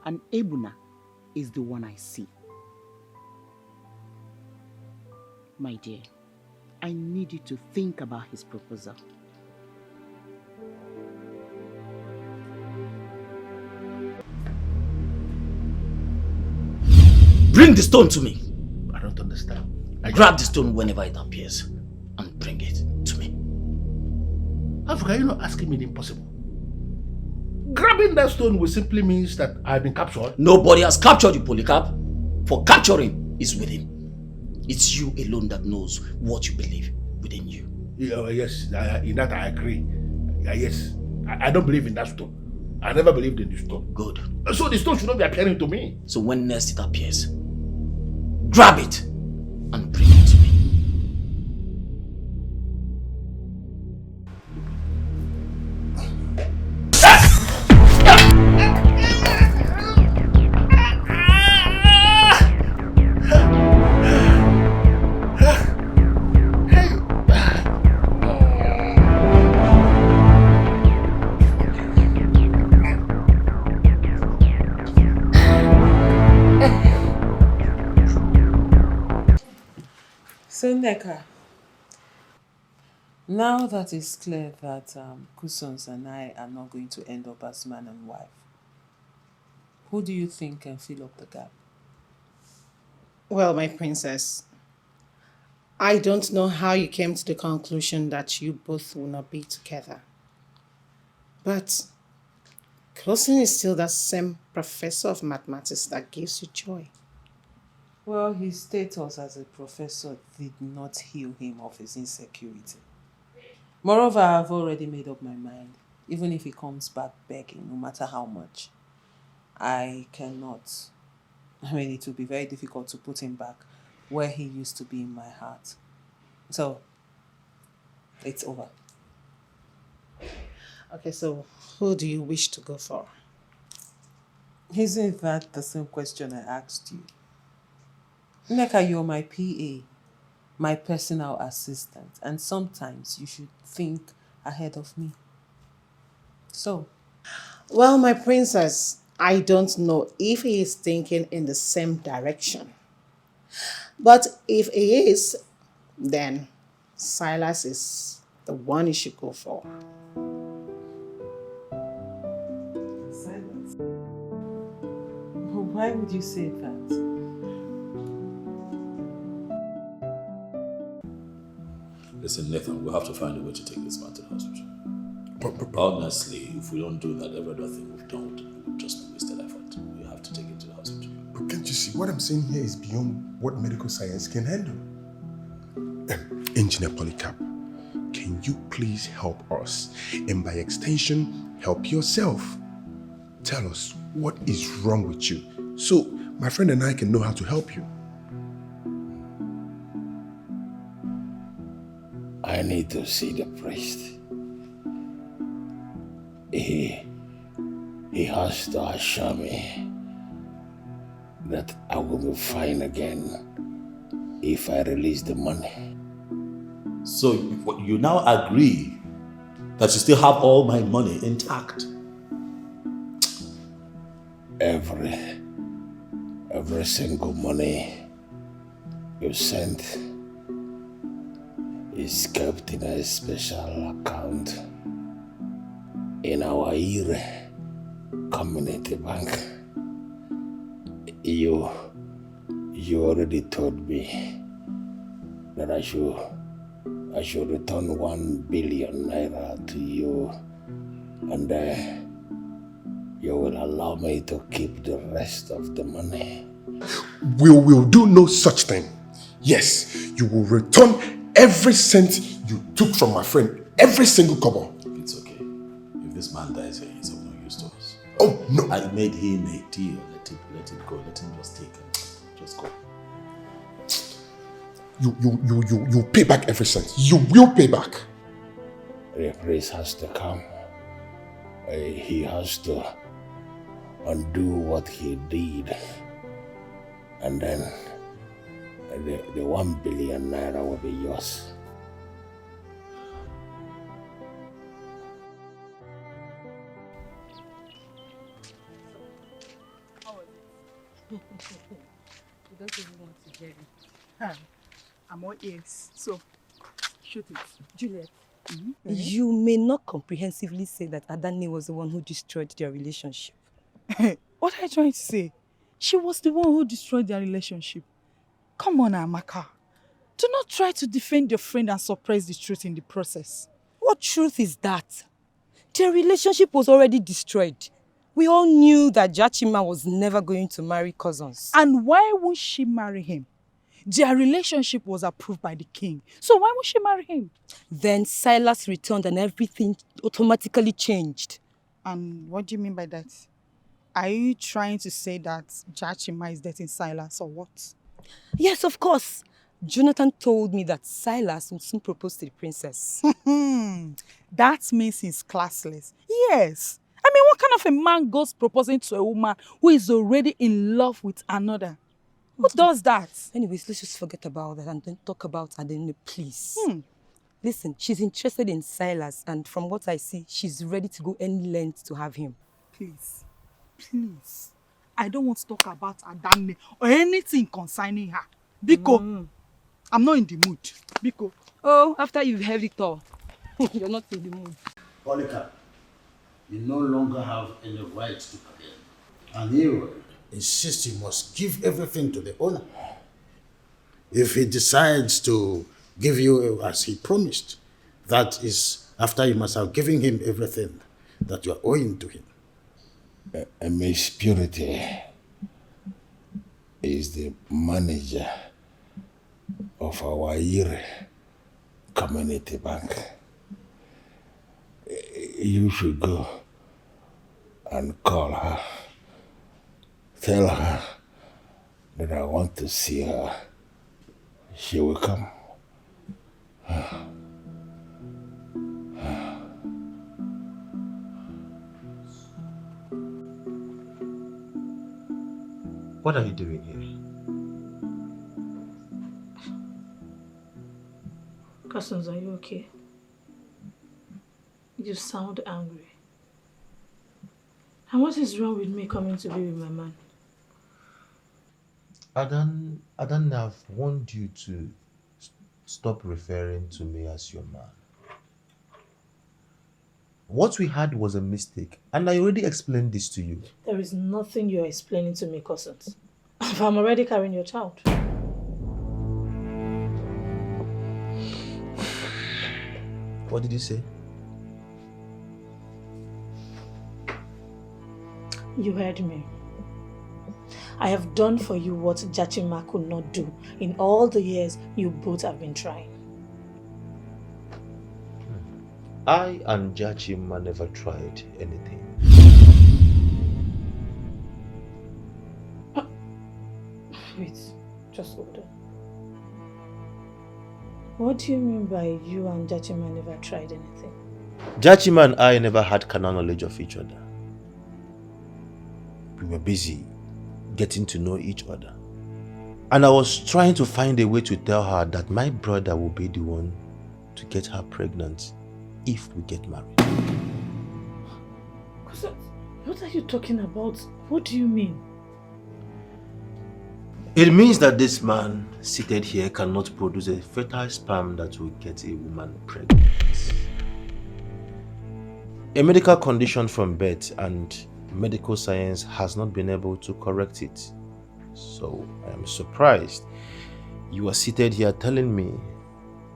[SPEAKER 11] And Ebuna is the one I see. My dear, I need you to think about his proposal.
[SPEAKER 12] Bring the stone to me.
[SPEAKER 2] I don't understand.
[SPEAKER 12] Grab the stone whenever it appears and bring it to me.
[SPEAKER 2] Africa, you're not asking me the impossible. Grabbing that stone will simply means that I've been captured.
[SPEAKER 12] Nobody has captured you, Polycap. For capturing is within. It's you alone that knows what you believe within you.
[SPEAKER 2] Yes, in that I agree. Yes, I don't believe in that stone. I never believed in the stone.
[SPEAKER 12] Good.
[SPEAKER 2] So the stone should not be appearing to me.
[SPEAKER 12] So when next it appears, grab it and bring it to me.
[SPEAKER 5] So Neka, now that it's clear that Kusons and I are not going to end up as man and wife, who do you think can fill up the gap?
[SPEAKER 21] Well, my princess, I don't know how you came to the conclusion that you both will not be together. But Godson is still that same professor of mathematics that gives you joy.
[SPEAKER 5] Well, his status as a professor did not heal him of his insecurity. Moreover, I've already made up my mind. Even if he comes back begging, no matter how much, I cannot. I mean, it will be very difficult to put him back where he used to be in my heart. So, it's over.
[SPEAKER 21] Okay, so who do you wish to go for?
[SPEAKER 5] Isn't that the same question I asked you? Neka, you're my PA, my personal assistant, and sometimes you should think ahead of me. So?
[SPEAKER 21] Well, my princess, I don't know if he is thinking in the same direction. But if he is, then Silas is the one you should go for.
[SPEAKER 5] Silas? Why would you say that?
[SPEAKER 7] Listen, Nathan, we'll have to find a way to take this man to the hospital. Honestly, if we don't do that, every other thing we've done will just be wasted effort. We have to take him to the hospital.
[SPEAKER 3] But can't you see, what I'm saying here is beyond what medical science can handle. Engineer Polycap, can you please help us? And by extension, help yourself. Tell us what is wrong with you, so my friend and I can know how to help you.
[SPEAKER 15] I need to see the priest. He has to assure me that I will be fine again if I release the money.
[SPEAKER 7] So you now agree that you still have all my money intact?
[SPEAKER 15] Every single money you sent is kept in a special account in our Ire community bank. You already told me that I should return 1 billion naira to you, and you will allow me to keep the rest of the money.
[SPEAKER 3] We will do no such thing. Yes, you will return every cent you took from my friend, every single kobo.
[SPEAKER 7] It's okay. If this man dies here, he's of no use to us.
[SPEAKER 2] Oh, no.
[SPEAKER 7] I made him a deal. Let it go. Let him just take it. Just go.
[SPEAKER 2] You pay back every cent. You will pay back.
[SPEAKER 15] The priest has to come. He has to undo what he did. And then the 1 billion naira will be yours.
[SPEAKER 21] You don't even want to get it. I'm all ears. So, shoot it.
[SPEAKER 4] Juliet, you may not comprehensively say that Adani was the one who destroyed their relationship.
[SPEAKER 21] What are you trying to say? She was the one who destroyed their relationship. Come on, Amaka. Do not try to defend your friend and suppress the truth in the process.
[SPEAKER 4] What truth is that? Their relationship was already destroyed. We all knew that Jachima was never going to marry Cousins.
[SPEAKER 21] And why won't she marry him? Their relationship was approved by the king. So why won't she marry him?
[SPEAKER 4] Then Silas returned and everything automatically changed.
[SPEAKER 21] And what do you mean by that? Are you trying to say that Jachima is dating Silas or what?
[SPEAKER 4] Yes, of course. Jonathan told me that Silas would soon propose to the princess.
[SPEAKER 21] That means he's classless. Yes. I mean, what kind of a man goes proposing to a woman who is already in love with another? Who does that?
[SPEAKER 4] Anyways, let's just forget about that and don't talk about Adene, please. Listen, she's interested in Silas, and from what I see, she's ready to go any length to have him.
[SPEAKER 21] Please. I don't want to talk about Adane or anything concerning her. Biko, I'm not in the mood. Biko.
[SPEAKER 4] Oh, after you've heard it all, you're not in the mood.
[SPEAKER 13] Polycap, you no longer have any right to pay. Anira insists you must give everything to the owner. If he decides to give you as he promised, that is after you must have given him everything that you are owing to him.
[SPEAKER 15] Miss Purity is the manager of our Ire community bank. You should go and call her. Tell her that I want to see her. She will come.
[SPEAKER 20] What are you doing here?
[SPEAKER 8] Cousins, are you okay? You sound angry. And what is wrong with me coming to be with my man?
[SPEAKER 20] Adan, I've warned you to stop referring to me as your man. What we had was a mistake, and I already explained this to you.
[SPEAKER 8] There is nothing you're explaining to me, Cousins. I'm already carrying your child.
[SPEAKER 20] What did you say?
[SPEAKER 8] You heard me. I have done for you what Jachima could not do in all the years you both have been trying.
[SPEAKER 20] I and Jachima never tried anything.
[SPEAKER 8] Wait, just hold on. What do you mean by you and Jachima never tried anything?
[SPEAKER 20] Jachima and I never had carnal knowledge of each other. We were busy getting to know each other. And I was trying to find a way to tell her that my brother will be the one to get her pregnant if we get married.
[SPEAKER 8] What are you talking about? What do you mean?
[SPEAKER 20] It means that this man seated here cannot produce a fertile sperm that will get a woman pregnant. A medical condition from birth, and medical science has not been able to correct it. So I am surprised you are seated here telling me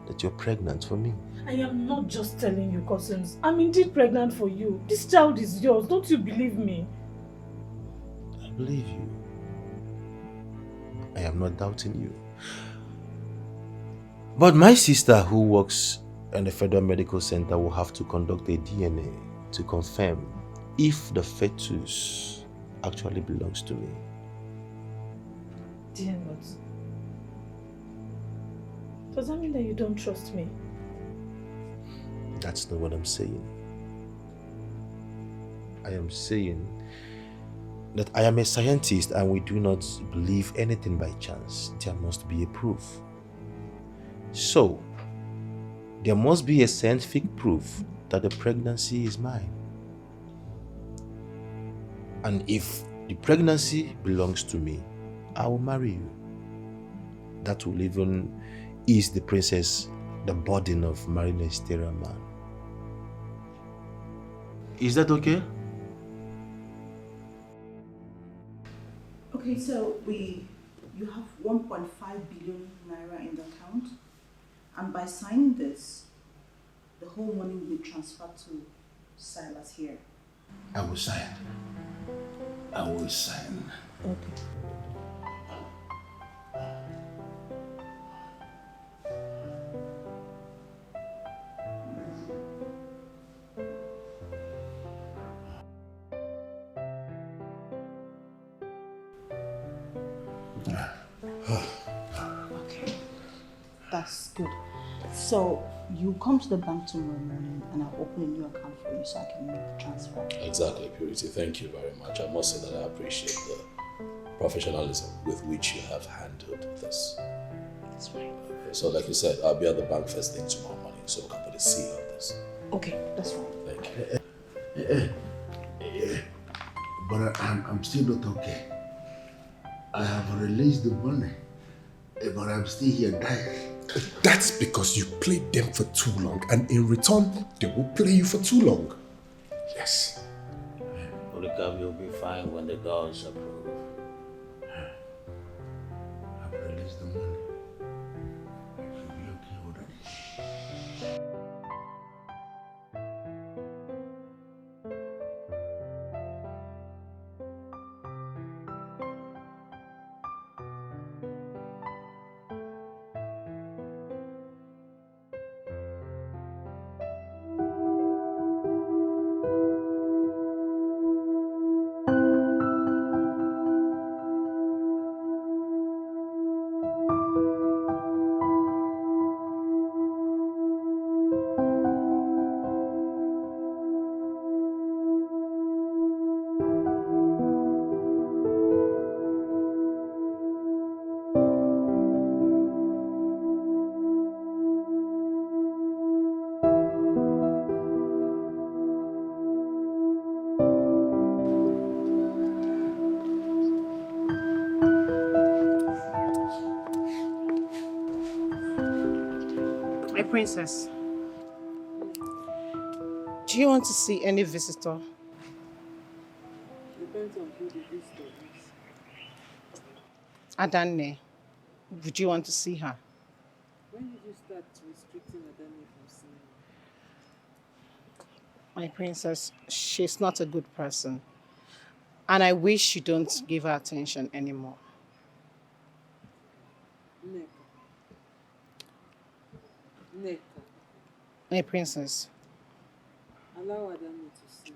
[SPEAKER 20] that you're pregnant for me.
[SPEAKER 8] I am not just telling you, Cousins. I'm indeed pregnant for you. This child is yours. Don't you believe me?
[SPEAKER 20] I believe you. I am not doubting you. But my sister, who works in the Federal Medical Center, will have to conduct a DNA to confirm
[SPEAKER 1] if the fetus actually belongs to me?
[SPEAKER 8] Dear Lord. Does that mean that you don't trust me?
[SPEAKER 1] That's not what I'm saying. I am saying that I am a scientist and we do not believe anything by chance. There must be a proof. So, there must be a scientific proof that the pregnancy is mine. And if the pregnancy belongs to me, I will marry you. That will even ease the princess the burden of marrying a sterile man.
[SPEAKER 20] Is that okay?
[SPEAKER 11] Okay, so you have 1.5 billion naira in the account, and by signing this, the whole money will be transferred to Silas here.
[SPEAKER 15] I will sign. I will sign.
[SPEAKER 11] Okay. Okay, that's good. So you come to the bank tomorrow morning and I'll open a new account for you so I can make the transfer.
[SPEAKER 7] Exactly, Purity. Thank you very much. I must say that I appreciate the professionalism with which you have handled this.
[SPEAKER 11] That's fine.
[SPEAKER 7] Okay, so like you said, I'll be at the bank first thing tomorrow morning so we can put a seal on this.
[SPEAKER 11] Okay, that's fine.
[SPEAKER 7] Thank you.
[SPEAKER 15] But I'm still not okay. I have released the money, but I'm still here dying.
[SPEAKER 3] That's because you played them for too long, and in return, they will play you for too long. Yes.
[SPEAKER 12] Polycap, you'll be fine when the gods approve.
[SPEAKER 15] I've released the money. I should be okay already.
[SPEAKER 11] My princess, do you want to see any visitor?
[SPEAKER 5] Depends on who the visitor is.
[SPEAKER 11] Adanne, would you want to see her?
[SPEAKER 5] When did you start restricting Adani from seeing you?
[SPEAKER 11] My princess, she's not a good person. And I wish you don't give her attention anymore.
[SPEAKER 5] Neka,
[SPEAKER 11] My princess,
[SPEAKER 5] allow Adani to see you.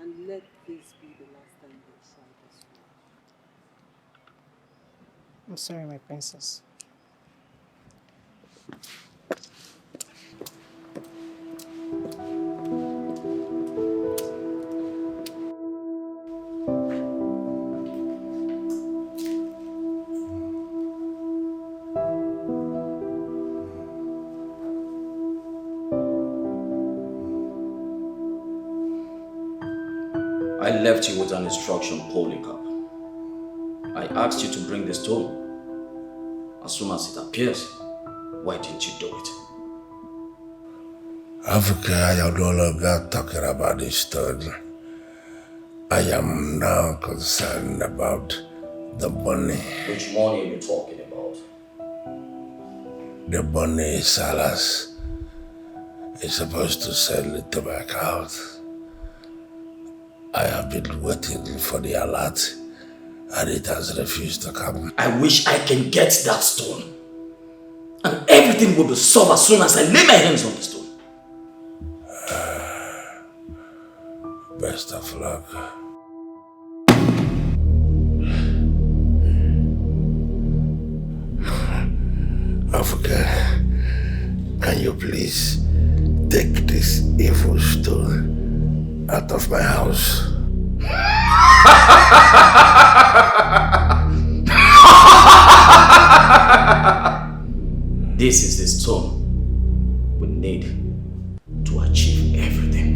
[SPEAKER 5] And let this be the last time they try this way.
[SPEAKER 11] I'm sorry, my princess.
[SPEAKER 12] I left you with an instruction, Polycap. I asked you to bring the stone. As soon as it appears, why didn't you do it?
[SPEAKER 15] Africa, I am no longer talking about this stone. I am now concerned about the bunny.
[SPEAKER 12] Which money are you talking about?
[SPEAKER 15] The bunny Salas is supposed to send it to my account. I have been waiting for the alert and it has refused to come.
[SPEAKER 12] I wish I can get that stone. And everything will be solved as soon as I lay my hands on the stone.
[SPEAKER 15] Best of luck. Africa, can you please take this evil stone out of my house?
[SPEAKER 12] This is the stone we need to achieve everything.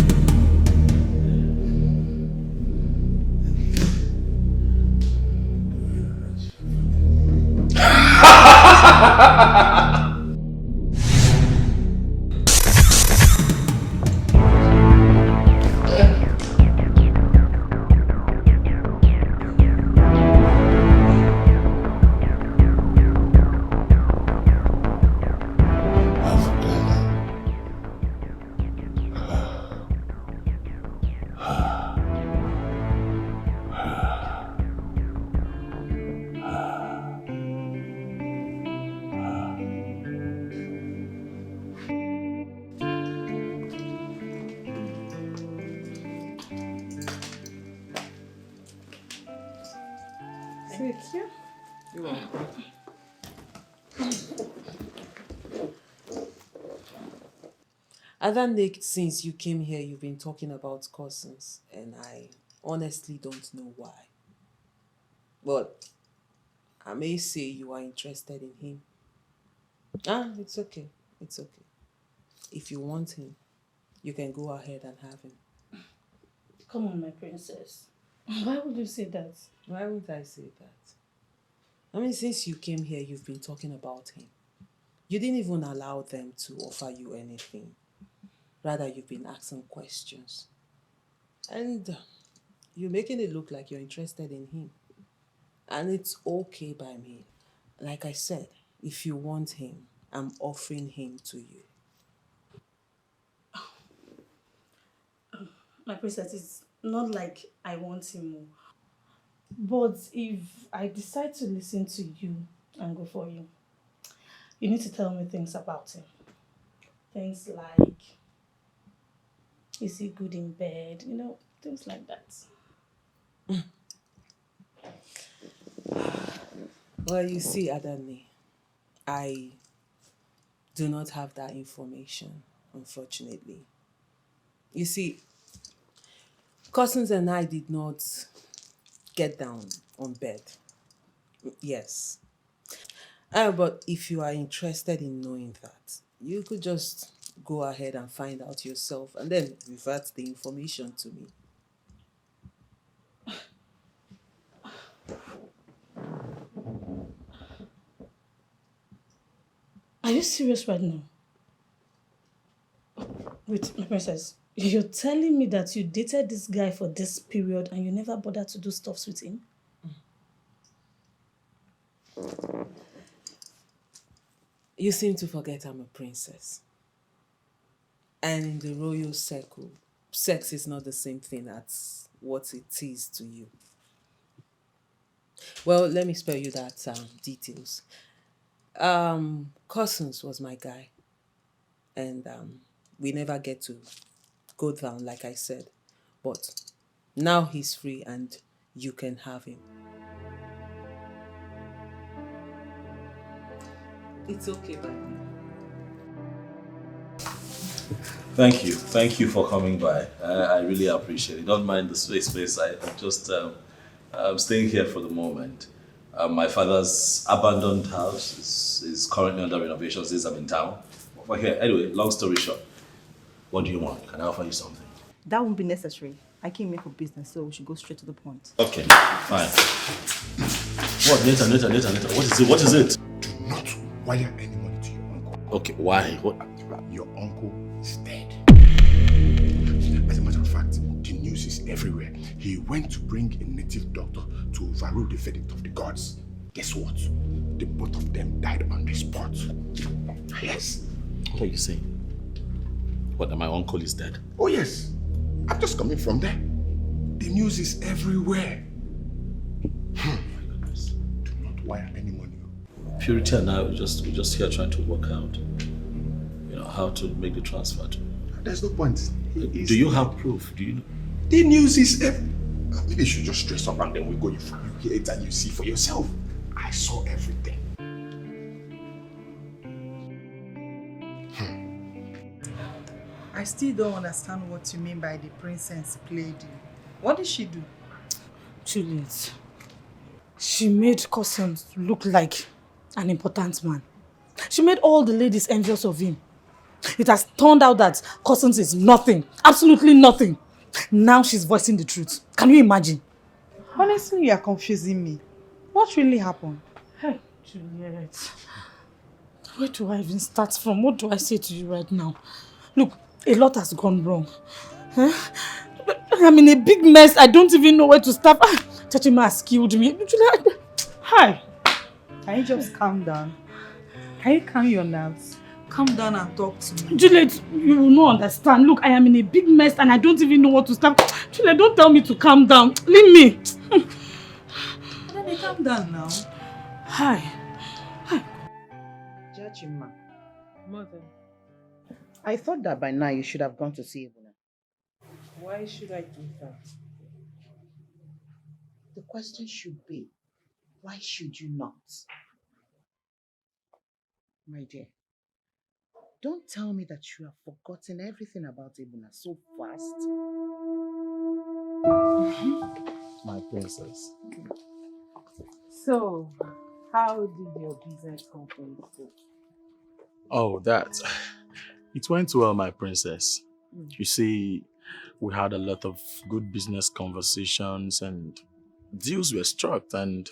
[SPEAKER 21] Thank you. You're welcome.
[SPEAKER 5] Nick, since you came here, you've been talking about cousins, and I honestly don't know why. But I may say you are interested in him. It's okay. It's okay. If you want him, you can go ahead and have him.
[SPEAKER 8] Come on, my princess. Why would you say that?
[SPEAKER 5] Why would I say that? I mean, since you came here, you've been talking about him. You didn't even allow them to offer you anything. Rather, you've been asking questions. And you're making it look like you're interested in him. And it's okay by me. Like I said, if you want him, I'm offering him to you.
[SPEAKER 8] My princess, it's not like I want him. But if I decide to listen to you and go for you, you need to tell me things about him. Things like, is he good in bed? You know, things like that.
[SPEAKER 5] Well, you see, Adani, I do not have that information, unfortunately. You see, Cousins and I did not get down on bed. Yes. But if you are interested in knowing that, you could just go ahead and find out yourself and then revert the information to me.
[SPEAKER 8] Are you serious right now? Wait, my princess, you're telling me that you dated this guy for this period and you never bothered to do stuff with him?
[SPEAKER 5] You seem to forget I'm a princess. And in the royal circle, sex is not the same thing as what it is to you. Well, let me spare you that details. Cousins was my guy. And we never get to go down, like I said. But now he's free and you can have him. It's okay by me.
[SPEAKER 7] Thank you. Thank you for coming by. I really appreciate it. Don't mind the space, please. I'm just staying here for the moment. My father's abandoned house is currently under renovation since I'm in town. But here, anyway, long story short, what do you want? Can I offer you something?
[SPEAKER 16] That won't be necessary. I came here for business, so we should go straight to the point.
[SPEAKER 7] Okay, fine. What? Later. What is it?
[SPEAKER 2] Do not wire any money to your uncle.
[SPEAKER 7] Okay, why? What?
[SPEAKER 2] Your uncle is dead. As a matter of fact, the news is everywhere. He went to bring a native doctor to overrule the verdict of the gods. Guess what? The both of them died on the spot. Yes.
[SPEAKER 7] What are you saying? What, that my uncle is dead?
[SPEAKER 2] Oh yes. I'm just coming from there. The news is everywhere. My goodness. Do not wire any money.
[SPEAKER 7] Purity and I, we're just here trying to work out, how to make the transfer.
[SPEAKER 2] There's no point.
[SPEAKER 7] Do you have proof? Do you know?
[SPEAKER 3] The news is... maybe you should just dress up and then we go. You hear it and you see for yourself. I saw everything.
[SPEAKER 16] I still don't understand what you mean by the princess played you. What did she do?
[SPEAKER 14] Juliet, she made Godson look like an important man. She made all the ladies envious of him. It has turned out that Godson is nothing, absolutely nothing. Now she's voicing the truth. Can you imagine?
[SPEAKER 16] Honestly, you are confusing me. What really happened?
[SPEAKER 14] Hey, Juliet. Where do I even start from? What do I say to you right now? Look, a lot has gone wrong. Huh? I'm in a big mess. I don't even know where to start. Chachima has killed me. Hi.
[SPEAKER 16] Can you just calm down? Can you calm your nerves? Calm down and talk to me.
[SPEAKER 14] Juliet, you will not understand. Look, I am in a big mess and I don't even know what to start. Juliet, don't tell me to calm down. Leave me.
[SPEAKER 16] Let calm down now.
[SPEAKER 14] Hi.
[SPEAKER 11] Jachima,
[SPEAKER 5] Mother,
[SPEAKER 11] I thought that by now you should have gone to see Ebele.
[SPEAKER 5] why should I do that?
[SPEAKER 11] The question should be, why should you not? My dear, don't tell me that you have forgotten everything about Ebele so fast.
[SPEAKER 18] My princess.
[SPEAKER 5] So, how did your business conference go?
[SPEAKER 18] Oh, that. It went well, my princess. You see, we had a lot of good business conversations and deals were struck and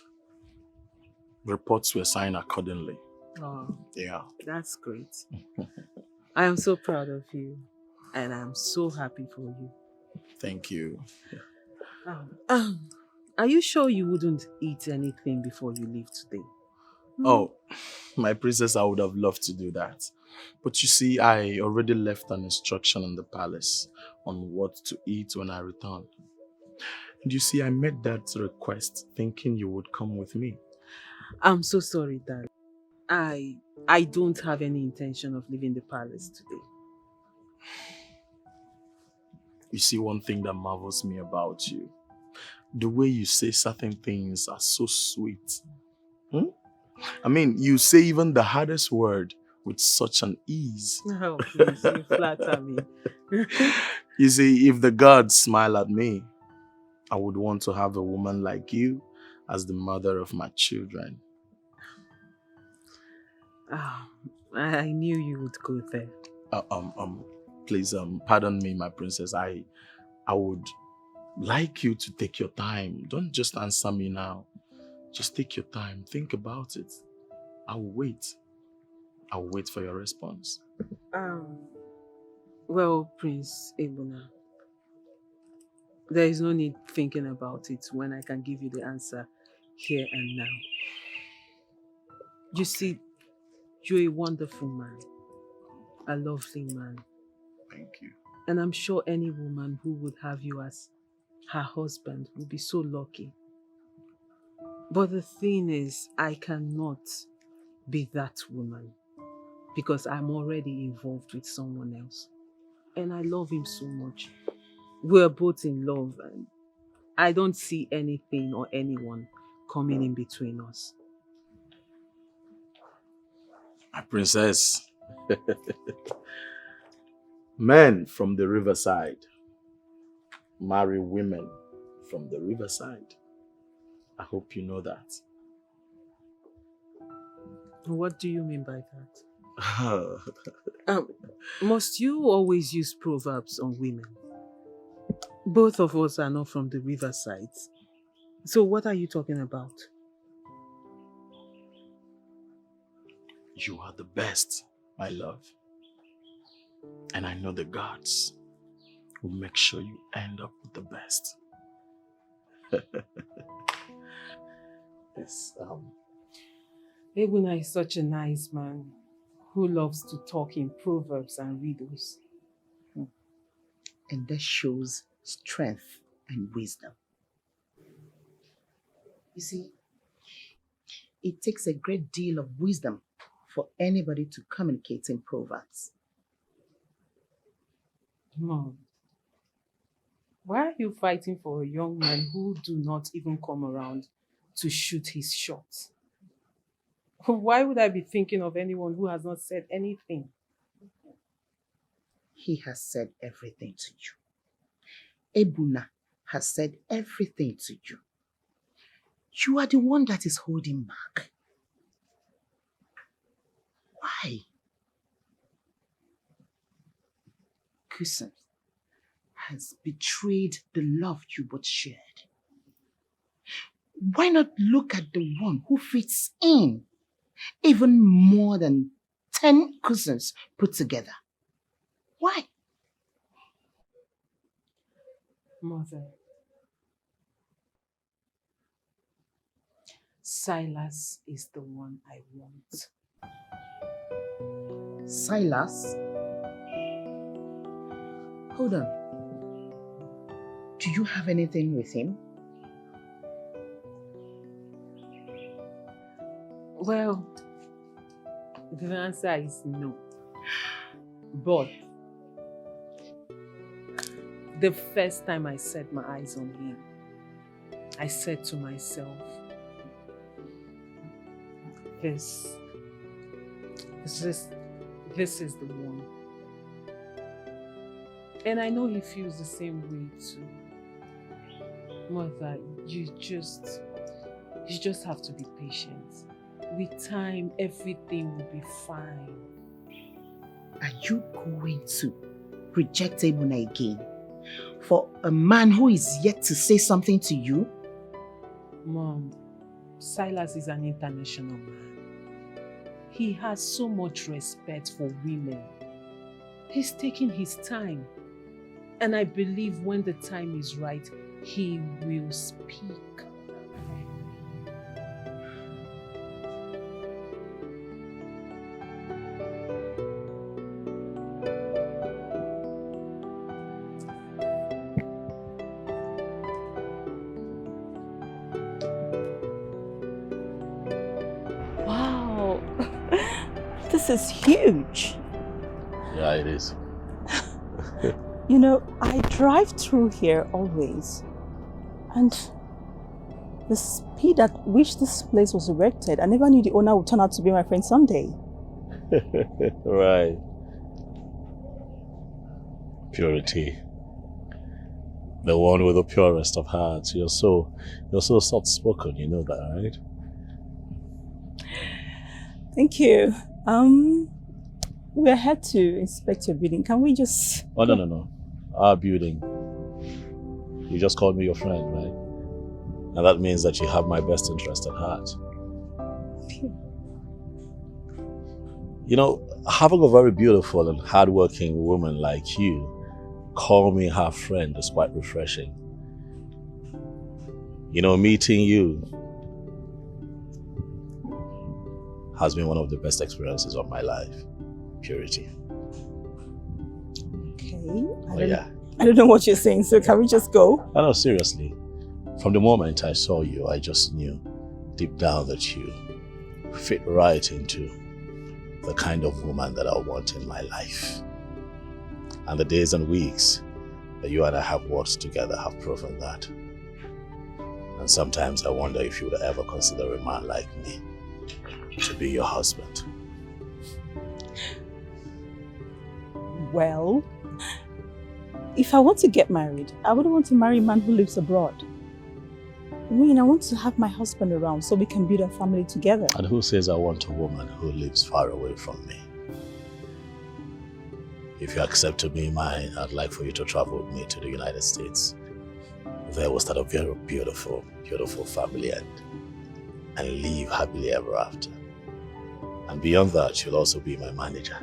[SPEAKER 18] reports were signed accordingly.
[SPEAKER 5] Oh,
[SPEAKER 18] Yeah.
[SPEAKER 5] that's great. I am so proud of you and I'm so happy for you.
[SPEAKER 18] Thank you.
[SPEAKER 5] Are you sure you wouldn't eat anything before you leave today?
[SPEAKER 18] Oh, my princess, I would have loved to do that. But you see, I already left an instruction in the palace on what to eat when I return. And you see, I made that request thinking you would come with me.
[SPEAKER 5] I'm so sorry, Dad. I don't have any intention of leaving the palace today.
[SPEAKER 18] You see, one thing that marvels me about you, the way you say certain things are so sweet. I mean, you say even the hardest word with such an ease.
[SPEAKER 5] Oh, please, you flatter me.
[SPEAKER 18] You see, if the gods smile at me, I would want to have a woman like you as the mother of my children.
[SPEAKER 5] I knew you would go there.
[SPEAKER 18] Please, pardon me, my princess. I would like you to take your time. Don't just answer me now. Just take your time. Think about it. I'll wait. I'll wait for your response.
[SPEAKER 5] Well, Prince Ebele, there is no need thinking about it when I can give you the answer here and now. You see, you're a wonderful man, a lovely man.
[SPEAKER 18] Thank you.
[SPEAKER 5] And I'm sure any woman who would have you as her husband would be so lucky. But the thing is, I cannot be that woman because I'm already involved with someone else. And I love him so much. We're both in love and I don't see anything or anyone coming in between us.
[SPEAKER 18] My princess. Men from the riverside marry women from the riverside. I hope you know that.
[SPEAKER 5] What do you mean by that? Must you always use proverbs on women? Both of us are not from the riverside. So what are you talking about?
[SPEAKER 18] You are the best, my love. And I know the gods will make sure you end up with the best. Yes,
[SPEAKER 5] Ebele is such a nice man who loves to talk in proverbs and riddles.
[SPEAKER 11] And that shows strength and wisdom. You see, it takes a great deal of wisdom for anybody to communicate in proverbs.
[SPEAKER 5] Mom, Why are you fighting for a young man who do not even come around to shoot his shot? Why would I be thinking of anyone who has not said anything?
[SPEAKER 11] He has said everything to you. Ebuna has said everything to you. You are the one that is holding back. Why? Godson has betrayed the love you both shared. Why not look at the one who fits in even more than 10 cousins put together? Why?
[SPEAKER 5] Mother, Silas is the one I want.
[SPEAKER 11] Silas? Hold on. Do you have anything with him?
[SPEAKER 5] Well, the answer is no. But the first time I set my eyes on him, I said to myself, this is the one. And I know he feels the same way too. Mother, you just have to be patient. With time, everything will be fine.
[SPEAKER 11] Are you going to reject Ebuna again for a man who is yet to say something to you?
[SPEAKER 5] Mom, Silas is an international man. He has so much respect for women. He's taking his time. And I believe when the time is right, he will speak.
[SPEAKER 14] Wow, this is huge.
[SPEAKER 7] Yeah, it is.
[SPEAKER 14] You know, I drive through here always, and the speed at which this place was erected, I never knew the owner would turn out to be my friend someday.
[SPEAKER 7] Right. Purity. The one with the purest of hearts. You're so soft-spoken, you know that, right?
[SPEAKER 14] Thank you. We're here to inspect your building. Can we just...
[SPEAKER 7] Oh, no. Our building. You just called me your friend, right? And that means that you have my best interest at heart. You know, having a very beautiful and hardworking woman like you call me her friend is quite refreshing. You know, meeting you has been one of the best experiences of my life. Purity.
[SPEAKER 14] Okay. I don't know what you're saying, so can we just go?
[SPEAKER 7] No, seriously. From the moment I saw you, I just knew deep down that you fit right into the kind of woman that I want in my life. And the days and weeks that you and I have worked together have proven that. And sometimes I wonder if you would ever consider a man like me to be your husband.
[SPEAKER 14] Well, if I want to get married, I wouldn't want to marry a man who lives abroad. I mean, I want to have my husband around so we can build a family together.
[SPEAKER 7] And who says I want a woman who lives far away from me? If you accept to be mine, I'd like for you to travel with me to the United States. There we'll start a very beautiful, beautiful family and live happily ever after. And beyond that, you'll also be my manager.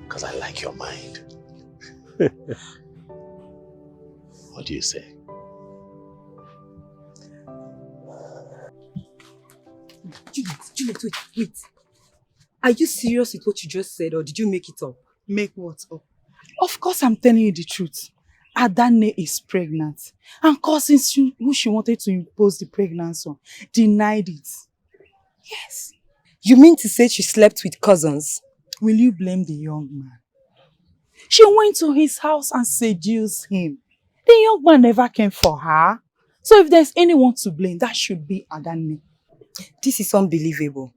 [SPEAKER 7] Because I like your mind. What do you say?
[SPEAKER 4] Juliet, wait. Are you serious with what you just said, or did you make it up?
[SPEAKER 16] Make what up? Of course I'm telling you the truth. Adane is pregnant. And cousins who she wanted to impose the pregnancy on denied it.
[SPEAKER 4] Yes. You mean to say she slept with cousins?
[SPEAKER 16] Will you blame the young man? She went to his house and seduced him. The young man never came for her. So if there's anyone to blame, that should be Adanne.
[SPEAKER 4] This is unbelievable.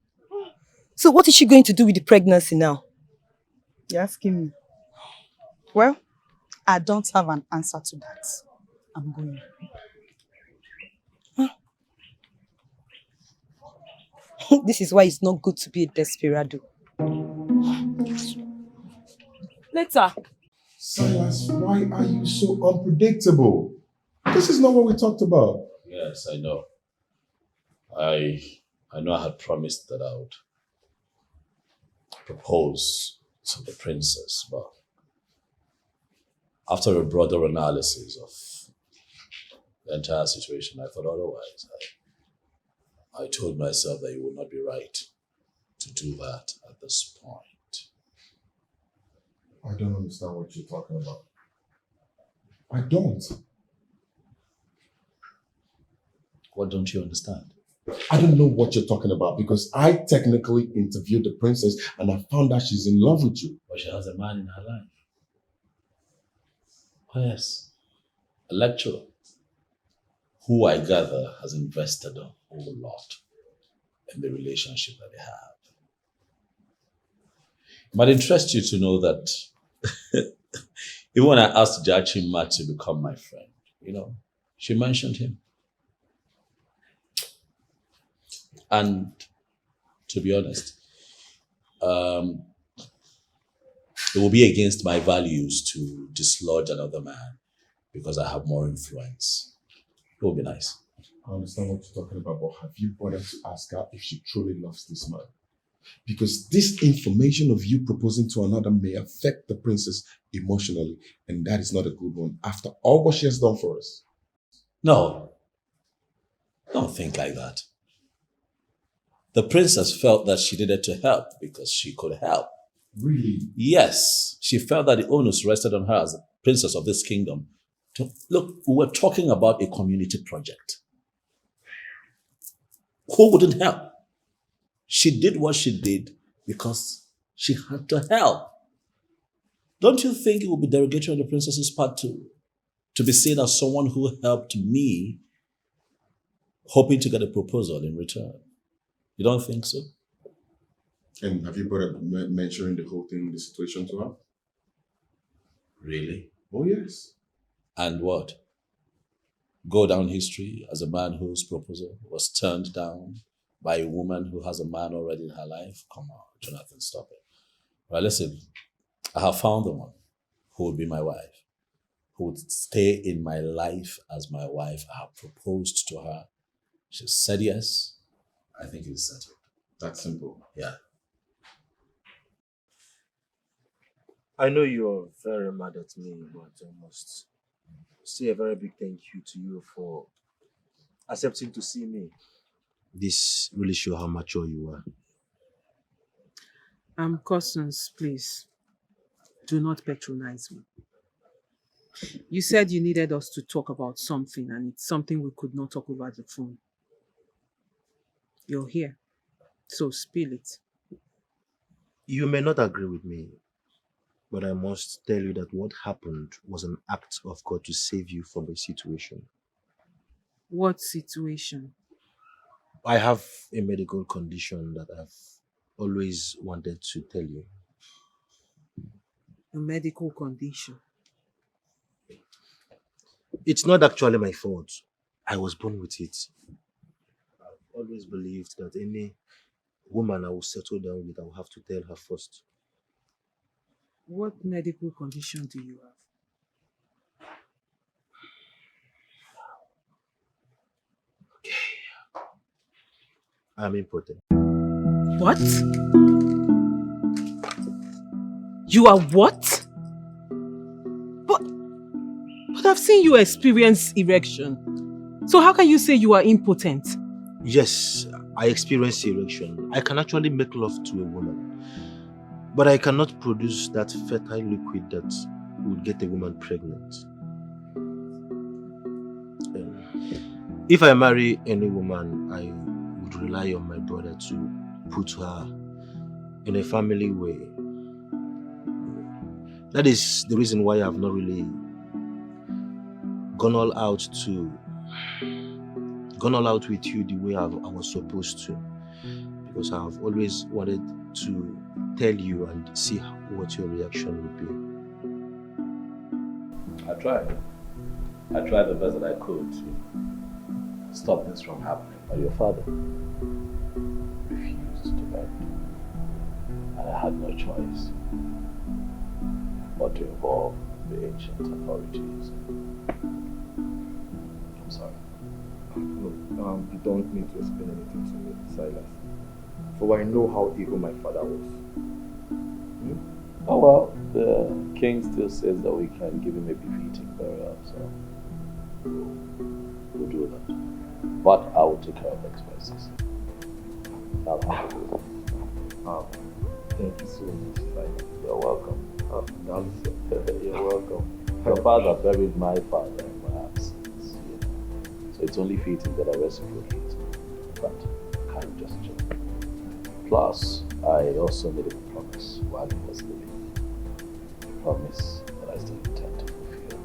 [SPEAKER 4] So what is she going to do with the pregnancy now?
[SPEAKER 16] You're asking me? Well, I don't have an answer to that. I'm going.
[SPEAKER 4] This is why it's not good to be a desperado.
[SPEAKER 5] Later.
[SPEAKER 3] Silas, why are you so unpredictable? This is not what we talked about.
[SPEAKER 7] Yes, I know. I know I had promised that I would propose to the princess, but after a broader analysis of the entire situation, I thought otherwise. I told myself that it would not be right to do that at this point.
[SPEAKER 3] I don't understand what you're talking about. I don't.
[SPEAKER 7] What don't you understand?
[SPEAKER 3] I don't know what you're talking about because I technically interviewed the princess and I found out she's in love with you.
[SPEAKER 7] But she has a man in her life. Oh yes, a lecturer who I gather has invested a whole lot in the relationship that they have. It might interest you to know that even when I asked Jachima to become my friend, she mentioned him. And to be honest, it will be against my values to dislodge another man because I have more influence. It will be nice.
[SPEAKER 3] I understand what you're talking about, but have you bothered to ask her if she truly loves this man? Because this information of you proposing to another may affect the princess emotionally, and that is not a good one after all what she has done for us.
[SPEAKER 7] No, don't think like that. The princess felt that she needed to help because she could help.
[SPEAKER 3] Really?
[SPEAKER 7] Yes, she felt that the onus rested on her as the princess of this kingdom. Look, we were talking about a community project. Who wouldn't help? She did what she did because she had to help. Don't you think it would be derogatory on the princess's part to be seen as someone who helped me, hoping to get a proposal in return? You don't think so?
[SPEAKER 3] And have you bothered mentioning the whole thing, the situation to her?
[SPEAKER 7] Really?
[SPEAKER 3] Oh, yes.
[SPEAKER 7] And what? Go down history as a man whose proposal was turned down by a woman who has a man already in her life? Come on, Jonathan, stop it. Well, listen, I have found the one who would be my wife, who would stay in my life as my wife. I have proposed to her. She said yes. I think it's settled.
[SPEAKER 3] That's simple.
[SPEAKER 7] Yeah.
[SPEAKER 20] I know you're very mad at me, but I must say a very big thank you to you for accepting to see me. This really shows how mature you are.
[SPEAKER 5] Cousins, please, do not patronize me. You said you needed us to talk about something, and it's something we could not talk over the phone. You're here, so spill it.
[SPEAKER 20] You may not agree with me, but I must tell you that what happened was an act of God to save you from a situation.
[SPEAKER 5] What situation?
[SPEAKER 20] I have a medical condition that I've always wanted to tell you.
[SPEAKER 5] A medical condition?
[SPEAKER 20] It's not actually my fault. I was born with it. I've always believed that any woman I will settle down with, I will have to tell her first.
[SPEAKER 5] What medical condition do you have?
[SPEAKER 20] Okay. I'm impotent.
[SPEAKER 5] What? You are what? But I've seen you experience erection. So how can you say you are impotent?
[SPEAKER 20] Yes, I experience erection. I can actually make love to a woman. But I cannot produce that fertile liquid that would get a woman pregnant. If I marry any woman, I would rely on my brother to put her in a family way. That is the reason why I've not really
[SPEAKER 1] gone all out with you the way I was supposed to, because I've always wanted to tell you and see what your reaction would be.
[SPEAKER 7] I tried the best that I could to stop this from happening, but your father refused to bend. And I had no choice but to involve the ancient authorities. I'm sorry.
[SPEAKER 3] No, you don't need to explain anything to me, Silas. For I know how evil my father was.
[SPEAKER 7] Oh well, the king still says that we can give him a befitting burial, so we'll do that. But I will take care of the expenses.
[SPEAKER 3] Thank you so much, Silas.
[SPEAKER 7] You're welcome. You're welcome. Your father buried my father in my absence, so it's only fitting that I reciprocate. But kind gesture. Plus, I also made him a promise while he was living. Promise that I still intend to fulfill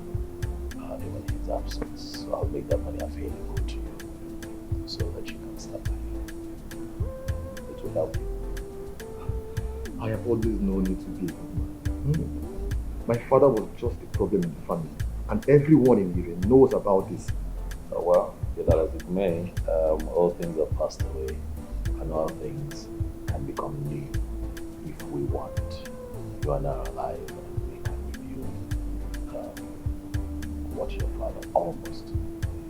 [SPEAKER 7] even in his absence. So I'll make that money available to you so that you can start by him. It will help you.
[SPEAKER 3] I have always known you to be a good man. My father was just a problem in the family, and everyone in Nigerian knows about this.
[SPEAKER 7] Oh well, be that as it may, all things have passed away, and all things can become new if we want. You are now alive, and we can review what your father almost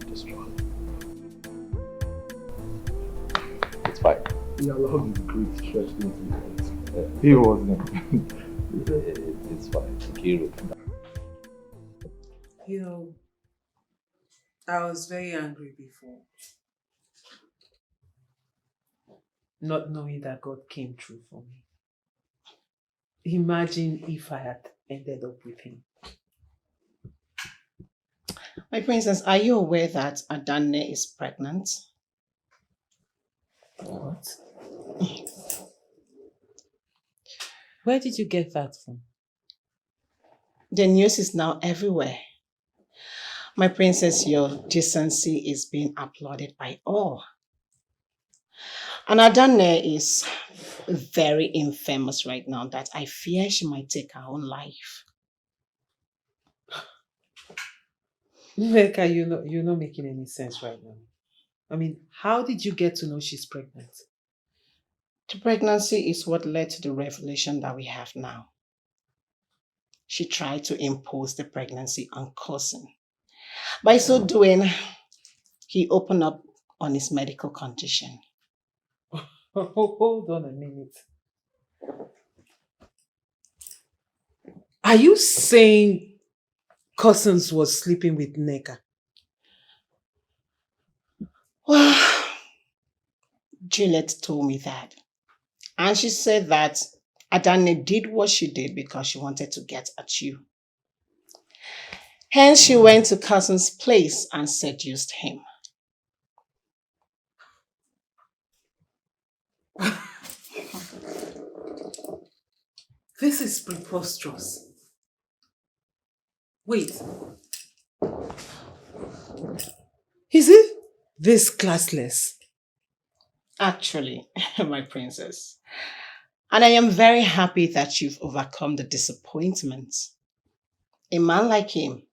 [SPEAKER 7] destroyed. It's fine.
[SPEAKER 3] He allowed his great stretch into it. He wasn't.
[SPEAKER 7] It's fine. Kiru.
[SPEAKER 5] You know, I was very angry before. Not knowing that God came through for me. Imagine if I had ended up with him.
[SPEAKER 21] My princess, are you aware that Adanne is pregnant?
[SPEAKER 5] What? Where did you get that from?
[SPEAKER 21] The news is now everywhere. My princess, your decency is being applauded by all. And Adanne is very infamous right now that I fear she might take her own life.
[SPEAKER 5] Nneka, you're not making any sense right now. I mean, how did you get to know she's pregnant?
[SPEAKER 21] The pregnancy is what led to the revelation that we have now. She tried to impose the pregnancy on Cousin. By so doing, he opened up on his medical condition.
[SPEAKER 5] Hold on a minute. Are you saying Cousins was sleeping with Nneka?
[SPEAKER 21] Well, Juliet told me that. And she said that Adanne did what she did because she wanted to get at you. Hence, she went to Cousin's place and seduced him.
[SPEAKER 5] This is preposterous. Wait. Is it this classless?
[SPEAKER 21] Actually, my princess. And I am very happy that you've overcome the disappointment. A man like him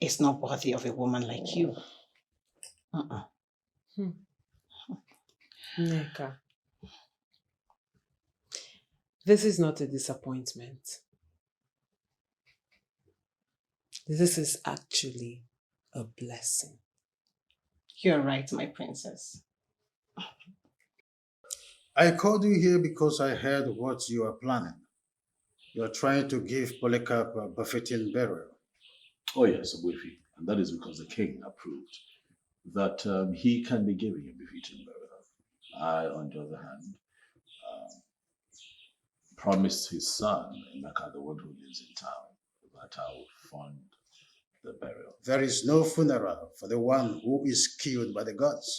[SPEAKER 21] is not worthy of a woman like you.
[SPEAKER 5] Nneka, this is not a disappointment. This is actually a blessing.
[SPEAKER 21] You're right, my princess.
[SPEAKER 13] I called you here because I heard what you are planning. You are trying to give Polycap a befitting burial.
[SPEAKER 7] Oh yes, Obuefi. And that is because the king approved that he can be given a befitting burial. I, on the other hand, promised his son, Emeka, the one who lives in town, that I would fund the burial.
[SPEAKER 13] There is no funeral for the one who is killed by the gods.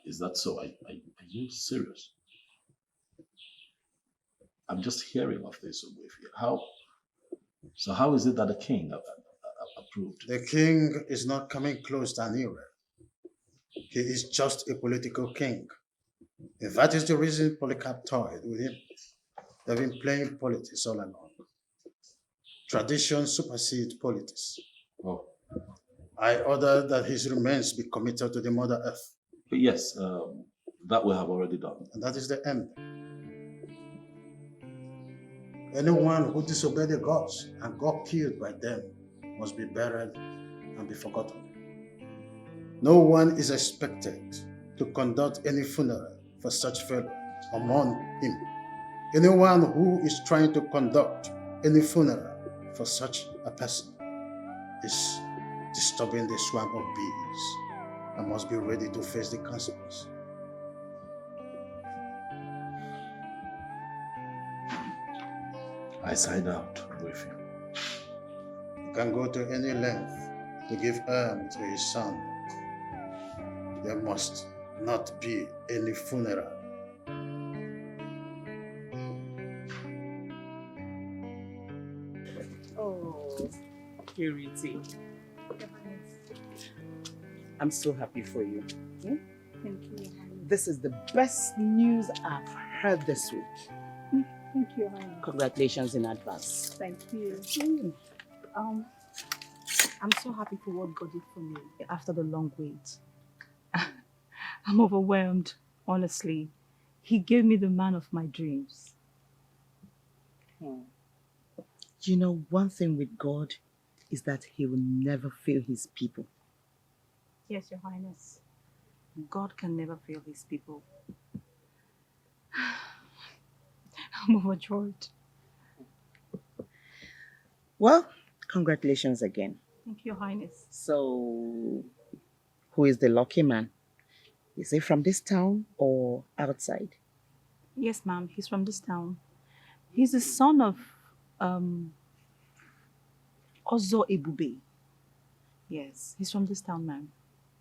[SPEAKER 7] Is that so? Are you serious? I'm just hearing of this, Obuefi. So how is it that the king approved?
[SPEAKER 13] The king is not coming close to Anira. He is just a political king. And that is the reason Polycap toyed with him. They've been playing politics all along. Tradition supersedes politics.
[SPEAKER 7] Oh.
[SPEAKER 13] I order that his remains be committed to the Mother Earth.
[SPEAKER 7] But yes, that we have already done.
[SPEAKER 13] And that is the end. Anyone who disobeyed the gods and got killed by them must be buried and be forgotten. No one is expected to conduct any funeral for such fellow or mourn him. Anyone who is trying to conduct any funeral for such a person is disturbing the swarm of bees and must be ready to face the consequence.
[SPEAKER 7] I side out with you.
[SPEAKER 13] You can go to any length to give arm to his son. There must not be any funeral.
[SPEAKER 21] Oh, Purity. I'm so happy for you. Hmm?
[SPEAKER 14] Thank you.
[SPEAKER 21] This is the best news I've heard this week.
[SPEAKER 14] Thank you, Hannah.
[SPEAKER 21] Congratulations in advance.
[SPEAKER 14] Thank you. I'm so happy for what God did for me after the long wait. I'm overwhelmed, honestly. He gave me the man of my dreams.
[SPEAKER 21] You know, one thing with God is that he will never fail his people.
[SPEAKER 14] Yes, Your Highness. God can never fail his people. I'm overjoyed.
[SPEAKER 21] Well, congratulations again.
[SPEAKER 14] Thank you, Your Highness.
[SPEAKER 21] So, who is the lucky man? Is he from this town or outside?
[SPEAKER 14] Yes, ma'am. He's from this town. He's the son of Ozo Ebube. Yes, he's from this town, ma'am.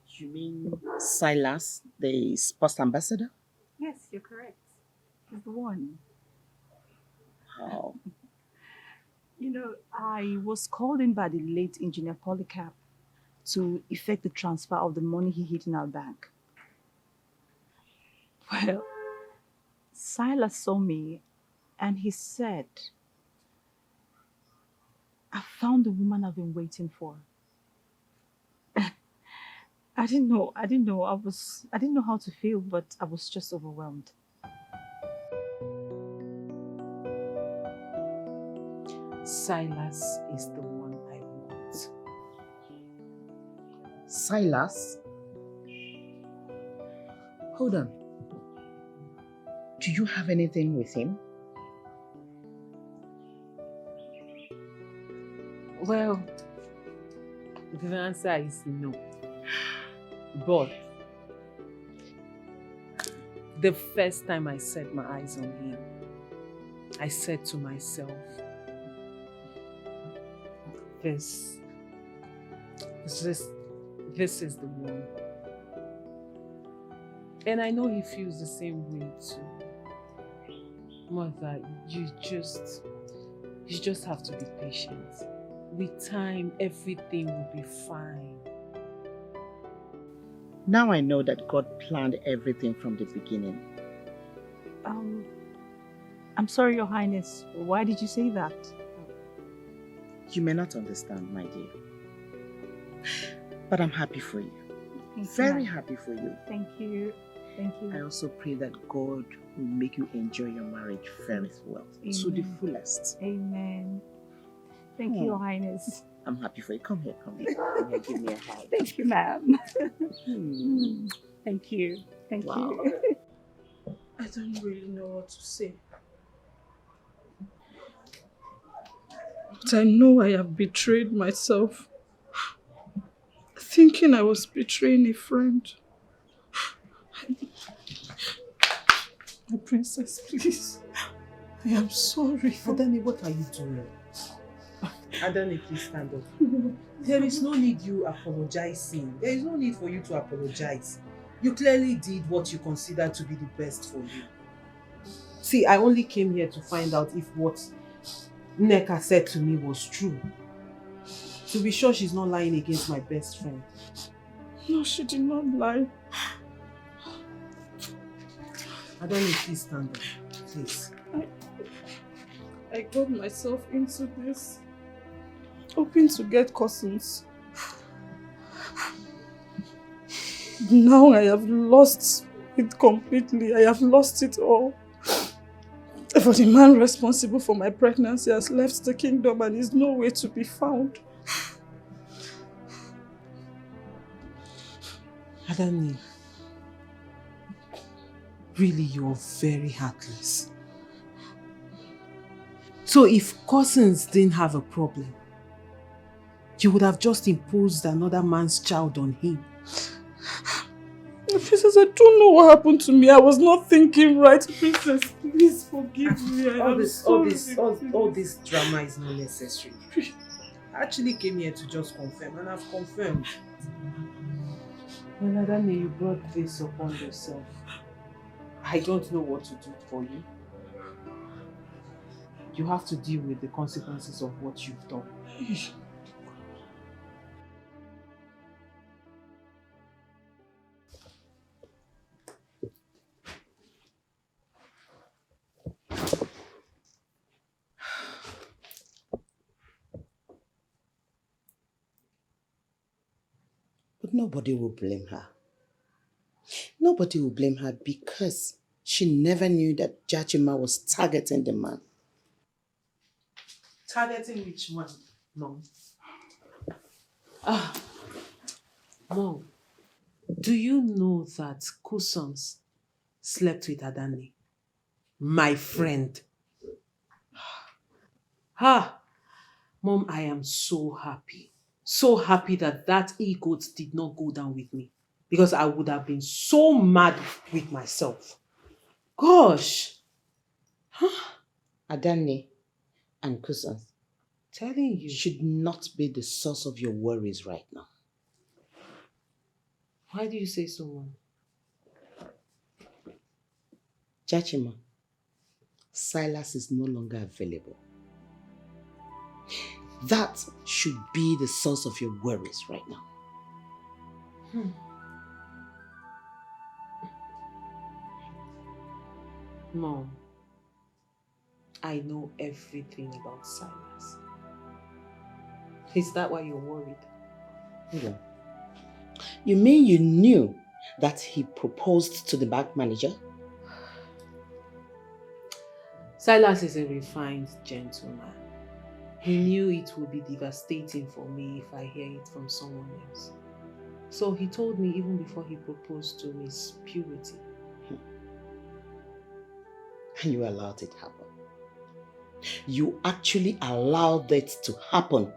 [SPEAKER 21] You mean Silas, the sports ambassador?
[SPEAKER 14] Yes, you're correct. He's the one.
[SPEAKER 21] Wow.
[SPEAKER 14] You know, I was called in by the late engineer Polycap to effect the transfer of the money he hid in our bank. Well, Silas saw me and he said, I found the woman I've been waiting for. I didn't know. I didn't know how to feel, but I was just overwhelmed.
[SPEAKER 5] Silas is the one I want.
[SPEAKER 21] Silas? Hold on. Do you have anything with him?
[SPEAKER 5] Well, the answer is no. But the first time I set my eyes on him, I said to myself, this is the one. And I know he feels the same way too. Mother, you just have to be patient. With time, everything will be fine.
[SPEAKER 21] Now I know that God planned everything from the beginning.
[SPEAKER 14] I'm sorry, Your Highness. Why did you say that?
[SPEAKER 21] You may not understand, my dear. But I'm happy for you. Very happy for you.
[SPEAKER 14] Thank you. Thank you.
[SPEAKER 21] I also pray that God will make you enjoy your marriage very well. To the fullest.
[SPEAKER 14] Amen. Thank you, Your Highness.
[SPEAKER 21] I'm happy for you. Come here, come here. Come here, give me a hug.
[SPEAKER 14] Thank you, ma'am. Thank you. Thank you.
[SPEAKER 8] I don't really know what to say. But I know I have betrayed myself. Thinking I was betraying a friend. My princess, please. I am sorry.
[SPEAKER 5] Adani, what are you doing? Adani, please stand up. There is no need you apologizing. There is no need for you to apologize. You clearly did what you considered to be the best for you. See, I only came here to find out if what Nneka said to me was true. To be sure she's not lying against my best friend.
[SPEAKER 16] No, she did not lie.
[SPEAKER 5] I don't need please stand up. Please.
[SPEAKER 16] I got myself into this, hoping to get cousins. Now I have lost it completely. I have lost it all. For the man responsible for my pregnancy has left the kingdom and is nowhere to be found.
[SPEAKER 5] Adani, really you're very heartless. So if cousins didn't have a problem, you would have just imposed another man's child on him.
[SPEAKER 16] Princess, I don't know what happened to me. I was not thinking right. Princess, please forgive me.
[SPEAKER 5] All this drama is not necessary. I actually came here to just confirm, and I've confirmed. Well, Adani, you brought this upon yourself. I don't know what to do for you. You have to deal with the consequences of what you've done.
[SPEAKER 21] But nobody will blame her. Nobody will blame her because she never knew that Jachima was targeting the man.
[SPEAKER 5] Targeting which one, Mom? Mom, do you know that Kusons slept with Adani? My friend. Mom, I am so happy. So happy that that e-goat did not go down with me. Because I would have been so mad with myself. Gosh.
[SPEAKER 21] Adani and Kusons,
[SPEAKER 5] telling you,
[SPEAKER 21] should not be the source of your worries right now.
[SPEAKER 5] Why do you say so, Mom?
[SPEAKER 21] Jachima, Silas is no longer available. That should be the source of your worries right now.
[SPEAKER 5] Mom, I know everything about Silas. Is that why you're worried?
[SPEAKER 21] Yeah. You mean you knew that he proposed to the bank manager?
[SPEAKER 5] Silas is a refined gentleman. He knew it would be devastating for me if I hear it from someone else. So he told me even before he proposed to Miss Purity.
[SPEAKER 21] And you allowed it to happen. You actually allowed it to happen.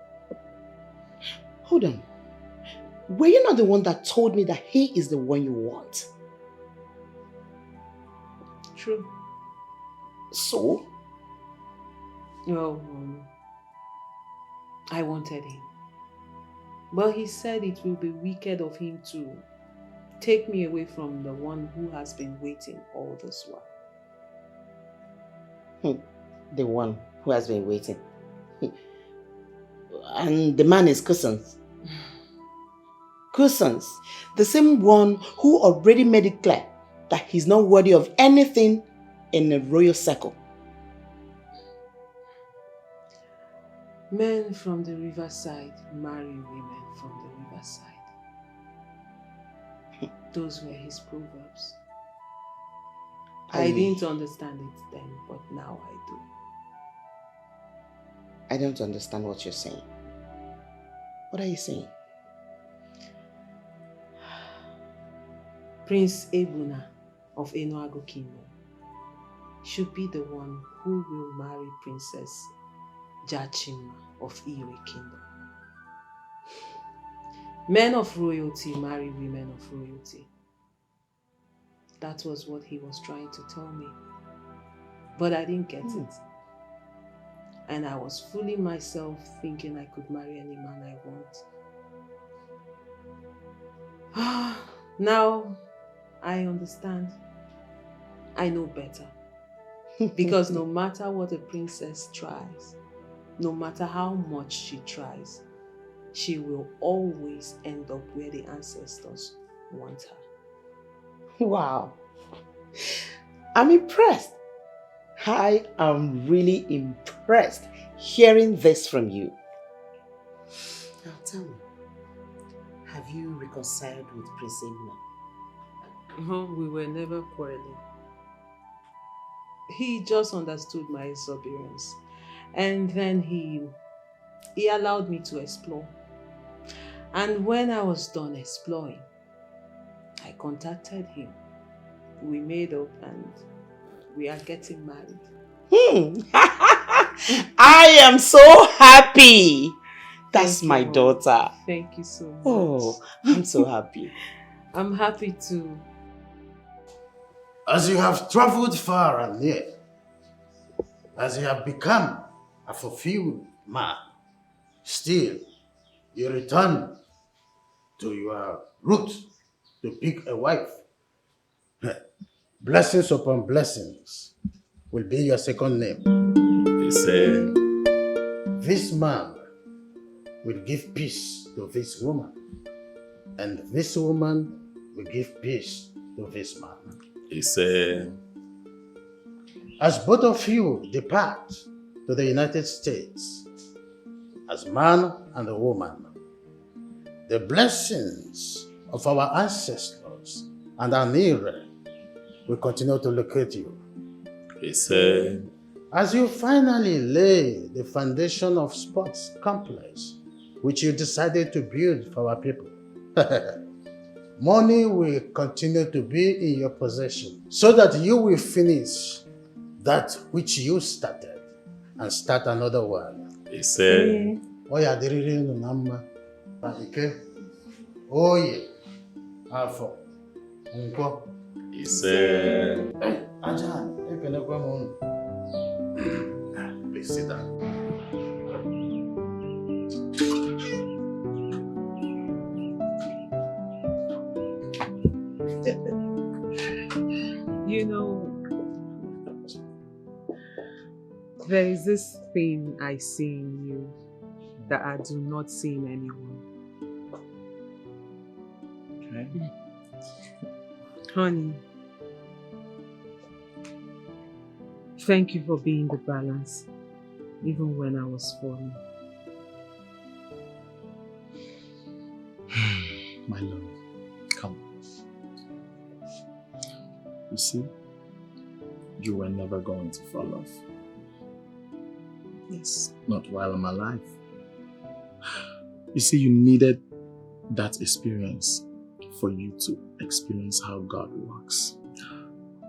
[SPEAKER 21] Hold on. Were you not the one that told me that he is the one you want?
[SPEAKER 5] True.
[SPEAKER 21] So?
[SPEAKER 5] Well, I wanted him. But he said it will be wicked of him to take me away from the one who has been waiting all this while.
[SPEAKER 21] The one who has been waiting. And the man is Kusons. Kusons, the same one who already made it clear that he's not worthy of anything in a royal circle.
[SPEAKER 5] Men from the riverside marry women from the riverside. Those were his proverbs. I didn't understand it then, but now I do.
[SPEAKER 21] I don't understand what you're saying. What are you saying?
[SPEAKER 5] Prince Ebuna of Enuago Kingdom should be the one who will marry Princess Jachima of Ire Kingdom. Men of royalty marry women of royalty. That was what he was trying to tell me. But I didn't get it. And I was fooling myself thinking I could marry any man I want. Now I understand. I know better. Because no matter what a princess tries, no matter how much she tries, she will always end up where the ancestors want her.
[SPEAKER 21] Wow. I'm impressed. I am really impressed hearing this from you. Now tell me, have you reconciled with Prince Emma?
[SPEAKER 5] No, we were never quarreling. He just understood my exuberance. And then he allowed me to explore. And when I was done exploring, I contacted him. We made up and we are getting married.
[SPEAKER 21] I am so happy. That's my daughter.
[SPEAKER 5] Thank you so much.
[SPEAKER 21] Oh, I'm so happy.
[SPEAKER 5] I'm happy too.
[SPEAKER 13] As you have traveled far and near, as you have become a fulfilled man, still you return to your roots to pick a wife. Blessings upon blessings will be your second name. This man will give peace to this woman, and this woman will give peace to this man. As both of you depart to the United States, as man and a woman, the blessings of our ancestors and Anira will continue to locate you. As you finally lay the foundation of sports complex, which you decided to build for our people, money will continue to be in your possession so that you will finish that which you started and start another one. Oya diriri no nama. Ike. Oye. Afọ. Nkwo. Aja, ekelekwa m unu. Please sit down.
[SPEAKER 5] You know, there is this thing I see in you that I do not see in anyone.
[SPEAKER 18] Okay.
[SPEAKER 5] Honey, thank you for being the balance, even when I was falling.
[SPEAKER 18] My love, come. You see, you were never going to fall off.
[SPEAKER 5] Yes.
[SPEAKER 18] Not while I'm alive. You see, you needed that experience for you to experience how God works.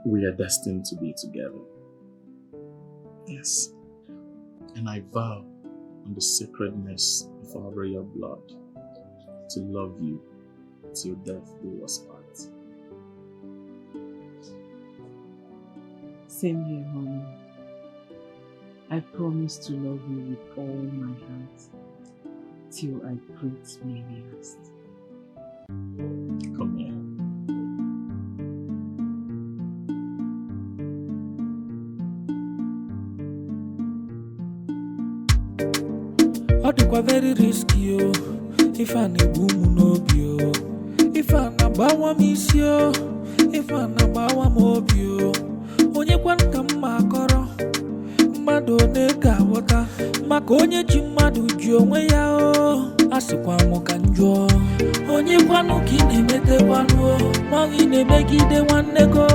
[SPEAKER 18] We are destined to be together. Yes. And I vow on the sacredness of our royal blood to love you till death do us part.
[SPEAKER 5] Same here, honey. I promise to love you with all my heart till I breathe my last.
[SPEAKER 18] Come here.
[SPEAKER 19] Ọ dịkwa very risky o, ife a na-egbu m n'obi o, ife a na-agbawa m isi o, ife a na-agbawa m obi o, onye kwan ka m ma akọrọ, mmadụ one ka aghọta, maka onye ji mmadụ ji onwe ya o, asịkwa m ka njọ, onye kwanụ ka ị na-emetekwanụ o, ma ị na-emegide nwanne go,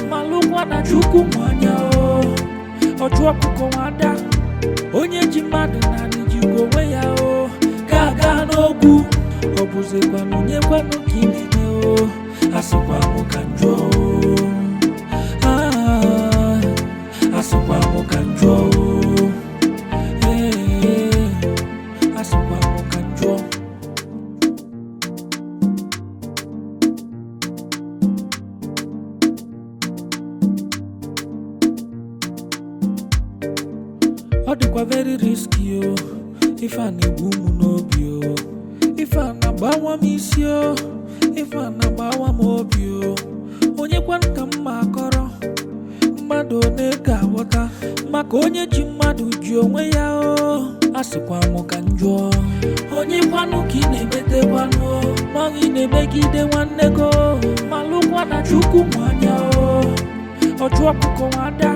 [SPEAKER 19] ma lụkwa na Chukwu nwanya o, ọjụ ọkụkọ nwada, onye ji mmadụ na jigo onwe ya o, ga-aga n'ogwu, ọ bụzikwanụ onye kwanụ ka ị na-eme o, asịkwa m ka njọ o, asịkwa m ka njọ o, asịkwa m ka njọ. Ọ dịkwa very risky o, ife a na-egbu m n'obi o, ife a na-agbawa m isi o, ife a na-agbawa m obi o, onye kwan ka m ma akọrọ, mmadụ one ka aghọta, maka onye ji mmadụ ji onwe ya o, asịkwa m ka njọ onye kwanụ ka ị na-emete kwanụ ma ị na-emegide nwanne go malụkwa na chukwu nwanya ọjụ ọkụkọ nwada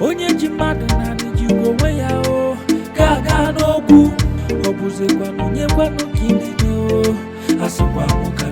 [SPEAKER 19] onye ji mmadụ na adịji onwe ya ga-aga n'okwu ọ bụzikwanụ onye kwanụ ka ị na-eme asịkwa m ka